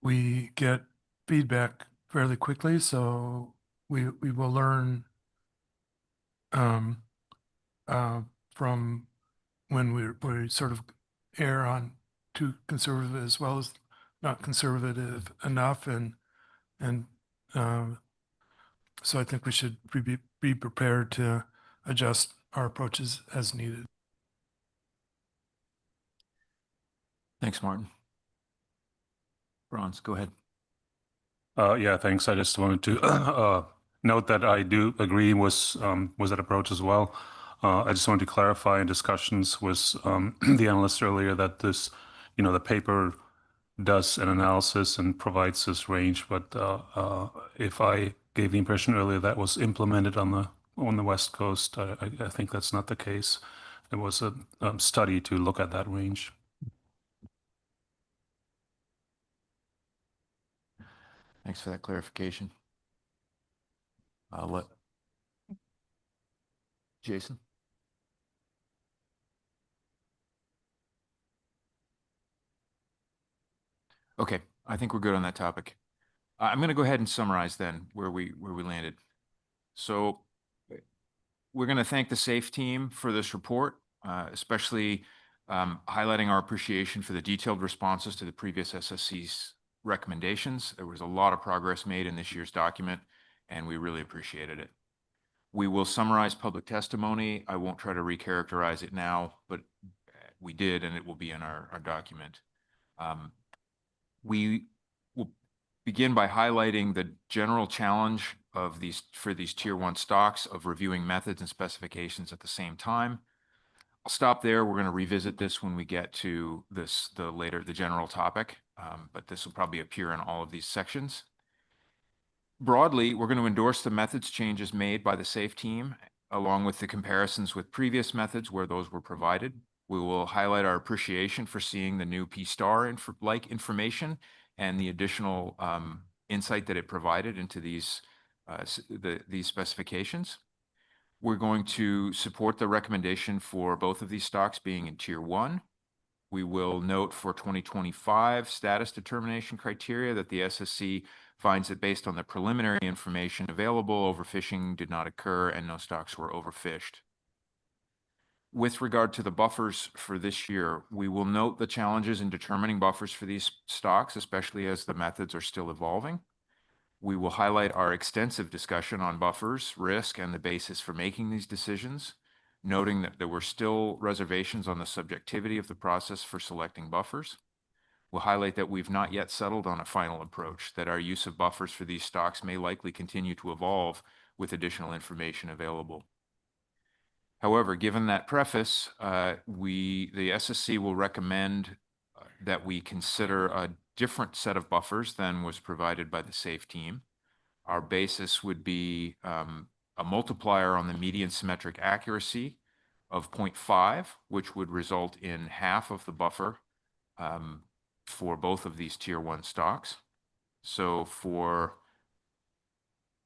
we get feedback fairly quickly, so we will learn um, from when we sort of err on too conservative as well as not conservative enough, and so I think we should be prepared to adjust our approaches as needed. Thanks, Martin. Bronze, go ahead. Yeah, thanks. I just wanted to note that I do agree with that approach as well. I just wanted to clarify in discussions with the analyst earlier that this, the paper does an analysis and provides this range, but if I gave the impression earlier that was implemented on the West Coast, I think that's not the case. It was a study to look at that range. Thanks for that clarification. I'll let Jason. Okay, I think we're good on that topic. I'm going to go ahead and summarize then where we landed. So we're going to thank the SAFE team for this report, especially highlighting our appreciation for the detailed responses to the previous SSC's recommendations. There was a lot of progress made in this year's document, and we really appreciated it. We will summarize public testimony. I won't try to recharacterize it now, but we did, and it will be in our document. We will begin by highlighting the general challenge of for these tier 1 stocks of reviewing methods and specifications at the same time. I'll stop there. We're going to revisit this when we get to the general topic, but this will probably appear in all of these sections. Broadly, we're going to endorse the methods changes made by the SAFE team, along with the comparisons with previous methods where those were provided. We will highlight our appreciation for seeing the new P-STAR-like information and the additional insight that it provided into these specifications. We're going to support the recommendation for both of these stocks being in Tier 1. We will note for 2025 status determination criteria that the SSC finds that based on the preliminary information available, overfishing did not occur and no stocks were overfished. With regard to the buffers for this year, we will note the challenges in determining buffers for these stocks, especially as the methods are still evolving. We will highlight our extensive discussion on buffers, risk, and the basis for making these decisions, noting that there were still reservations on the subjectivity of the process for selecting buffers. We'll highlight that we've not yet settled on a final approach, that our use of buffers for these stocks may likely continue to evolve with additional information available. However, given that preface, the SSC will recommend that we consider a different set of buffers than was provided by the SAFE team. Our basis would be a multiplier on the median symmetric accuracy of 0.5, which would result in half of the buffer for both of these Tier 1 stocks. So for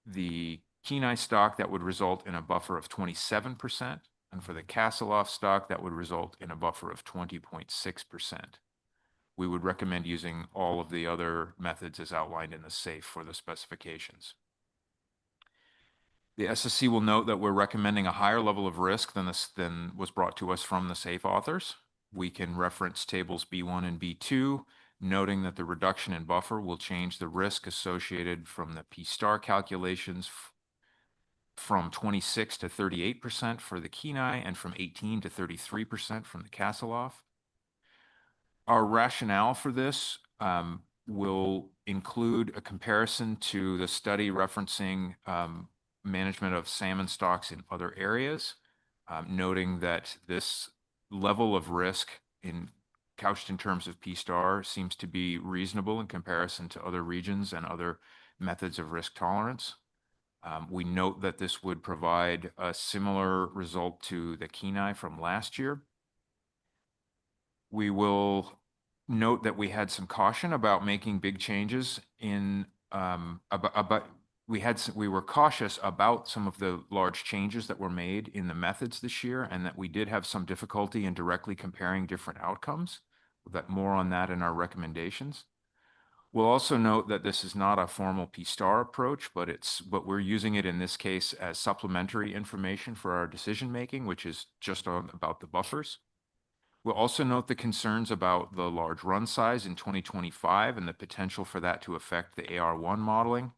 the Kenai stock, that would result in a buffer of 27%, and for the Castleoff stock, that would result in a buffer of 20.6%. We would recommend using all of the other methods as outlined in the SAFE for the specifications. The SSC will note that we're recommending a higher level of risk than was brought to us from the SAFE authors. We can reference tables B1 and B2, noting that the reduction in buffer will change the risk associated from the P-STAR calculations from 26 to 38% for the Kenai and from 18 to 33% from the Castleoff. Our rationale for this will include a comparison to the study referencing management of salmon stocks in other areas, noting that this level of risk couched in terms of P-STAR seems to be reasonable in comparison to other regions and other methods of risk tolerance. We note that this would provide a similar result to the Kenai from last year. We will note that we had some caution about making big changes in we were cautious about some of the large changes that were made in the methods this year, and that we did have some difficulty in directly comparing different outcomes. But more on that in our recommendations. We'll also note that this is not a formal P-star approach, but we're using it in this case as supplementary information for our decision making, which is just about the buffers. We'll also note the concerns about the large run size in 2025 and the potential for that to affect the AR1 modeling,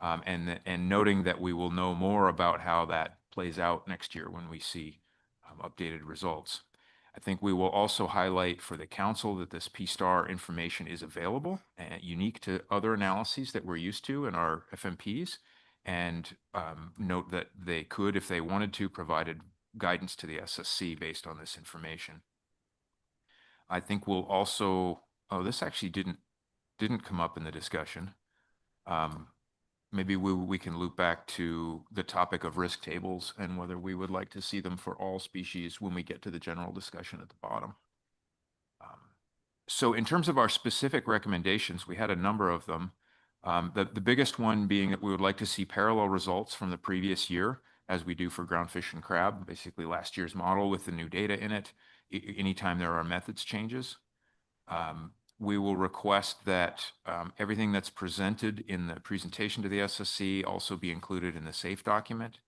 and noting that we will know more about how that plays out next year when we see updated results. I think we will also highlight for the council that this P-star information is available and unique to other analyses that we're used to in our FMPs, and note that they could, if they wanted to, provided guidance to the SSC based on this information. I think we'll also, this actually didn't come up in the discussion. Maybe we can loop back to the topic of risk tables and whether we would like to see them for all species when we get to the general discussion at the bottom. So in terms of our specific recommendations, we had a number of them. The biggest one being that we would like to see parallel results from the previous year, as we do for groundfish and crab, basically last year's model with the new data in it, anytime there are methods changes. We will request that everything that's presented in the presentation to the SSC also be included in the SAFE document.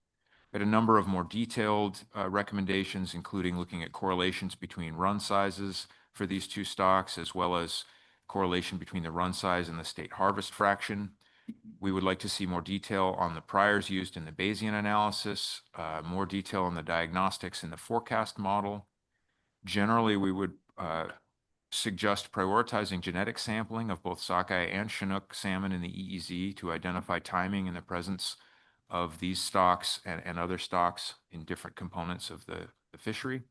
We had a number of more detailed recommendations, including looking at correlations between run sizes for these two stocks, as well as correlation between the run size and the state harvest fraction. We would like to see more detail on the priors used in the Bayesian analysis, more detail on the diagnostics in the forecast model. Generally, we would suggest prioritizing genetic sampling of both sockeye and Chinook salmon in the EEZ to identify timing in the presence of these stocks and other stocks in different components of the fishery.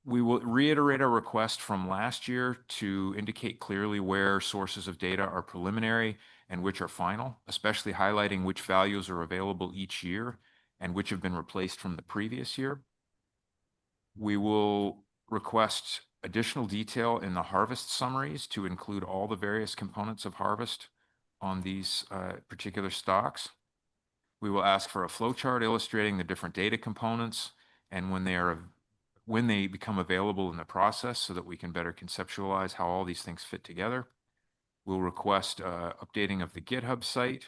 We will reiterate our request from last year to indicate clearly where sources of data are preliminary and which are final, especially highlighting which values are available each year and which have been replaced from the previous year. We will request additional detail in the harvest summaries to include all the various components of harvest on these particular stocks. We will ask for a flowchart illustrating the different data components and when they become available in the process, so that we can better conceptualize how all these things fit together. We'll request updating of the GitHub site.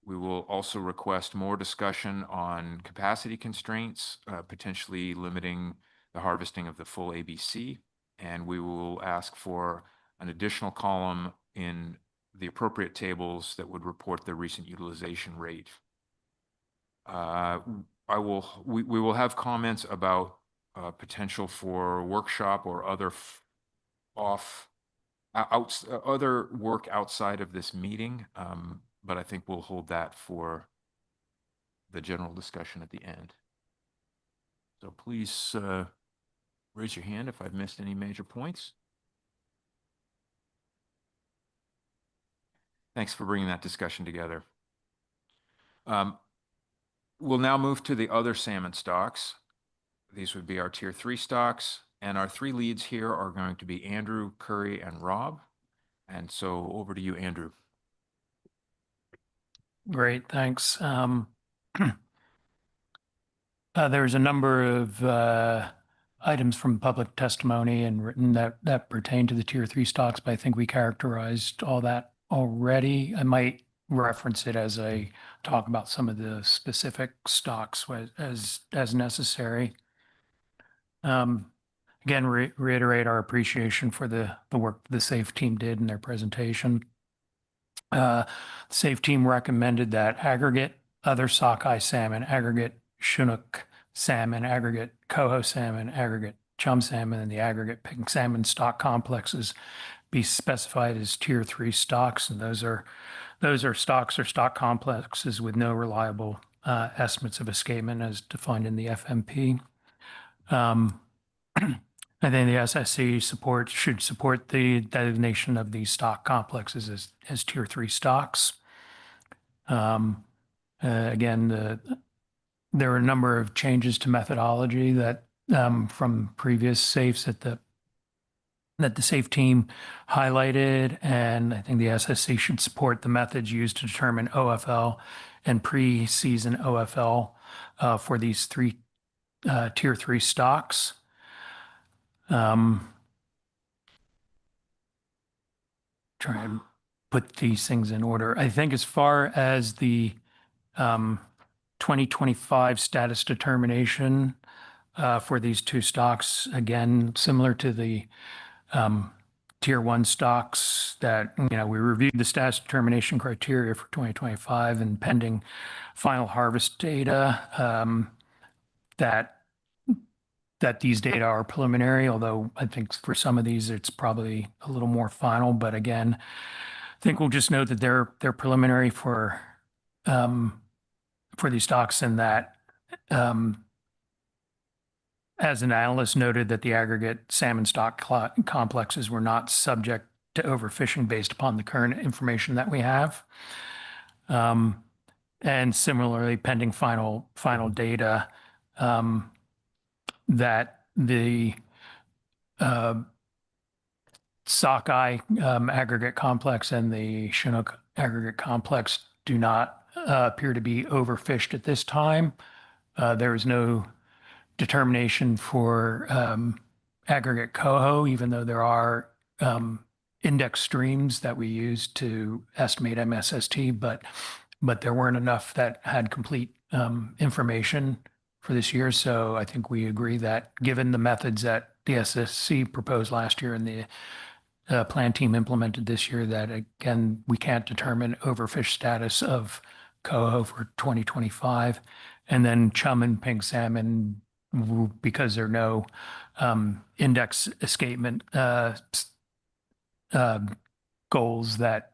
We will also request more discussion on capacity constraints, potentially limiting the harvesting of the full ABC, and we will ask for an additional column in the appropriate tables that would report the recent utilization rate. We will have comments about potential for workshop or other other work outside of this meeting, but I think we'll hold that for the general discussion at the end. So please raise your hand if I've missed any major points. Thanks for bringing that discussion together. We'll now move to the other salmon stocks. These would be our tier 3 stocks, and our 3 leads here are going to be Andrew, Curry, and Rob. And so over to you, Andrew. Great, thanks. There's a number of items from public testimony and written that pertain to the tier 3 stocks, but I think we characterized all that already. I might reference it as I talk about some of the specific stocks as necessary. Again, reiterate our appreciation for the work the SAFE team did in their presentation. The SAFE team recommended that aggregate other sockeye salmon, aggregate Chinook salmon, aggregate coho salmon, aggregate chum salmon, and the aggregate pink salmon stock complexes be specified as tier 3 stocks, and those are stocks or stock complexes with no reliable estimates of escapement as defined in the FMP. And then the SSC should support the designation of these stock complexes as tier 3 stocks. Again, there are a number of changes to methodology that from previous SAFEs at the that the SAFE team highlighted, and I think the SSC should support the methods used to determine OFL and pre-season OFL for these three tier 3 stocks. Try and put these things in order. I think as far as the 2025 status determination for these two stocks, again, similar to the tier 1 stocks that, we reviewed the status determination criteria for 2025 and pending final harvest data, that these data are preliminary, although I think for some of these it's probably a little more final. But again, I think we'll just note that they're preliminary for these stocks, and that as an analyst noted that the aggregate salmon stock complexes were not subject to overfishing based upon the current information that we have. And similarly, pending final data, that the sockeye aggregate complex and the Chinook aggregate complex do not appear to be overfished at this time. There is no determination for aggregate coho, even though there are index streams that we use to estimate MSST, but there weren't enough that had complete information for this year. So I think we agree that given the methods that the SSC proposed last year and the plan team implemented this year, that again, we can't determine overfish status of coho for 2025. And then chum and pink salmon, because there are no index escapement goals, that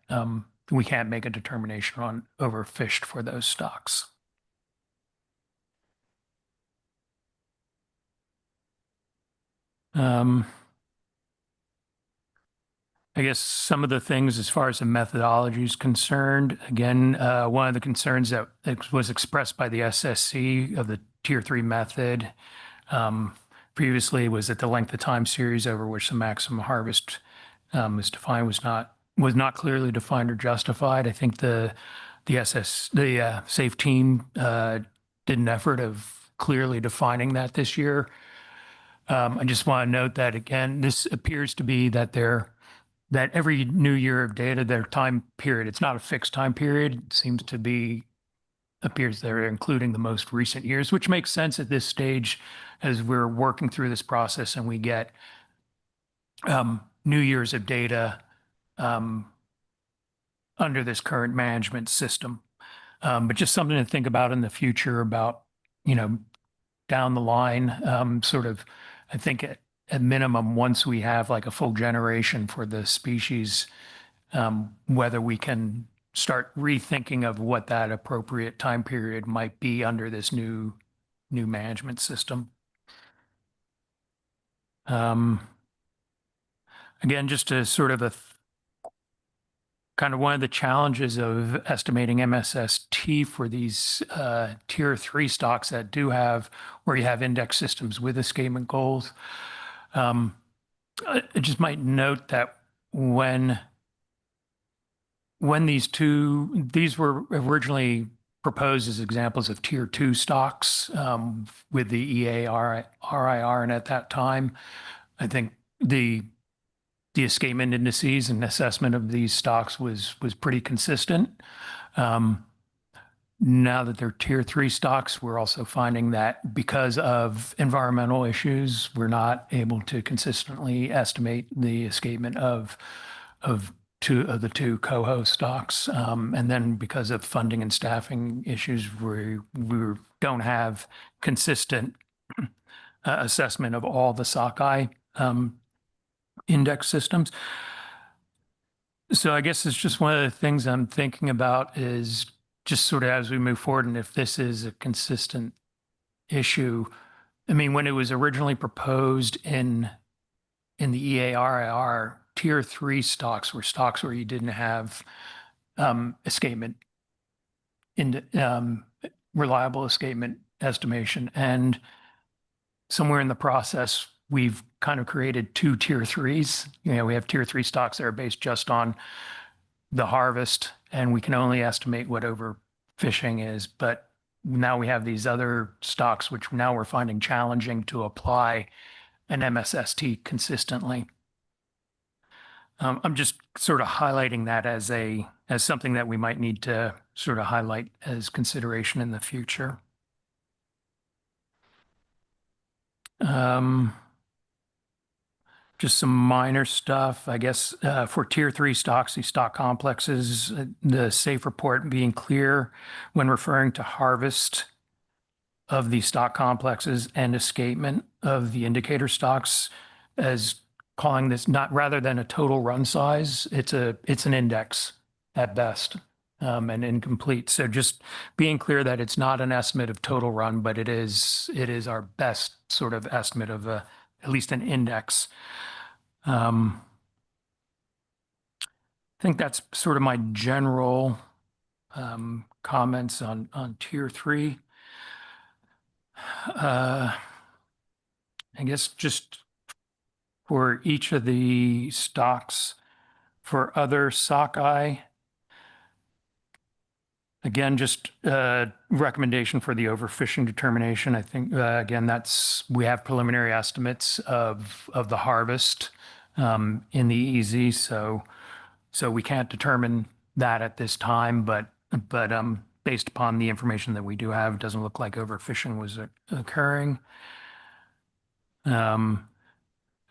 we can't make a determination on overfished for those stocks. I guess some of the things as far as the methodology is concerned, again, one of the concerns that was expressed by the SSC of the tier 3 method previously was that the length of time series over which the maximum harvest is defined was not clearly defined or justified. I think the SAFE team did an effort of clearly defining that this year. I just want to note that, again, this appears to be that every new year of data, their time period, it's not a fixed time period. It seems to be, appears they're including the most recent years, which makes sense at this stage as we're working through this process and we get new years of data under this current management system. But just something to think about in the future about, down the line, sort of, I think at minimum, once we have like a full generation for the species, whether we can start rethinking of what that appropriate time period might be under this new management system. Again, just to sort of kind of one of the challenges of estimating MSST for these tier 3 stocks that do have, where you have index systems with escapement goals. I just might note that when these were originally proposed as examples of tier 2 stocks with the EARIR, and at that time, I think the escapement indices and assessment of these stocks was pretty consistent. Now that they're tier 3 stocks, we're also finding that because of environmental issues, we're not able to consistently estimate the escapement of the two coho stocks. And then because of funding and staffing issues, we don't have consistent assessment of all the sockeye index systems. So I guess it's just one of the things I'm thinking about is just sort of as we move forward, and if this is a consistent issue. I mean, when it was originally proposed in the EARIR, tier 3 stocks were stocks where you didn't have escapement, reliable escapement estimation. And somewhere in the process, we've kind of created two tier threes. We have tier three stocks that are based just on the harvest, and we can only estimate what overfishing is. But now we have these other stocks, which now we're finding challenging to apply an MSST consistently. I'm just sort of highlighting that as something that we might need to sort of highlight as consideration in the future. Just some minor stuff, I guess, for tier three stocks, these stock complexes, the safe report being clear when referring to harvest of the stock complexes and escapement of the indicator stocks as calling this not rather than a total run size, it's an index at best, and incomplete. So just being clear that it's not an estimate of total run, but it is our best sort of estimate of at least an index. I think that's sort of my general comments on tier three. I guess just for each of the stocks for other sockeye, again, just recommendation for the overfishing determination. I think, again, we have preliminary estimates of the harvest in the EEZ, so we can't determine that at this time, but based upon the information that we do have, it doesn't look like overfishing was occurring.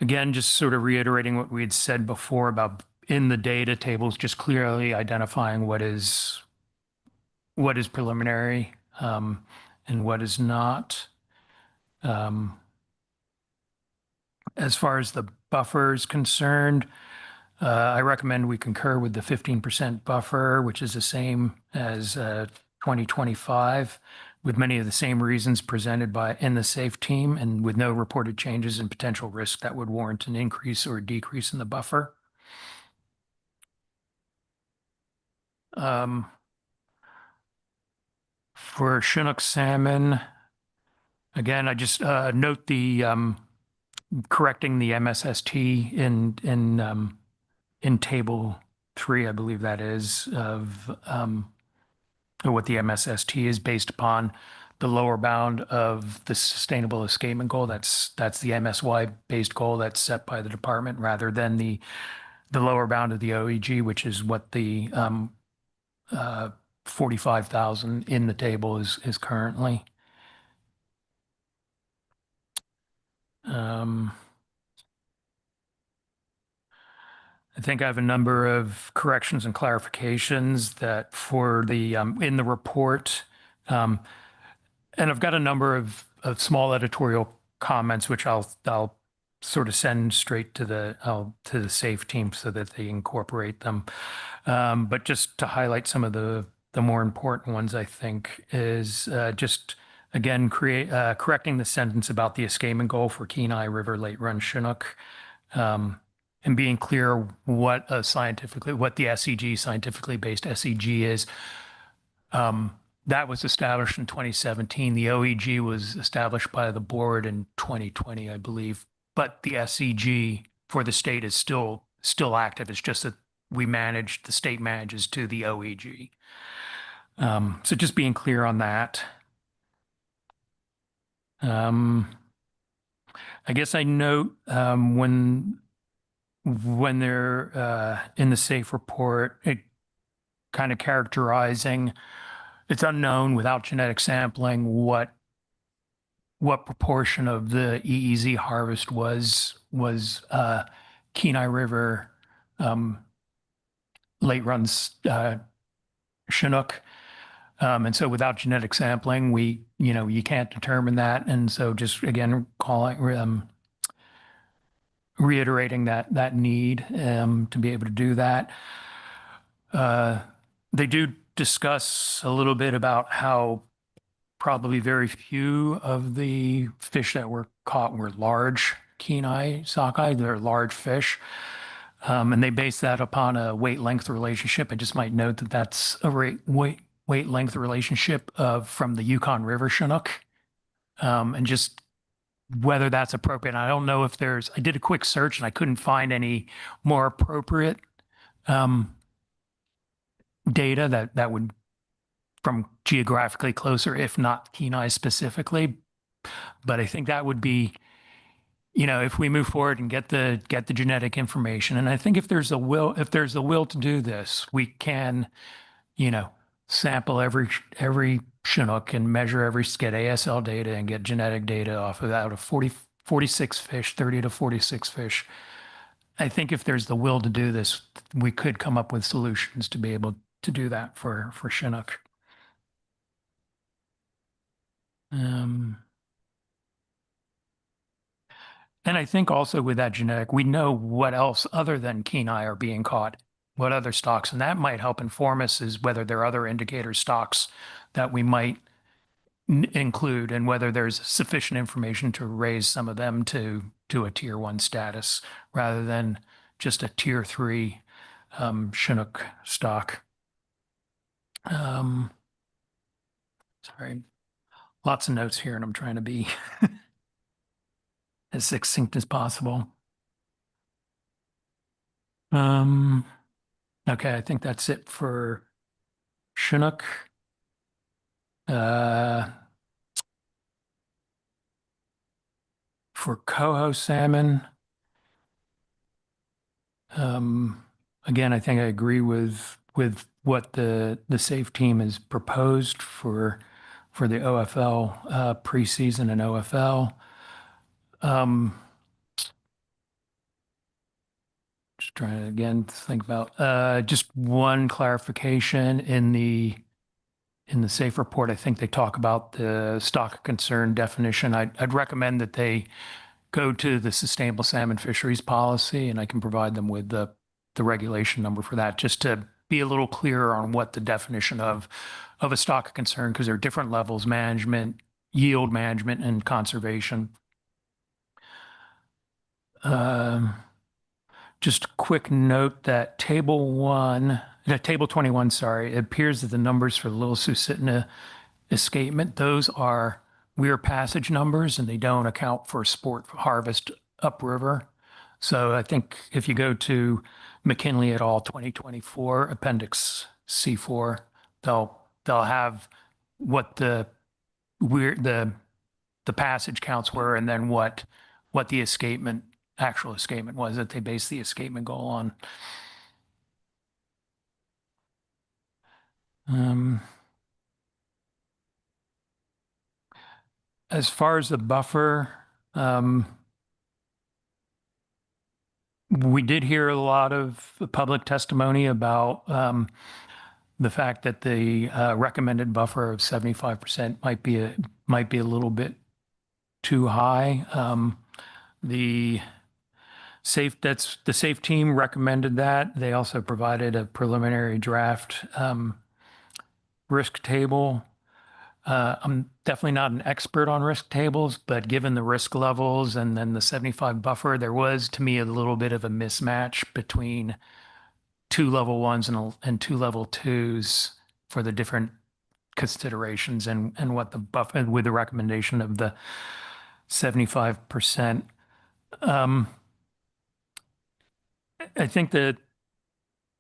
Again, just sort of reiterating what we had said before about in the data tables, just clearly identifying what is preliminary and what is not. As far as the buffer is concerned, I recommend we concur with the 15% buffer, which is the same as 2025, with many of the same reasons presented in the SAFE team and with no reported changes in potential risk that would warrant an increase or decrease in the buffer. For Chinook salmon, again, I just note the correcting the MSST in table 3, I believe that is, of what the MSST is based upon the lower bound of the sustainable escapement goal. That's the MSY based goal that's set by the department rather than the lower bound of the OEG, which is what the 45,000 in the table is currently. I think I have a number of corrections and clarifications that for the in the report, and I've got a number of small editorial comments which I'll sort of send straight to the SAFE team so that they incorporate them. But just to highlight some of the more important ones, I think is just again correcting the sentence about the escapement goal for Kenai River late run Chinook. And being clear what the SEG, scientifically based SEG is. That was established in 2017. The OEG was established by the board in 2020, I believe. But the SEG for the state is still active. It's just that the state manages to the OEG. So just being clear on that. I guess I note when they're in the SAFE report, it kind of characterizing, it's unknown without genetic sampling what proportion of the EEZ harvest was Kenai River late runs Chinook. And so without genetic sampling, you can't determine that. And so just again, reiterating that need to be able to do that. They do discuss a little bit about how probably very few of the fish that were caught were large Kenai sockeye. They're large fish. And they base that upon a weight-length relationship. I just might note that that's a weight-length relationship from the Yukon River Chinook. And just whether that's appropriate. I don't know if I did a quick search and I couldn't find any more appropriate data that would from geographically closer, if not Kenai specifically. But I think that would be, if we move forward and get the genetic information, and I think if there's a will to do this, we can, sample every Chinook and measure get ASL data and get genetic data off of that, out of 46 fish, 30 to 46 fish. I think if there's the will to do this, we could come up with solutions to be able to do that for Chinook. And I think also with that genetic, we know what else other than Kenai are being caught, what other stocks, and that might help inform us is whether there are other indicator stocks that we might include and whether there's sufficient information to raise some of them to a tier 1 status rather than just a tier 3 Chinook stock. Sorry, lots of notes here and I'm trying to be as succinct as possible. Okay, I think that's it for Chinook. For coho salmon, again, I think I agree with what the SAFE team has proposed for the OFL preseason and OFL. Just trying to again think about just one clarification in the SAFE report. I think they talk about the stock of concern definition. I'd recommend that they go to the sustainable salmon fisheries policy, and I can provide them with the regulation number for that, just to be a little clearer on what the definition of a stock of concern, because there are different levels: management, yield management, and conservation. Just a quick note that table 21, sorry, it appears that the numbers for the Little Susitna escapement, those are weir passage numbers and they don't account for sport harvest upriver. So I think if you go to McKinley et al. 2024 Appendix C4, they'll have what the passage counts were and then what the actual escapement was that they based the escapement goal on. As far as the buffer, we did hear a lot of public testimony about the fact that the recommended buffer of 75% might be a little bit too high. The SAFE team recommended that. They also provided a preliminary draft risk table. I'm definitely not an expert on risk tables, but given the risk levels and then the 75 buffer, there was to me a little bit of a mismatch between 2 level 1s and 2 level 2s for the different considerations and what the buffer with the recommendation of the 75%. I think that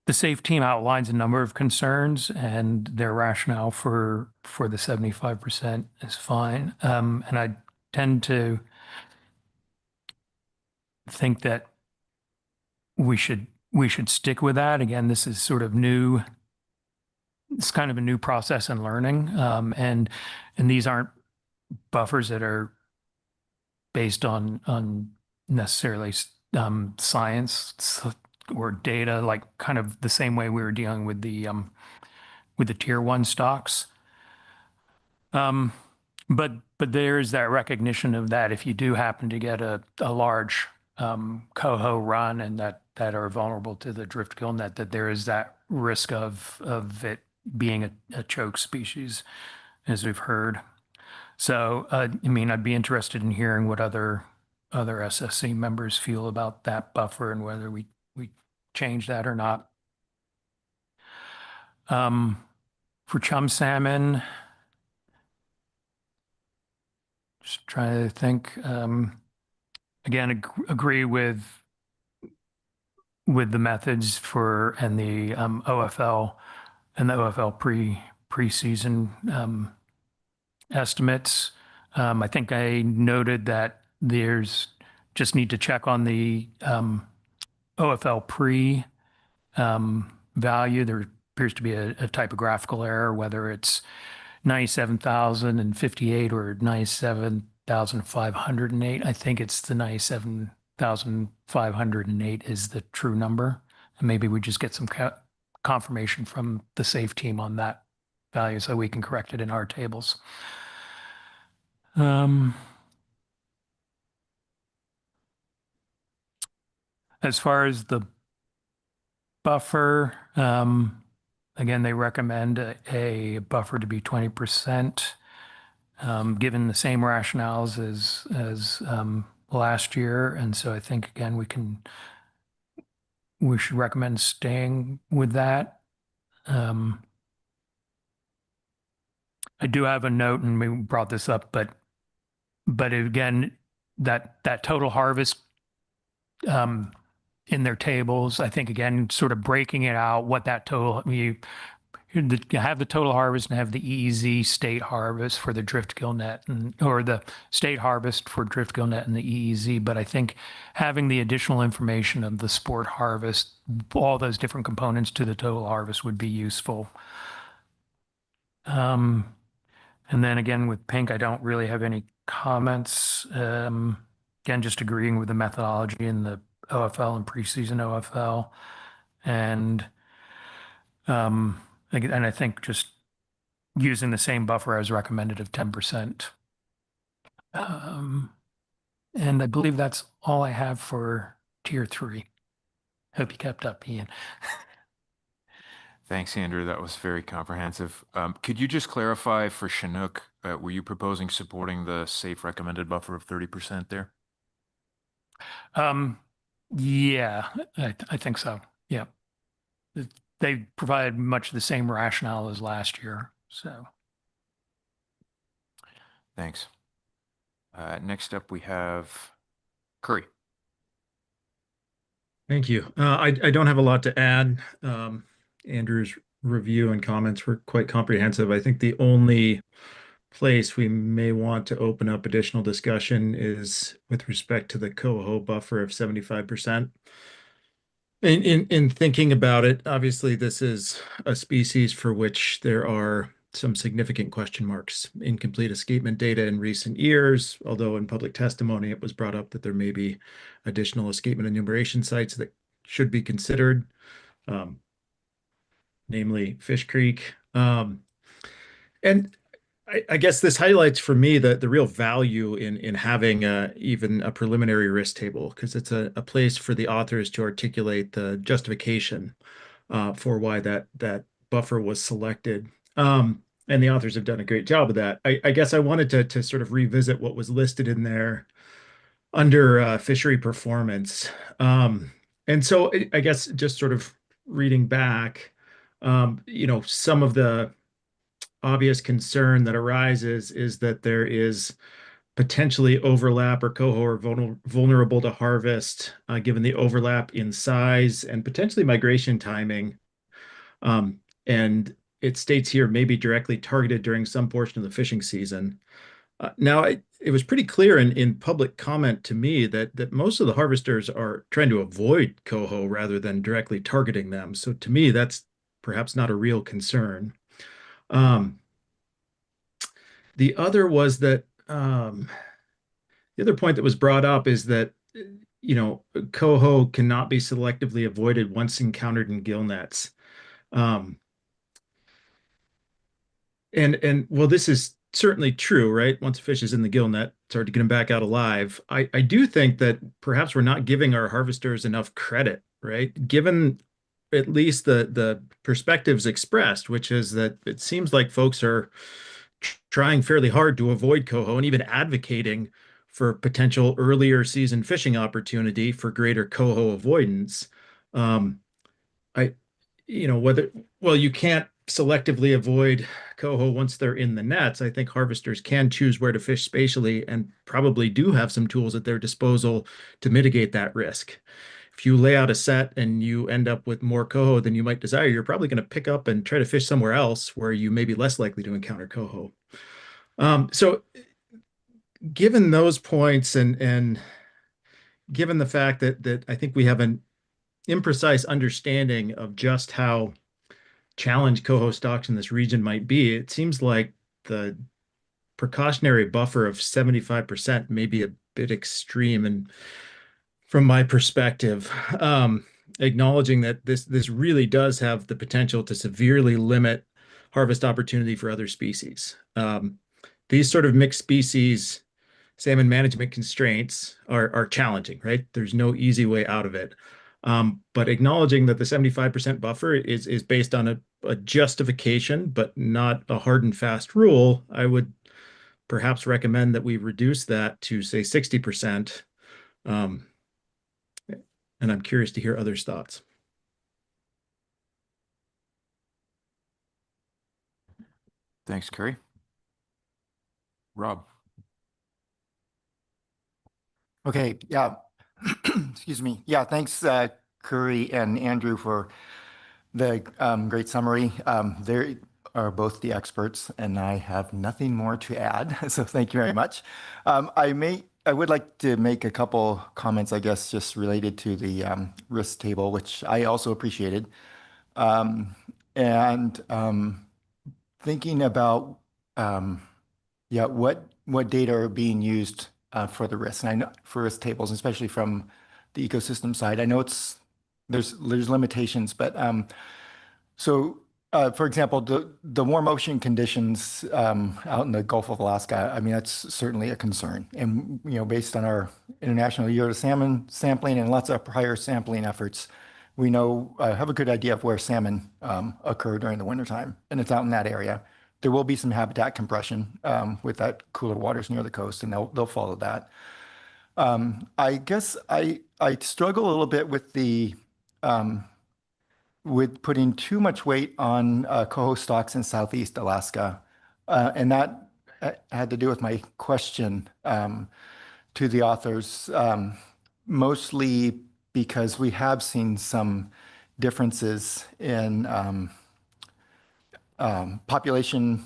the SAFE team outlines a number of concerns and their rationale for the 75% is fine. And I tend to think that we should stick with that. Again, this is sort of new. It's kind of a new process in learning. And these aren't buffers that are based on necessarily science or data, like kind of the same way we were dealing with the tier 1 stocks. But there is that recognition of that if you do happen to get a large coho run and that are vulnerable to the drift gill net, that there is that risk of it being a choke species, as we've heard. So, I mean, I'd be interested in hearing what other SSC members feel about that buffer and whether we change that or not. For chum salmon, Just trying to think. Again, agree with the methods for and the OFL and the OFL preseason estimates. I think I noted that there's just need to check on the OFL pre value. There appears to be a typographical error, whether it's 97,058 or 97,508. I think it's the 97,508 is the true number. And maybe we just get some confirmation from the SAFE team on that value so we can correct it in our tables. As far as the buffer, again, they recommend a buffer to be 20%, given the same rationales as last year. And so I think, again, we should recommend staying with that. I do have a note, and we brought this up, but again, that total harvest in their tables, I think, again, sort of breaking it out, what that total, you have the total harvest and have the EEZ state harvest for the drift gill net, or the state harvest for drift gill net and the EEZ. But I think having the additional information of the sport harvest, all those different components to the total harvest would be useful. And then again, with pink, I don't really have any comments. Again, just agreeing with the methodology in the OFL and preseason OFL. And I think just using the same buffer as recommended of 10%. And I believe that's all I have for tier 3. Hope you kept up, Ian. Thanks, Andrew. That was very comprehensive. Could you just clarify for Chinook, were you proposing supporting the SAFE recommended buffer of 30% there? Yeah, I think so. Yeah. They provide much the same rationale as last year. So. Thanks. Next up, we have Curry. Thank you. I don't have a lot to add. Andrew's review and comments were quite comprehensive. I think the only place we may want to open up additional discussion is with respect to the coho buffer of 75%. In thinking about it, obviously this is a species for which there are some significant question marks. Incomplete escapement data in recent years, although in public testimony it was brought up that there may be additional escapement enumeration sites that should be considered. Namely Fish Creek. And I guess this highlights for me the real value in having even a preliminary risk table, because it's a place for the authors to articulate the justification for why that buffer was selected. And the authors have done a great job of that. I guess I wanted to sort of revisit what was listed in there under fishery performance. And so I guess just sort of reading back, some of the obvious concern that arises is that there is potentially overlap or coho are vulnerable to harvest, given the overlap in size and potentially migration timing. And it states here may be directly targeted during some portion of the fishing season. Now, it was pretty clear in public comment to me that most of the harvesters are trying to avoid coho rather than directly targeting them. So to me, that's perhaps not a real concern. The other was that the other point that was brought up is that coho cannot be selectively avoided once encountered in gill nets. And well, this is certainly true, right? Once a fish is in the gill net, it's hard to get him back out alive. I do think that perhaps we're not giving our harvesters enough credit, right? Given at least the perspectives expressed, which is that it seems like folks are trying fairly hard to avoid coho and even advocating for potential earlier season fishing opportunity for greater coho avoidance. You can't selectively avoid coho once they're in the nets, I think harvesters can choose where to fish spatially and probably do have some tools at their disposal to mitigate that risk. If you lay out a set and you end up with more coho than you might desire, you're probably going to pick up and try to fish somewhere else where you may be less likely to encounter coho. So given those points and given the fact that I think we have an imprecise understanding of just how challenged coho stocks in this region might be, it seems like the precautionary buffer of 75% may be a bit extreme. And from my perspective, acknowledging that this really does have the potential to severely limit harvest opportunity for other species. These sort of mixed species salmon management constraints are challenging, right? There's no easy way out of it. But acknowledging that the 75% buffer is based on a justification, but not a hard and fast rule, I would perhaps recommend that we reduce that to, say, 60%. And I'm curious to hear others' thoughts. Thanks, Curry. Rob. Okay, yeah. Excuse me. Yeah, thanks, Curry and Andrew, for the great summary. They are both the experts, and I have nothing more to add. So thank you very much. I would like to make a couple comments, I guess, just related to the risk table, which I also appreciated. Thinking about yeah, what data are being used for the risks, and I know for risk tables, especially from the ecosystem side. I know there's limitations, but for example, the warm ocean conditions out in the Gulf of Alaska, I mean, that's certainly a concern. And based on our international year of salmon sampling and lots of prior sampling efforts, we have a good idea of where salmon occur during the wintertime, and it's out in that area. There will be some habitat compression with that cooler waters near the coast, and they'll follow that. I guess I struggle a little bit with with putting too much weight on coho stocks in Southeast Alaska, and that had to do with my question to the authors, mostly because we have seen some differences in population,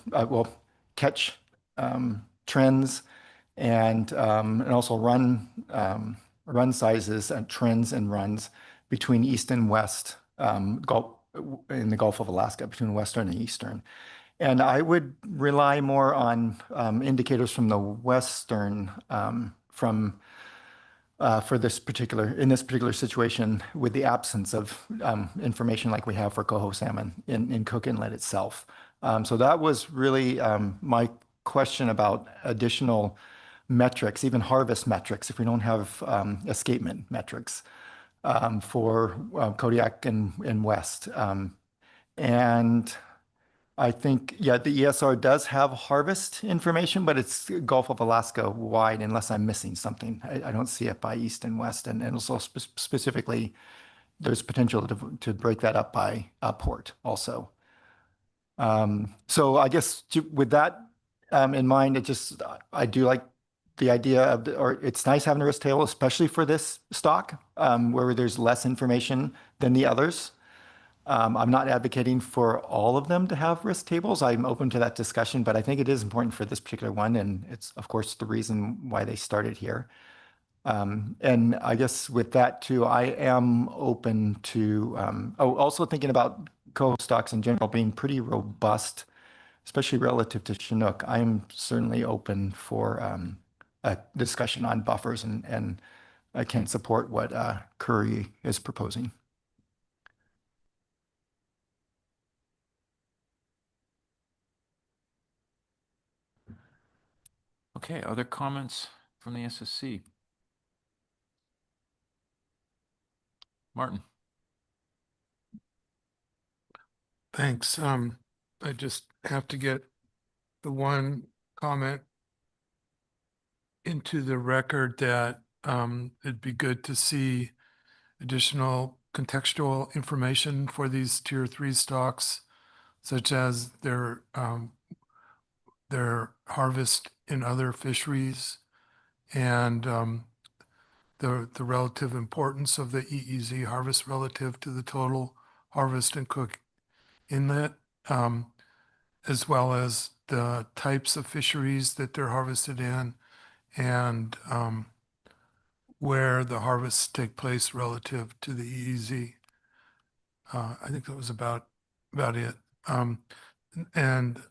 catch trends, and also run sizes and trends and runs between east and west in the Gulf of Alaska, between western and eastern. And I would rely more on indicators from the western for in this particular situation, with the absence of information like we have for coho salmon in Cook Inlet itself. So that was really my question about additional metrics, even harvest metrics, if we don't have escapement metrics for Kodiak and West. And I think, yeah, the ESR does have harvest information, but it's Gulf of Alaska wide, unless I'm missing something. I don't see it by East and West. And also specifically, there's potential to break that up by port also. So I guess with that in mind, I do like the idea of, or it's nice having a risk table, especially for this stock, where there's less information than the others. I'm not advocating for all of them to have risk tables. I'm open to that discussion, but I think it is important for this particular one, and it's, of course, the reason why they started here. And I guess with that too, I am open to also thinking about coho stocks in general being pretty robust, especially relative to Chinook. I'm certainly open for a discussion on buffers, and I can support what Curry is proposing. Okay, other comments from the SSC? Martin. Thanks. I just have to get the one comment into the record that it'd be good to see additional contextual information for these tier 3 stocks, such as their harvest in other fisheries and the relative importance of the EEZ harvest relative to the total harvest and Cook Inlet, as well as the types of fisheries that they're harvested in and where the harvests take place relative to the EEZ. I think that was about it. And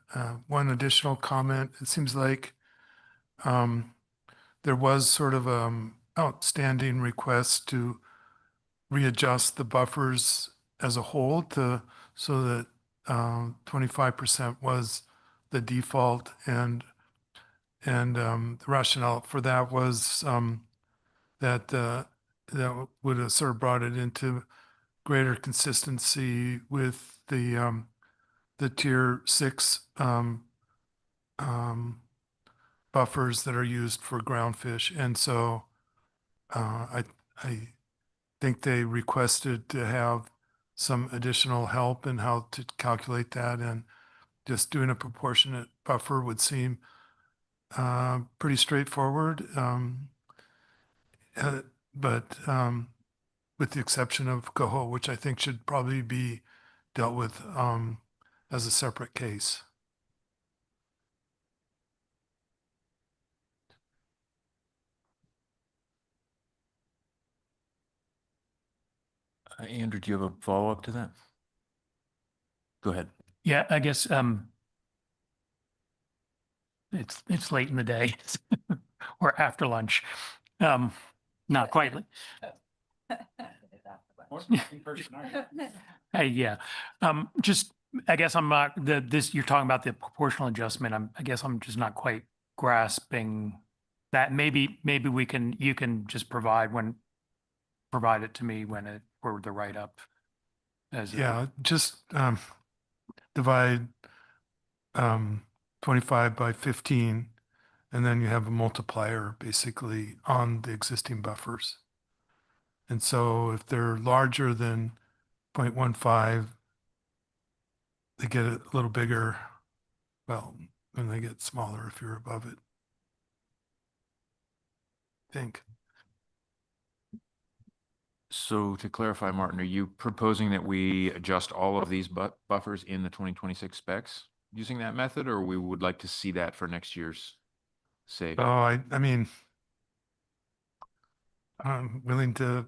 one additional comment, it seems like there was sort of outstanding request to readjust the buffers as a whole so that 25% was the default, and the rationale for that was that that would have sort of brought it into greater consistency with the tier 6 buffers that are used for ground fish. And so I think they requested to have some additional help in how to calculate that, and just doing a proportionate buffer would seem pretty straightforward. But with the exception of coho, which I think should probably be dealt with as a separate case. Andrew, do you have a follow-up to that? Go ahead. Yeah, I guess it's late in the day or after lunch. Not quite. Hey, yeah. Just I guess I'm not you're talking about the proportional adjustment. I guess I'm just not quite grasping that. Maybe you can just provide it to me for the write-up. Just divide 25 by 15, and then you have a multiplier basically on the existing buffers. And so if they're larger than 0.15, they get a little bigger. Well, and they get smaller if you're above it, I think. So to clarify, Martin, are you proposing that we adjust all of these buffers in the 2026 specs using that method, or we would like to see that for next year's save? Oh, I mean, I'm willing to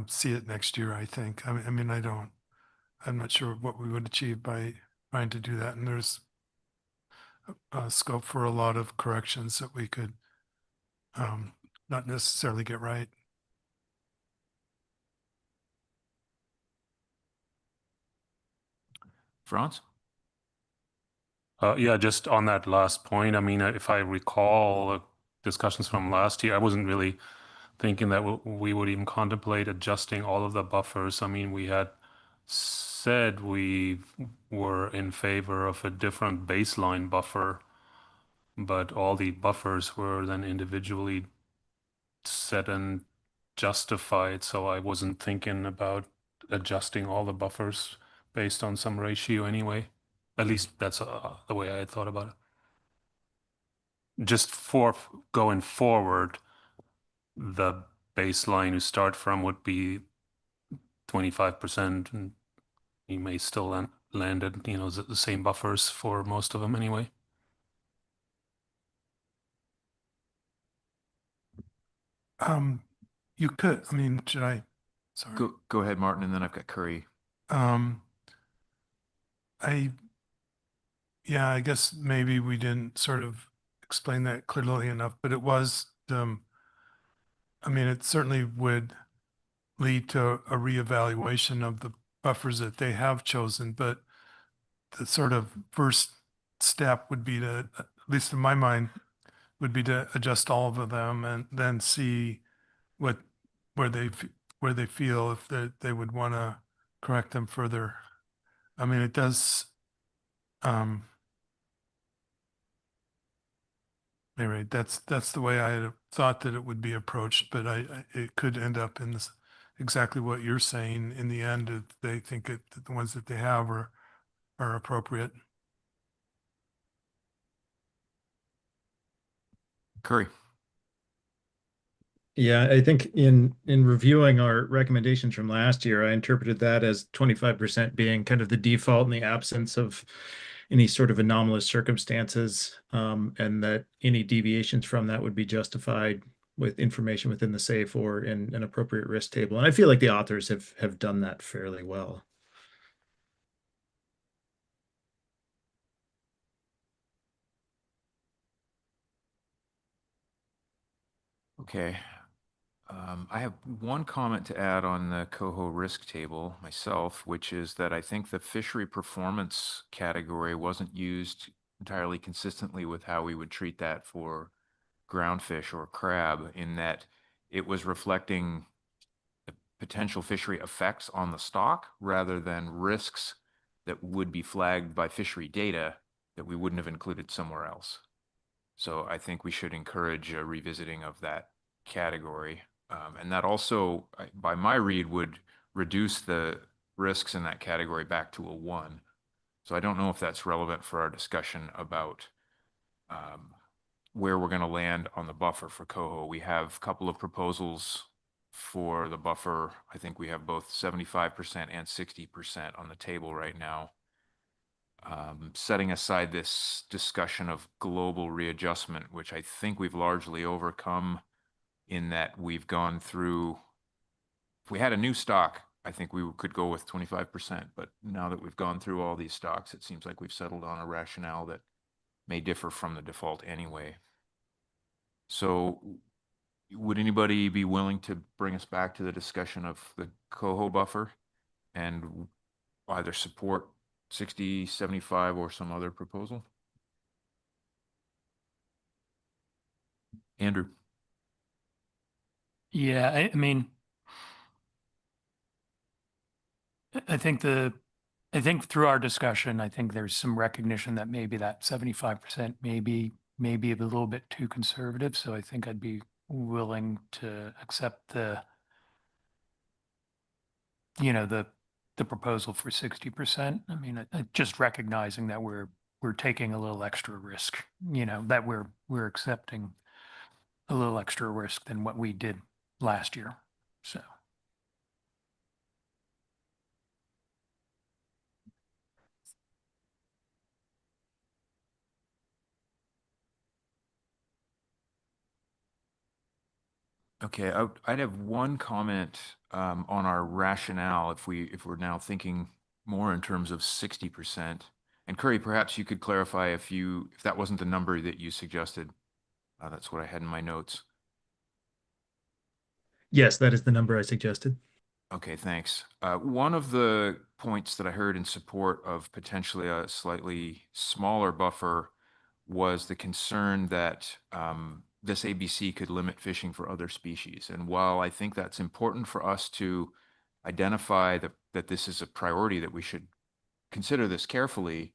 see it next year, I think. I mean, I'm not sure what we would achieve by trying to do that. And there's scope for a lot of corrections that we could not necessarily get right. Franz? Yeah, just on that last point, I mean, if I recall discussions from last year, I wasn't really thinking that we would even contemplate adjusting all of the buffers. I mean, we had said we were in favor of a different baseline buffer, but all the buffers were then individually set and justified. So I wasn't thinking about adjusting all the buffers based on some ratio anyway. At least that's the way I had thought about it. Just for going forward, the baseline you start from would be 25%, and you may still land at, the same buffers for most of them anyway. You could, I mean, should I? Sorry. Go ahead, Martin, and then I've got Curry. Yeah, I guess maybe we didn't sort of explain that clearly enough, but it was, I mean, it certainly would lead to a reevaluation of the buffers that they have chosen, but the sort of first step would be to, at least in my mind, would be to adjust all of them and then see where they feel if they would want to correct them further. I mean, it does, anyway, that's the way I had thought that it would be approached, but it could end up in exactly what you're saying in the end, if they think the ones that they have are are appropriate. Curry. Yeah, I think in reviewing our recommendations from last year, I interpreted that as 25% being kind of the default in the absence of any sort of anomalous circumstances, and that any deviations from that would be justified with information within the safe or in an appropriate risk table. And I feel like the authors have done that fairly well. Okay. I have one comment to add on the coho risk table myself, which is that I think the fishery performance category wasn't used entirely consistently with how we would treat that for groundfish or crab, in that it was reflecting the potential fishery effects on the stock rather than risks that would be flagged by fishery data that we wouldn't have included somewhere else. So I think we should encourage a revisiting of that category. And that also, by my read, would reduce the risks in that category back to a 1. So I don't know if that's relevant for our discussion about where we're going to land on the buffer for coho. We have a couple of proposals for the buffer. I think we have both 75% and 60% on the table right now. Setting aside this discussion of global readjustment, which I think we've largely overcome, in that we've gone through, if we had a new stock, I think we could go with 25%, but now that we've gone through all these stocks, it seems like we've settled on a rationale that may differ from the default anyway. So would anybody be willing to bring us back to the discussion of the coho buffer and either support 60, 75, or some other proposal? Andrew. Yeah, I mean, I think through our discussion, I think there's some recognition that maybe that 75% may be a little bit too conservative. So I think I'd be willing to accept the proposal for 60%. I mean, just recognizing that we're taking a little extra risk, that we're accepting a little extra risk than what we did last year. So. Okay, I'd have one comment on our rationale if we're now thinking more in terms of 60%. And Curry, perhaps you could clarify if that wasn't the number that you suggested. That's what I had in my notes. Yes, that is the number I suggested. Okay, thanks. One of the points that I heard in support of potentially a slightly smaller buffer was the concern that this ABC could limit fishing for other species. And while I think that's important for us to identify that this is a priority, that we should consider this carefully,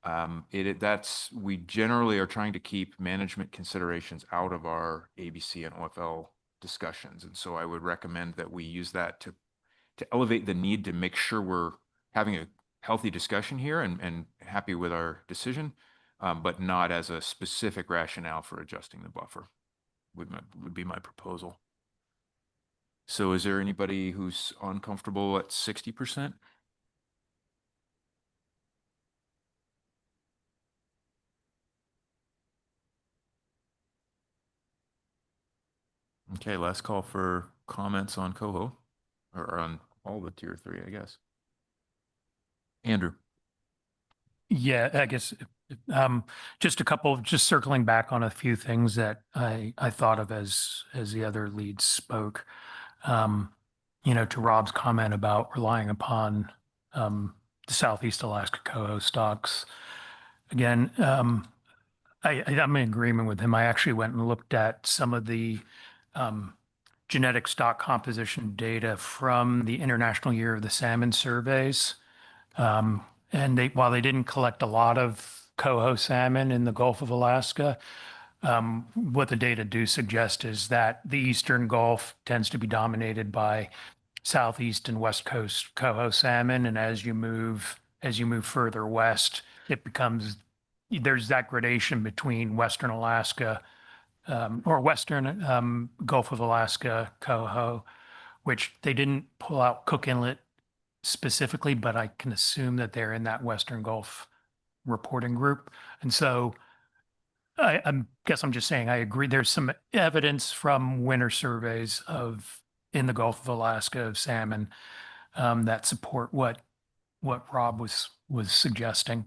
we generally are trying to keep management considerations out of our ABC and OFL discussions. And so I would recommend that we use that to elevate the need to make sure we're having a healthy discussion here and happy with our decision, but not as a specific rationale for adjusting the buffer, would be my proposal. So is there anybody who's uncomfortable at 60%? Okay, last call for comments on coho, or on all the tier 3, I guess. Andrew. Yeah, I guess just circling back on a few things that I thought of as the other leads spoke. To Rob's comment about relying upon the Southeast Alaska coho stocks. Again, I'm in agreement with him. I actually went and looked at some of the genetic stock composition data from the International Year of the Salmon surveys. And while they didn't collect a lot of coho salmon in the Gulf of Alaska, what the data do suggest is that the Eastern Gulf tends to be dominated by Southeast and West Coast coho salmon. And as you move as you move further west, it becomes, there's that gradation between Western Alaska, or Western Gulf of Alaska, Coho, which they didn't pull out Cook Inlet specifically, but I can assume that they're in that Western Gulf reporting group. And so I guess I'm just saying, I agree. There's some evidence from winter surveys in the Gulf of Alaska of salmon that support what Rob was suggesting.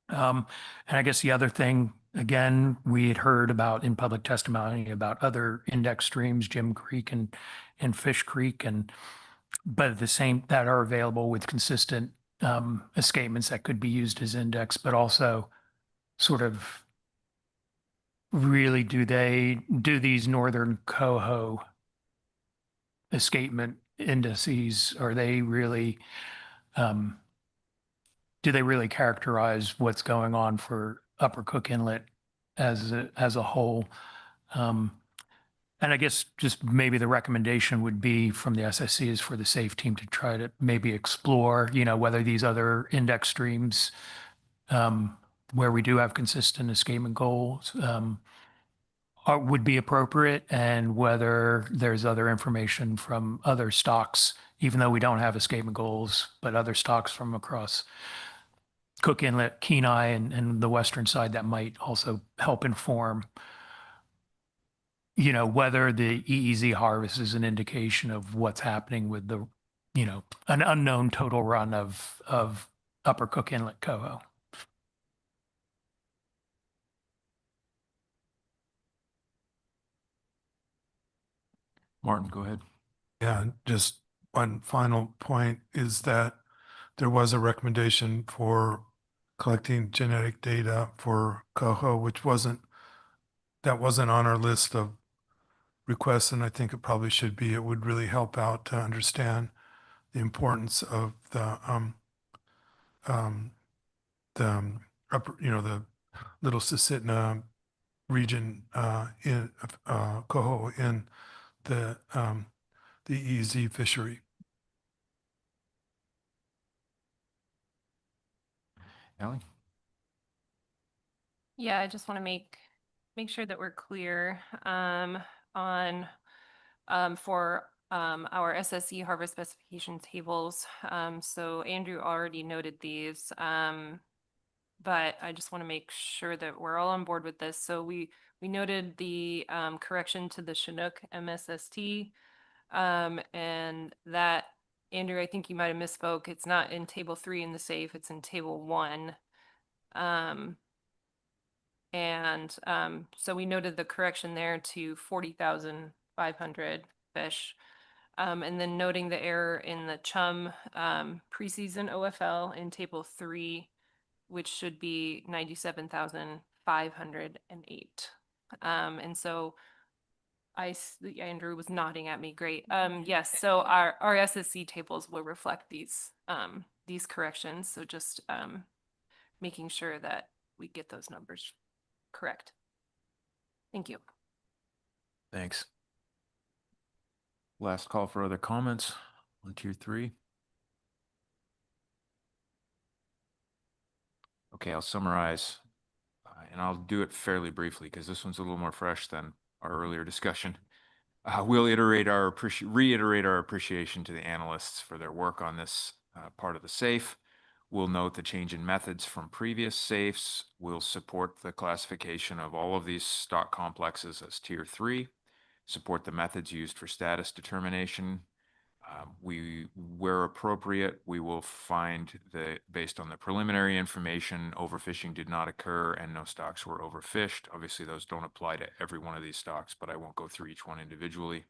And I guess the other thing, again, we had heard about in public testimony about other index streams, Jim Creek and Fish Creek, but at the same that are available with consistent escapements that could be used as index, but also sort of really do these northern coho escapement indices, are they really do they really characterize what's going on for Upper Cook Inlet as a whole? And I guess just maybe the recommendation would be from the SSC is for the SAFE team to try to maybe explore, whether these other index streams where we do have consistent escapement goals would be appropriate, and whether there's other information from other stocks, even though we don't have escapement goals, but other stocks from across Cook Inlet, Kenai, and the western side that might also help inform, whether the EEZ harvest is an indication of what's happening with the, an unknown total run of Upper Cook Inlet coho. Martin, go ahead. Yeah, just one final point is that there was a recommendation for collecting genetic data for coho, which wasn't on our list of requests, and I think it probably should be. It would really help out to understand the importance of the upper, the Little Susitna region in coho in the EEZ fishery. Allie? Yeah, I just want to make sure that we're clear on for our SSC harvest specification tables. So Andrew already noted these, but I just want to make sure that we're all on board with this. So we noted the correction to the Chinook MSST, and that, Andrew, I think you might have misspoke. It's not in table 3 in the SAFE, it's in table 1. So we noted the correction there to 40,500 fish. And then noting the error in the chum preseason OFL in table 3, which should be 97,508. And so Andrew was nodding at me. Great. Yes. So our SSC tables will reflect these corrections. So just making sure that we get those numbers correct. Thank you. Thanks. Last call for other comments on tier 3. Okay, I'll summarize, and I'll do it fairly briefly because this one's a little more fresh than our earlier discussion. We'll reiterate our appreciation to the analysts for their work on this part of the SAFE. We'll note the change in methods from previous SAFEs. We'll support the classification of all of these stock complexes as tier 3, support the methods used for status determination. Where appropriate, we will find that based on the preliminary information, overfishing did not occur and no stocks were overfished. Obviously, those don't apply to every one of these stocks, but I won't go through each one individually.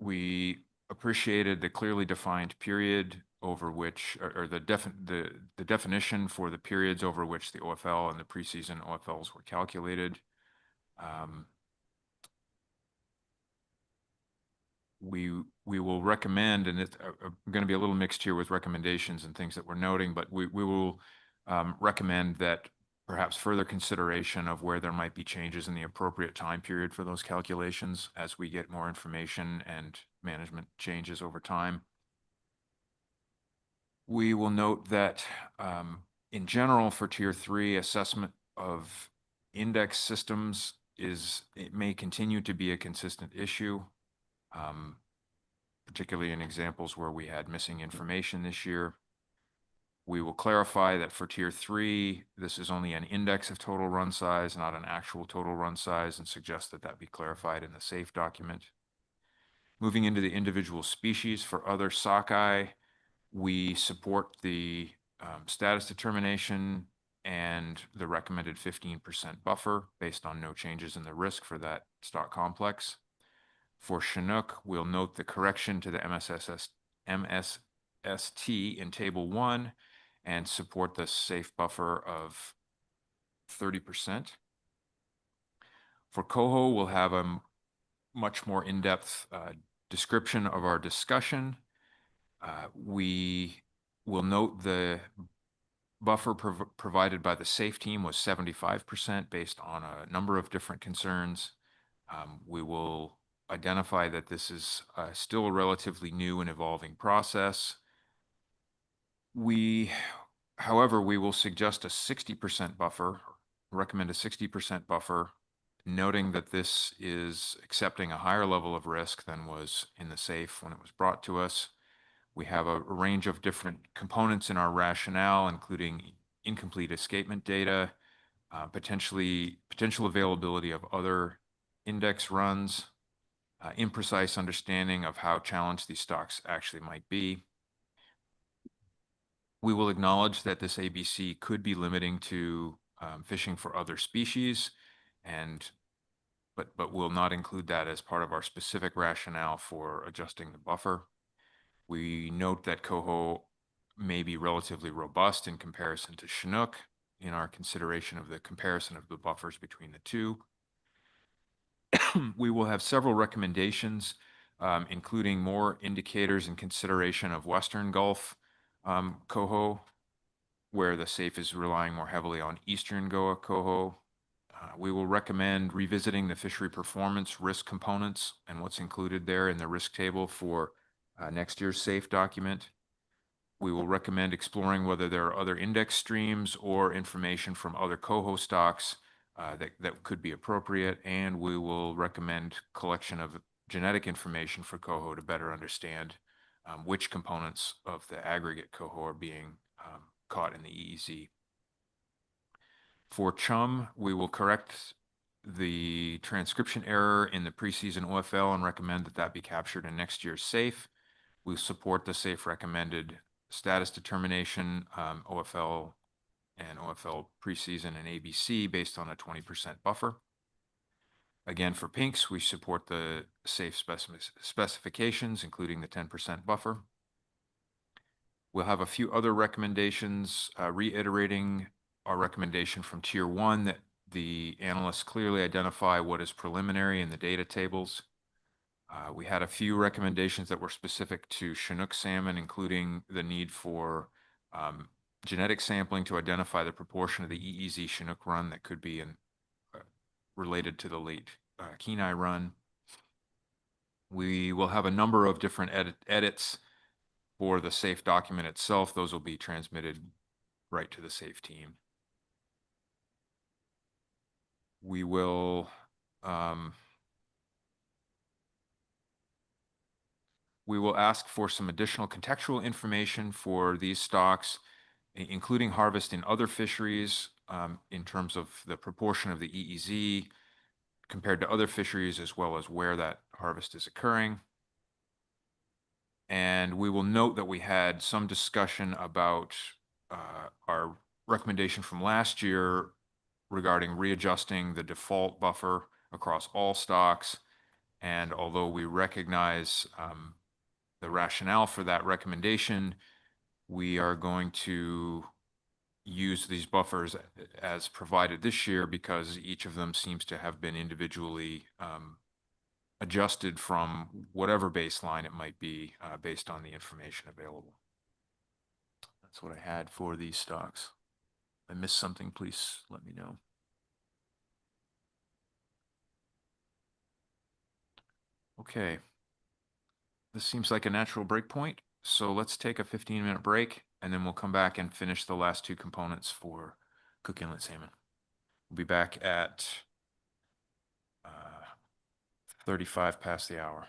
We appreciated the clearly defined period over which, or the definition for the periods over which the OFL and the preseason OFLs were calculated. We will recommend, and it's going to be a little mixed here with recommendations and things that we're noting, but we will recommend that perhaps further consideration of where there might be changes in the appropriate time period for those calculations as we get more information and management changes over time. We will note that in general for Tier 3, assessment of index systems it may continue to be a consistent issue, particularly in examples where we had missing information this year. We will clarify that for Tier 3, this is only an index of total run size, not an actual total run size, and suggest that that be clarified in the SAFE document. Moving into the individual species for other sockeye, we support the status determination and the recommended 15% buffer based on no changes in the risk for that stock complex. For Chinook, we'll note the correction to the MSST in Table 1 and support the safe buffer of 30%. For coho, we'll have a much more in-depth description of our discussion. We will note the buffer provided by the SAFE team was 75% based on a number of different concerns. We will identify that this is still a relatively new and evolving process. However, we will suggest a 60% buffer, recommend a 60% buffer, noting that this is accepting a higher level of risk than was in the SAFE when it was brought to us. We have a range of different components in our rationale, including incomplete escapement data, potential availability of other index runs, imprecise understanding of how challenged these stocks actually might be. We will acknowledge that this ABC could be limiting to fishing for other species, but will not include that as part of our specific rationale for adjusting the buffer. We note that coho may be relatively robust in comparison to Chinook in our consideration of the comparison of the buffers between the two. We will have several recommendations, including more indicators and consideration of Western Gulf coho, where the SAFE is relying more heavily on Eastern Goa coho. We will recommend revisiting the fishery performance risk components and what's included there in the risk table for next year's SAFE document. We will recommend exploring whether there are other index streams or information from other coho stocks that could be appropriate, and we will recommend collection of genetic information for coho to better understand which components of the aggregate coho are being caught in the EEZ. For chum, we will correct the transcription error in the preseason OFL and recommend that that be captured in next year's SAFE. We support the SAFE recommended status determination, OFL and OFL preseason and ABC based on a 20% buffer. Again, for pinks, we support the SAFE specifications, including the 10% buffer. We'll have a few other recommendations, reiterating our recommendation from Tier 1 that the analysts clearly identify what is preliminary in the data tables. We had a few recommendations that were specific to Chinook salmon, including the need for genetic sampling to identify the proportion of the EEZ Chinook run that could be related to the late Kenai run. We will have a number of different edits for the SAFE document itself. Those will be transmitted right to the SAFE team. We will ask for some additional contextual information for these stocks, including harvest in other fisheries in terms of the proportion of the EEZ compared to other fisheries, as well as where that harvest is occurring. And we will note that we had some discussion about our recommendation from last year regarding readjusting the default buffer across all stocks. And although we recognize the rationale for that recommendation, we are going to use these buffers as provided this year because each of them seems to have been individually adjusted from whatever baseline it might be based on the information available. That's what I had for these stocks. I missed something, please let me know. Okay. This seems like a natural break point. So let's take a 15-minute break and then we'll come back and finish the last two components for Cook Inlet salmon. We'll be back at 35 past the hour.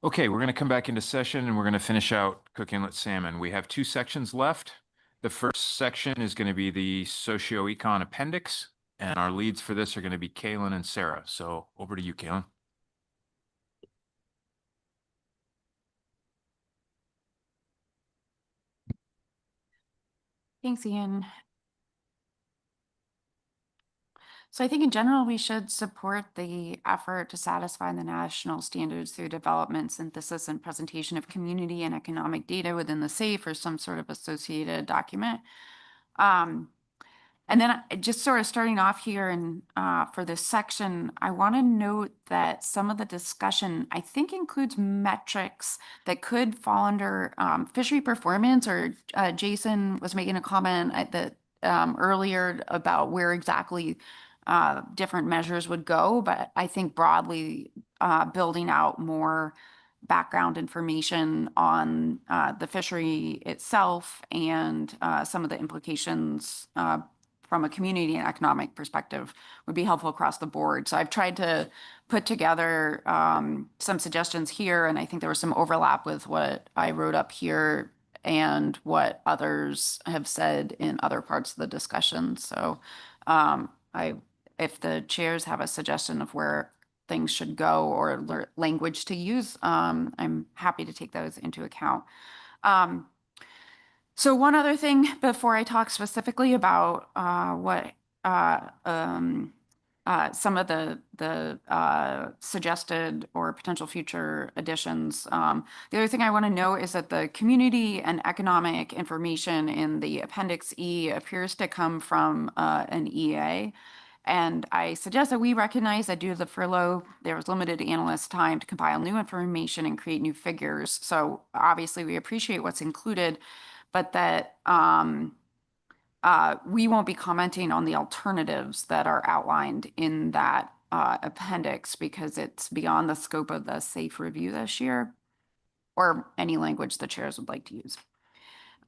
Okay, we're going to come back into session and we're going to finish out Cook Inlet salmon. We have 2 sections left. The first section is going to be the socio-econ appendix, and our leads for this are going to be Kaylin and Sarah. So over to you, Kaylin. Thanks, Ian. So I think in general, we should support the effort to satisfy the national standards through development, synthesis, and presentation of community and economic data within the SAFE or some sort of associated document. And then just sort of starting off here and for this section, I want to note that some of the discussion, I think, includes metrics that could fall under fishery performance, or Jason was making a comment that earlier about where exactly different measures would go. But I think broadly building out more background information on the fishery itself and some of the implications from a community and economic perspective would be helpful across the board. So I've tried to put together some suggestions here, and I think there was some overlap with what I wrote up here and what others have said in other parts of the discussion. So if the chairs have a suggestion of where things should go or language to use, I'm happy to take those into account. So one other thing before I talk specifically about what some of the suggested or potential future additions. The other thing I want to note is that the community and economic information in the Appendix E appears to come from an EA. And I suggest that we recognize that due to the furlough, there was limited analyst time to compile new information and create new figures. So obviously we appreciate what's included, but that we won't be commenting on the alternatives that are outlined in that appendix because it's beyond the scope of the SAFE review this year, or any language the chairs would like to use.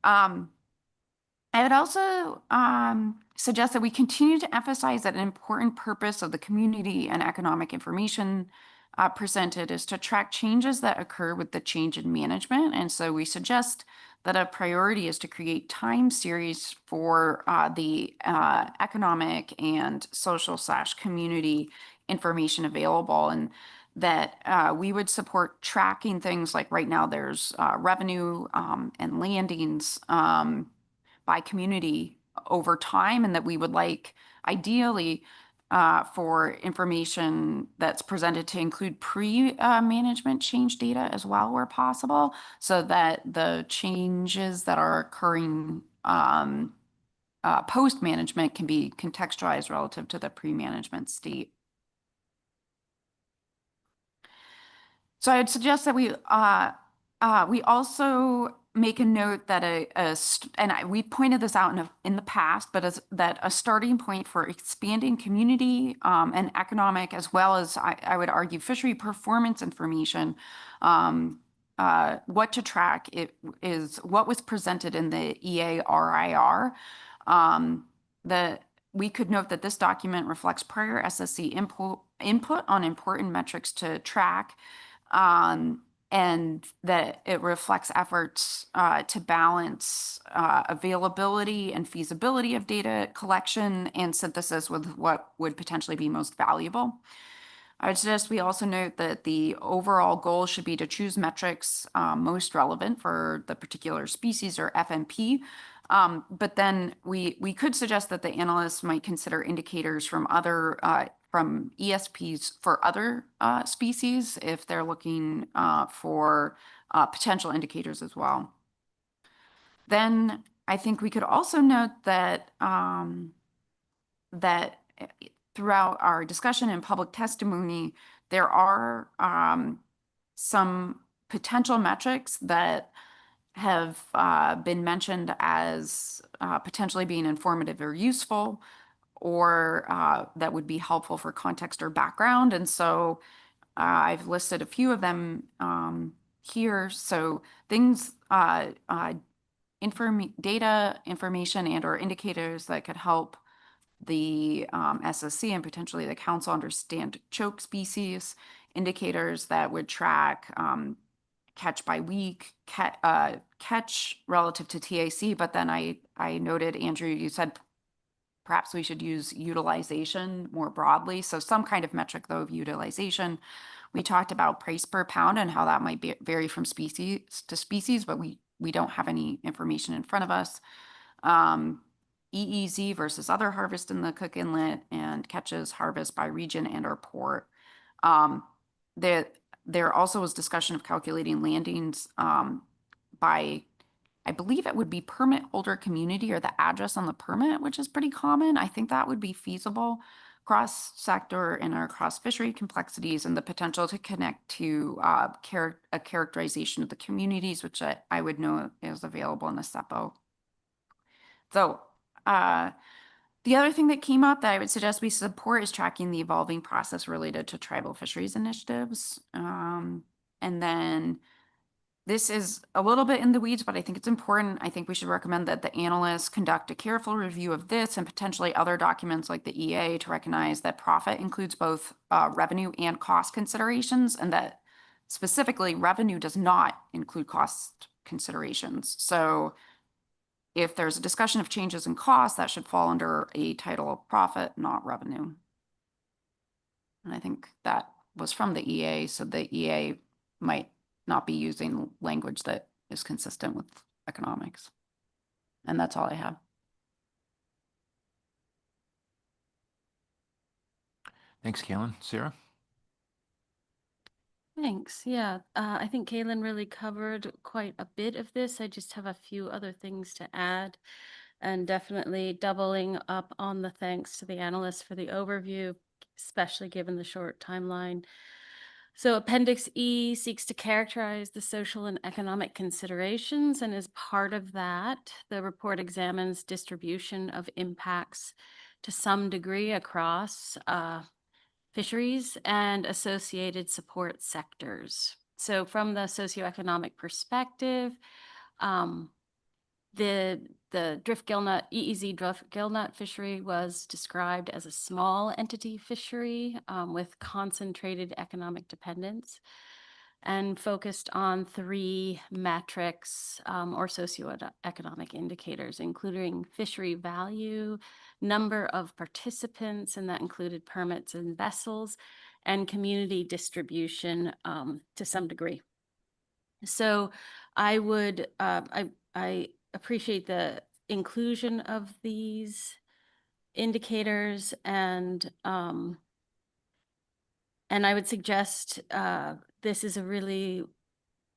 I would also suggest that we continue to emphasize that an important purpose of the community and economic information presented is to track changes that occur with the change in management. And so we suggest that a priority is to create time series for the economic and social/community information available, and that we would support tracking things like right now there's revenue and landings by community over time, and that we would like ideally for information that's presented to include pre-management change data as well where possible, so that the changes that are occurring post-management can be contextualized relative to the pre-management state. So I would suggest that we also make a note that we pointed this out in the past, but that a starting point for expanding community and economic, as well as I would argue fishery performance information, what to track is what was presented in the EA-RIR. That we could note that this document reflects prior SSC input on important metrics to track, and that it reflects efforts to balance availability and feasibility of data collection and synthesis with what would potentially be most valuable. I would suggest we also note that the overall goal should be to choose metrics most relevant for the particular species or FMP. But then we could suggest that the analysts might consider indicators from other from ESPs for other species if they're looking for potential indicators as well. Then I think we could also note that that throughout our discussion and public testimony, there are some potential metrics that have been mentioned as potentially being informative or useful, or that would be helpful for context or background. And so I've listed a few of them here. So things, data, information, and or indicators that could help the SSC and potentially the council understand choke species, indicators that would track catch by week, catch relative to TAC, but then I noted, Andrew, you said perhaps we should use utilization more broadly. So some kind of metric though of utilization. We talked about price per pound and how that might vary from species to species, but we don't have any information in front of us. EEZ versus other harvest in the Cook Inlet and catches harvest by region and or port. There also was discussion of calculating landings by, I believe it would be permit holder community or the address on the permit, which is pretty common. I think that would be feasible cross sector and across fishery complexities and the potential to connect to a characterization of the communities, which I would know is available in the SEPO. So the other thing that came up that I would suggest we support is tracking the evolving process related to tribal fisheries initiatives. And then this is a little bit in the weeds, but I think it's important. I think we should recommend that the analysts conduct a careful review of this and potentially other documents like the EA to recognize that profit includes both revenue and cost considerations, and that specifically revenue does not include cost considerations. So if there's a discussion of changes in cost, that should fall under a title of profit, not revenue. And I think that was from the EA, so the EA might not be using language that is consistent with economics. And that's all I have. Thanks, Kaylin. Sarah? Thanks. Yeah, I think Kaylin really covered quite a bit of this. I just have a few other things to add, and definitely doubling up on the thanks to the analysts for the overview, especially given the short timeline. So Appendix E seeks to characterize the social and economic considerations, and as part of that, the report examines distribution of impacts to some degree across fisheries and associated support sectors. So from the socioeconomic perspective, the drift gillnut, EEZ drift gillnut fishery was described as a small entity fishery with concentrated economic dependence and focused on 3 metrics or socioeconomic indicators, including fishery value, number of participants, and that included permits and vessels, and community distribution to some degree. So I would, I appreciate the inclusion of these indicators, and I would suggest this is a really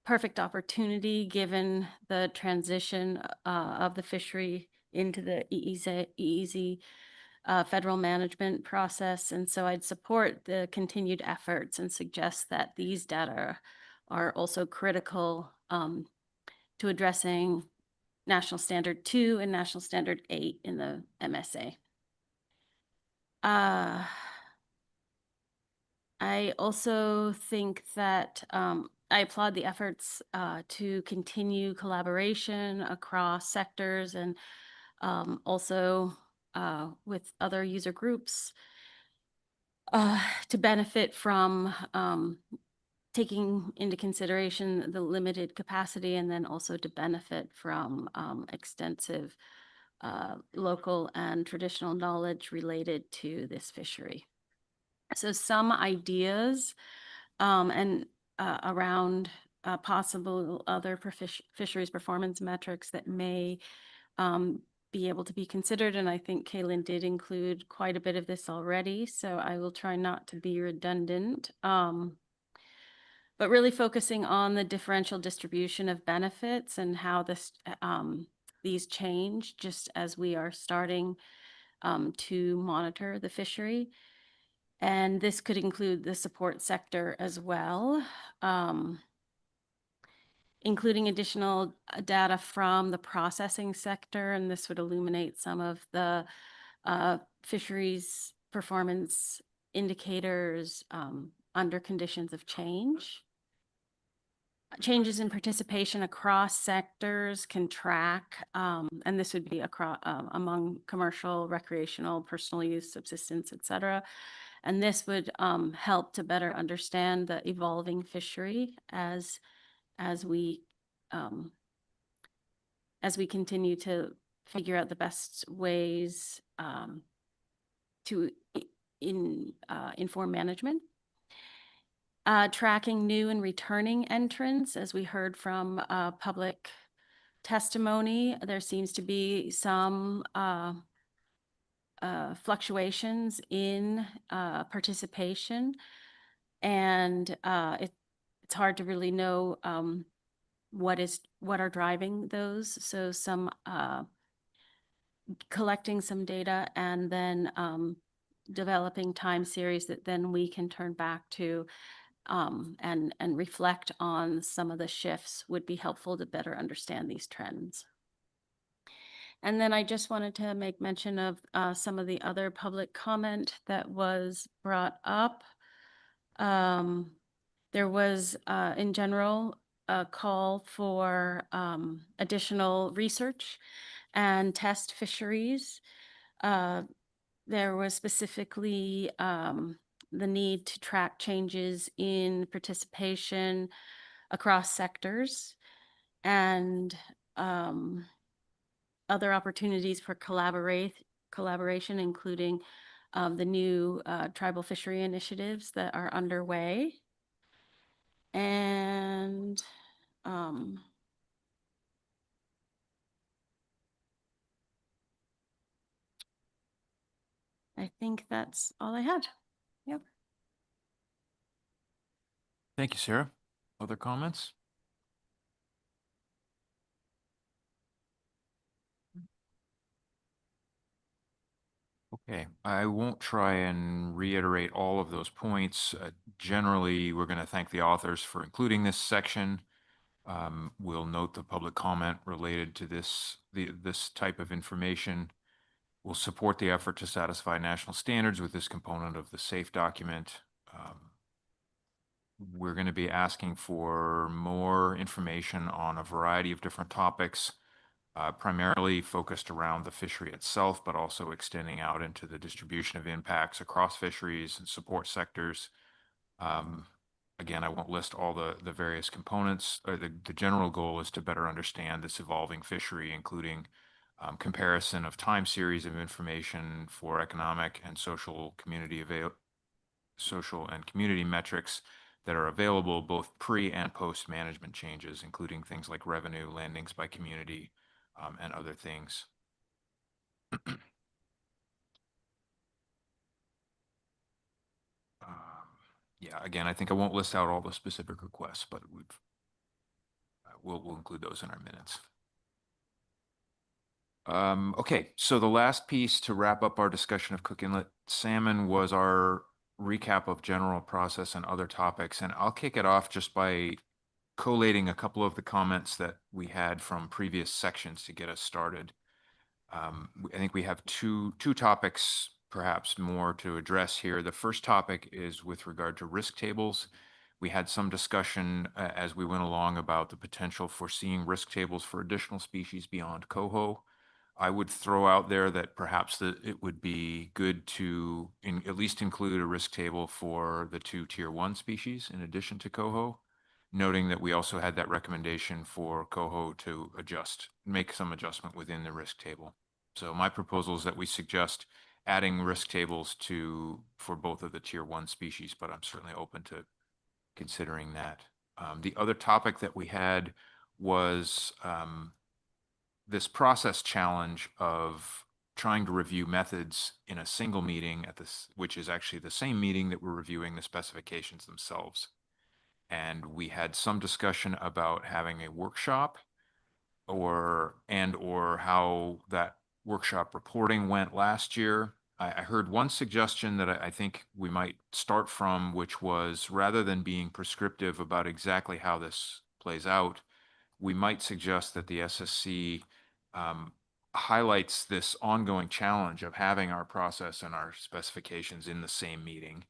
perfect opportunity given the transition of the fishery into the EEZ federal management process. And so I'd support the continued efforts and suggest that these data are also critical to addressing National Standard 2 and National Standard 8 in the MSA. I also think that I applaud the efforts to continue collaboration across sectors and also with other user groups to benefit from taking into consideration the limited capacity, and then also to benefit from extensive local and traditional knowledge related to this fishery. So some ideas and around possible other fisheries performance metrics that may be able to be considered. And I think Kaylin did include quite a bit of this already, so I will try not to be redundant. But really focusing on the differential distribution of benefits and how this these change just as we are starting to monitor the fishery. And this could include the support sector as well, including additional data from the processing sector. And this would illuminate some of the fisheries performance indicators under conditions of change. Changes in participation across sectors can track, and this would be across among commercial, recreational, personal use, subsistence, et cetera. And this would help to better understand the evolving fishery as as we um, continue to figure out the best ways to inform management. Tracking new and returning entrants, as we heard from public testimony, there seems to be some fluctuations in participation, and it's hard to really know what are driving those. So some collecting some data and then developing time series that then we can turn back to and reflect on some of the shifts would be helpful to better understand these trends. And then I just wanted to make mention of some of the other public comment that was brought up. There was, in general, a call for additional research and test fisheries. There was specifically the need to track changes in participation across sectors and other opportunities for collaboration, including the new tribal fishery initiatives that are underway. And I think that's all I had. Yep. Thank you, Sarah. Other comments? Okay, I won't try and reiterate all of those points. Generally, we're going to thank the authors for including this section. We'll note the public comment related to this type of information. We'll support the effort to satisfy national standards with this component of the SAFE document. We're going to be asking for more information on a variety of different topics, primarily focused around the fishery itself, but also extending out into the distribution of impacts across fisheries and support sectors. Again, I won't list all the various components. The general goal is to better understand this evolving fishery, including comparison of time series of information for economic and social and community metrics that are available both pre and post management changes, including things like revenue, landings by community, and other things. Yeah, again, I think I won't list out all the specific requests, but we'll include those in our minutes. Okay, so the last piece to wrap up our discussion of Cook Inlet salmon was our recap of general process and other topics. And I'll kick it off just by collating a couple of the comments that we had from previous sections to get us started. I think we have two topics perhaps more to address here. The first topic is with regard to risk tables. We had some discussion as we went along about the potential for seeing risk tables for additional species beyond coho. I would throw out there that perhaps it would be good to at least include a risk table for the 2 tier 1 species in addition to coho, noting that we also had that recommendation for coho to make some adjustment within the risk table. So my proposal is that we suggest adding risk tables for both of the tier 1 species, but I'm certainly open to considering that. The other topic that we had was this process challenge of trying to review methods in a single meeting which is actually the same meeting that we're reviewing the specifications themselves. And we had some discussion about having a workshop or how that workshop reporting went last year. I heard one suggestion that I think we might start from, which was rather than being prescriptive about exactly how this plays out, we might suggest that the SSC highlights this ongoing challenge of having our process and our specifications in the same meeting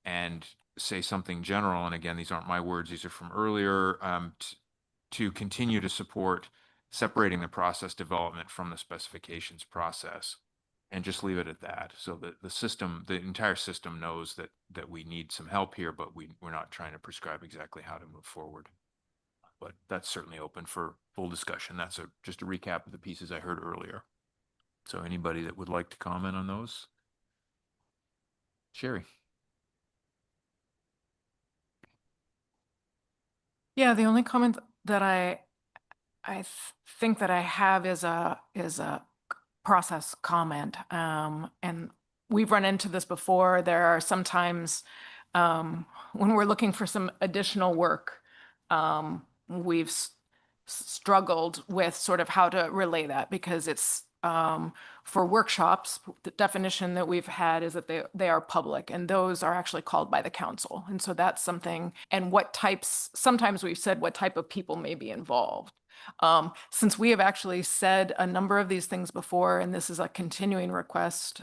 and say something general. And again, these aren't my words, these are from earlier, to continue to support separating the process development from the specifications process and just leave it at that. So that the entire system knows that we need some help here, but we're not trying to prescribe exactly how to move forward. but that's certainly open for full discussion. That's just a recap of the pieces I heard earlier. So anybody that would like to comment on those? Sherry. Yeah, the only comment that think that I have is a process comment. And we've run into this before. There are sometimes when we're looking for some additional work, we've struggled with sort of how to relay that because it's for workshops, the definition that we've had is that they are public and those are actually called by the council. And so that's something, and what types, sometimes we've said what type of people may be involved. Since we have actually said a number of these things before, and this is a continuing request,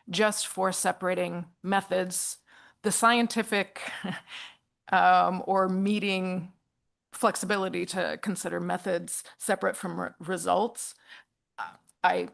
just for separating methods, the scientific or meeting flexibility to consider methods separate from results. I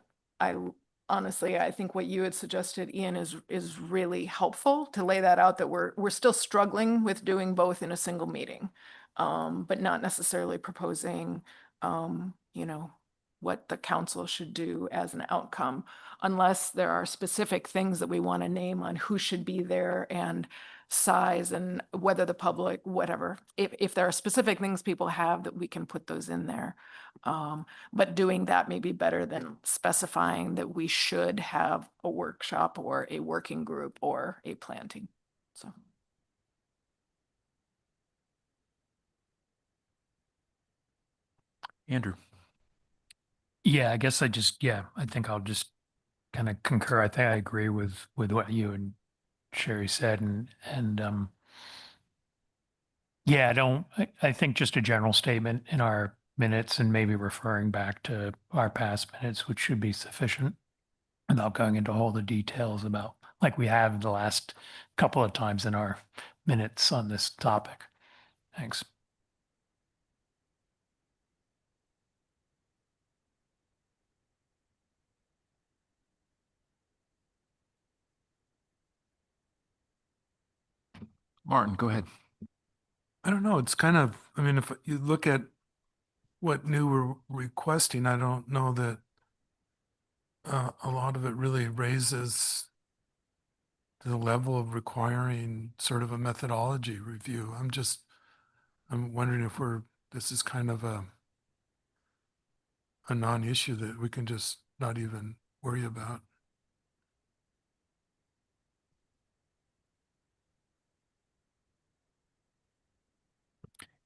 honestly, I think what you had suggested, Ian, is really helpful to lay that out, that we're still struggling with doing both in a single meeting, but not necessarily proposing, you know, what the council should do as an outcome, unless there are specific things that we want to name on who should be there and size and whether the public, whatever. If there are specific things people have, that we can put those in there. But doing that may be better than specifying that we should have a workshop or a working group or a planting. So. Andrew. Yeah, I guess I think I'll just kind of concur. I think I agree with what you and Sherry said, and yeah, I think just a general statement in our minutes and maybe referring back to our past minutes, which should be sufficient without going into all the details about, like we have the last couple of times in our minutes on this topic. Thanks. Martin, go ahead. I don't know. It's kind of, I mean, if you look at what new we're requesting, I don't know that a lot of it really raises to the level of requiring sort of a methodology review. I'm wondering if this is kind of a non-issue that we can just not even worry about.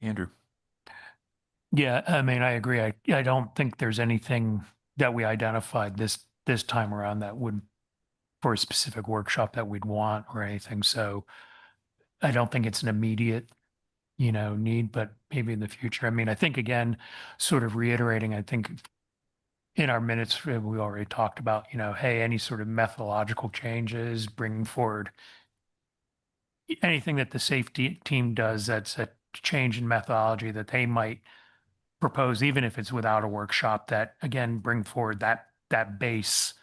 Andrew. Yeah, I mean, I agree. I don't think there's anything that we identified this time around that would, for a specific workshop, that we'd want or anything. So I don't think it's an immediate, need, but maybe in the future. I mean, I think again, sort of reiterating, I think in our minutes, we already talked about, hey, any sort of methodological changes, bringing forward anything that the safety team does that's a change in methodology that they might propose, even if it's without a workshop, that again, bring forward that base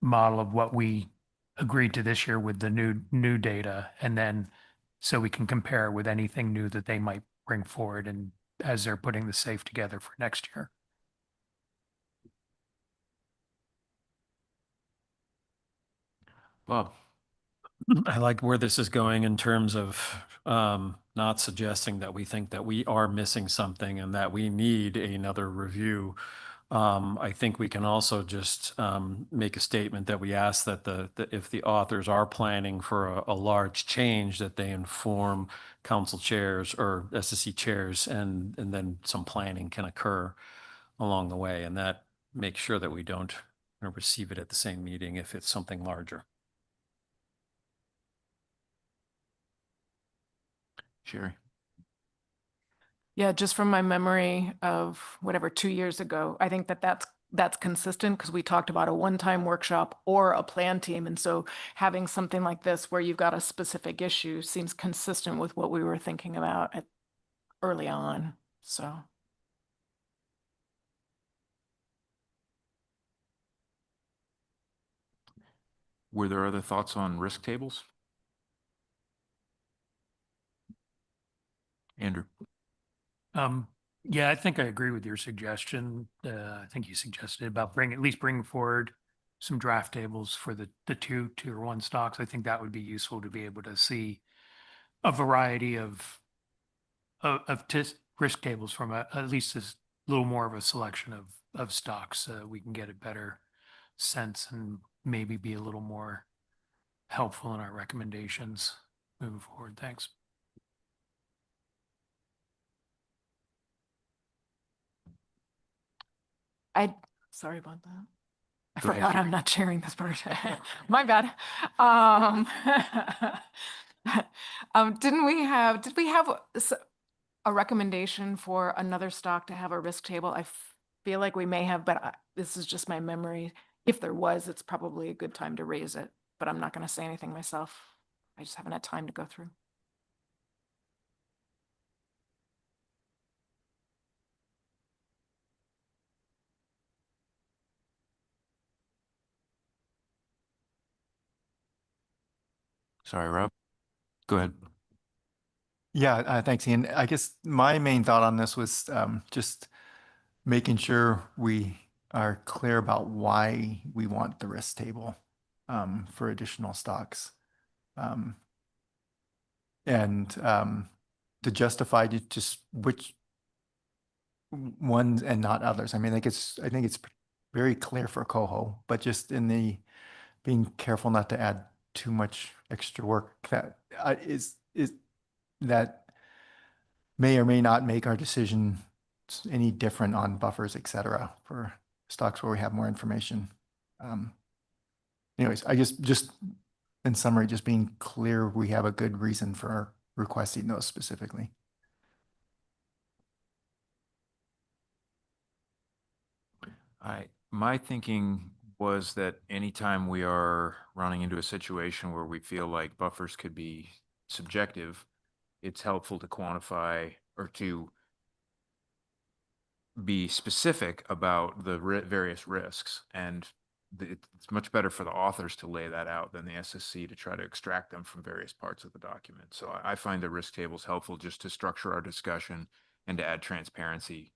model of what we agreed to this year with the new data, and then so we can compare with anything new that they might bring forward and as they're putting the SAFE together for next year. Bob. I like where this is going in terms of not suggesting that we think that we are missing something and that we need another review. I think we can also just make a statement that we ask that if the authors are planning for a large change, that they inform council chairs or SSC chairs, and then some planning can occur along the way, and that makes sure that we don't receive it at the same meeting if it's something larger. Sherry. Yeah, just from my memory of whatever 2 years ago, I think that's consistent because we talked about a one-time workshop or a plan team. And so having something like this where you've got a specific issue seems consistent with what we were thinking about early on. So. Were there other thoughts on risk tables? Andrew. Yeah, I think I agree with your suggestion. I think you suggested about at least bringing forward some draft tables for the two tier one stocks. I think that would be useful to be able to see a variety of risk tables from at least a little more of a selection of stocks. So we can get a better sense and maybe be a little more helpful in our recommendations moving forward. Thanks. Sorry about that. I Go ahead. forgot I'm not sharing this part. My bad. Did we have a recommendation for another stock to have a risk table? I feel like we may have, but this is just my memory. If there was, it's probably a good time to raise it, but I'm not going to say anything myself. I just haven't had time to go through. Sorry, Rob. Go ahead. Yeah, thanks, Ian. I guess my main thought on this was just making sure we are clear about why we want the risk table for additional stocks. And to justify just which ones and not others. I mean, I think it's very clear for Coho, but just in the being careful not to add too much extra work that is that may or may not make our decision any different on buffers, et cetera, for stocks where we have more information. Anyways, I just in summary, just being clear, we have a good reason for requesting those specifically. My thinking was that anytime we are running into a situation where we feel like buffers could be subjective, it's helpful to quantify or to be specific about the various risks. And it's much better for the authors to lay that out than the SSC to try to extract them from various parts of the document. So I find the risk tables helpful just to structure our discussion and to add transparency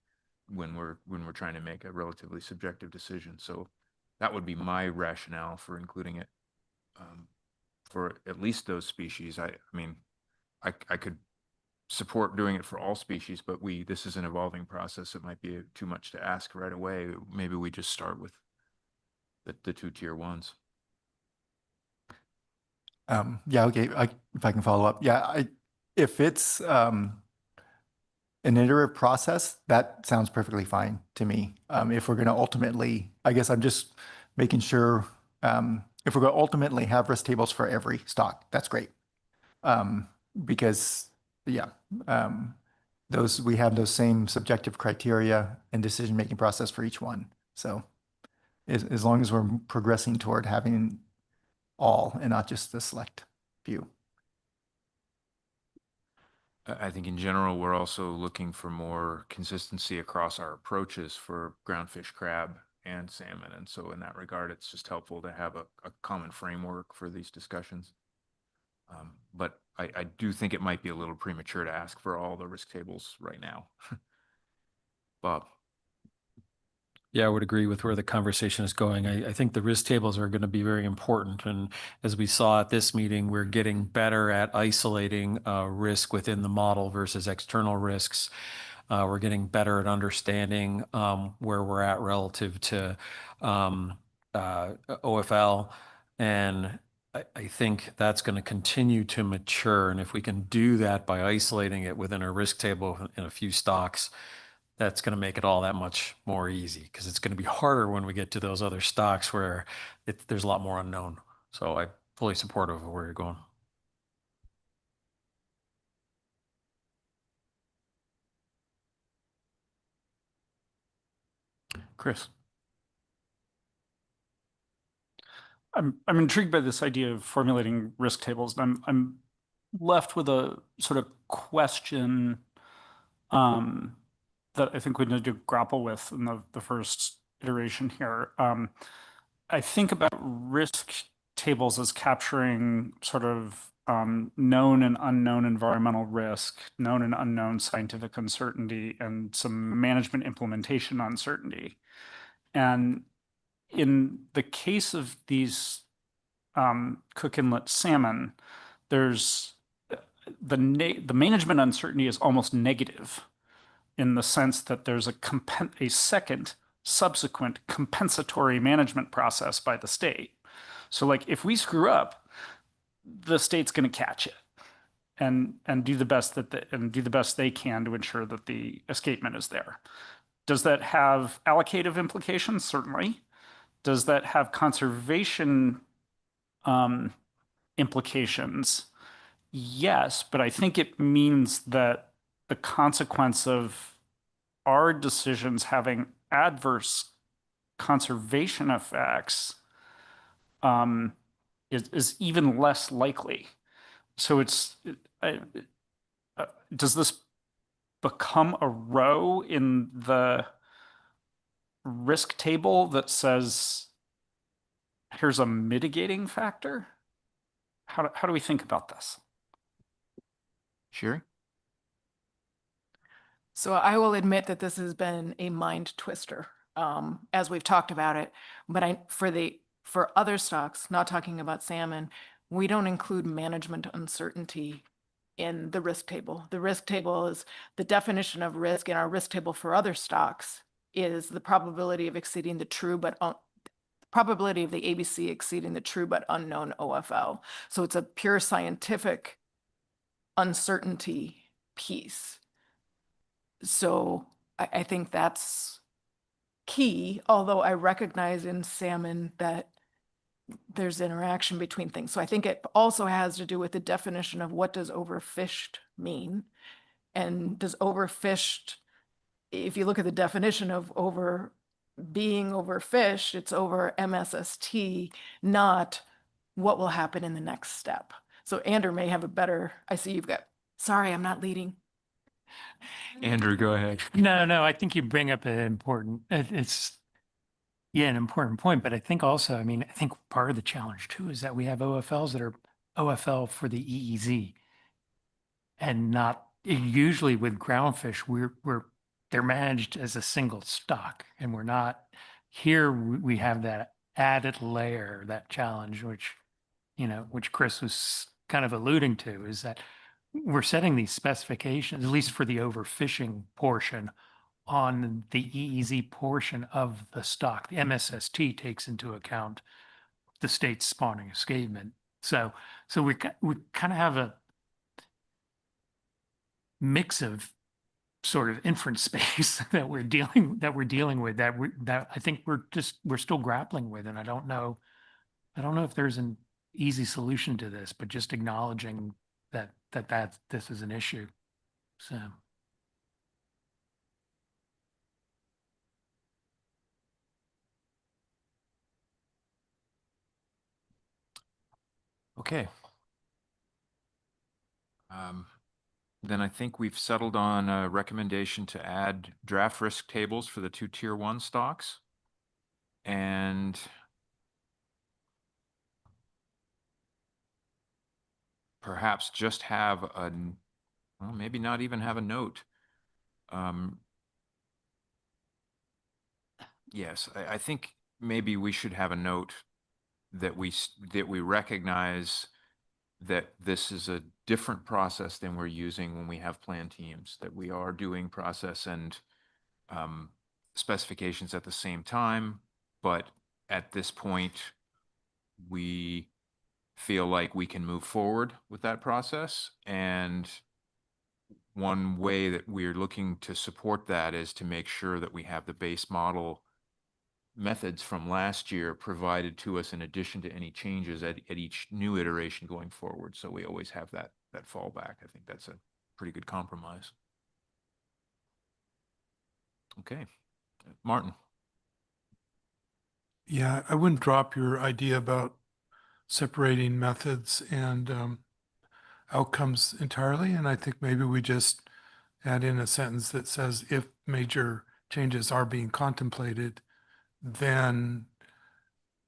when we're trying to make a relatively subjective decision. So that would be my rationale for including it for at least those species. I mean, I could support doing it for all species, but this is an evolving process. It might be too much to ask right away. Maybe we just start with the two tier ones. Yeah, okay. If I can follow up. Yeah, if it's an iterative process, that sounds perfectly fine to me. If we're going to ultimately, I guess I'm just making sure if we're going to ultimately have risk tables for every stock, that's great. Because yeah, we have those same subjective criteria and decision-making process for each one. So as long as we're progressing toward having all and not just the select few. I think in general, we're also looking for more consistency across our approaches for groundfish, crab, and salmon. And so in that regard, it's just helpful to have a common framework for these discussions. But I do think it might be a little premature to ask for all the risk tables right now. Bob. Yeah, I would agree with where the conversation is going. I think the risk tables are going to be very important. And as we saw at this meeting, we're getting better at isolating risk within the model versus external risks. We're getting better at understanding where we're at relative to OFL. And I think that's going to continue to mature. And if we can do that by isolating it within a risk table in a few stocks, that's going to make it all that much more easy, because it's going to be harder when we get to those other stocks where there's a lot more unknown. So I'm fully supportive of where you're going. Chris. I'm intrigued by this idea of formulating risk tables. I'm left with a sort of question that I think we need to grapple with in the first iteration here. I think about risk tables as capturing sort of known and unknown environmental risk, known and unknown scientific uncertainty, and some management implementation uncertainty. And in the case of these Cook Inlet salmon, there's the management uncertainty is almost negative in the sense that there's a second subsequent compensatory management process by the state. So like if we screw up, the state's going to catch it and do the best do the best they can to ensure that the escapement is there. Does that have allocative implications? Certainly. Does that have conservation implications? Yes, but I think it means that the consequence of our decisions having adverse conservation effects is even less likely. So does this become a row in the risk table that says here's a mitigating factor? How do we think about this? Sherry? So I will admit that this has been a mind twister, as we've talked about it. But for other stocks, not talking about salmon, we don't include management uncertainty in the risk table. The risk table is the definition of risk in our risk table for other stocks is the probability of exceeding the true but probability of the ABC exceeding the true but unknown OFL. So it's a pure scientific uncertainty piece. So I think that's key, although I recognize in salmon that there's interaction between things. So I think it also has to do with the definition of what does overfished mean? And does overfished, if you look at the definition of being overfished, it's over MSST, not what will happen in the next step. So Andrew may have a better, I see you've got, sorry, I'm not leading. Andrew, go ahead. No, I think you bring up an important, an important point, but I think also, I think part of the challenge too is that we have OFLs that are OFL for the EEZ and not, usually with groundfish, they're managed as a single stock and we're not, here we have that added layer, that challenge, which Chris was kind of alluding to, is that we're setting these specifications, at least for the overfishing portion, on the EEZ portion of the stock. The MSST takes into account the state's spawning escapement. So we kind of have a mix of sort of inference space that we're dealing with that I think we're still grappling with, and I don't know if there's an easy solution to this, but just acknowledging that this is an issue. So. Okay. Then I think we've settled on a recommendation to add draft risk tables for the 2 tier 1 stocks. And perhaps just have well, maybe not even have a note. Yes, I think maybe we should have a note that we recognize that this is a different process than we're using when we have plan teams, that we are doing process and specifications at the same time, but at this point, we feel like we can move forward with that process. And one way that we're looking to support that is to make sure that we have the base model methods from last year provided to us in addition to any changes at each new iteration going forward. So we always have that fallback. I think that's a pretty good compromise. Okay, Martin. Yeah, I wouldn't drop your idea about separating methods and outcomes entirely. And I think maybe we just add in a sentence that says if major changes are being contemplated, then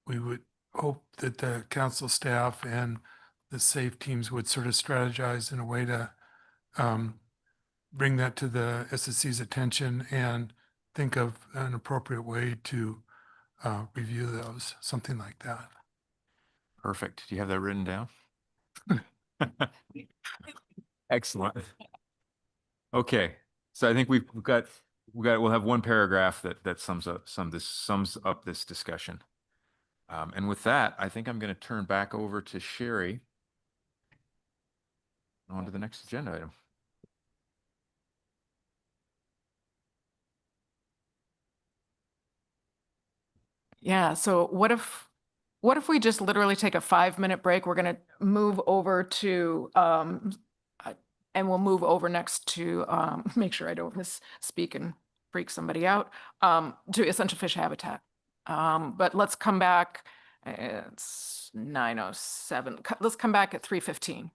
we would hope that the council staff and the SAFE teams would sort of strategize in a way to bring that to the SSC's attention and think of an appropriate way to review those, something like that. Perfect. Do you have that written down? Excellent. Okay, so I think we'll have one paragraph that sums up this discussion. And with that, I think I'm going to turn back over to Sherry. On to the next agenda item. Yeah, so what if we just literally take a 5-minute break? We're gonna move over to and we'll move over next to make sure I don't misspeak and freak somebody out, to essential fish habitat. But let's come back. It's 9:07. Let's come back at 3:15.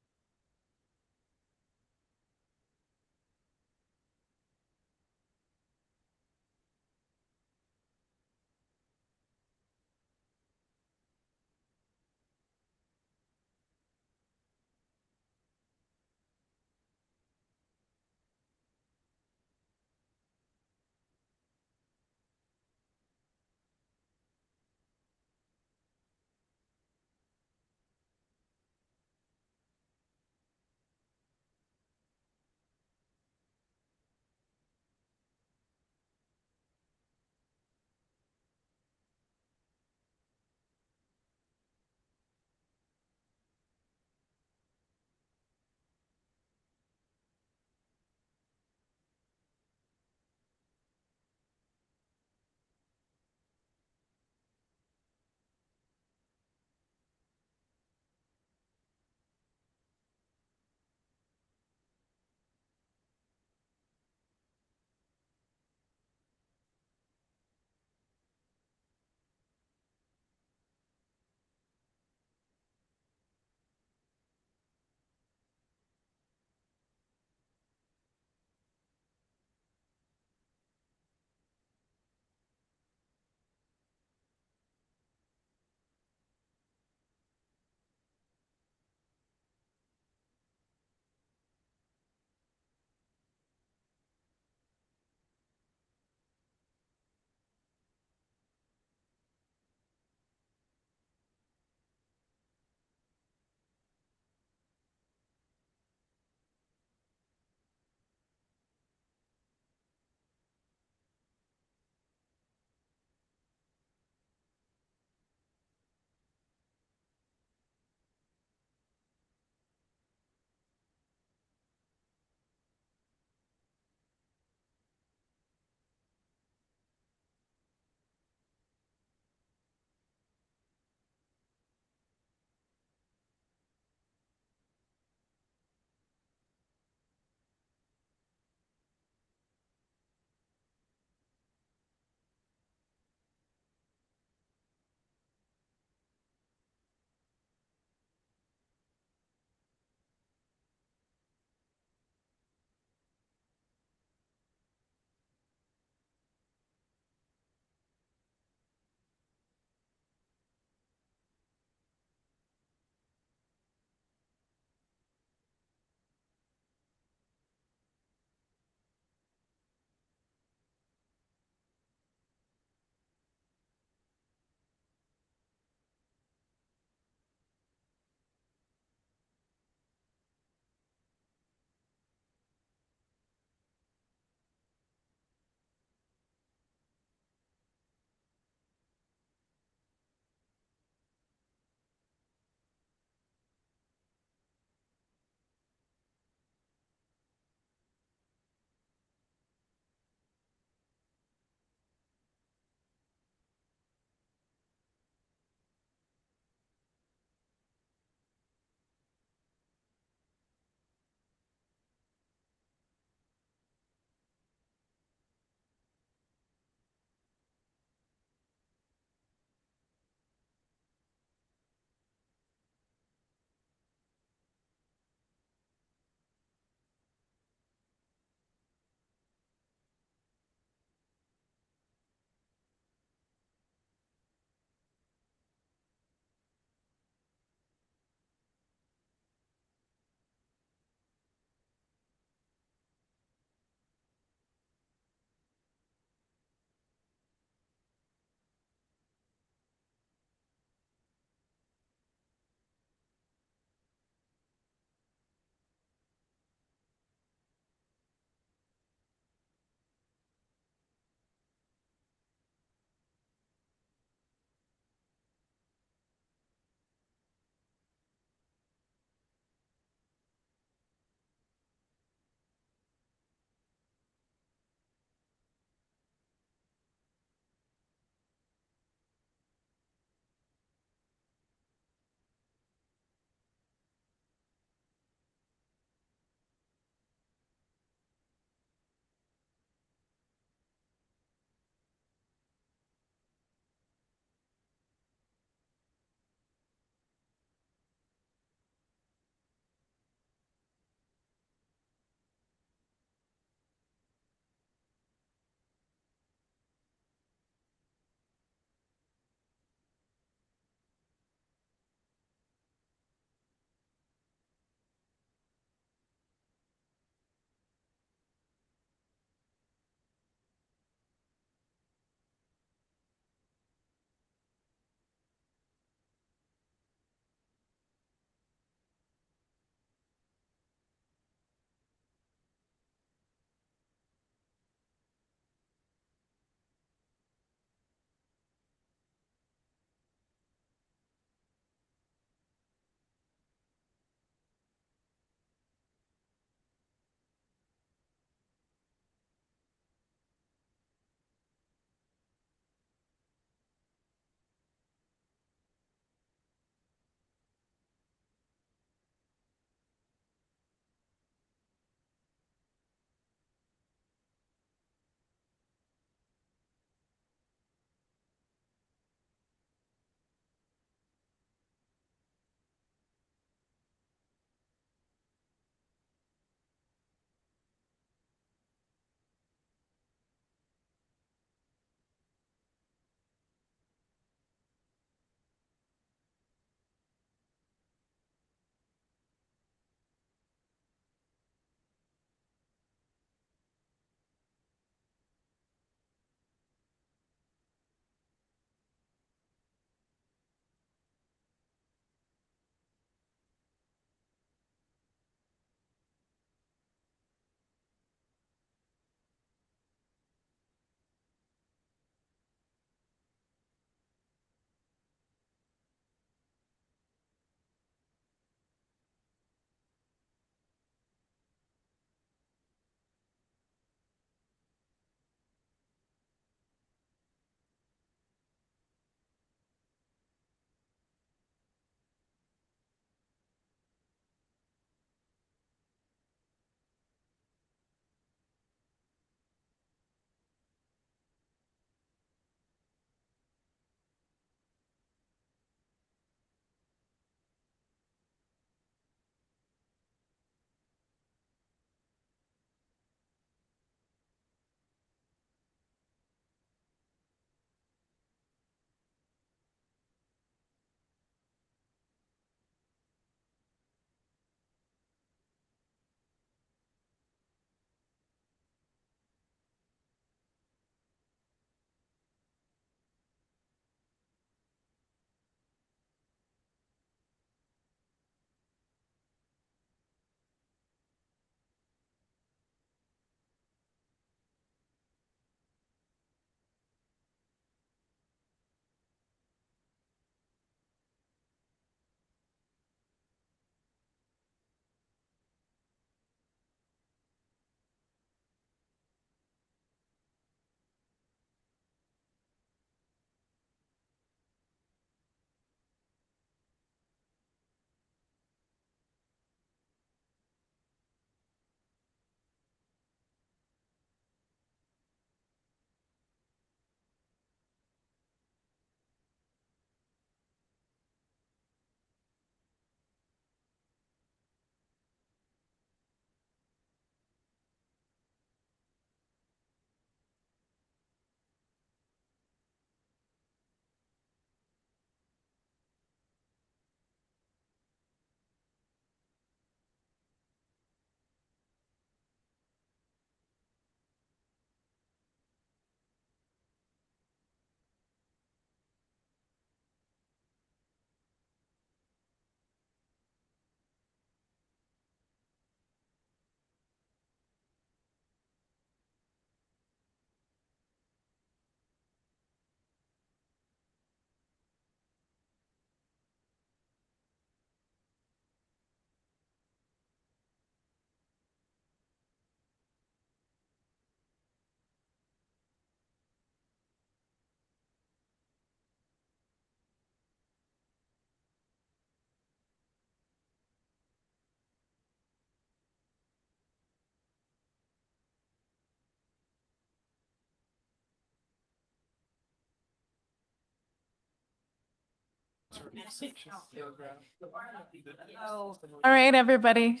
All right, everybody,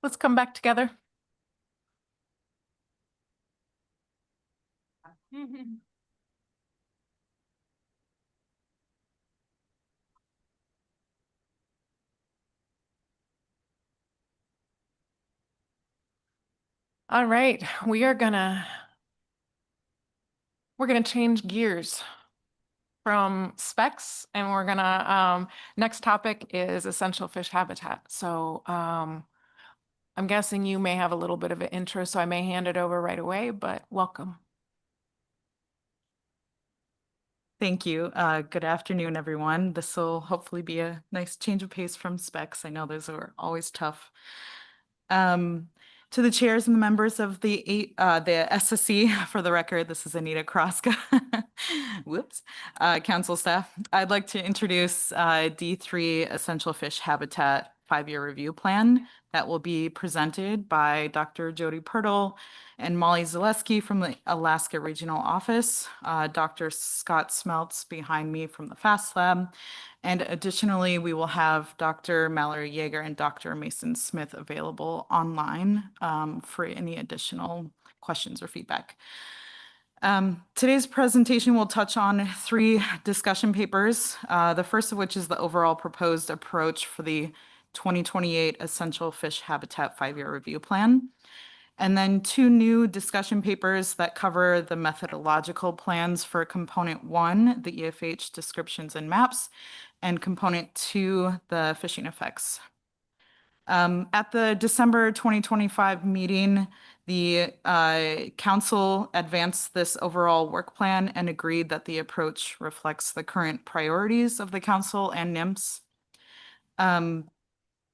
let's come back together. All right, we're gonna change gears from specs, and we're gonna next topic is essential fish habitat. So I'm guessing you may have a little bit of an intro, so I may hand it over right away, but welcome. Thank you. Good afternoon, everyone. This will hopefully be a nice change of pace from specs. I know those are always tough. To the chairs and the members of the SSC, for the record, this is Anita Kraska. Whoops. Council staff, I'd like to introduce D3 Essential Fish Habitat 5-year review plan that will be presented by Dr. Jody Pirtle and Molly Zaleski from the Alaska Regional Office, Dr. Scott Smeltz behind me from the FAST Lab, and additionally, we will have Dr. Mallory Yeager and Dr. Mason Smith available online for any additional questions or feedback. Today's presentation will touch on 3 discussion papers, the first of which is the overall proposed approach for the 2028 Essential Fish Habitat 5-year review plan, and then 2 new discussion papers that cover the methodological plans for component 1, the EFH descriptions and maps, and component 2, the fishing effects. At the December 2025 meeting, the council advanced this overall work plan and agreed that the approach reflects the current priorities of the council and NIMS.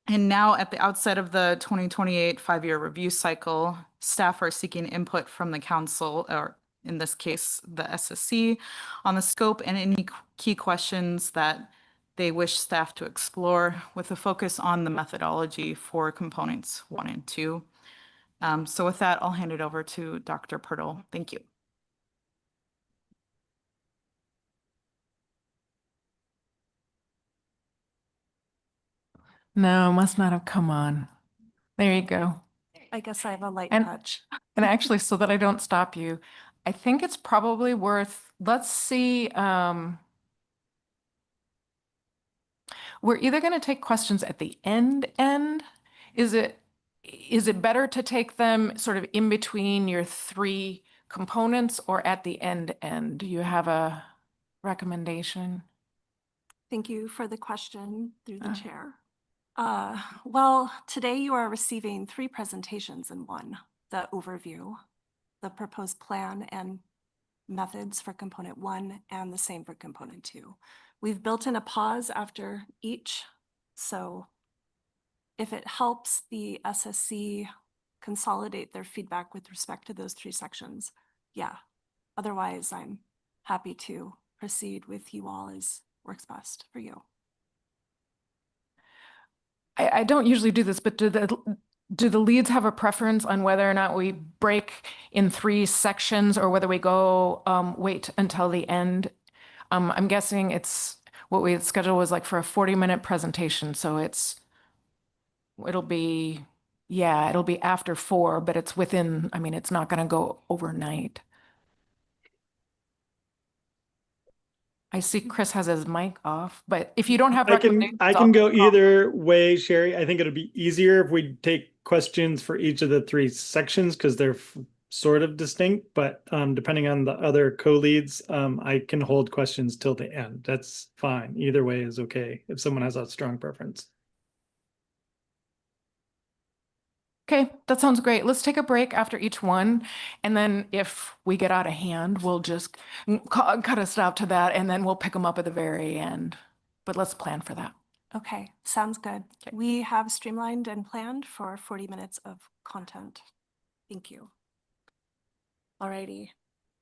And now at the outset of the 2028 5-year review cycle, staff are seeking input from the council, or in this case, the SSC, on the scope and any key questions that they wish staff to explore, with a focus on the methodology for components 1 and 2. So with that, I'll hand it over to Dr. Pirtle. Thank you. No, must not have come on. There you go. I guess I have a light And, touch. and actually, so that I don't stop you, I think it's probably worth, let's see, we're either going to take questions at the end. Is it better to take them sort of in between your 3 components or at the end? Do you have a recommendation? Thank you for the question through the chair. Well, today you are receiving 3 presentations in one: the overview, the proposed plan and methods for component 1, and the same for component 2. We've built in a pause after each, so if it helps the SSC consolidate their feedback with respect to those 3 sections, yeah. Otherwise, I'm happy to proceed with you all as works best for you. I don't usually do this, but do the leads have a preference on whether or not we break in 3 sections or whether we go wait until the end? I'm guessing it's what we scheduled was like for a 40-minute presentation. So it'll be after 4, but it's within, I mean, it's not going to go overnight. I see Chris has his mic off, but if you don't have I can I'll go either way, Sherry. I think it'll be easier if we take questions for each of the 3 sections because they're sort of distinct, but depending on the other co-leads, I can hold questions till the end. That's fine. Either way is okay if someone has a strong preference. Okay, that sounds great. Let's take a break after each one. And then if we get out of hand, we'll just cut a stop to that and then we'll pick them up at the very end. But let's plan for that. Okay, sounds good. Okay. We have streamlined and planned for 40 minutes of content. Thank you. Alrighty.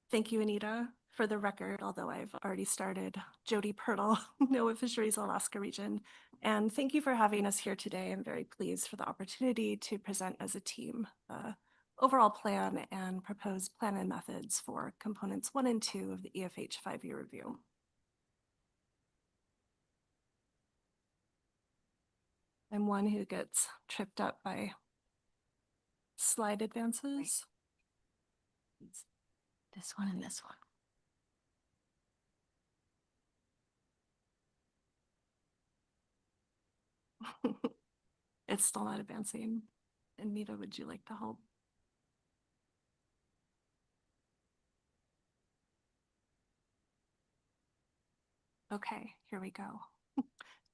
Thank you, Anita. For the record, although I've already started, Jody Pirtle, NOAA Fisheries Alaska Region. And thank you for having us here today. I'm very pleased for the opportunity to present as a team the overall plan and proposed plan and methods for components 1 and 2 of the EFH 5-year review. I'm one who gets tripped up by slide advances. This one and this one. It's still not advancing. Anita, would you like to help? Okay, here we go.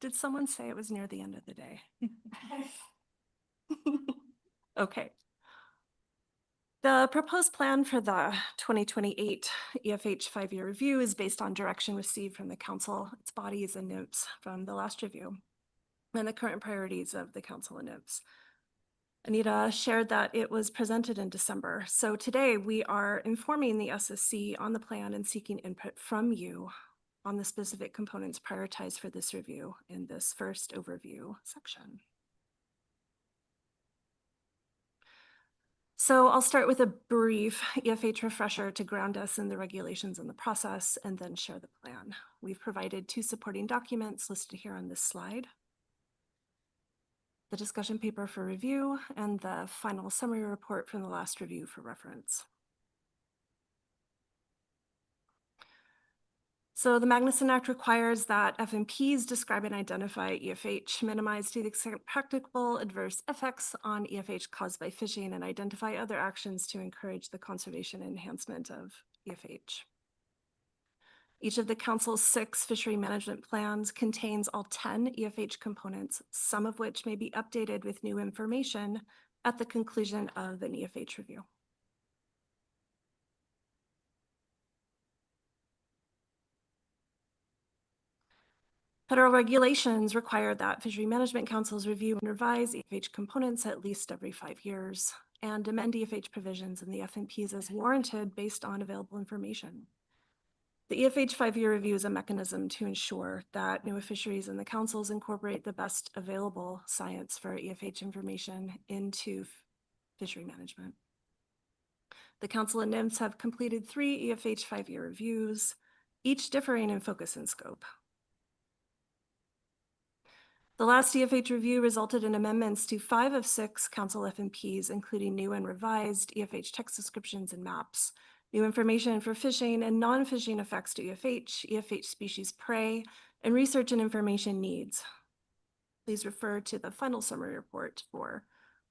Did someone say it was near the end of the day? Okay. The proposed plan for the 2028 EFH 5-year review is based on direction received from the council, its bodies and notes from the last review, and the current priorities of the council and notes. Anita shared that it was presented in December. So today we are informing the SSC on the plan and seeking input from you on the specific components prioritized for this review in this first overview section. So I'll start with a brief EFH refresher to ground us in the regulations and the process, and then share the plan. We've provided 2 supporting documents listed here on this slide: the discussion paper for review and the final summary report from the last review for reference. So the Magnuson Act requires that FMPs describe and identify EFH, minimize to the extent practicable adverse effects on EFH caused by fishing, and identify other actions to encourage the conservation and enhancement of EFH. Each of the council's 6 fishery management plans contains all 10 EFH components, some of which may be updated with new information at the conclusion of an EFH review. Federal regulations require that fishery management councils review and revise EFH components at least every 5 years and amend EFH provisions in the FMPs as warranted based on available information. The EFH 5-year review is a mechanism to ensure that NOAA fisheries and the councils incorporate the best available science for EFH information into fishery management. The council and NIMS have completed 3 EFH 5-year reviews, each differing in focus and scope. The last EFH review resulted in amendments to 5 of 6 council FMPs, including new and revised EFH text descriptions and maps, new information for fishing and non-fishing effects to EFH species prey, and research and information needs. Please refer to the final summary report for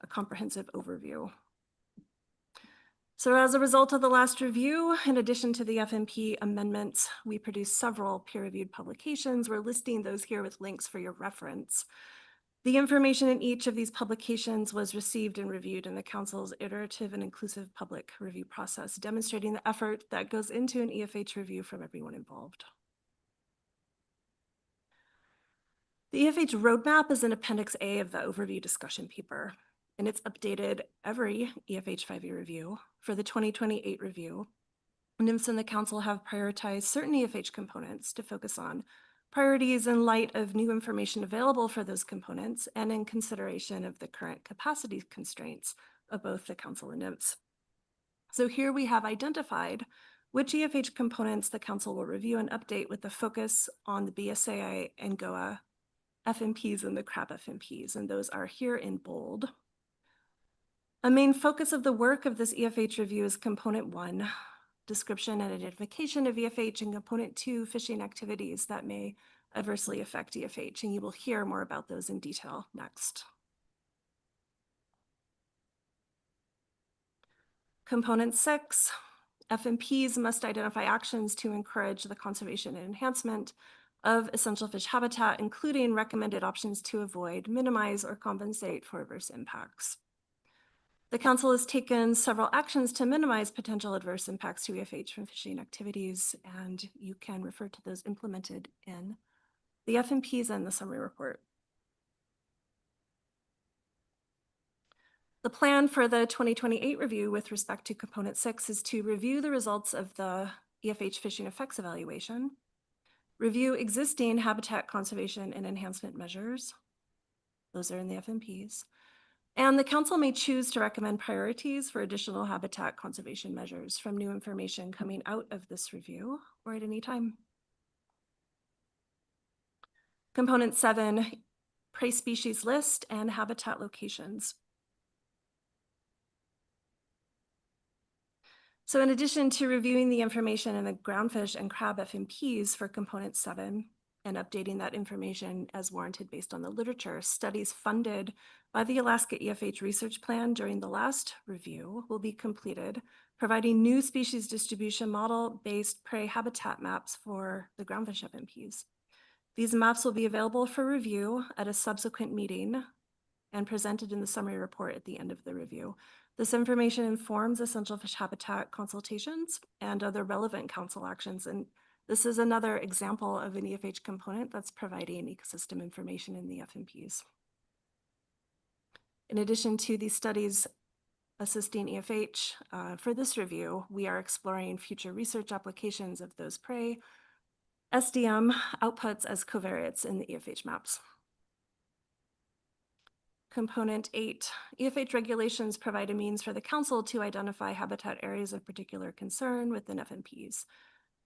a comprehensive overview. So as a result of the last review, in addition to the FMP amendments, we produced several peer-reviewed publications. We're listing those here with links for your reference. The information in each of these publications was received and reviewed in the council's iterative and inclusive public review process, demonstrating the effort that goes into an EFH review from everyone involved. The EFH roadmap is in Appendix A of the overview discussion paper, and it's updated every EFH 5-year review. For the 2028 review, NIMS and the council have prioritized certain EFH components to focus on priorities in light of new information available for those components and in consideration of the current capacity constraints of both the council and NIMS. So here we have identified which EFH components the council will review and update with the focus on the BSAI and GOA FMPs and the CRAB FMPs, and those are here in bold. A main focus of the work of this EFH review is Component 1, description and identification of EFH, and Component 2, fishing activities that may adversely affect EFH, and you will hear more about those in detail next. Component 6, FMPs must identify actions to encourage the conservation and enhancement of essential fish habitat, including recommended options to avoid, minimize, or compensate for adverse impacts. The council has taken several actions to minimize potential adverse impacts to EFH from fishing activities, and you can refer to those implemented in the FMPs and the summary report. The plan for the 2028 review with respect to Component 6 is to review the results of the EFH fishing effects evaluation, review existing habitat conservation and enhancement measures, those are in the FMPs, and the council may choose to recommend priorities for additional habitat conservation measures from new information coming out of this review or at any time. Component 7 prey species list, and habitat locations. So in addition to reviewing the information in the groundfish and crab FMPs for component 7 and updating that information as warranted based on the literature, studies funded by the Alaska EFH research plan during the last review will be completed, providing new species distribution model-based prey habitat maps for the groundfish FMPs. These maps will be available for review at a subsequent meeting and presented in the summary report at the end of the review. This information informs essential fish habitat consultations and other relevant council actions. And this is another example of an EFH component that's providing ecosystem information in the FMPs. In addition to these studies assisting EFH for this review, we are exploring future research applications of those prey SDM outputs as covariates in the EFH maps. Component 8, EFH regulations provide a means for the council to identify habitat areas of particular concern within FMPs.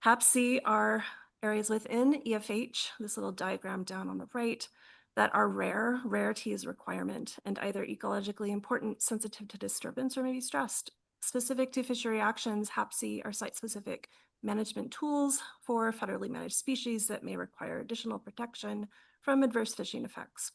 HAPC are areas within EFH, this little diagram down on the right, that are rare. Rarity is a requirement and either ecologically important, sensitive to disturbance, or maybe stressed. Specific to fishery actions, HAPC are site-specific management tools for federally managed species that may require additional protection from adverse fishing effects.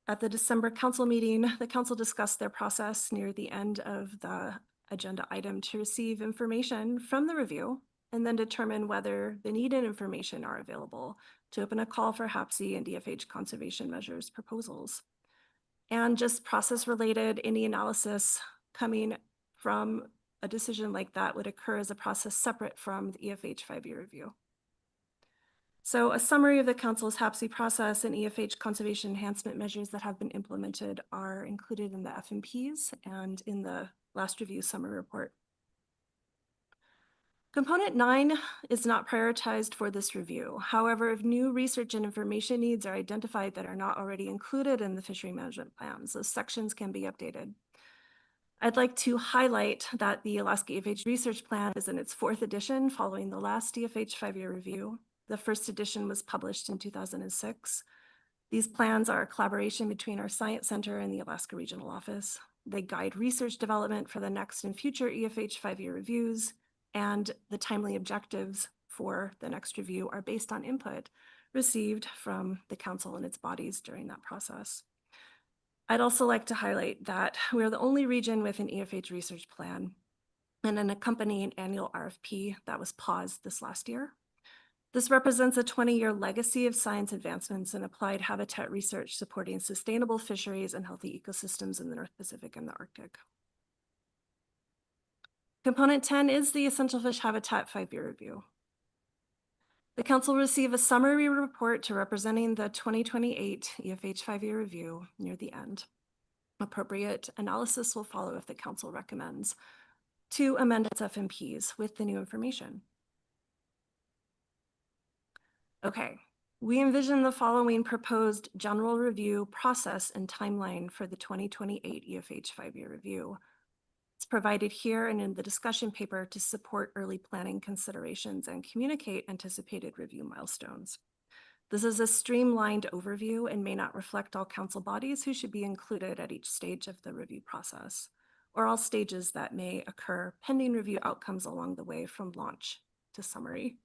At the December council meeting, the council discussed their process near the end of the agenda item to receive information from the review and then determine whether the needed information are available to open a call for HAPC and EFH conservation measures proposals. And just process related, any analysis coming from a decision like that would occur as a process separate from the EFH 5-year review. So a summary of the council's HAPC process and EFH conservation enhancement measures that have been implemented are included in the FMPs and in the last review summary report. Component 9 is not prioritized for this review. However, if new research and information needs are identified that are not already included in the fishery management plans, those sections can be updated. I'd like to highlight that the Alaska EFH research plan is in its 4th edition following the last EFH 5-year review. The first edition was published in 2006. These plans are a collaboration between our Science Center and the Alaska Regional Office. They guide research development for the next and future EFH 5-year reviews, and the timely objectives for the next review are based on input received from the council and its bodies during that process. I'd also like to highlight that we're the only region with an EFH research plan and an accompanying annual RFP that was paused this last year. This represents a 20-year legacy of science advancements and applied habitat research supporting sustainable fisheries and healthy ecosystems in the North Pacific and the Arctic. Component 10 is the Essential Fish Habitat 5-year review. The council received a summary report to representing the 2028 EFH 5-year review near the end. Appropriate analysis will follow if the council recommends to amend its FMPs with the new information. Okay, we envision the following proposed general review process and timeline for the 2028 EFH 5-year review. It's provided here and in the discussion paper to support early planning considerations and communicate anticipated review milestones. This is a streamlined overview and may not reflect all council bodies who should be included at each stage of the review process, or all stages that may occur pending review outcomes along the way from launch to summary.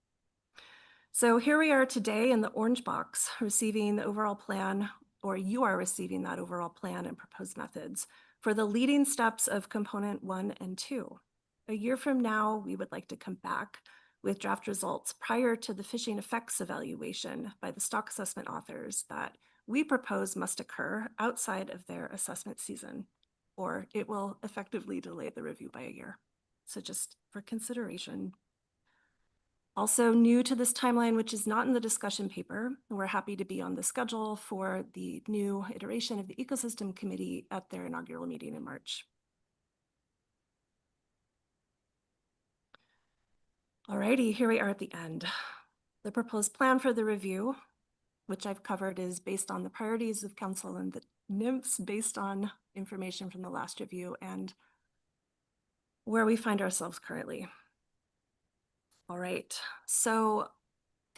So here we are today in the orange box, receiving the overall plan, or you are receiving that overall plan and proposed methods for the leading steps of component 1 and 2. A year from now, we would like to come back with draft results prior to the fishing effects evaluation by the stock assessment authors that we propose must occur outside of their assessment season, or it will effectively delay the review by a year. So just for consideration. Also new to this timeline, which is not in the discussion paper, we're happy to be on the schedule for the new iteration of the Ecosystem Committee at their inaugural meeting in March. Alrighty, here we are at the end. The proposed plan for the review, which I've covered, is based on the priorities of council and the NIMFs based on information from the last review and where we find ourselves currently. All right, so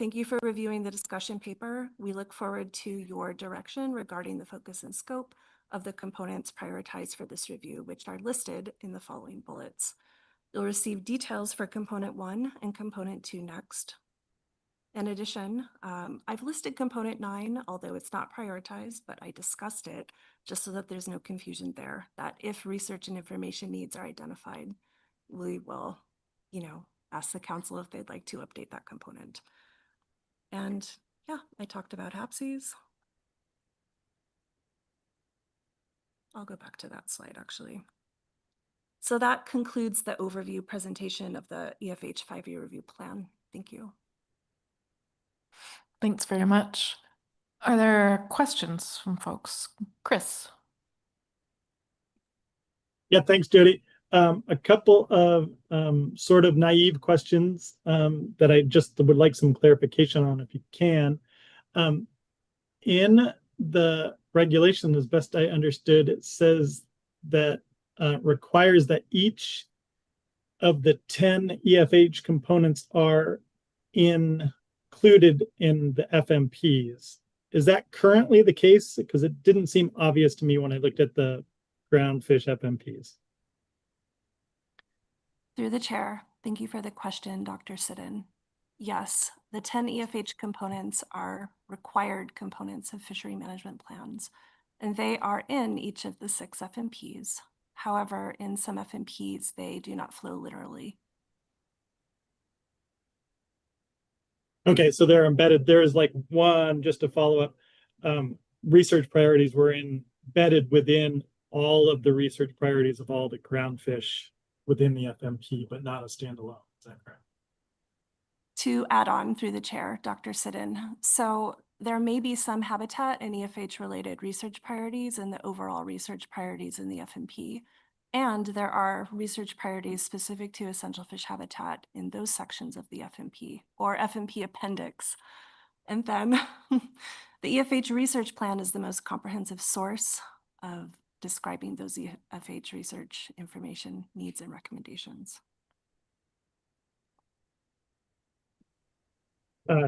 thank you for reviewing the discussion paper. We look forward to your direction regarding the focus and scope of the components prioritized for this review, which are listed in the following bullets. You'll receive details for component 1 and component 2 next. In addition, I've listed component 9, although it's not prioritized, but I discussed it just so that there's no confusion there, that if research and information needs are identified, we will, ask the council if they'd like to update that component. And yeah, I talked about HAPSIs. I'll go back to that slide actually. So that concludes the overview presentation of the EFH 5-year review plan. Thank you. Thanks very much. Are there questions from folks? Chris. Yeah, thanks, Jody. A couple of sort of naive questions that I just would like some clarification on, if you can. In the regulation, as best I understood, it says that requires that each of the 10 EFH components are included in the FMPs. Is that currently the case? Because it didn't seem obvious to me when I looked at the ground fish FMPs. Through the chair, thank you for the question, Dr. Siddon. Yes, the 10 EFH components are required components of fishery management plans, and they are in each of the 6 FMPs. However, in some FMPs, they do not flow literally. Okay, so they're embedded. There is like one, just to follow up, research priorities were embedded within all of the research priorities of all the ground fish within the FMP, but not a standalone. Is that correct? To add on through the chair, Dr. Siddon. So there may be some habitat and EFH related research priorities in the overall research priorities in the FMP. And there are research priorities specific to essential fish habitat in those sections of the FMP or FMP appendix. And then the EFH research plan is the most comprehensive source of describing those EFH research information, needs, and recommendations.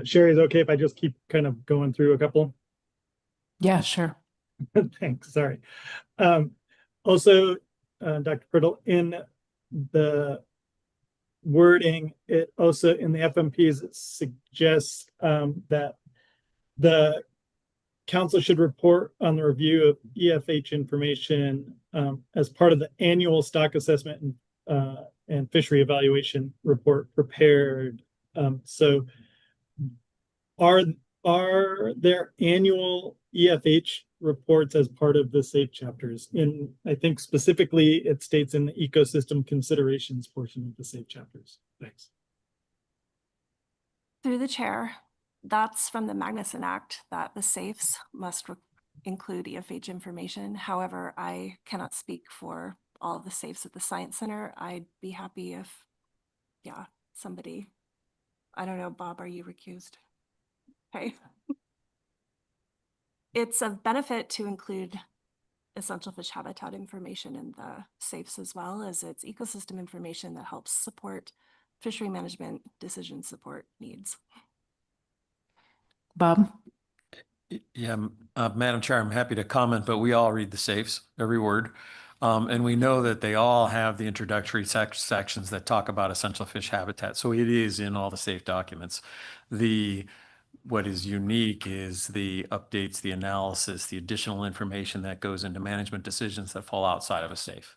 Sherry, is it okay if I just keep kind of going through a couple? Yeah, sure. Thanks, sorry. Also, Dr. Priddle, in the wording, it also in the FMPs, it suggests that the council should report on the review of EFH information as part of the annual stock assessment and fishery evaluation report prepared. So are there annual EFH reports as part of the SAFE chapters? I think specifically it states in the ecosystem considerations portion of the SAFE chapters. Thanks. Through the chair, that's from the Magnuson Act that the SAFEs must include EFH information. However, I cannot speak for all of the SAFEs at the Science Center. I'd be happy if, somebody, I don't know, Bob, are you recused? Okay. It's of benefit to include essential fish habitat information in the SAFEs as well, as it's ecosystem information that helps support fishery management decision support needs. Bob? Yeah, Madam Chair, I'm happy to comment, but we all read the SAFEs, every word. And we know that they all have the introductory sections that talk about essential fish habitat. So it is in all the SAFE documents. What is unique is the updates, the analysis, the additional information that goes into management decisions that fall outside of a SAFE.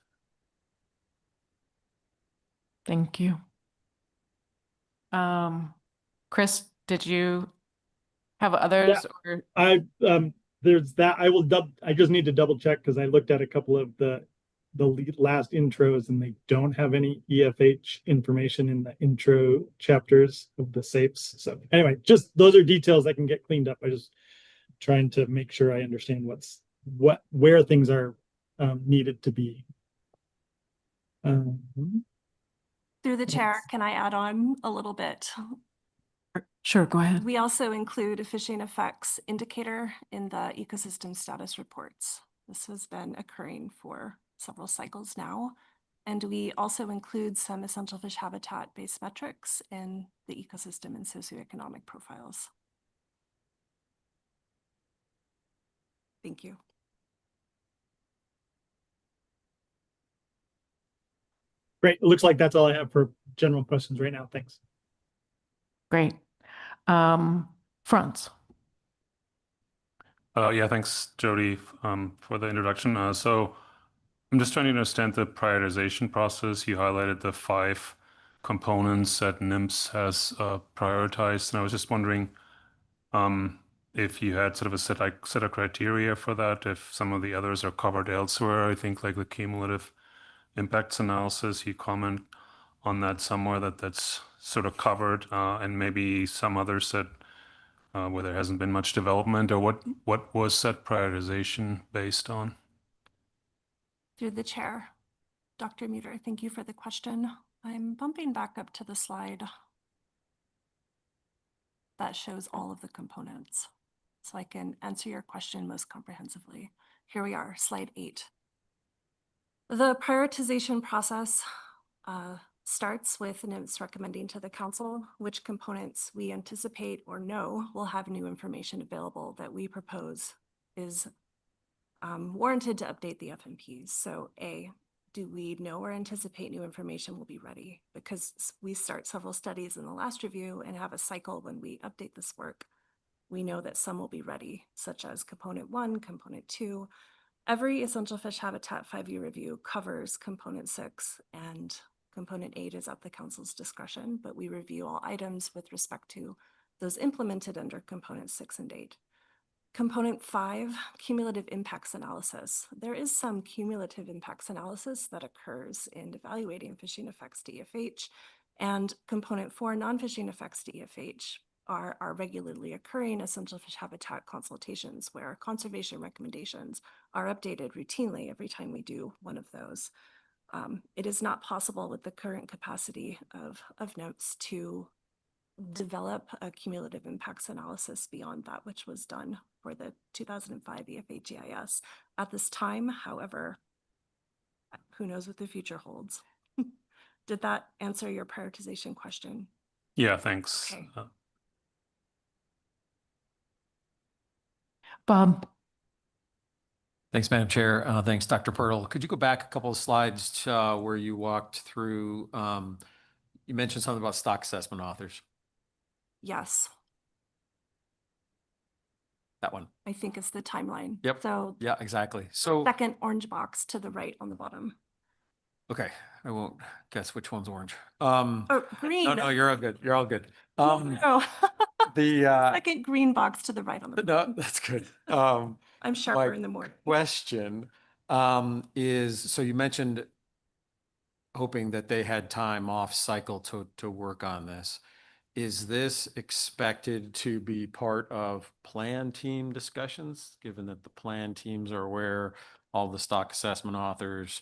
Thank you. Chris, did you have others? Yeah, there's that. I just need to double check because I looked at a couple of the last intros and they don't have any EFH information in the intro chapters of the SAFEs. So anyway, just those are details that can get cleaned up. I just trying to make sure I understand where things are needed to be. Through the chair, can I add on a little bit? Sure, go ahead. We also include a fishing effects indicator in the ecosystem status reports. This has been occurring for several cycles now, And we also include some essential fish habitat-based metrics in the ecosystem and socioeconomic profiles. Thank you. Great. It looks like that's all I have for general questions right now. Thanks. Great. Franz. Yeah, thanks, Jody, for the introduction. So I'm just trying to understand the prioritization process. You highlighted the 5 components that NIMS has prioritized, and I was just wondering if you had sort of a set of criteria for that, if some of the others are covered elsewhere. I think like the cumulative impacts analysis, you comment on that somewhere that's sort of covered, and maybe some others that where there hasn't been much development, or what was that prioritization based on? Through the chair, Dr. Muter, thank you for the question. I'm bumping back up to the slide that shows all of the components, so I can answer your question most comprehensively. Here we are, slide 8. The prioritization process starts with NIMS recommending to the council which components we anticipate or know will have new information available that we propose is warranted to update the FMPs. So A, do we know or anticipate new information will be ready? Because we start several studies in the last review and have a cycle when we update this work. We know that some will be ready, such as component 1, component 2. Every essential fish habitat 5-year review covers component 6, and component 8 is at the council's discretion, but we review all items with respect to those implemented under component 6 and 8. Component 5, cumulative impacts analysis. There is some cumulative impacts analysis that occurs in evaluating fishing effects to EFH, and component 4, non-fishing effects to EFH, are regularly occurring essential fish habitat consultations where conservation recommendations are updated routinely every time we do one of those. It is not possible with the current capacity of notes to develop a cumulative impacts analysis beyond that which was done for the 2005 EFH EIS. At this time, however, who knows what the future holds? Did that answer your prioritization question? Yeah, thanks. Okay. Bob. Thanks, Madam Chair. Thanks, Dr. Pirtle. Could you go back a couple of slides to, where you walked through, you mentioned something about stock assessment authors. Yes. That one. I think it's the timeline. Yep. So yeah, exactly. So second orange box to the right on the bottom. okay, I won't guess which one's orange. Oh, green. No, you're all good. You're all good. Oh. The second green box to the right on the bottom. no, that's good. I'm sharper in the morning. Question is, so you mentioned hoping that they had time off cycle to work on this. Is this expected to be part of plan team discussions, given that the plan teams are where all the stock assessment authors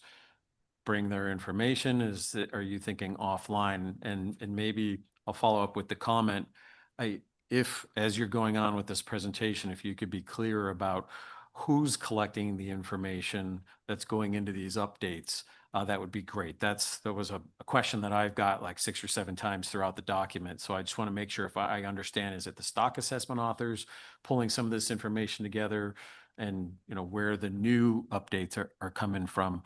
bring their information? Are you thinking offline? And maybe I'll follow up with the comment. If, as you're going on with this presentation, if you could be clear about who's collecting the information that's going into these updates, that would be great. That was a question that I've got like 6 or 7 times throughout the document. So I just want to make sure if I understand, is it the stock assessment authors pulling some of this information together, and where the new updates are coming from,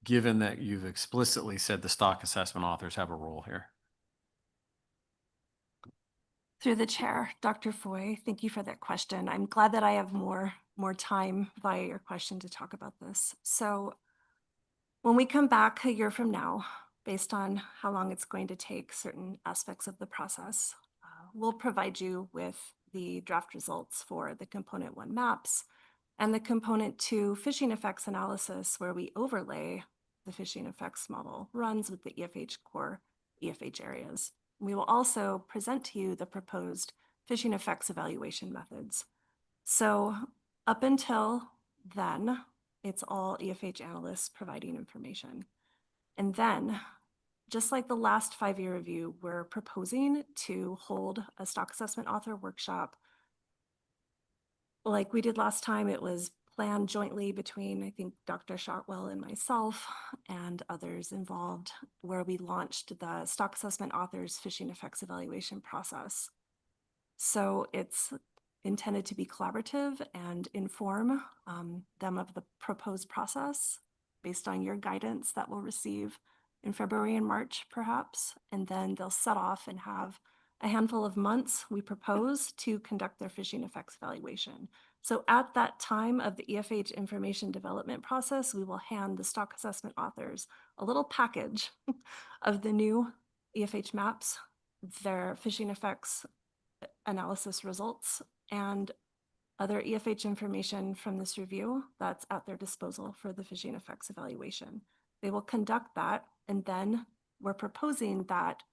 given that you've explicitly said the stock assessment authors have a role here? Through the chair, Dr. Foy, thank you for that question. I'm glad that I have more time via your question to talk about this. So when we come back a year from now, based on how long it's going to take certain aspects of the process, we'll provide you with the draft results for the component 1 maps and the component 2 fishing effects analysis, where we overlay the fishing effects model runs with the EFH core EFH areas. We will also present to you the proposed fishing effects evaluation methods. So up until then, it's all EFH analysts providing information. And then, just like the last 5-year review, we're proposing to hold a stock assessment author workshop. Like we did last time, it was plan jointly between, I think, Dr. Shotwell and myself and others involved, where we launched the stock assessment authors fishing effects evaluation process. So it's intended to be collaborative and inform them of the proposed process based on your guidance that we'll receive in February and March, perhaps. And then they'll set off and have a handful of months, we propose, to conduct their fishing effects evaluation. So at that time of the EFH information development process, we will hand the stock assessment authors a little package of the new EFH maps, their fishing effects analysis results, and other EFH information from this review that's at their disposal for the fishing effects evaluation. They will conduct that, and then we're proposing that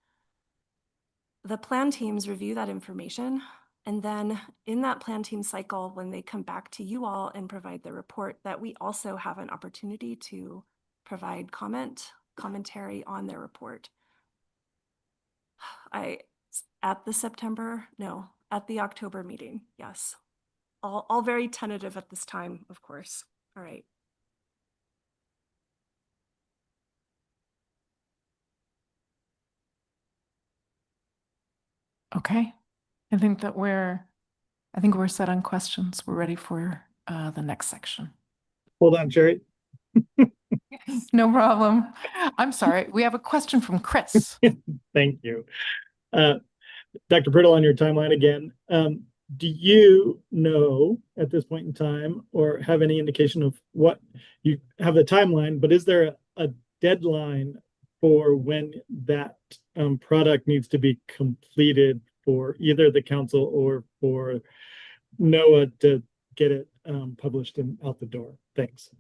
the plan teams review that information, and then in that plan team cycle, when they come back to you all and provide the report, that we also have an opportunity to provide commentary on their report. At the October meeting, yes. All very tentative at this time, of course. All right. Okay. I think we're set on questions. We're ready for the next section. Hold on, Sherry. No problem. I'm sorry. We have a question from Chris. Thank you. Dr. Brittle, on your timeline again, do you know at this point in time or have any indication of what you have the timeline, but is there a deadline for when that product needs to be completed for either the council or for NOAA to get it published and out the door? Thanks.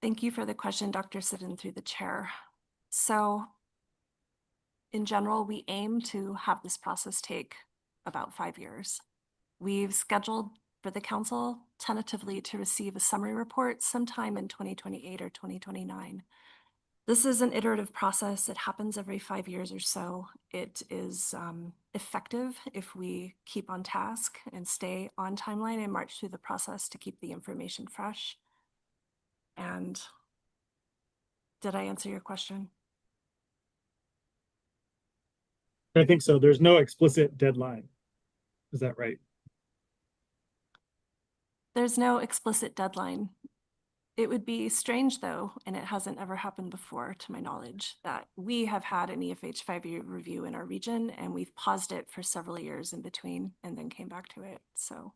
Thank you for the question, Dr. Siddon, through the chair. So in general, we aim to have this process take about 5 years. We've scheduled for the council tentatively to receive a summary report sometime in 2028 or 2029. This is an iterative process. It happens every 5 years or so. It is effective if we keep on task and stay on timeline and march through the process to keep the information fresh. And did I answer your question? I think so. There's no explicit deadline. Is that right? There's no explicit deadline. It would be strange, though, and it hasn't ever happened before, to my knowledge, that we have had an EFH 5-year review in our region, and we've paused it for several years in between and then came back to it. So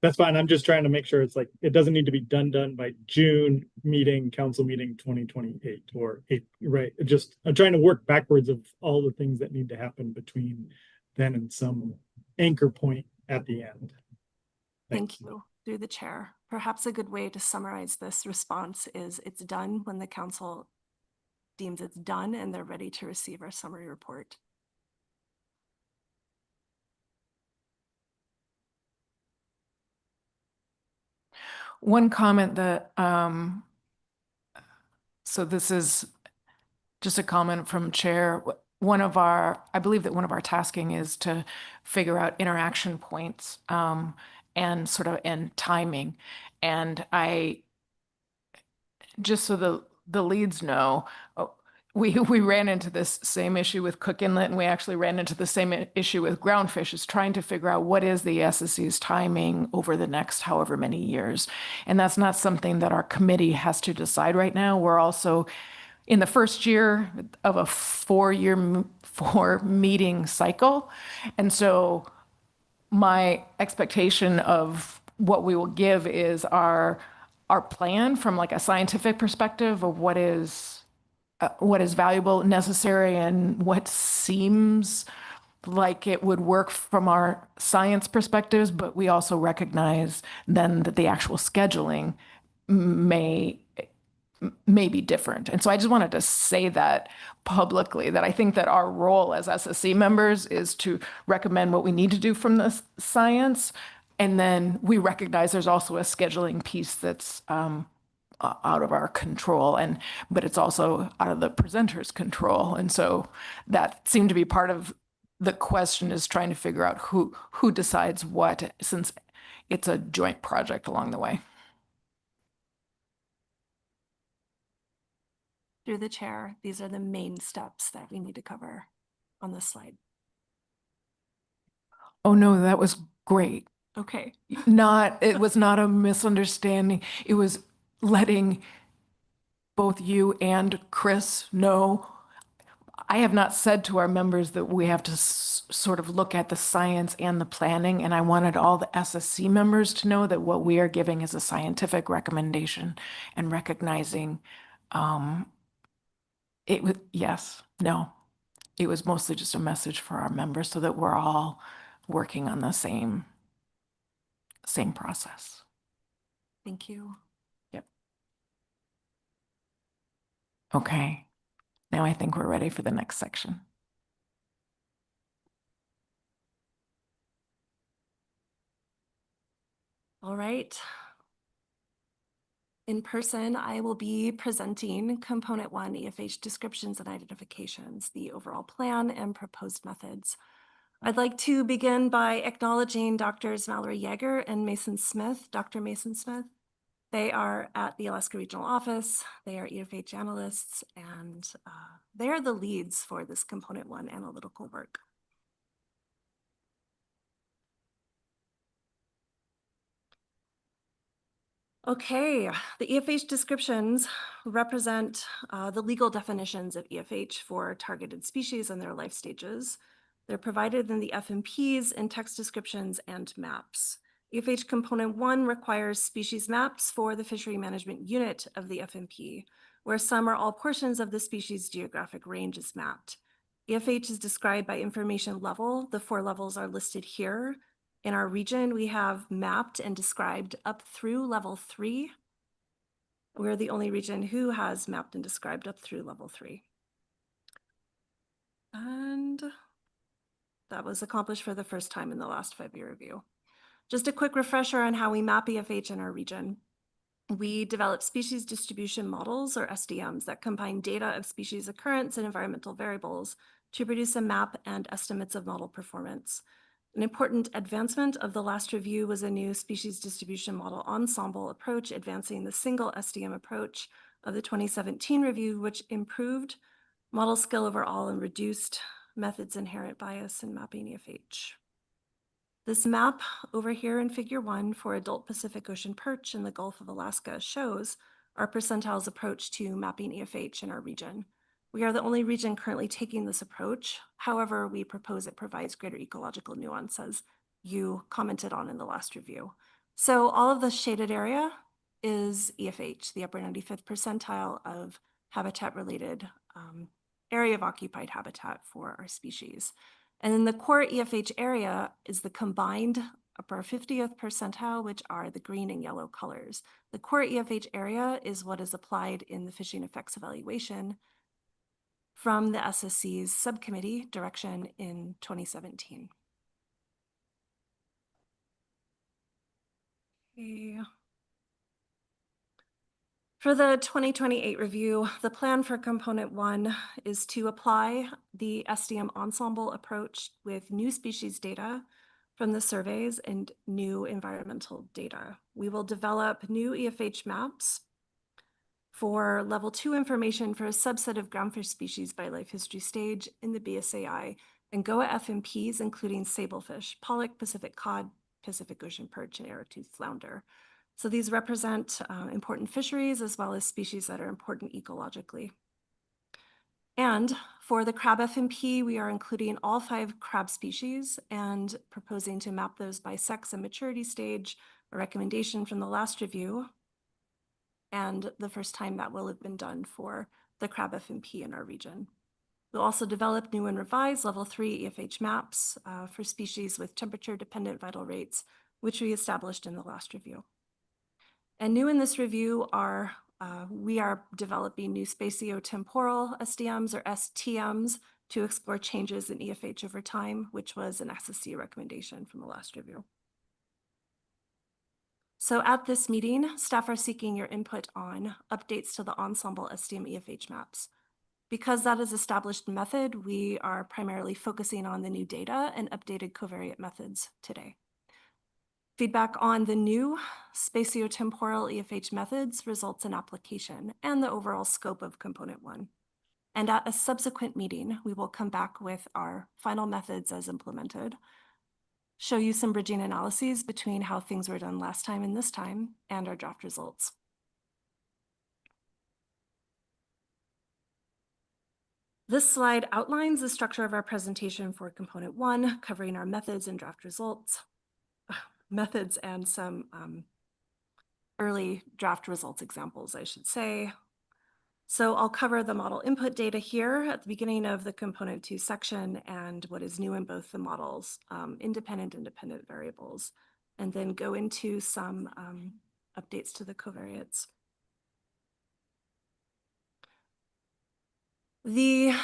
that's fine. I'm just trying to make sure it's like, it doesn't need to be done by June meeting, council meeting 2028 or 8, right? I'm trying to work backwards of all the things that need to happen between then and some anchor point at the end. Thank you. Through the chair. Perhaps a good way to summarize this response is it's done when the council deems it's done and they're ready to receive our summary report. One comment that, so this is just a comment from Chair. I believe that one of our tasking is to figure out interaction points and timing. And just so the leads know, we ran into this same issue with Cook Inlet, and we actually ran into the same issue with groundfish, is trying to figure out what is the SSC's timing over the next however many years. And that's not something that our committee has to decide right now. We're also in the first year of a 4 meeting cycle. And so my expectation of what we will give is our plan from like a scientific perspective of what is valuable, necessary, and what seems like it would work from our science perspectives, but we also recognize then that the actual scheduling may be different. And so I just wanted to say that publicly, that I think that our role as SSC members is to recommend what we need to do from the science. And then we recognize there's also a scheduling piece that's out of our control, but it's also out of the presenter's control. And so that seemed to be part of the question, is trying to figure out who decides what, since it's a joint project along the way. Through the chair, these are the main steps that we need to cover on this slide. Oh no, that was great. Okay. It was not a misunderstanding. It was letting both you and Chris know. I have not said to our members that we have to sort of look at the science and the planning, and I wanted all the SSC members to know that what we are giving is a scientific recommendation and recognizing it was, yes, no, it was mostly just a message for our members so that we're all working on the same process. Thank you. Yep. Okay. Now I think we're ready for the next section. All right. In person, I will be presenting Component 1 EFH descriptions and identifications, the overall plan and proposed methods. I'd like to begin by acknowledging Drs. Mallory Yeager and Mason Smith, Dr. Mason Smith. They are at the Alaska Regional Office. They are EFH analysts, and they are the leads for this Component 1 analytical work. Okay, the EFH descriptions represent the legal definitions of EFH for targeted species and their life stages. They're provided in the FMPs in text descriptions and maps. EFH Component 1 requires species maps for the fishery management unit of the FMP, where some or all portions of the species geographic range is mapped. EFH is described by information level. The 4 levels are listed here. In our region, we have mapped and described up through level 3. We're the only region who has mapped and described up through level 3. And that was accomplished for the first time in the last 5-year review. Just a quick refresher on how we map EFH in our region. We develop species distribution models, or SDMs, that combine data of species occurrence and environmental variables to produce a map and estimates of model performance. An important advancement of the last review was a new species distribution model ensemble approach, advancing the single SDM approach of the 2017 review, which improved model skill overall and reduced methods inherent bias in mapping EFH. This map over here in Figure 1 for adult Pacific Ocean perch in the Gulf of Alaska shows our percentiles approach to mapping EFH in our region. We are the only region currently taking this approach. However, we propose it provides greater ecological nuance, as you commented on in the last review. So all of the shaded area is EFH, the upper 95th percentile of habitat-related area of occupied habitat for our species. And then the core EFH area is the combined upper 50th percentile, which are the green and yellow colors. The core EFH area is what is applied in the fishing effects evaluation from the SSC's subcommittee direction in 2017. Okay. For the 2028 review, the plan for Component 1 is to apply the SDM ensemble approach with new species data from the surveys and new environmental data. We will develop new EFH maps for level 2 information for a subset of groundfish species by life history stage in the BSAI and GOA FMPs, including sablefish, pollock, Pacific cod, Pacific ocean perch, and arrowtooth flounder. So these represent important fisheries as well as species that are important ecologically. And for the crab FMP, we are including all 5 crab species and proposing to map those by sex and maturity stage, a recommendation from the last review, and the first time that will have been done for the crab FMP in our region. We'll also develop new and revised level 3 EFH maps for species with temperature-dependent vital rates, which we established in the last review. And new in this review are, we are developing new spatiotemporal SDMs or STMs to explore changes in EFH over time, which was an SSC recommendation from the last review. So at this meeting, staff are seeking your input on updates to the ensemble SDM EFH maps. Because that is established method, we are primarily focusing on the new data and updated covariate methods today. Feedback on the new spatiotemporal EFH methods, results in application, and the overall scope of component 1. And at a subsequent meeting, we will come back with our final methods as implemented, show you some bridging analyses between how things were done last time and this time, and our draft results. This slide outlines the structure of our presentation for component 1, covering our methods and draft results, methods and some early draft results examples, I should say. So I'll cover the model input data here at the beginning of the component 2 section and what is new in both the models, independent and dependent variables, and then go into some updates to the covariates. The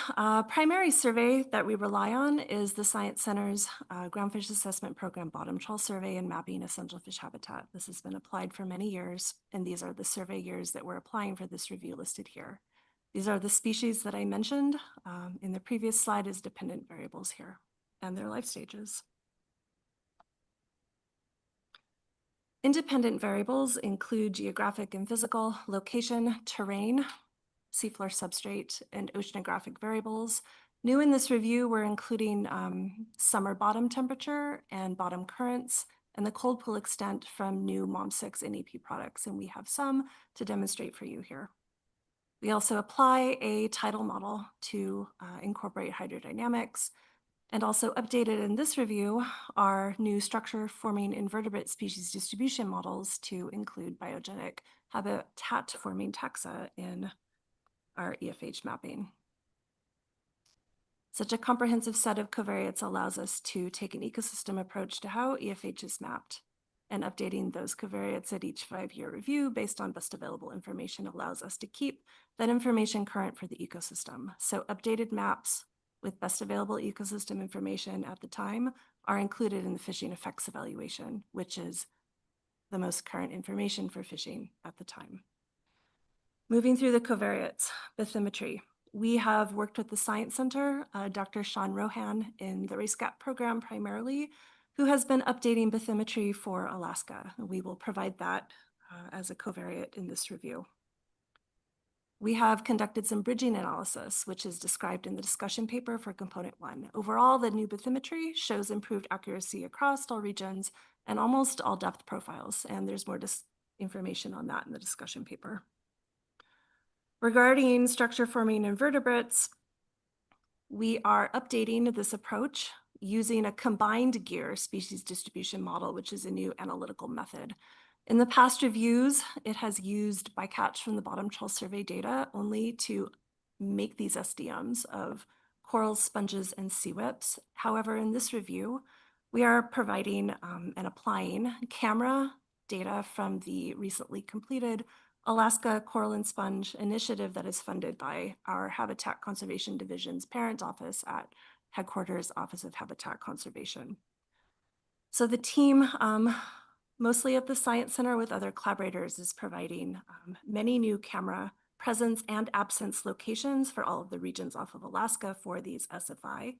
primary survey that we rely on is the Science Center's Groundfish Assessment Program Bottom Trawl Survey and Mapping Essential Fish Habitat. This has been applied for many years, and these are the survey years that we're applying for this review listed here. These are the species that I mentioned in the previous slide as dependent variables here and their life stages. Independent variables include geographic and physical, location, terrain, seafloor substrate, and oceanographic variables. New in this review, we're including summer bottom temperature and bottom currents and the cold pool extent from new MOM6 NEP products, and we have some to demonstrate for you here. We also apply a tidal model to incorporate hydrodynamics, and also updated in this review are new structure forming invertebrate species distribution models to include biogenic habitat forming taxa in our EFH mapping. Such a comprehensive set of covariates allows us to take an ecosystem approach to how EFH is mapped, and updating those covariates at each 5-year review based on best available information allows us to keep that information current for the ecosystem. So updated maps with best available ecosystem information at the time are included in the fishing effects evaluation, which is the most current information for fishing at the time. Moving through the covariates, bathymetry. We have worked with the Science Center, Dr. Sean Rohan in the RACEGAP program primarily, who has been updating bathymetry for Alaska. We will provide that as a covariate in this review. We have conducted some bridging analysis, which is described in the discussion paper for component 1. Overall, the new bathymetry shows improved accuracy across all regions and almost all depth profiles, and there's more information on that in the discussion paper. Regarding structure forming invertebrates, we are updating this approach using a combined gear species distribution model, which is a new analytical method. In the past reviews, it has used bycatch from the bottom trawl survey data only to make these SDMs of corals, sponges, and sea whips. However, in this review, we are providing and applying camera data from the recently completed Alaska Coral and Sponge initiative that is funded by our Habitat Conservation Division's parent office at Headquarters Office of Habitat Conservation. So the team, mostly at the Science Center with other collaborators, is providing many new camera presence and absence locations for all of the regions off of Alaska for these SFI.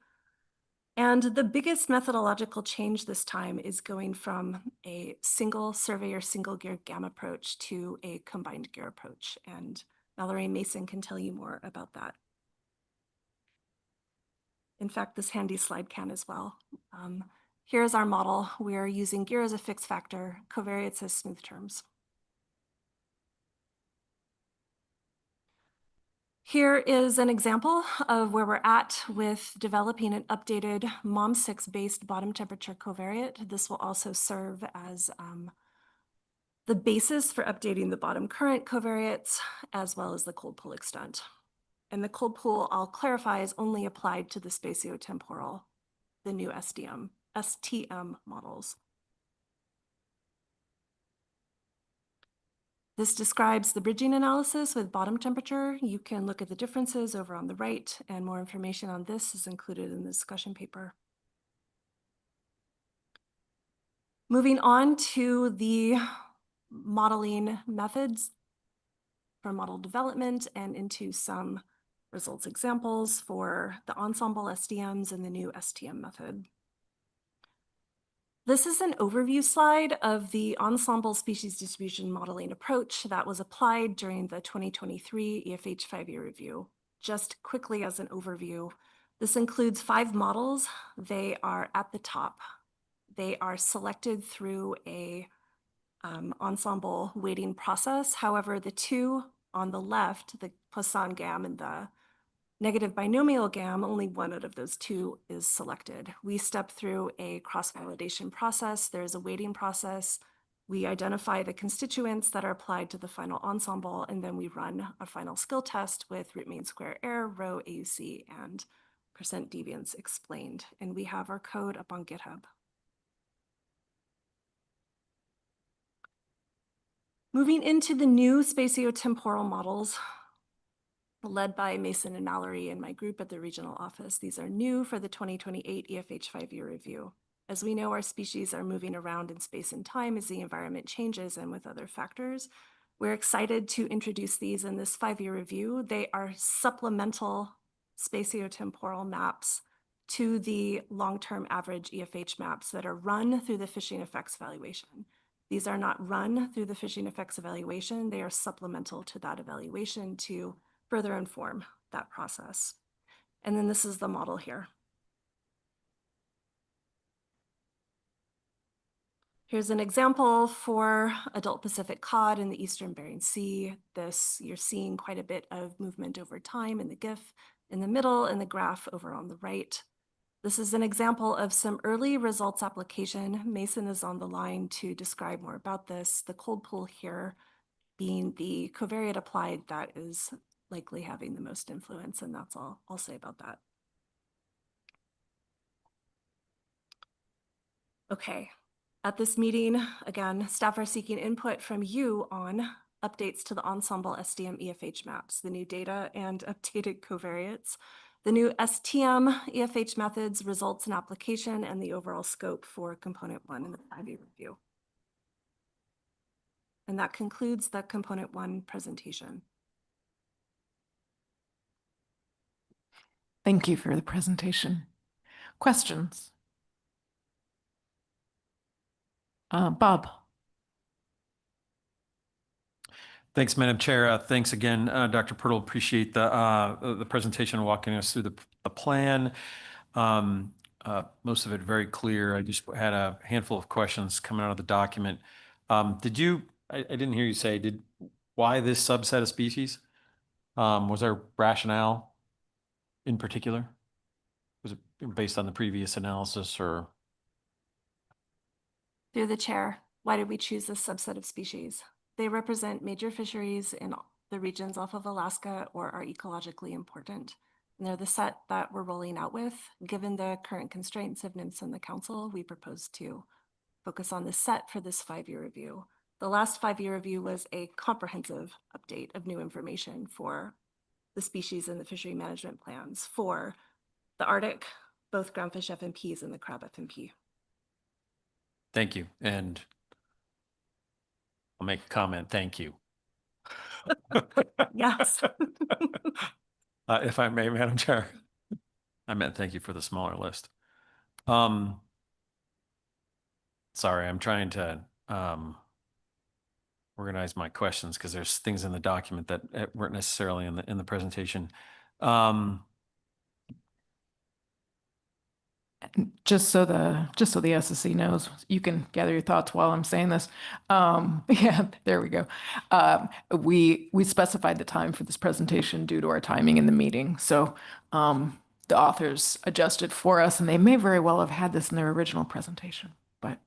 And the biggest methodological change this time is going from a single survey or single gear GAM approach to a combined gear approach. And Valerie Mason can tell you more about that. In fact, this handy slide can as well. Here's our model. We're using gear as a fixed factor, covariates as smooth terms. Here is an example of where we're at with developing an updated MOM6 based bottom temperature covariate. This will also serve as the basis for updating the bottom current covariates, as well as the cold pool extent. And the cold pool, I'll clarify, is only applied to the spatiotemporal, the new STM models. This describes the bridging analysis with bottom temperature. You can look at the differences over on the right, and more information on this is included in the discussion paper. Moving on to the modeling methods for model development and into some results examples for the ensemble SDMs and the new STM method. This is an overview slide of the ensemble species distribution modeling approach that was applied during the 2023 EFH 5-year review. Just quickly as an overview, this includes 5 models. They are at the top. They are selected through a ensemble weighting process. However, the 2 on the left, the Poisson GAM and the negative binomial GAM, only 1 out of those 2 is selected. We step through a cross-validation process. There's a weighting process. We identify the constituents that are applied to the final ensemble, and then we run a final skill test with root mean square error, row AUC, and percent deviance explained. And we have our code up on GitHub. Moving into the new spatiotemporal models, led by Mason and Mallory and my group at the regional office. These are new for the 2028 EFH 5-year review. As we know, our species are moving around in space and time as the environment changes and with other factors. We're excited to introduce these in this 5-year review. They are supplemental spatiotemporal maps to the long-term average EFH maps that are run through the fishing effects evaluation. These are not run through the fishing effects evaluation. They are supplemental to that evaluation to further inform that process. And then this is the model here. Here's an example for adult Pacific cod in the Eastern Bering Sea. You're seeing quite a bit of movement over time in the GIF in the middle and the graph over on the right. This is an example of some early results application. Mason is on the line to describe more about this. The cold pool here being the covariate applied that is likely having the most influence, and that's all I'll say about that. Okay, at this meeting, again, staff are seeking input from you on updates to the ensemble SDM EFH maps, the new data and updated covariates, the new STM EFH methods, results and application, and the overall scope for component 1 in the 5-year review. And that concludes the component 1 presentation. Thank you for the presentation. Questions? Bob. Thanks, Madam Chair. Thanks again, Dr. Pirtle. Appreciate the presentation, walking us through the plan. Most of it very clear. I just had a handful of questions coming out of the document. I didn't hear you say, why this subset of species? Was there rationale in particular? Was it based on the previous analysis or? Through the chair, why did we choose this subset of species? They represent major fisheries in the regions off of Alaska or are ecologically important. And they're the set that we're rolling out with. Given the current constraints of NIMS and the council, we propose to focus on this set for this 5-year review. The last 5-year review was a comprehensive update of new information for the species and the fishery management plans for the Arctic, both groundfish FMPs and the crab FMP. Thank you. And I'll make a comment. Thank you. Yes. If I may, Madam Chair. I meant thank you for the smaller list. Sorry, I'm trying to organize my questions because there's things in the document that weren't necessarily in the presentation. Just so the SSC knows, you can gather your thoughts while I'm saying this. Yeah, there we go. We specified the time for this presentation due to our timing in the meeting. So the authors adjusted for us, and they may very well have had this in their original presentation, but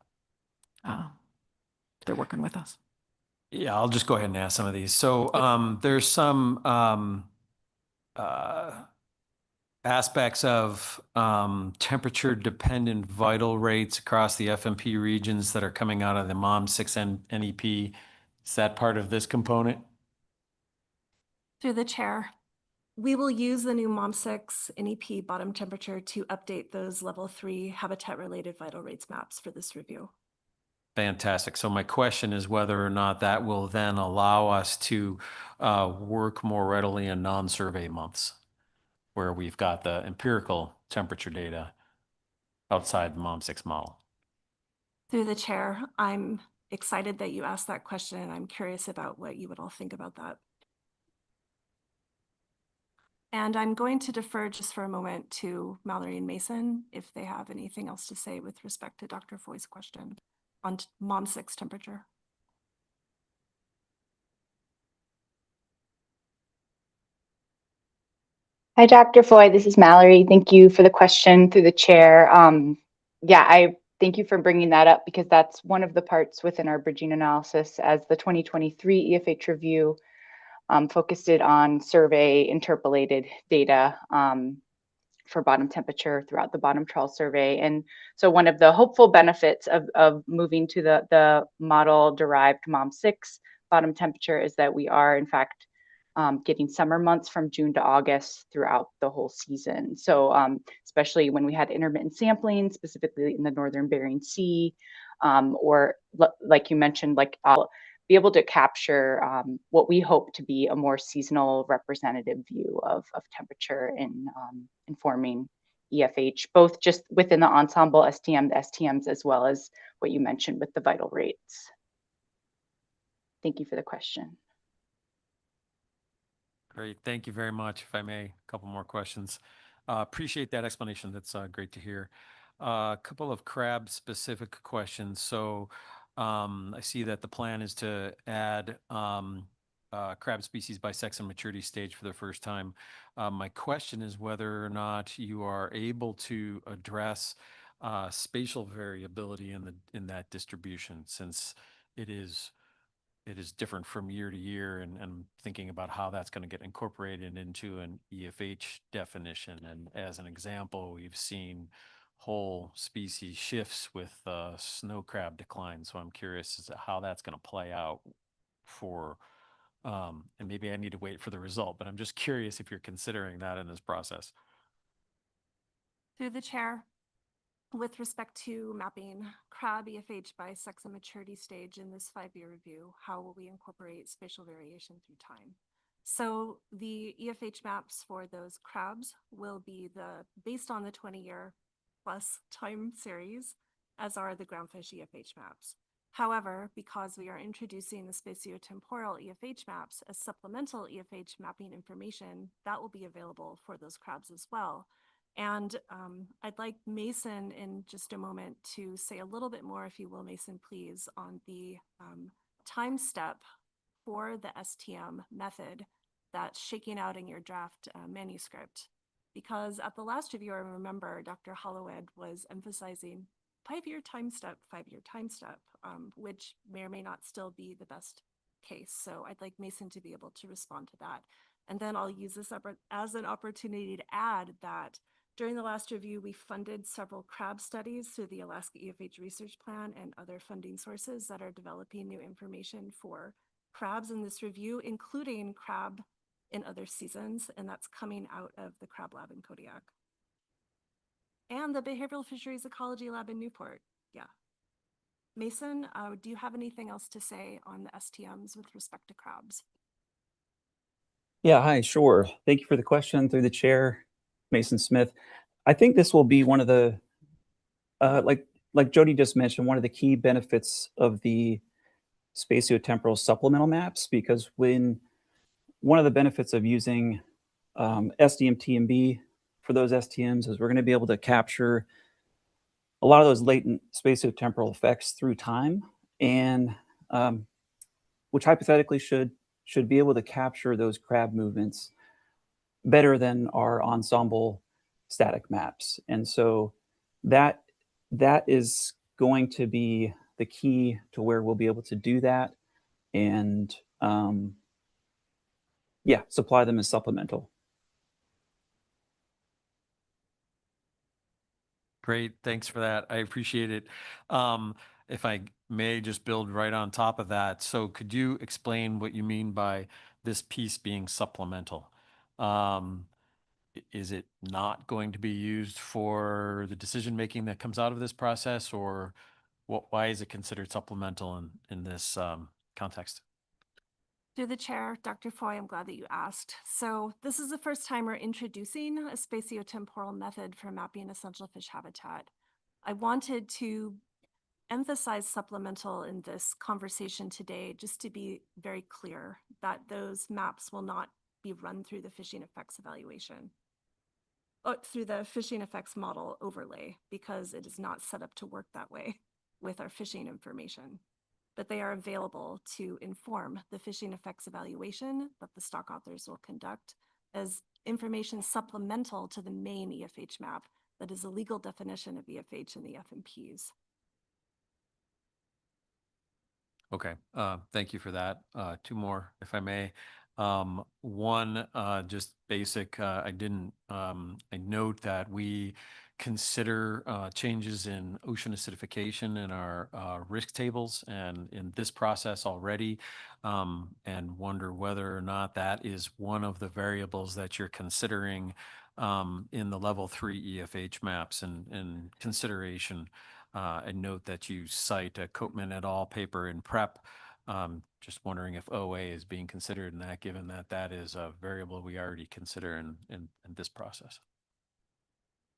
they're working with us. Yeah, I'll just go ahead and ask some of these. So there's some aspects of temperature-dependent vital rates across the FMP regions that are coming out of the MOM6 NEP. Is that part of this component? Through the chair, we will use the new MOM6 NEP bottom temperature to update those level 3 habitat-related vital rates maps for this review. Fantastic. So my question is whether or not that will then allow us to work more readily in non-survey months, where we've got the empirical temperature data outside the MOM6 model. Through the chair, I'm excited that you asked that question, and I'm curious about what you would all think about that. And I'm going to defer just for a moment to Mallory and Mason if they have anything else to say with respect to Dr. Foy's question on MOM6 temperature. Hi, Dr. Foy. This is Mallory. Thank you for the question through the chair. Yeah, I thank you for bringing that up because that's one of the parts within our bridging analysis as the 2023 EFH review focused it on survey interpolated data for bottom temperature throughout the bottom trawl survey. And so one of the hopeful benefits of moving to the model derived MOM6 bottom temperature is that we are in fact getting summer months from June to August throughout the whole season. So especially when we had intermittent sampling, specifically in the Northern Bering Sea, or like you mentioned, like I'll be able to capture what we hope to be a more seasonal representative view of temperature in informing EFH, both just within the ensemble STM, the STMs, as well as what you mentioned with the vital rates. Thank you for the question. Great. Thank you very much. If I may, a couple more questions. Appreciate that explanation. That's great to hear. A couple of crab specific questions. So I see that the plan is to add crab species by sex and maturity stage for the first time. My question is whether or not you are able to address spatial variability in that distribution, since it is different from year to year, and thinking about how that's going to get incorporated into an EFH definition. And as an example, we've seen whole species shifts with snow crab decline. So I'm curious as to how that's going to play out for, and maybe I need to wait for the result, but I'm just curious if you're considering that in this process. Through the chair, with respect to mapping crab EFH by sex and maturity stage in this 5-year review, how will we incorporate spatial variation through time? So the EFH maps for those crabs will be based on the 20-year plus time series, as are the groundfish EFH maps. However, because we are introducing the spatiotemporal EFH maps as supplemental EFH mapping information, that will be available for those crabs as well. And I'd like Mason in just a moment to say a little bit more, if you will, Mason, please, on the time step for the STM method that's shaking out in your draft manuscript. Because at the last review, I remember Dr. Hollowed was emphasizing 5-year time step, 5-year time step, which may or may not still be the best case. So I'd like Mason to be able to respond to that. And then I'll use this as an opportunity to add that during the last review, we funded several crab studies through the Alaska EFH Research Plan and other funding sources that are developing new information for crabs in this review, including crab in other seasons, and that's coming out of the Crab Lab in Kodiak. And the Behavioral Fisheries Ecology Lab in Newport, yeah. Mason, do you have anything else to say on the STMs with respect to crabs? Yeah, hi, sure. Thank you for the question through the chair, Mason Smith. I think this will be one of the, like Jody just mentioned, one of the key benefits of the spatiotemporal supplemental maps, because one of the benefits of using SDM-TMB for those STMs is we're going to be able to capture a lot of those latent spatiotemporal effects through time, and which hypothetically should be able to capture those crab movements better than our ensemble static maps. And so that is going to be the key to where we'll be able to do that and yeah, supply them as supplemental. Great, thanks for that. I appreciate it. If I may just build right on top of that. So could you explain what you mean by this piece being supplemental? Is it not going to be used for the decision-making that comes out of this process, or why is it considered supplemental in this context? Through the chair, Dr. Foy, I'm glad that you asked. So this is the first time we're introducing a spatiotemporal method for mapping essential fish habitat. I wanted to emphasize supplemental in this conversation today, just to be very clear that those maps will not be run through the fishing effects evaluation. Through the fishing effects model overlay, because it is not set up to work that way with our fishing information. But they are available to inform the fishing effects evaluation that the stock authors will conduct as information supplemental to the main EFH map that is a legal definition of EFH in the FMPs. Okay, thank you for that. Two more, if I may. One, just basic, I note that we consider changes in ocean acidification in our risk tables and in this process already, and wonder whether or not that is one of the variables that you're considering in the level 3 EFH maps and consideration. I note that you cite a Coatman et al. Paper in prep. Just wondering if OA is being considered in that, given that that is a variable we already consider in this process.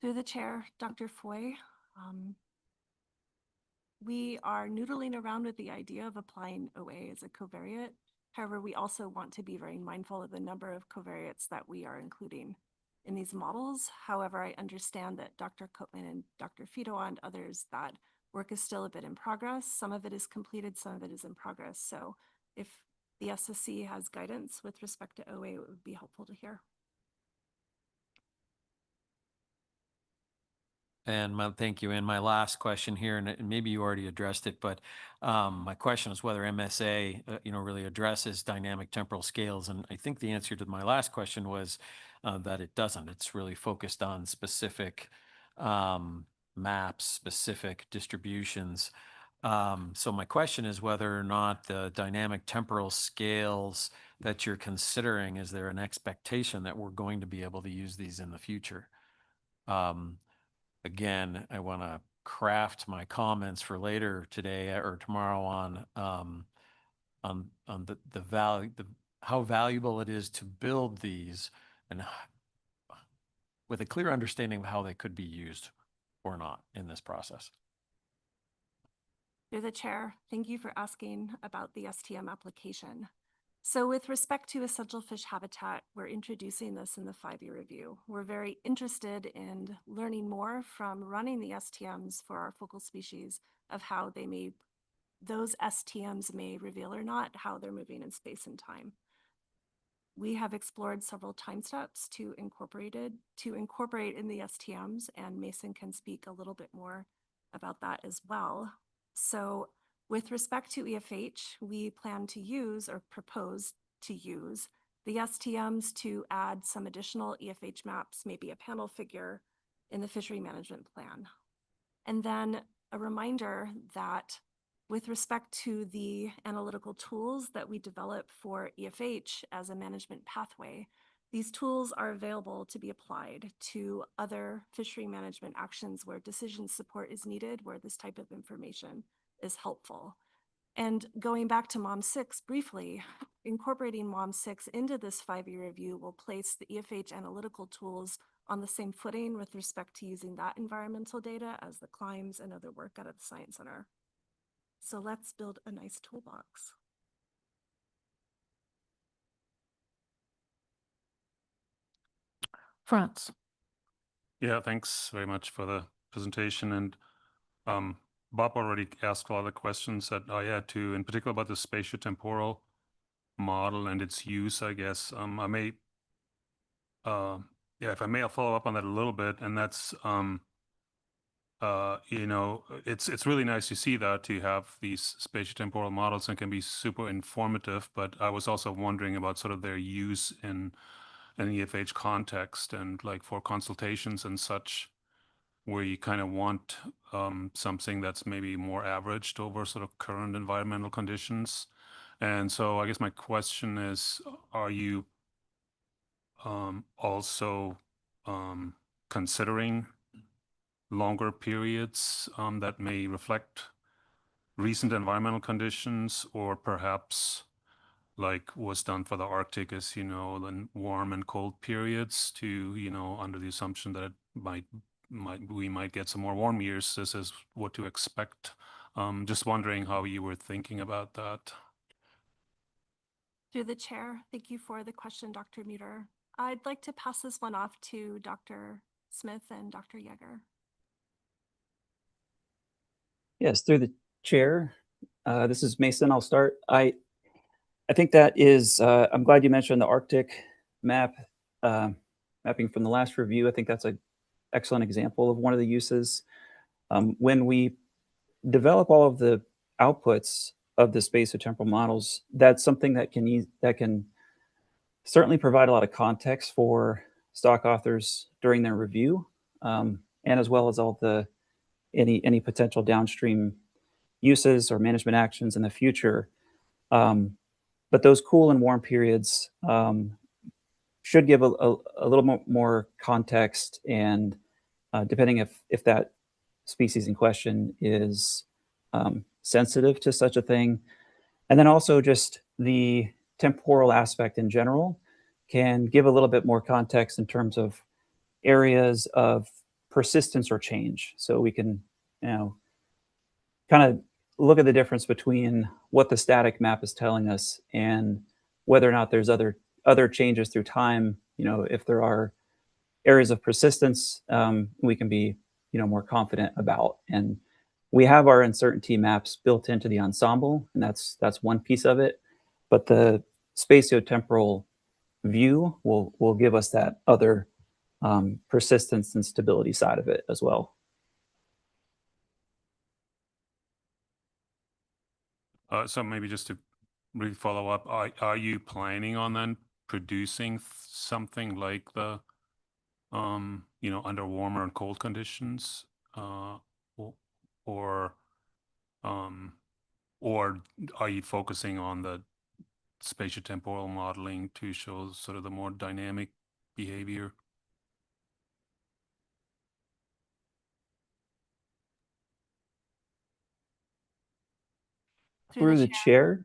Through the chair, Dr. Foy, we are noodling around with the idea of applying OA as a covariate. However, we also want to be very mindful of the number of covariates that we are including in these models. However, I understand that Dr. Coatman and Dr. Fito and others, that work is still a bit in progress. Some of it is completed, some of it is in progress. So if the SSC has guidance with respect to OA, it would be helpful to hear. And thank you. And my last question here, and maybe you already addressed it, but my question is whether MSA, really addresses dynamic temporal scales. And I think the answer to my last question was that it doesn't. It's really focused on specific maps, specific distributions. So my question is whether or not the dynamic temporal scales that you're considering, is there an expectation that we're going to be able to use these in the future? Again, I want to craft my comments for later today or tomorrow on the value, how valuable it is to build these, and with a clear understanding of how they could be used or not in this process. Through the chair, thank you for asking about the STM application. So with respect to essential fish habitat, we're introducing this in the 5-year review. We're very interested in learning more from running the STMs for our focal species of how those STMs may reveal or not how they're moving in space and time. We have explored several time steps to incorporate in the STMs, and Mason can speak a little bit more about that as well. So with respect to EFH, we plan to use or propose to use the STMs to add some additional EFH maps, maybe a panel figure in the fishery management plan. And then a reminder that with respect to the analytical tools that we develop for EFH as a management pathway, these tools are available to be applied to other fishery management actions where decision support is needed, where this type of information is helpful. And going back to MOM6 briefly, incorporating MOM6 into this 5-year review will place the EFH analytical tools on the same footing with respect to using that environmental data as the CLIMES and other work out of the Science Center. So let's build a nice toolbox. Franz. Yeah, thanks very much for the presentation. And Bob already asked a lot of questions that I had to, in particular about the spatiotemporal model and its use, I guess. If I may, I'll follow up on that a little bit. And that's, it's really nice to see that, to have these spatiotemporal models, and can be super informative. But I was also wondering about sort of their use in an EFH context, and like for consultations and such, where you kind of want something that's maybe more averaged over sort of current environmental conditions. And so I guess my question is, are you also considering longer periods that may reflect recent environmental conditions, or perhaps like was done for the Arctic, as the warm and cold periods, to under the assumption that it we might get some more warm years, this is what to expect Just wondering how you were thinking about that. Through the chair, thank you for the question, Dr. Muter. I'd like to pass this one off to Dr. Smith and Dr. Yeager. Yes, through the chair. This is Mason. I'll start. I think that is, I'm glad you mentioned the Arctic map, mapping from the last review. I think that's an excellent example of one of the uses. When we develop all of the outputs of the spatiotemporal models, that's something that can certainly provide a lot of context for stock authors during their review, and as well as all the any potential downstream uses or management actions in the future. But those cool and warm periods should give a little more context, and depending if that species in question is sensitive to such a thing. And then also just the temporal aspect in general can give a little bit more context in terms of areas of persistence or change. So we can, kind of look at the difference between what the static map is telling us and whether or not there's other changes through time. If there are areas of persistence, we can be, more confident about. And we have our uncertainty maps built into the ensemble, and that's one piece of it. But the spatiotemporal view will give us that other persistence and stability side of it as well. So maybe just to really follow up, are you planning on then producing something like the, under warmer and cold conditions, or are you focusing on the spatiotemporal modeling to show sort of the more dynamic behavior? Through the chair.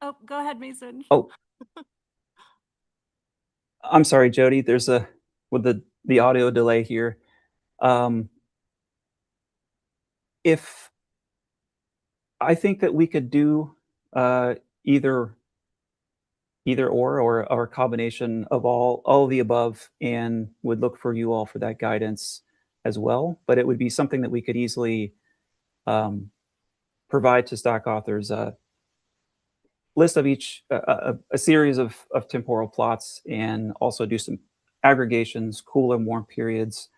Oh, go ahead, Mason. Oh, I'm sorry, Jody. There's with the audio delay here. If I think that we could do either or a combination of all of the above, and would look for you all for that guidance as well. But it would be something that we could easily provide to stock authors a list of each, a series of temporal plots, and also do some aggregations, cool and warm periods,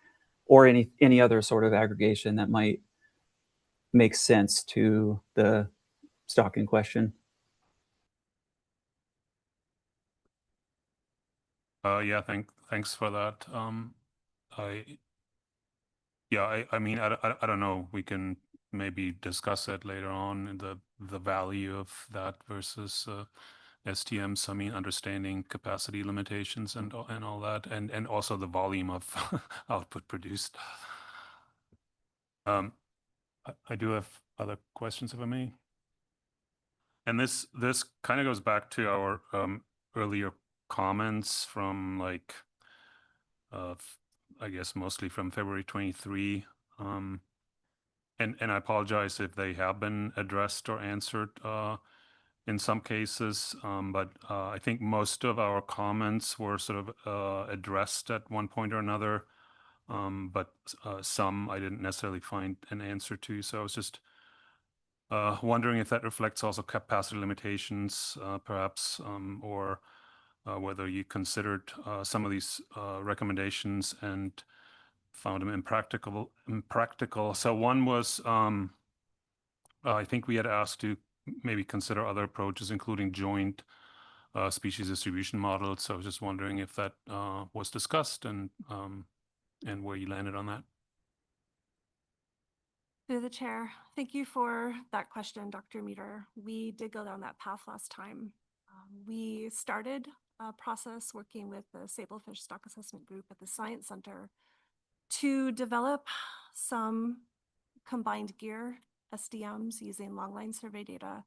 or any other sort of aggregation that might make sense to the stock in question. Yeah, thanks for that. I mean, I don't know. We can maybe discuss it later on, the value of that versus STMs. I mean, understanding capacity limitations and all that, and also the volume of output produced. I do have other questions, if I may. And this kind of goes back to our earlier comments from I guess mostly from February 23. And I apologize if they have been addressed or answered in some cases, but I think most of our comments were sort of addressed at one point or another, but some I didn't necessarily find an answer to. So I was just wondering if that reflects also capacity limitations, perhaps, or whether you considered some of these recommendations and found them impractical. So one was, I think we had asked to maybe consider other approaches, including joint species distribution models. So I was just wondering if that was discussed, and where you landed on that. Through the chair, thank you for that question, Dr. Muter. We did go down that path last time. We started a process working with the Sablefish Stock Assessment Group at the Science Center to develop some combined gear SDMs using longline survey data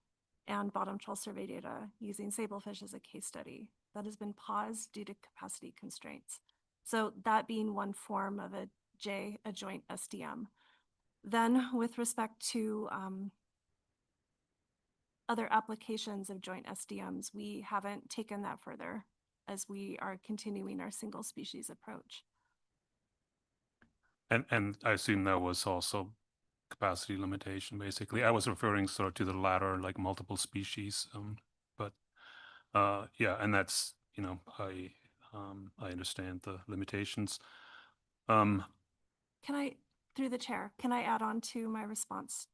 and bottom trawl survey data using sablefish as a case study. That has been paused due to capacity constraints. So that being one form of a joint SDM. Then with respect to other applications of joint SDMs, we haven't taken that further as we are continuing our single species approach. And I assume that was also capacity limitation, basically. I was referring sort of to the latter, like multiple species. But yeah, and that's, you know, I understand the limitations. Can I, through the chair, can I add on to my response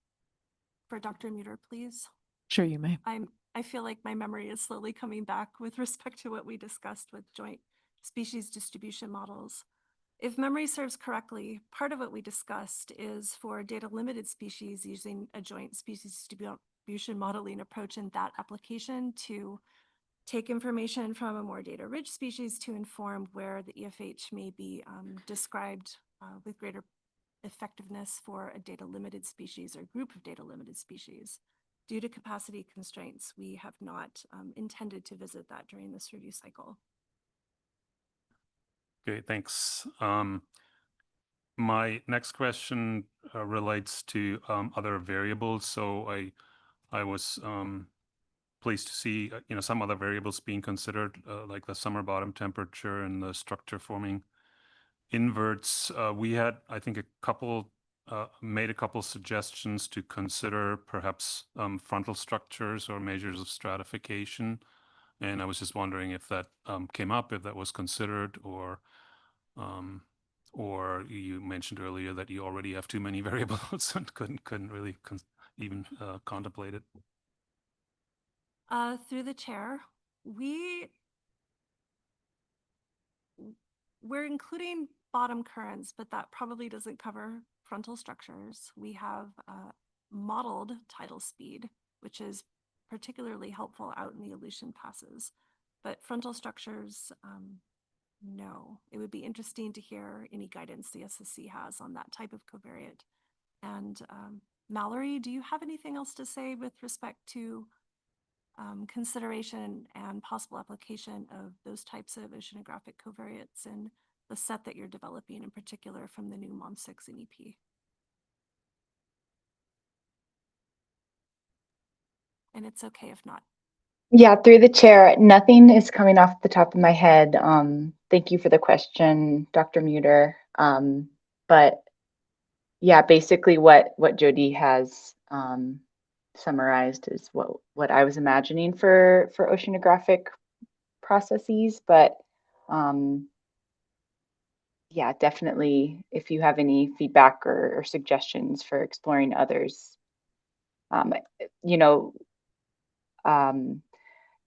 for Dr. Muter, please? Sure, you may. I feel like my memory is slowly coming back with respect to what we discussed with joint species distribution models. If memory serves correctly, part of what we discussed is for data limited species using a joint species distribution modeling approach in that application to take information from a more data rich species to inform where the EFH may be described with greater effectiveness for a data limited species or group of data limited species. Due to capacity constraints, we have not intended to visit that during this review cycle. Okay, thanks. My next question relates to other variables. So I was pleased to see you know, some other variables being considered, like the summer bottom temperature and the structure forming inverts. We had, I think, made a couple suggestions to consider perhaps frontal structures or measures of stratification. And I was just wondering if that came up, if that was considered, or you mentioned earlier that you already have too many variables and couldn't really even contemplate it. Through the chair, we're including bottom currents, but that probably doesn't cover frontal structures. We have modeled tidal speed, which is particularly helpful out in the Aleutian passes, but frontal structures, no. It would be interesting to hear any guidance the SSC has on that type of covariate. And Mallory, do you have anything else to say with respect to consideration and possible application of those types of oceanographic covariates in the set that you're developing, in particular from the new MOM6 NEP? And it's okay if not. Yeah, through the chair, nothing is coming off the top of my head. Thank you for the question, Dr. Muter. But yeah, basically what Jody has summarized is what I was imagining for oceanographic processes. But yeah, definitely, if you have any feedback or suggestions for exploring others, you know,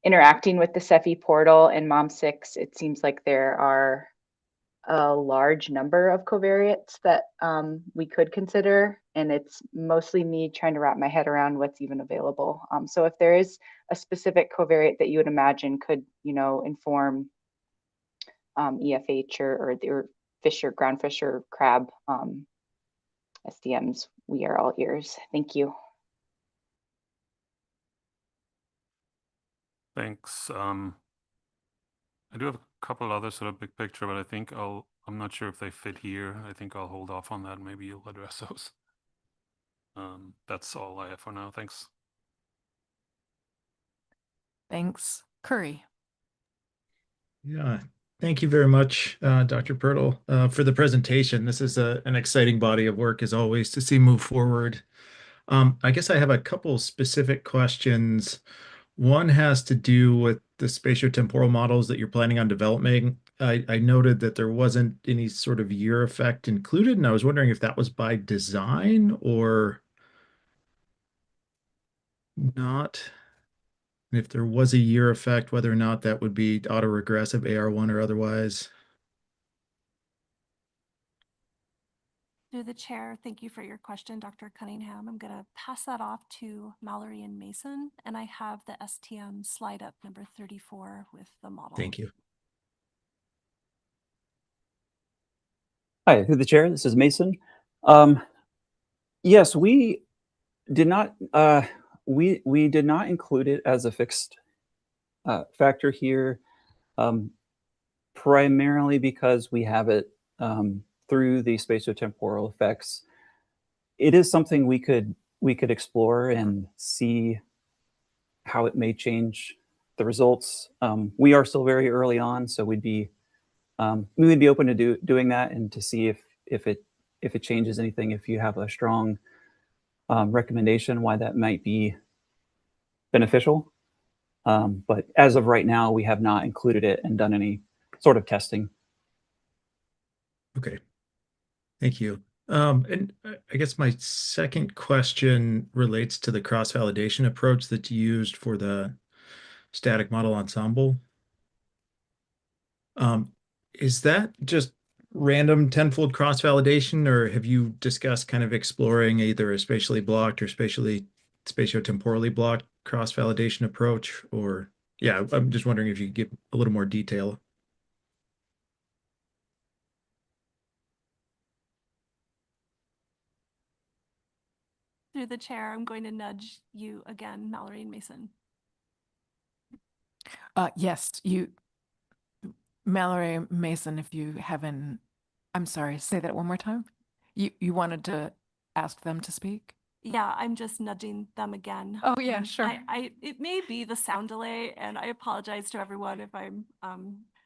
interacting with the CEFI portal and MOM6, it seems like there are a large number of covariates that we could consider, and it's mostly me trying to wrap my head around what's even available. So if there is a specific covariate that you would imagine could, you know, inform EFH or fish or groundfish or crab SDMs, we are all ears. Thank you. Thanks. I do have a couple other sort of big picture, but I think I'm not sure if they fit here. I think I'll hold off on that. Maybe you'll address those. That's all I have for now. Thanks. Thanks. Curry. Yeah, thank you very much, Dr. Pirtle, for the presentation. This is an exciting body of work, as always, to see move forward. I guess I have a couple specific questions. One has to do with the spatiotemporal models that you're planning on developing. I noted that there wasn't any sort of year effect included, and I was wondering if that was by design or not. And if there was a year effect, whether or not that would be autoregressive, AR1 or otherwise. Through the chair, thank you for your question, Dr. Cunningham. I'm going to pass that off to Mallory and Mason, and I have the STM slide up number 34 with the model. Thank you. Hi, through the chair, this is Mason. Yes, we did not we did not include it as a fixed factor here, primarily because we have it through the spatiotemporal effects. It is something we could explore and see how it may change the results. We are still very early on, so we would be open to doing that and to see if it changes anything. If you have a strong recommendation why that might be beneficial, but as of right now, we have not included it and done any sort of testing. Okay, thank you. And I guess my second question relates to the cross-validation approach that you used for the static model ensemble. Is that just random tenfold cross-validation, or have you discussed kind of exploring either a spatially blocked or spatiotemporally blocked cross-validation approach? Or yeah, I'm just wondering if you could give a little more detail. Through the chair, I'm going to nudge you again, Mallory and Mason. Yes, Mallory Mason, if you haven't, I'm sorry, say that one more time. You wanted to ask them to speak? Yeah, I'm just nudging them again. Oh, yeah, sure. It may be the sound delay, and I apologize to everyone if I'm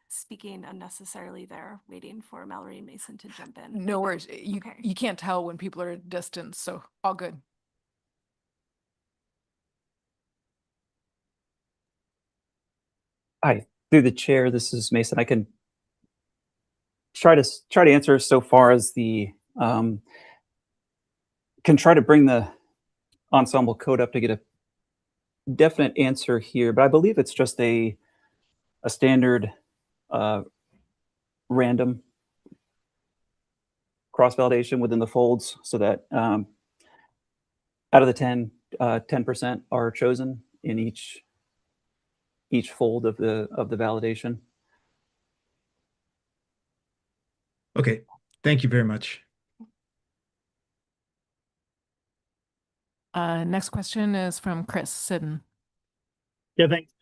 speaking unnecessarily there, waiting for Mallory and Mason to jump in. No worries. You can't tell when people are at distance, so all good. Hi, through the chair, this is Mason. I can try to answer so far as the can try to bring the ensemble code up to get a definite answer here, but I believe it's just a standard random cross-validation within the folds, so that out of the 10% are chosen in each fold of the validation. Okay, thank you very much. Next question is from Chris Sidden. Yeah, thanks.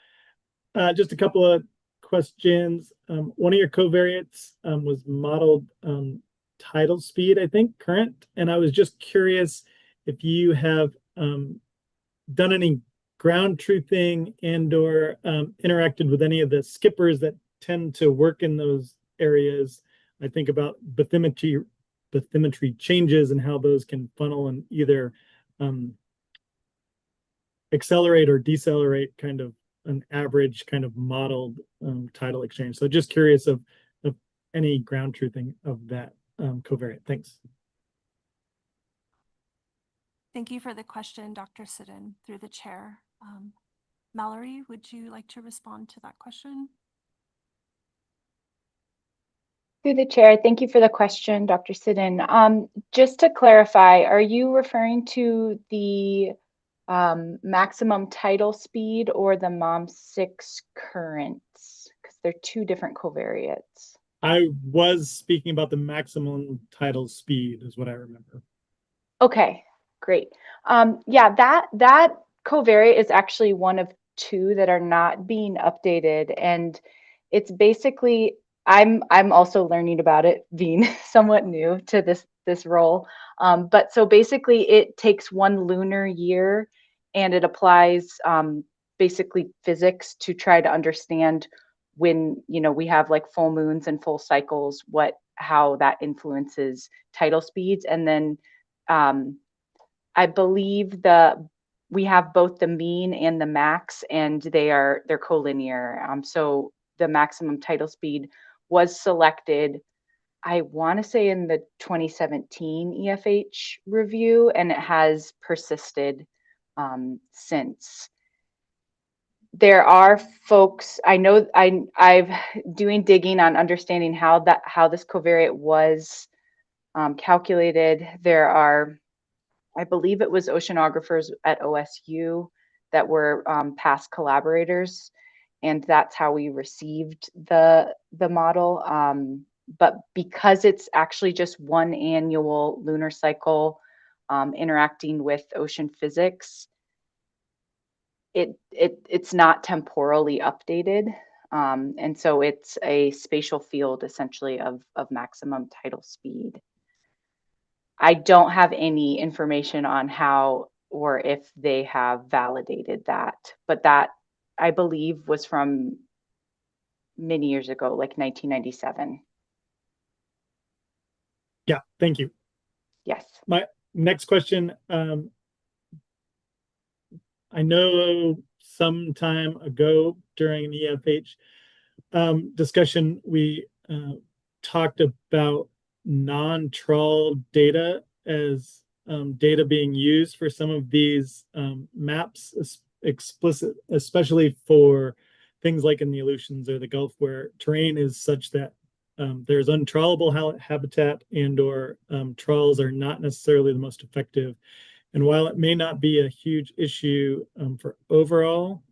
Just a couple of questions. One of your covariates was modeled tidal speed, I think, current. And I was just curious if you have done any ground truthing and or interacted with any of the skippers that tend to work in those areas. I think about bathymetry changes and how those can funnel and either accelerate or decelerate kind of an average kind of modeled tidal exchange. So just curious of any ground truthing of that covariate. Thanks. Thank you for the question, Dr. Sidden, through the chair. Mallory, would you like to respond to that question? Through the chair, thank you for the question, Dr. Sidden. Just to clarify, are you referring to the maximum tidal speed or the MOM6 currents? Because they're two different covariates. I was speaking about the maximum tidal speed is what I remember. Okay, great. Yeah, that covariate is actually one of two that are not being updated, and it's basically I'm also learning about it, being somewhat new to this role. But so basically, it takes one lunar year, and it applies basically physics to try to understand when we have like full moons and full cycles, how that influences tidal speeds, and then I believe we have both the mean and the max, and they're collinear. So the maximum tidal speed was selected, I want to say in the 2017 EFH review, and it has persisted since. There are folks, I know I've doing digging on understanding how this covariate was calculated. There are, I believe it was oceanographers at OSU that were past collaborators, and that's how we received the model. But because it's actually just one annual lunar cycle interacting with ocean physics, it's not temporally updated. And so it's a spatial field essentially of maximum tidal speed. I don't have any information on how or if they have validated that. But that, I believe, was from many years ago, like 1997. Yeah, thank you. Yes. My next question, I know some time ago during an EFH discussion, we talked about non-trawl data as data being used for some of these maps, explicit, especially for things like in the Aleutians or the Gulf, where terrain is such that there's untrawlable habitat and/or trawls are not necessarily the most effective. And while it may not be a huge issue for overall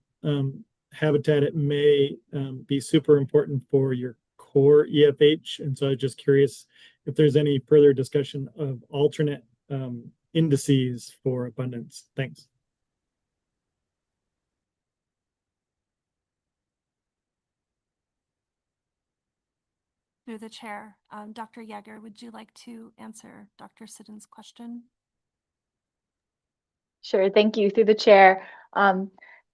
habitat, it may be super important for your core EFH. And so I'm just curious if there's any further discussion of alternate indices for abundance. Thanks. Through the chair, Dr. Yeager, would you like to answer Dr. Siddon's question? Sure, thank you. Through the chair.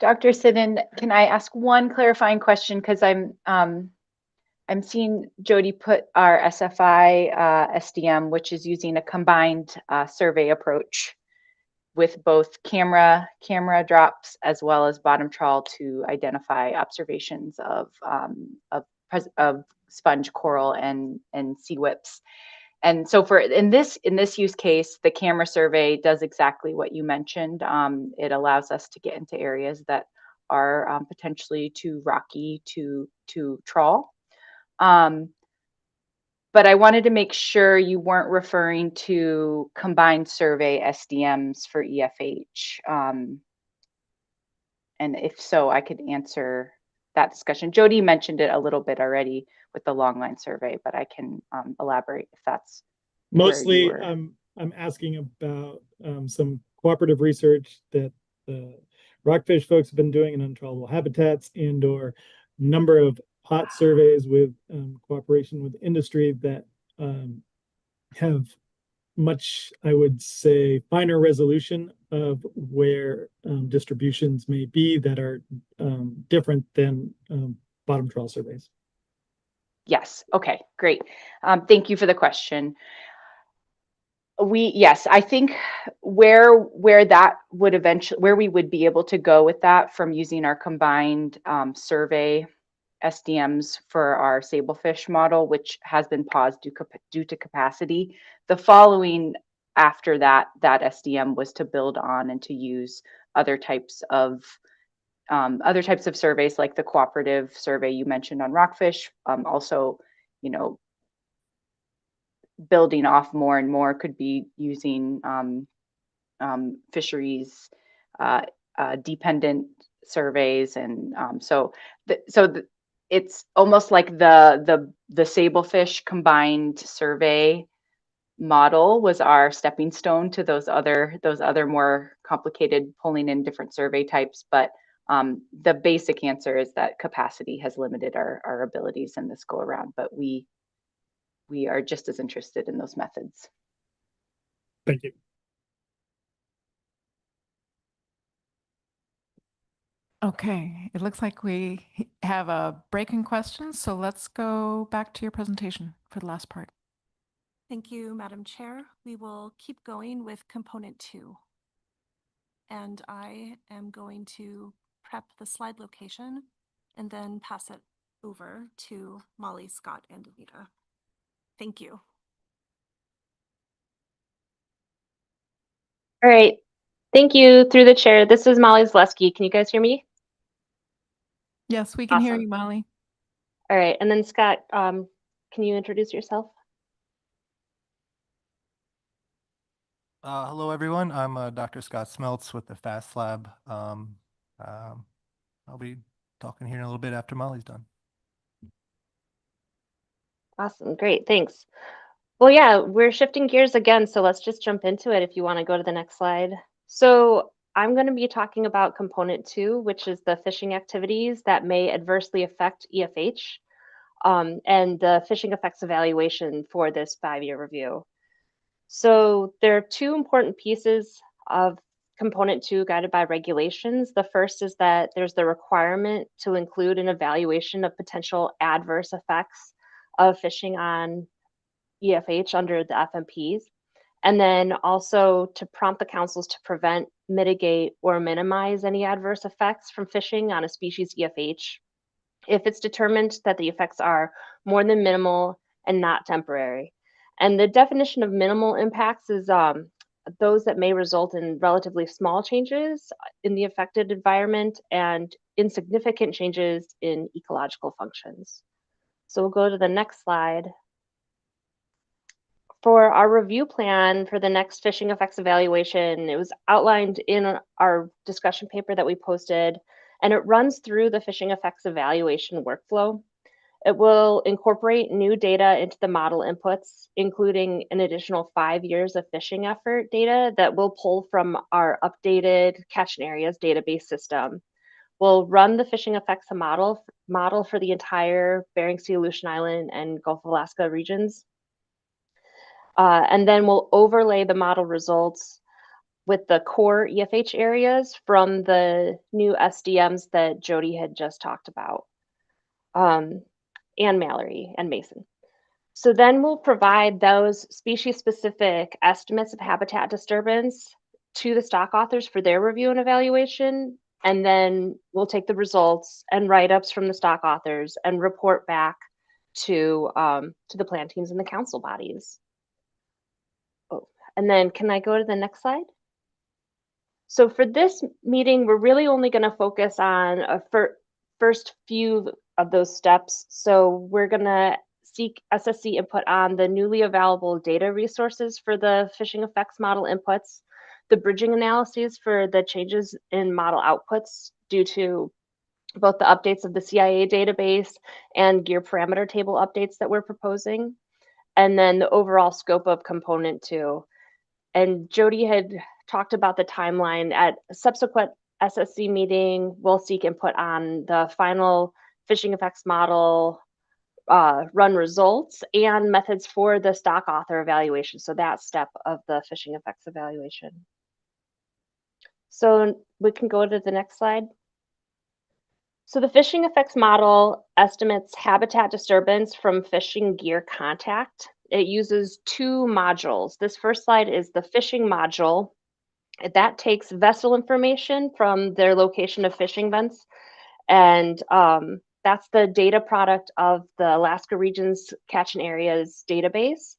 Dr. Siddon, can I ask one clarifying question? Because I'm seeing Jody put our SFI SDM, which is using a combined survey approach with both camera drops as well as bottom trawl to identify observations of sponge coral and sea whips. And so in this use case, the camera survey does exactly what you mentioned. It allows us to get into areas that are potentially too rocky to trawl. But I wanted to make sure you weren't referring to combined survey SDMs for EFH. And if so, I could answer that discussion. Jody mentioned it a little bit already with the longline survey, but I can elaborate if that's mostly I'm asking about some cooperative research that the rockfish folks have been doing in untrawlable habitats and/or number of hot surveys with cooperation with industry that have much, I would say, finer resolution of where distributions may be that are different than bottom trawl surveys. Yes. Okay, great. Thank you for the question. Yes, I think where that would eventually, where we would be able to go with that from using our combined survey SDMs for our sablefish model, which has been paused due to capacity. The following after that SDM was to build on and to use other types of surveys like the cooperative survey you mentioned on rockfish. Also, building off more and more could be using fisheries dependent surveys, and it's almost like the sablefish combined survey model was our stepping stone to those other more complicated pulling in different survey types. But the basic answer is that capacity has limited our abilities in this go around, but we are just as interested in those methods. Thank you. Okay, it looks like we have a break in questions, so let's go back to your presentation for the last part. Thank you, Madam Chair. We will keep going with component 2. And I am going to prep the slide location and then pass it over to Molly, Scott, and Anita. Thank you. All right. Thank you. Through the chair, this is Molly Zaleski. Can you guys hear me? Yes, we can hear Awesome. you, Molly. All right. And then Scott, can you introduce yourself? Hello, everyone. I'm Dr. Scott Smeltz with the FAST Lab. I'll be talking here in a little bit after Molly's done. Awesome. Great. Thanks. Well, yeah, we're shifting gears again, so let's just jump into it if you want to go to the next slide. So I'm going to be talking about component 2, which is the fishing activities that may adversely affect EFH, and the fishing effects evaluation for this 5-year review. So there are 2 important pieces of component 2 guided by regulations. The first is that there's the requirement to include an evaluation of potential adverse effects of fishing on EFH under the FMPs. And then also to prompt the councils to prevent, mitigate, or minimize any adverse effects from fishing on a species EFH if it's determined that the effects are more than minimal and not temporary. And the definition of minimal impacts is those that may result in relatively small changes in the affected environment and insignificant changes in ecological functions. So we'll go to the next slide. For our review plan for the next fishing effects evaluation, it was outlined in our discussion paper that we posted, and it runs through the fishing effects evaluation workflow. It will incorporate new data into the model inputs, including an additional 5 years of fishing effort data that we'll pull from our updated catch and areas database system. We'll run the fishing effects model for the entire Bering Sea, Aleutian Island, and Gulf of Alaska regions. And then we'll overlay the model results with the core EFH areas from the new SDMs that Jody had just talked about, and Mallory and Mason. So then we'll provide those species-specific estimates of habitat disturbance to the stock authors for their review and evaluation. And then we'll take the results and write-ups from the stock authors and report back to the plan teams and the council bodies. Oh, and then can I go to the next slide? So for this meeting, we're really only going to focus on a first few of those steps. So we're going to seek SSC input on the newly available data resources for the fishing effects model inputs, the bridging analyses for the changes in model outputs due to both the updates of the CIA database and gear parameter table updates that we're proposing, and then the overall scope of component 2. And Jody had talked about the timeline. At a subsequent SSC meeting, we'll seek input on the final fishing effects model run results and methods for the stock author evaluation. So that step of the fishing effects evaluation. So we can go to the next slide. So the fishing effects model estimates habitat disturbance from fishing gear contact. It uses 2 modules. This first slide is the fishing module. That takes vessel information from their location of fishing vents, and that's the data product of the Alaska Region's Catch and Areas database.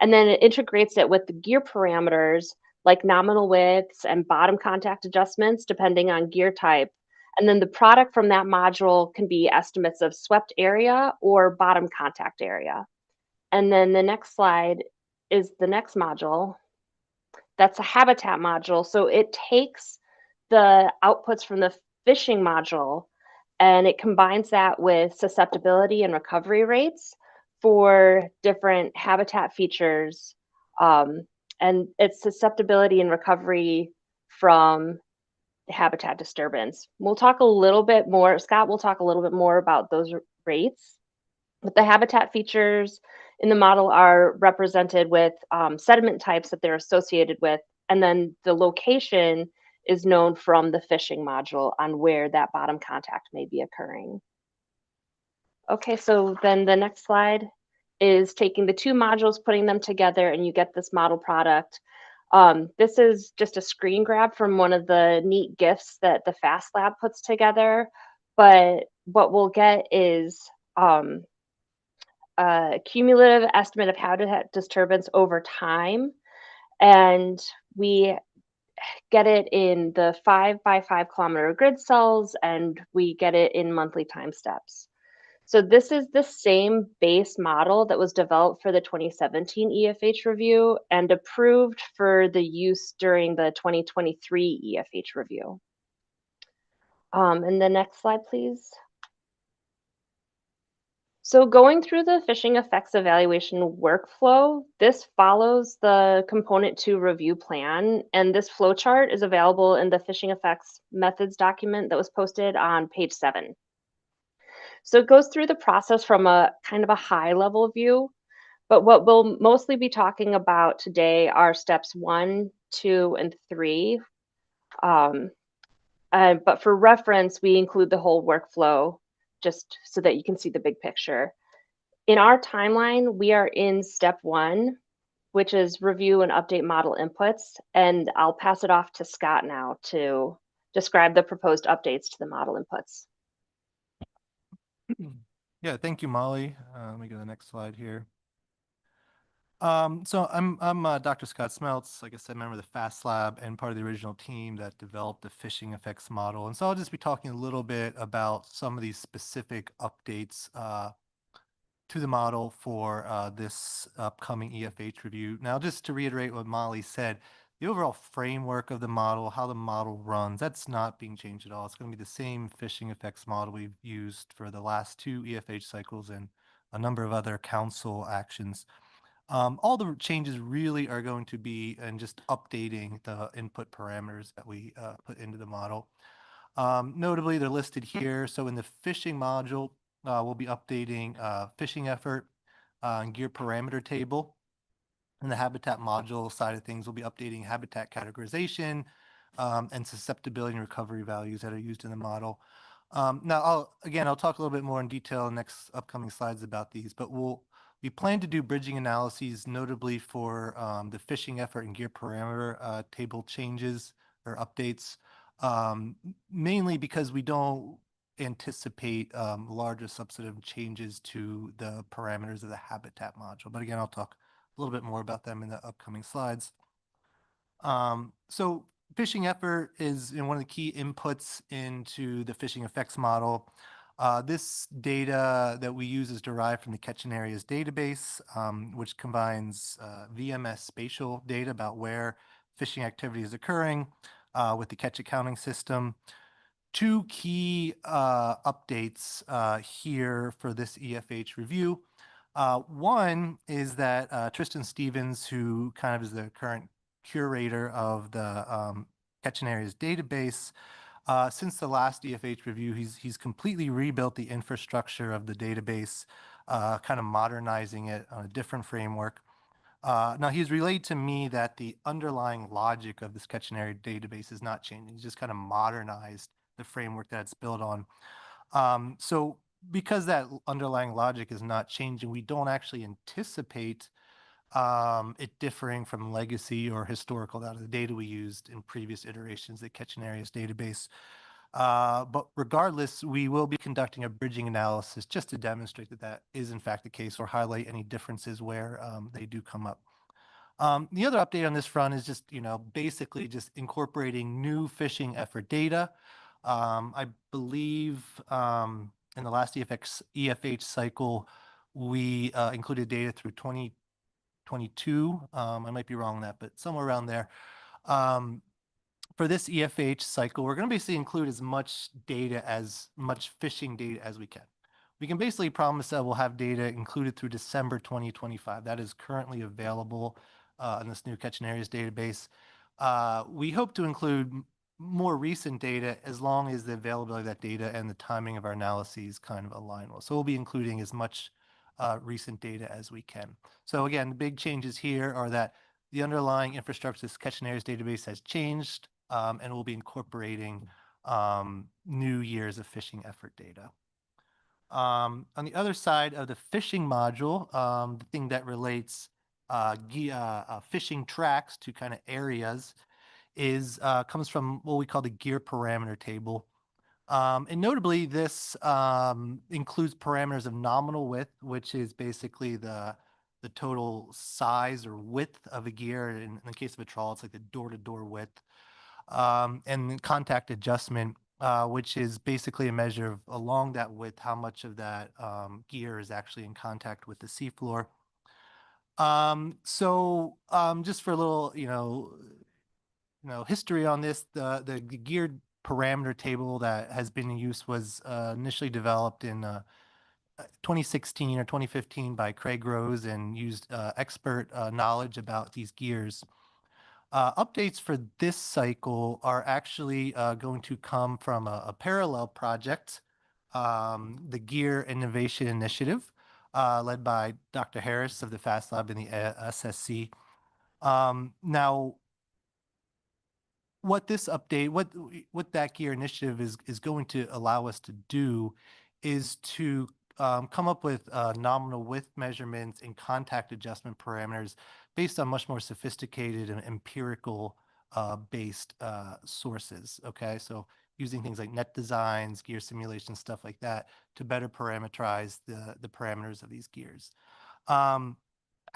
And then it integrates it with the gear parameters like nominal widths and bottom contact adjustments depending on gear type. And then the product from that module can be estimates of swept area or bottom contact area. And then the next slide is the next module. That's a habitat module. So it takes the outputs from the fishing module and it combines that with susceptibility and recovery rates for different habitat features. And it's susceptibility and recovery from habitat disturbance. We'll talk a little bit more, Scott will talk a little bit more about those rates. But the habitat features in the model are represented with sediment types that they're associated with, and then the location is known from the fishing module on where that bottom contact may be occurring. Okay, so then the next slide is taking the 2 modules, putting them together, and you get this model product. This is just a screen grab from one of the neat GIFs that the FAST Lab puts together, but what we'll get is a cumulative estimate of habitat disturbance over time, and we get it in the 5 by 5 kilometer grid cells, and we get it in monthly time steps. So this is the same base model that was developed for the 2017 EFH review and approved for the use during the 2023 EFH review. And the next slide, please. So going through the fishing effects evaluation workflow, this follows the component 2 review plan, and this flowchart is available in the fishing effects methods document that was posted on page 7. So it goes through the process from a kind of a high level view, but what we'll mostly be talking about today are steps 1, 2, and 3. Um, but for reference, we include the whole workflow just so that you can see the big picture. In our timeline, we are in step 1, which is review and update model inputs. And I'll pass it off to Scott now to describe the proposed updates to the model inputs. Yeah, thank you, Molly. Let me go to the next slide here. So I'm Dr. Scott Smeltz. Like I said, member of the FAST Lab and part of the original team that developed the phishing effects model. And so I'll just be talking a little bit about some of these specific updates to the model for this upcoming EFH review. Now, just to reiterate what Molly said, the overall framework of the model, how the model runs, that's not being changed at all. It's going to be the same phishing effects model we've used for the last 2 EFH cycles and a number of other council actions. All the changes really are going to be in just updating the input parameters that we put into the model. Notably, they're listed here. So in the phishing module, we'll be updating phishing effort and gear parameter table. In the habitat module side of things, we'll be updating habitat categorization and susceptibility and recovery values that are used in the model. Now, I'll talk a little bit more in detail in next upcoming slides about these, but we plan to do bridging analyses, notably for the phishing effort and gear parameter table changes or updates, mainly because we don't anticipate larger substantive changes to the parameters of the habitat module. But again, I'll talk a little bit more about them in the upcoming slides. So phishing effort is one of the key inputs into the phishing effects model. This data that we use is derived from the catching areas database, which combines VMS spatial data about where phishing activity is occurring with the catch accounting system. 2 key updates here for this EFH review. One is that Tristan Stevens, who kind of is the current curator of the catching areas database, since the last EFH review, he's completely rebuilt the infrastructure of the database, kind of modernizing it on a different framework. Now, he's relayed to me that the underlying logic of this catching area database is not changing. He's just kind of modernized the framework that it's built on. So because that underlying logic is not changing, we don't actually anticipate it differing from legacy or historical data, the data we used in previous iterations of the catching areas database. But regardless, we will be conducting a bridging analysis just to demonstrate that that is in fact the case or highlight any differences where they do come up. The other update on this front is just, basically just incorporating new phishing effort data. I believe in the last EFH cycle, we included data through 2022. I might be wrong on that, but somewhere around there. For this EFH cycle, we're going to basically include as much phishing data as we can. We can basically promise that we'll have data included through December 2025. That is currently available in this new catching areas database. We hope to include more recent data as long as the availability of that data and the timing of our analyses kind of align well. So we'll be including as much recent data as we can. So again, the big changes here are that the underlying infrastructure of this catching areas database has changed, and we'll be incorporating new years of phishing effort data. On the other side of the phishing module, the thing that relates phishing tracks to kind of areas comes from what we call the gear parameter table. And notably, this includes parameters of nominal width, which is basically the total size or width of a gear. In the case of a trawl, it's like the door-to-door width. And contact adjustment, which is basically a measure of along that width, how much of that gear is actually in contact with the seafloor. So just for a little, history on this, the geared parameter table that has been in use was initially developed in 2016 or 2015 by Craig Rose and used expert knowledge about these gears. Updates for this cycle are actually going to come from a parallel project, the Gear Innovation Initiative, led by Dr. Harris of the FAST Lab and the SSC. Now, what this update, what that gear initiative is going to allow us to do is to come up with nominal width measurements and contact adjustment parameters based on much more sophisticated and empirical based sources. Okay, so using things like net designs, gear simulations, stuff like that to better parameterize the parameters of these gears.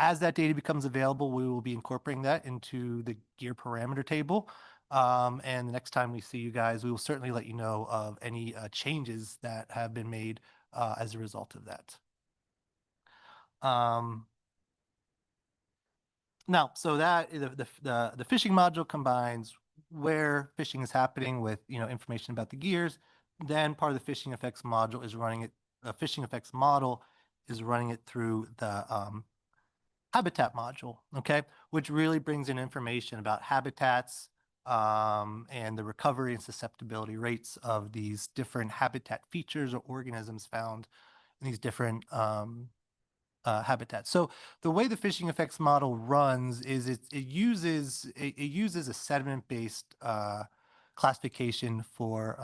As that data becomes available, we will be incorporating that into the gear parameter table. And the next time we see you guys, we will certainly let you know of any changes that have been made as a result of that. Now, so that the fishing module combines where fishing is happening with information about the gears. Then part of the fishing effects module is running it. The fishing effects model is running it through the habitat module, okay, which really brings in information about habitats and the recovery and susceptibility rates of these different habitat features or organisms found in these different habitats. So the way the fishing effects model runs is it uses a sediment-based classification for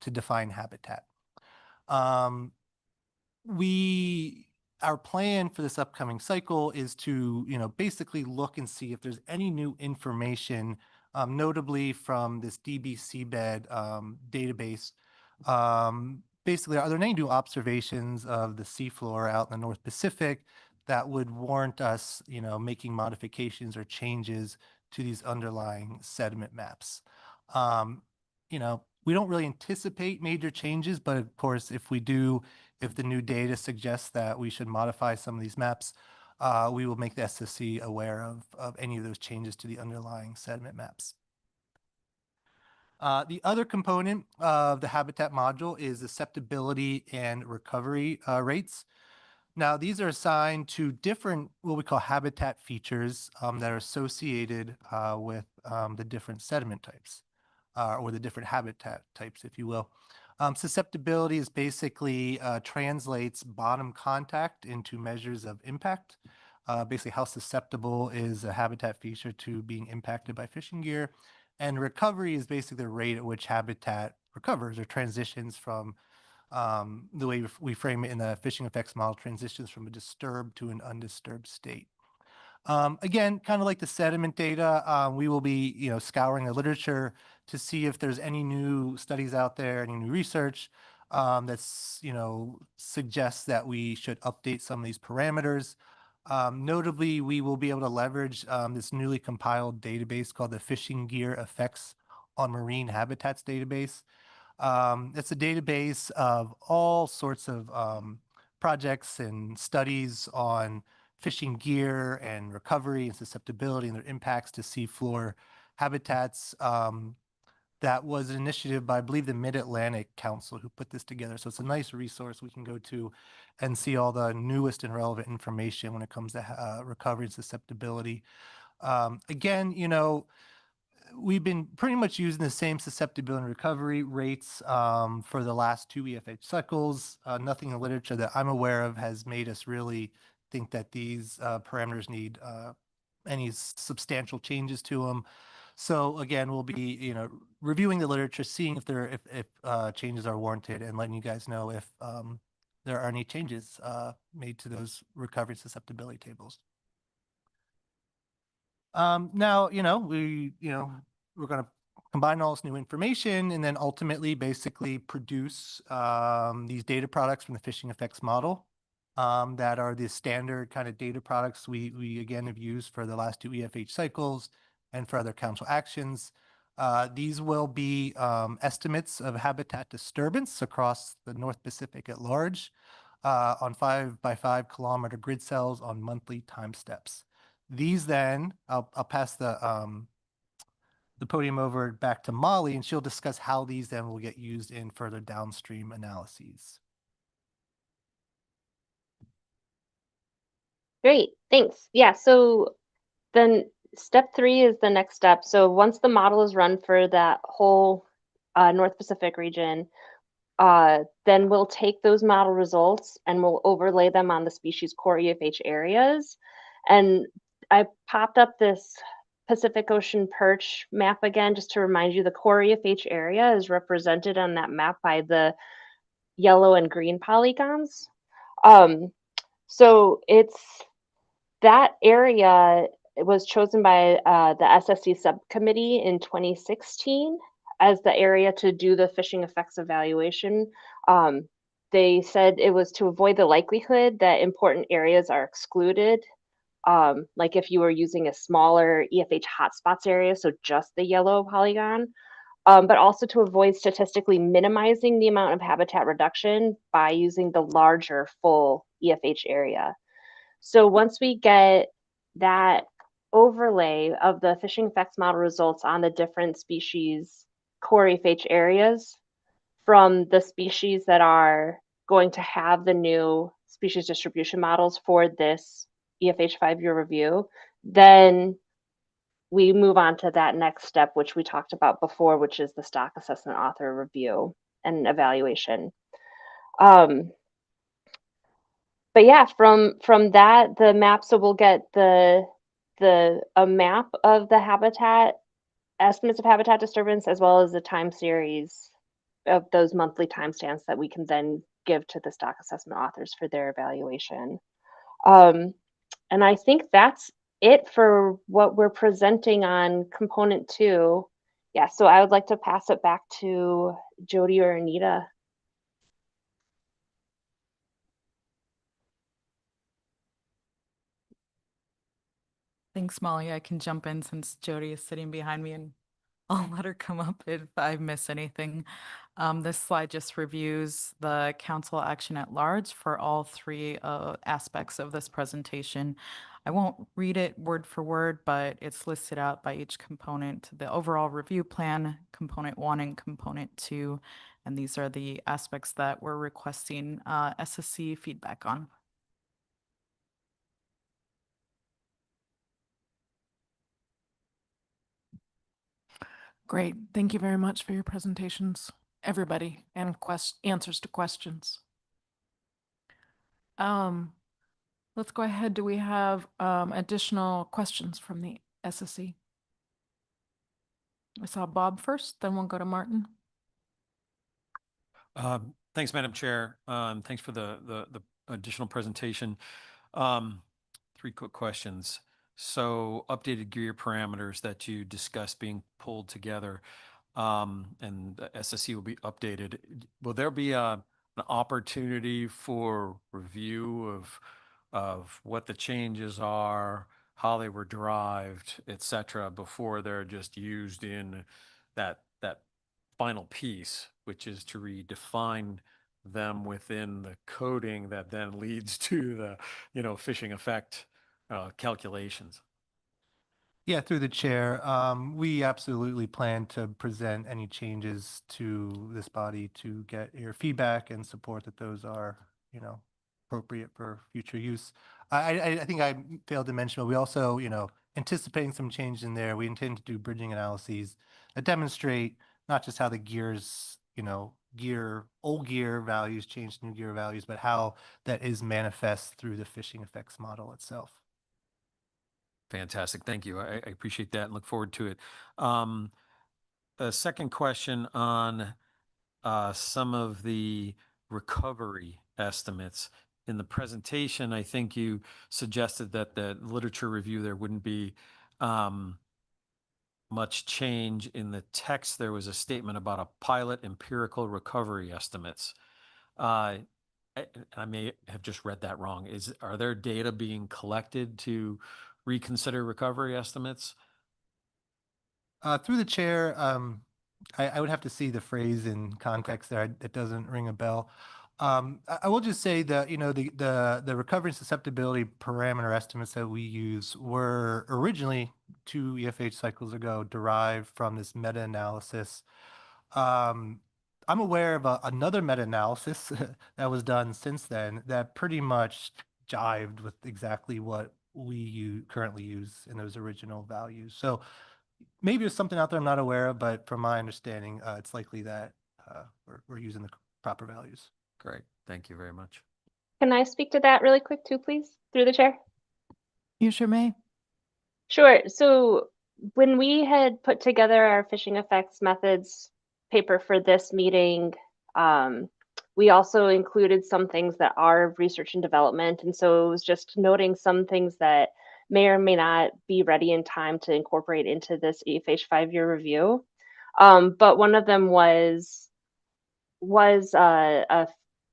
to define habitat. Our plan for this upcoming cycle is to, basically look and see if there's any new information, notably from this DB seabed database. Basically, are there any new observations of the seafloor out in the North Pacific that would warrant us, making modifications or changes to these underlying sediment maps? We don't really anticipate major changes, but of course, if we do, if the new data suggests that we should modify some of these maps, we will make the SSC aware of any of those changes to the underlying sediment maps. The other component of the habitat module is susceptibility and recovery rates. Now, these are assigned to different, what we call habitat features that are associated with the different sediment types. Or the different habitat types, if you will. Susceptibility is basically translates bottom contact into measures of impact. Basically, how susceptible is a habitat feature to being impacted by fishing gear. And recovery is basically the rate at which habitat recovers or transitions from the way we frame it in the fishing effects model, transitions from a disturbed to an undisturbed state. Again, kind of like the sediment data, we will be, scouring the literature to see if there's any new studies out there, any new research that's, suggests that we should update some of these parameters. Notably, we will be able to leverage this newly compiled database called the Fishing Gear Effects on Marine Habitats database. It's a database of all sorts of projects and studies on fishing gear and recovery and susceptibility and their impacts to seafloor habitats. That was an initiative by, I believe, the Mid-Atlantic Council who put this together. So it's a nice resource we can go to and see all the newest and relevant information when it comes to recovery and susceptibility. Again, we've been pretty much using the same susceptibility and recovery rates for the last 2 EFH cycles. Nothing in the literature that I'm aware of has made us really think that these parameters need any substantial changes to them. So again, we'll be reviewing the literature, seeing if changes are warranted, and letting you guys know if there are any changes made to those recovery susceptibility tables. Now, we're going to combine all this new information and then ultimately basically produce these data products from the fishing effects model that are the standard kind of data products we again have used for the last 2 EFH cycles and for other council actions. These will be estimates of habitat disturbance across the North Pacific at large on 5 by 5 kilometer grid cells on monthly time steps. These then, I'll pass the podium over back to Molly, and she'll discuss how these then will get used in further downstream analyses. Great, thanks. Yeah, so then step 3 is the next step. So once the model is run for that whole North Pacific region, then we'll take those model results and we'll overlay them on the species core EFH areas. And I popped up this Pacific Ocean perch map again, just to remind you, the core EFH area is represented on that map by the yellow and green polygons. So it's that area was chosen by the SSC subcommittee in 2016 as the area to do the fishing effects evaluation. They said it was to avoid the likelihood that important areas are excluded. Like if you were using a smaller EFH hotspots area, so just the yellow polygon, but also to avoid statistically minimizing the amount of habitat reduction by using the larger full EFH area. So once we get that overlay of the fishing effects model results on the different species core EFH areas from the species that are going to have the new species distribution models for this EFH 5-year review, then we move on to that next step, which we talked about before, which is the stock assessment author review and evaluation. But yeah, from that, the map, so we'll get a map of the habitat, estimates of habitat disturbance, as well as the time series of those monthly timestamps that we can then give to the stock assessment authors for their evaluation. And I think that's it for what we're presenting on component 2. Yeah, so I would like to pass it back to Jody or Anita. Thanks, Molly. I can jump in since Jody is sitting behind me, and I'll let her come up if I miss anything. This slide just reviews the council action at large for all 3 aspects of this presentation. I won't read it word for word, but it's listed out by each component, the overall review plan, component 1 and component 2. And these are the aspects that we're requesting SSC feedback on. Great. Thank you very much for your presentations, everybody, and answers to questions. Let's go ahead. Do we have additional questions from the SSC? I saw Bob first, then we'll go to Martin. Thanks, Madam Chair. Thanks for the additional presentation. 3 quick questions. So updated gear parameters that you discussed being pulled together, and the SSC will be updated. Will there be an opportunity for review of what the changes are, how they were derived, et cetera, before they're just used in that final piece, which is to redefine them within the coding that then leads to the fishing effect calculations? Yeah, through the chair, we absolutely plan to present any changes to this body to get your feedback and support that those are, appropriate for future use. I think I failed to mention, but we also, anticipating some change in there, we intend to do bridging analyses that demonstrate not just how the gears, old gear values change to new gear values, but how that is manifest through the fishing effects model itself. Fantastic. Thank you. I appreciate that and look forward to it. A second question on some of the recovery estimates. In the presentation, I think you suggested that the literature review, there wouldn't be much change. In the text. There was a statement about a pilot empirical recovery estimates. I may have just read that wrong. Are there data being collected to reconsider recovery estimates? Through the chair, I would have to see the phrase in context there. It doesn't ring a bell. I will just say that, the recovery and susceptibility parameter estimates that we use were originally 2 EFH cycles ago derived from this meta-analysis. I'm aware of another meta-analysis that was done since then that pretty much jived with exactly what we currently use in those original values. So maybe there's something out there I'm not aware of, but from my understanding, it's likely that we're using the proper values. Great. Thank you very much. Can I speak to that really quick too, please, through the chair? You sure may. Sure. So when we had put together our fishing effects methods paper for this meeting, we also included some things that are research and development. And so it was just noting some things that may or may not be ready in time to incorporate into this EFH 5-year review. But one of them was a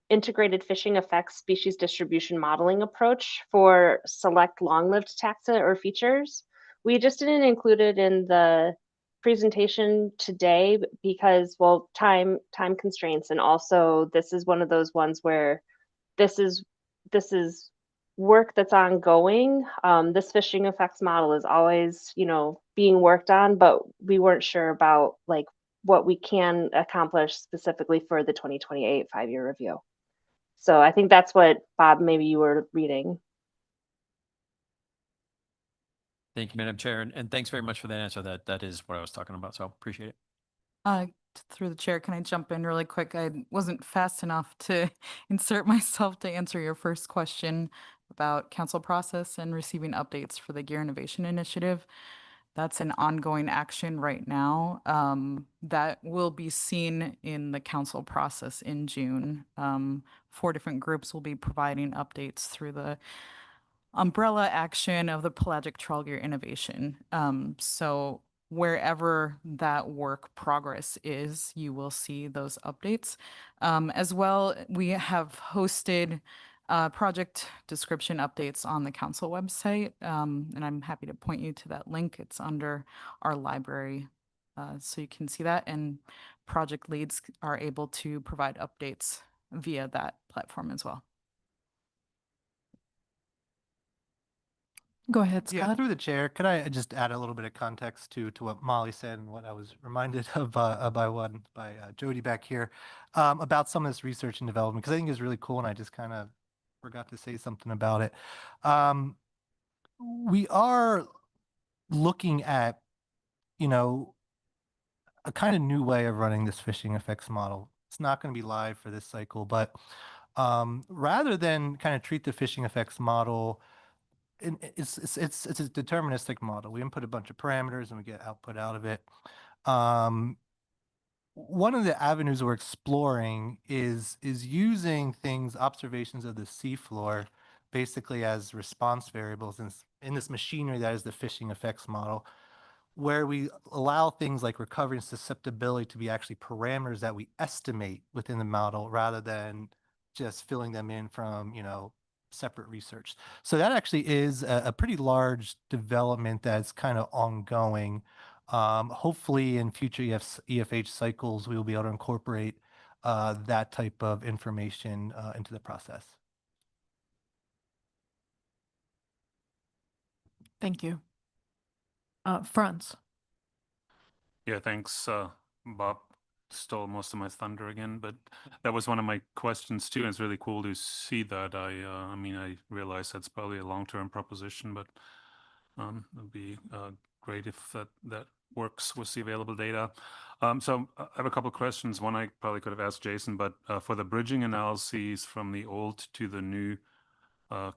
integrated fishing effects species distribution modeling approach for select long-lived taxa or features. We just didn't include it in the presentation today because, well, time constraints, and also this is one of those ones where this is work that's ongoing. This fishing effects model is always, being worked on, but we weren't sure about like what we can accomplish specifically for the 2028 5-year review. So I think that's what, Bob, maybe you were reading. Thank you, Madam Chair, and thanks very much for that answer. That is what I was talking about, so appreciate it. Through the chair, can I jump in really quick? I wasn't fast enough to insert myself to answer your first question about council process and receiving updates for the Gear Innovation Initiative. That's an ongoing action right now. That will be seen in the council process in June. 4 different groups will be providing updates through the umbrella action of the pelagic trawl gear innovation. So wherever that work progress is, you will see those updates. As well, we have hosted project description updates on the council website, and I'm happy to point you to that link. It's under our library, so you can see that, and project leads are able to provide updates via that platform as well. Go ahead, Scott. Yeah, through the chair, could I just add a little bit of context to what Molly said and what I was reminded of by Jody back here about some of this research and development, because I think it's really cool and I just kind of forgot to say something about it. We are looking at, a kind of new way of running this fishing effects model. It's not going to be live for this cycle, but rather than kind of treat the fishing effects model, it's a deterministic model. We input a bunch of parameters and we get output out of it. One of the avenues we're exploring is using observations of the seafloor, basically as response variables in this machinery that is the fishing effects model, where we allow things like recovery and susceptibility to be actually parameters that we estimate within the model rather than just filling them in from, separate research. So that actually is a pretty large development that's kind of ongoing. Hopefully in future EFH cycles, we will be able to incorporate that type of information into the process. Thank you. Franz. Yeah, thanks, Bob. Stole most of my thunder again, but that was one of my questions too. And it's really cool to see that. I mean, I realize that's probably a long-term proposition, but it'd be great if that works with the available data. So I have a couple of questions. One I probably could have asked Jason, but for the bridging analyses from the old to the new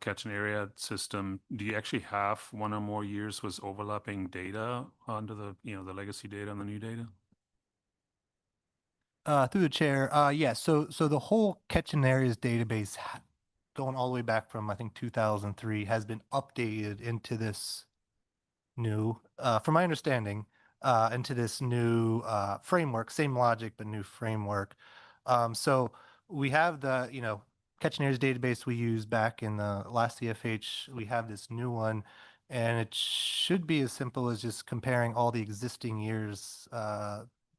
catch and area system, do you actually have 1 or more years with overlapping data under the the legacy data and the new data? Through the chair, yeah. So the whole catch and areas database, going all the way back from I think 2003, has been updated into this new, from my understanding, into this new framework. Same logic, but new framework. So we have the catch and areas database we used back in the last CFH. We have this new one, and it should be as simple as just comparing all the existing years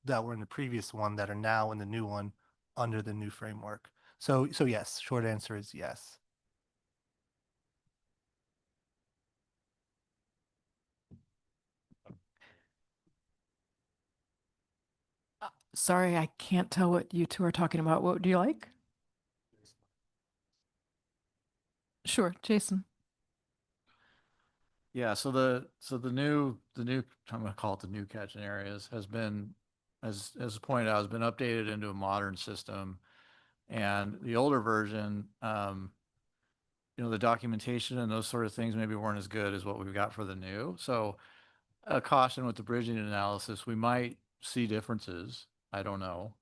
that were in the previous one that are now in the new one under the new framework. So yes, short answer is yes. Sorry, I can't tell what you two are talking about. What would you like? Sure, Jason. Yeah, so the new I'm gonna call it the new catching areas has been, as pointed out, has been updated into a modern system. And the older version, the documentation and those sort of things maybe weren't as good as what we've got for the new. So a caution with the bridging analysis. We might see differences. I don't know.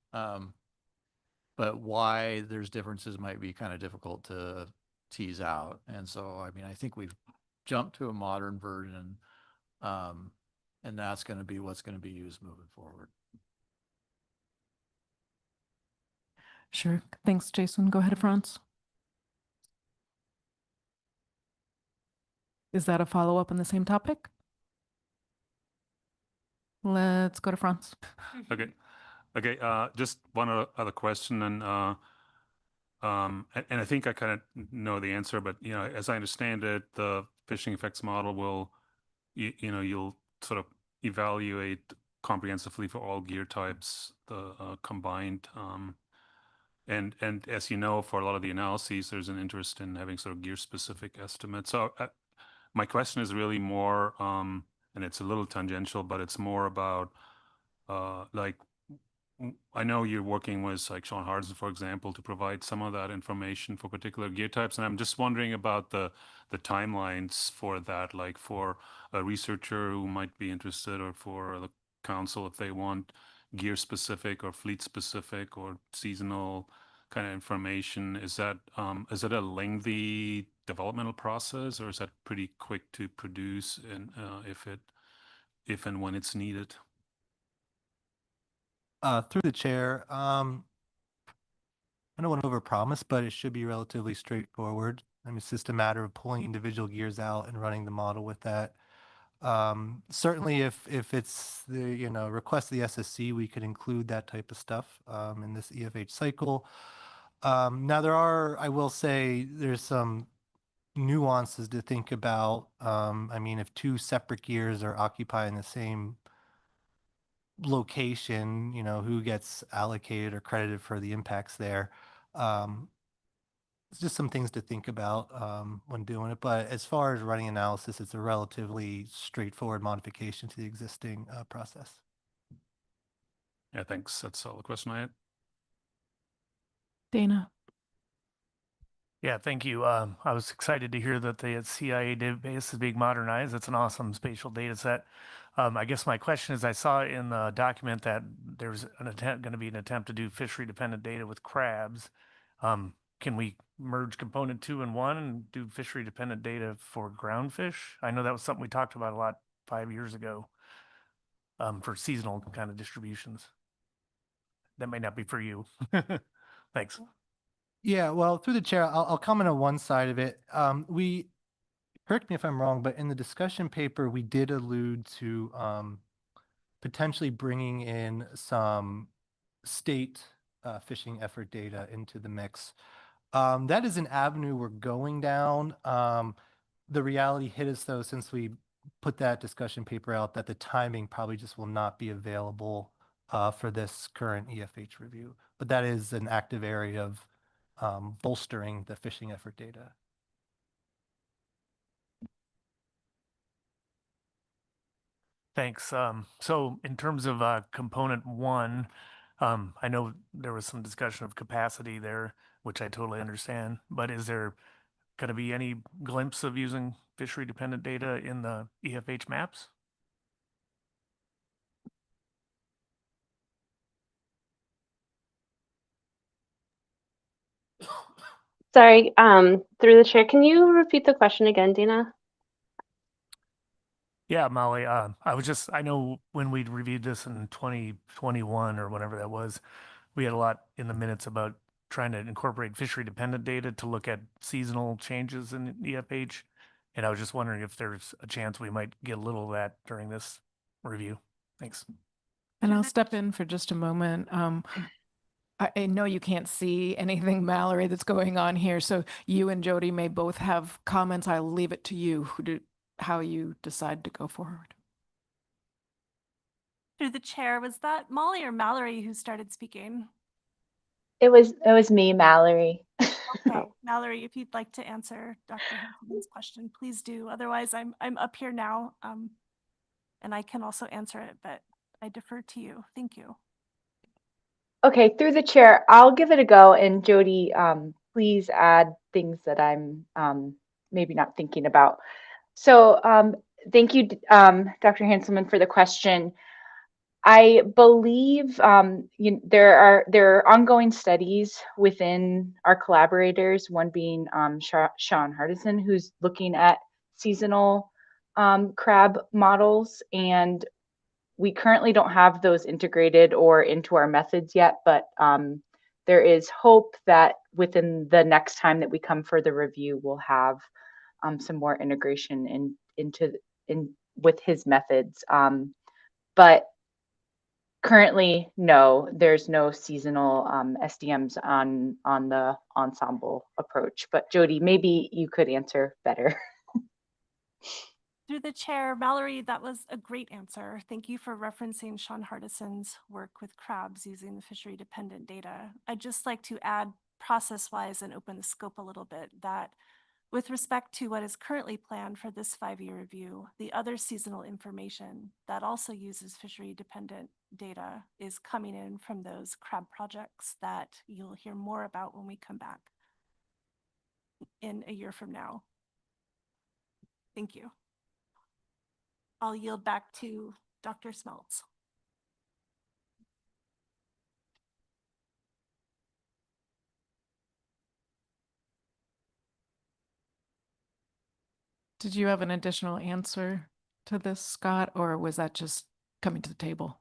But why there's differences might be kind of difficult to tease out. And so, I mean, I think we've jumped to a modern version, and that's going to be what's going to be used moving forward. Sure. Thanks, Jason. Go ahead, Franz. Is that a follow-up on the same topic? Let's go to Franz. Okay. Okay. Just one other question, and I think I kind of know the answer, but as I understand it, the fishing effects model will, you'll sort of evaluate comprehensively for all gear types, the combined. And as you know, for a lot of the analyses, there's an interest in having sort of gear-specific estimates. So my question is really more, and it's a little tangential, but it's more about like, I know you're working with like Sean Harden, for example, to provide some of that information for particular gear types. And I'm just wondering about the timelines for that, like for a researcher who might be interested, or for the council if they want gear specific or fleet specific or seasonal kind of information. Is that a lengthy developmental process, or is that pretty quick to produce, and if and when it's needed? Through the chair, I don't want to overpromise, but it should be relatively straightforward. I mean, it's just a matter of pulling individual gears out and running the model with that. Certainly, if it's the request of the SSC, we could include that type of stuff in this EFH cycle. Now I will say, there's some nuances to think about. I mean, if two separate gears are occupying the same location, who gets allocated or credited for the impacts there. It's just some things to think about when doing it. But as far as running analysis, it's a relatively straightforward modification to the existing process. Yeah, thanks. That's all the question I had. Dana. Yeah, thank you. I was excited to hear that the CIA database is being modernized. It's an awesome spatial data set. I guess my question is, I saw in the document that there's going to be an attempt to do fishery-dependent data with crabs. Can we merge component 2 and 1 and do fishery-dependent data for groundfish? I know that was something we talked about a lot 5 years ago for seasonal kind of distributions. That may not be for you. Thanks. Yeah, well, through the chair, I'll comment on one side of it. Correct me if I'm wrong, but in the discussion paper, we did allude to potentially bringing in some state fishing effort data into the mix. That is an avenue we're going down. The reality hit us, though, since we put that discussion paper out, that the timing probably just will not be available for this current EFH review. But that is an active area of bolstering the fishing effort data. Thanks. So in terms of component 1, I know there was some discussion of capacity there, which I totally understand, but is there going to be any glimpse of using fishery dependent data in the EFH maps? Sorry, through the chair, can you repeat the question again, Dina? Yeah, Molly, I know when we reviewed this in 2021 or whatever that was, we had a lot in the minutes about trying to incorporate fishery dependent data to look at seasonal changes in EFH. And I was just wondering if there's a chance we might get a little of that during this review. Thanks. And I'll step in for just a moment. I know you can't see anything, Mallory, that's going on here. So you and Jody may both have comments. I'll leave it to you how you decide to go forward. Through the chair, was that Molly or Mallory who started speaking? It was me, Mallory. Okay, Mallory, if you'd like to answer Dr. Hanselman's question, please do. Otherwise, I'm up here now, and I can also answer it, but I defer to you. Thank you. Okay, through the chair, I'll give it a go. And Jody, please add things that I'm maybe not thinking about. So thank you, Dr. Hanselman, for the question. I believe there are ongoing studies within our collaborators, one being Sean Hardison, who's looking at seasonal crab models, and we currently don't have those integrated or into our methods yet, but there is hope that within the next time that we come for the review, we'll have some more integration into with his methods. But currently, no, there's no seasonal SDMs on the ensemble approach. But Jody, maybe you could answer better. Through the chair, Mallory, that was a great answer. Thank you for referencing Sean Hardison's work with crabs using the fishery dependent data. I'd just like to add process-wise and open the scope a little bit that with respect to what is currently planned for this 5-year review, the other seasonal information that also uses fishery dependent data is coming in from those crab projects that you'll hear more about when we come back in a year from now. Thank you. I'll yield back to Dr. Smeltz. Did you have an additional answer to this, Scott, or was that just coming to the table?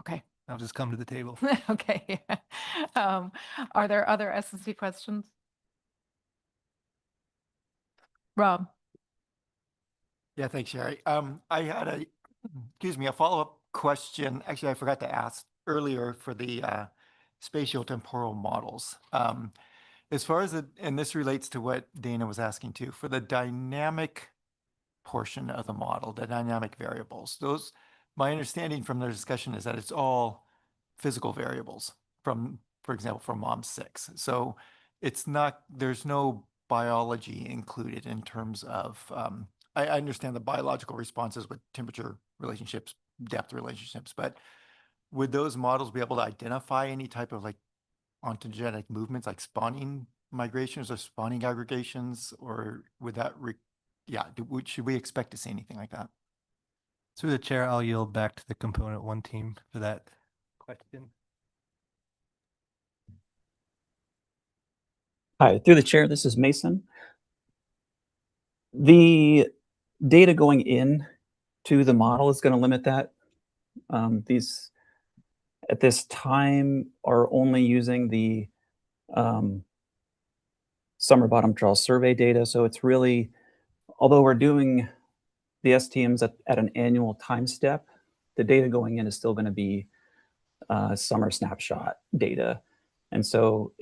Okay. I'll just come to the table. Okay. Are there other SSC questions? Rob. Yeah, thanks, Sherry. I had a follow-up question. Actually, I forgot to ask earlier for the spatiotemporal models. As far as and this relates to what Dana was asking too, for the dynamic portion of the model, the dynamic variables, my understanding from the discussion is that it's all physical variables from, for example, from MOM6. So it's not, there's no biology included in terms of, I understand the biological responses with temperature relationships, depth relationships, but would those models be able to identify any type of like ontogenic movements like spawning migrations or spawning aggregations, or would that, should we expect to see anything like that? Through the chair, I'll yield back to the component 1 team for that question. Hi, through the chair, this is Mason. The data going in to the model is going to limit that. These at this time are only using the summer bottom trawl survey data. So it's really, although we're doing the STMs at an annual time step, the data going in is still going to be summer snapshot data. And so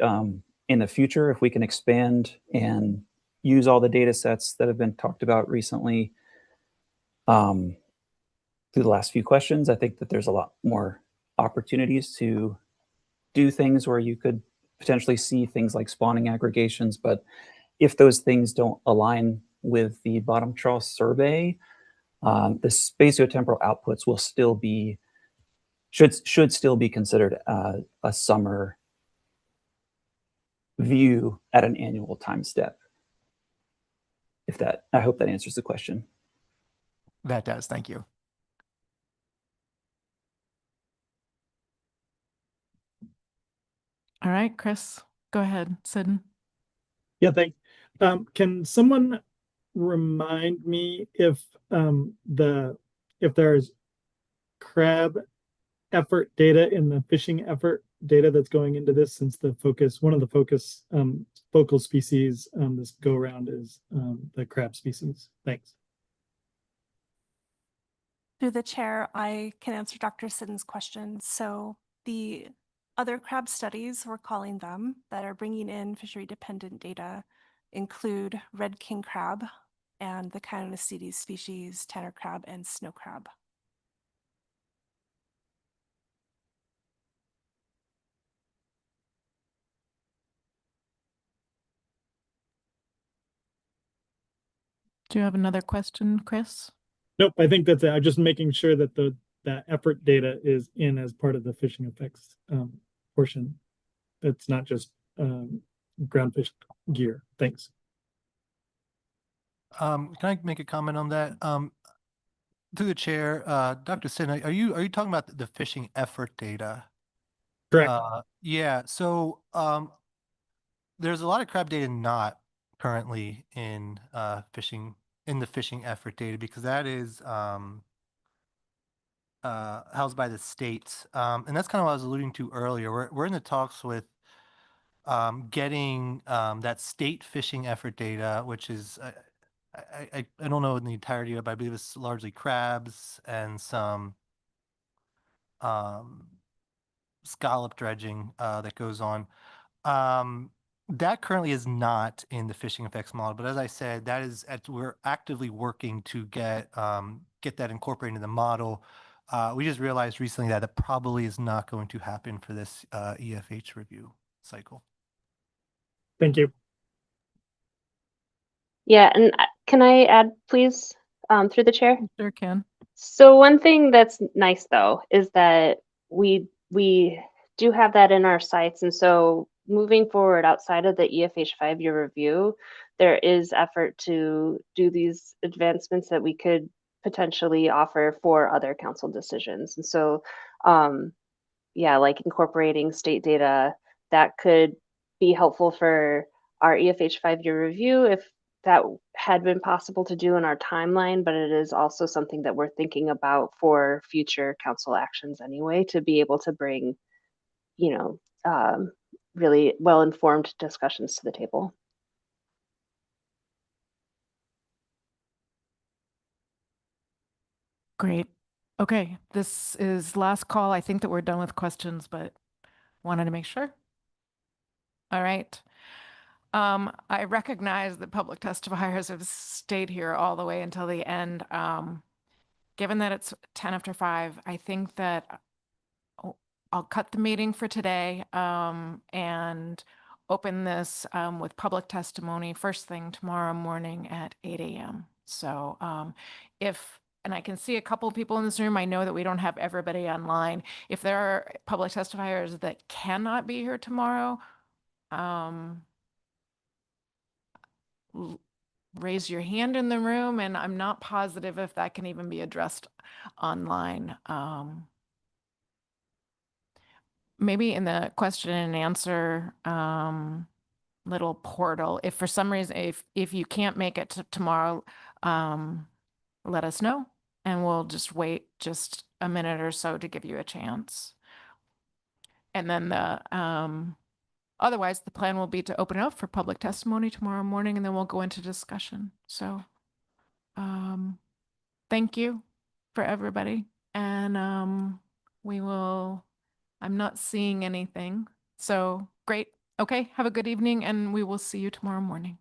in the future, if we can expand and use all the data sets that have been talked about recently through the last few questions, I think that there's a lot more opportunities to do things where you could potentially see things like spawning aggregations. But if those things don't align with the bottom trawl survey, the spatiotemporal outputs will still be, should still be considered a summer view at an annual time step. I hope that answers the question. That does, thank you. All right, Chris, go ahead, Sidon. Yeah, thanks. Can someone remind me if there's crab effort data in the fishing effort data that's going into this, since one of the focal species this go around is the crab species? Thanks. Through the chair, I can answer Dr. Siddon's question. So the other crab studies, we're calling them, that are bringing in fishery dependent data include red king crab and the Chianonocetes species, tanner crab, and snow crab. Do you have another question, Chris? Nope, I think that's it. I'm just making sure that that effort data is in as part of the fishing effects portion. It's not just ground fish gear. Thanks. Can I make a comment on that? Through the chair, Dr. Sin, are you talking about the fishing effort data? Correct. Yeah. So there's a lot of crab data not currently in the fishing effort data because that is housed by the state. And that's kind of what I was alluding to earlier. We're in the talks with getting that state fishing effort data, which is I don't know in the entirety of it, but I believe it's largely crabs and some scallop dredging that goes on. That currently is not in the fishing effects model, but as I said, we're actively working to get that incorporated into the model. We just realized recently that it probably is not going to happen for this EFH review cycle. Thank you. Yeah, and can I add, please, through the chair? Sure can. So one thing that's nice though is that we do have that in our sites, and so moving forward outside of the EFH 5-year review, there is effort to do these advancements that we could potentially offer for other council decisions. And so, yeah, like incorporating state data that could be helpful for our EFH 5-year review if that had been possible to do in our timeline, but it is also something that we're thinking about for future council actions anyway, to be able to bring, you know, really well-informed discussions to the table. Great. Okay, this is last call. I think that we're done with questions, but wanted to make sure. All right. I recognize that public testifiers have stayed here all the way until the end. Given that it's 10 after 5, I think that I'll cut the meeting for today and open this with public testimony first thing tomorrow morning at 8 a.m. So and I can see a couple of people in this room. I know that we don't have everybody online. If there are public testifiers that cannot be here tomorrow, raise your hand in the room, and I'm not positive if that can even be addressed online. Maybe in the question and answer little portal, if for some reason, if you can't make it to tomorrow, let us know, and we'll just wait just a minute or so to give you a chance. And then otherwise, the plan will be to open it up for public testimony tomorrow morning, and then we'll go into discussion. So thank you for everybody. And I'm not seeing anything. So great. Okay. Have a good evening, and we will see you tomorrow morning.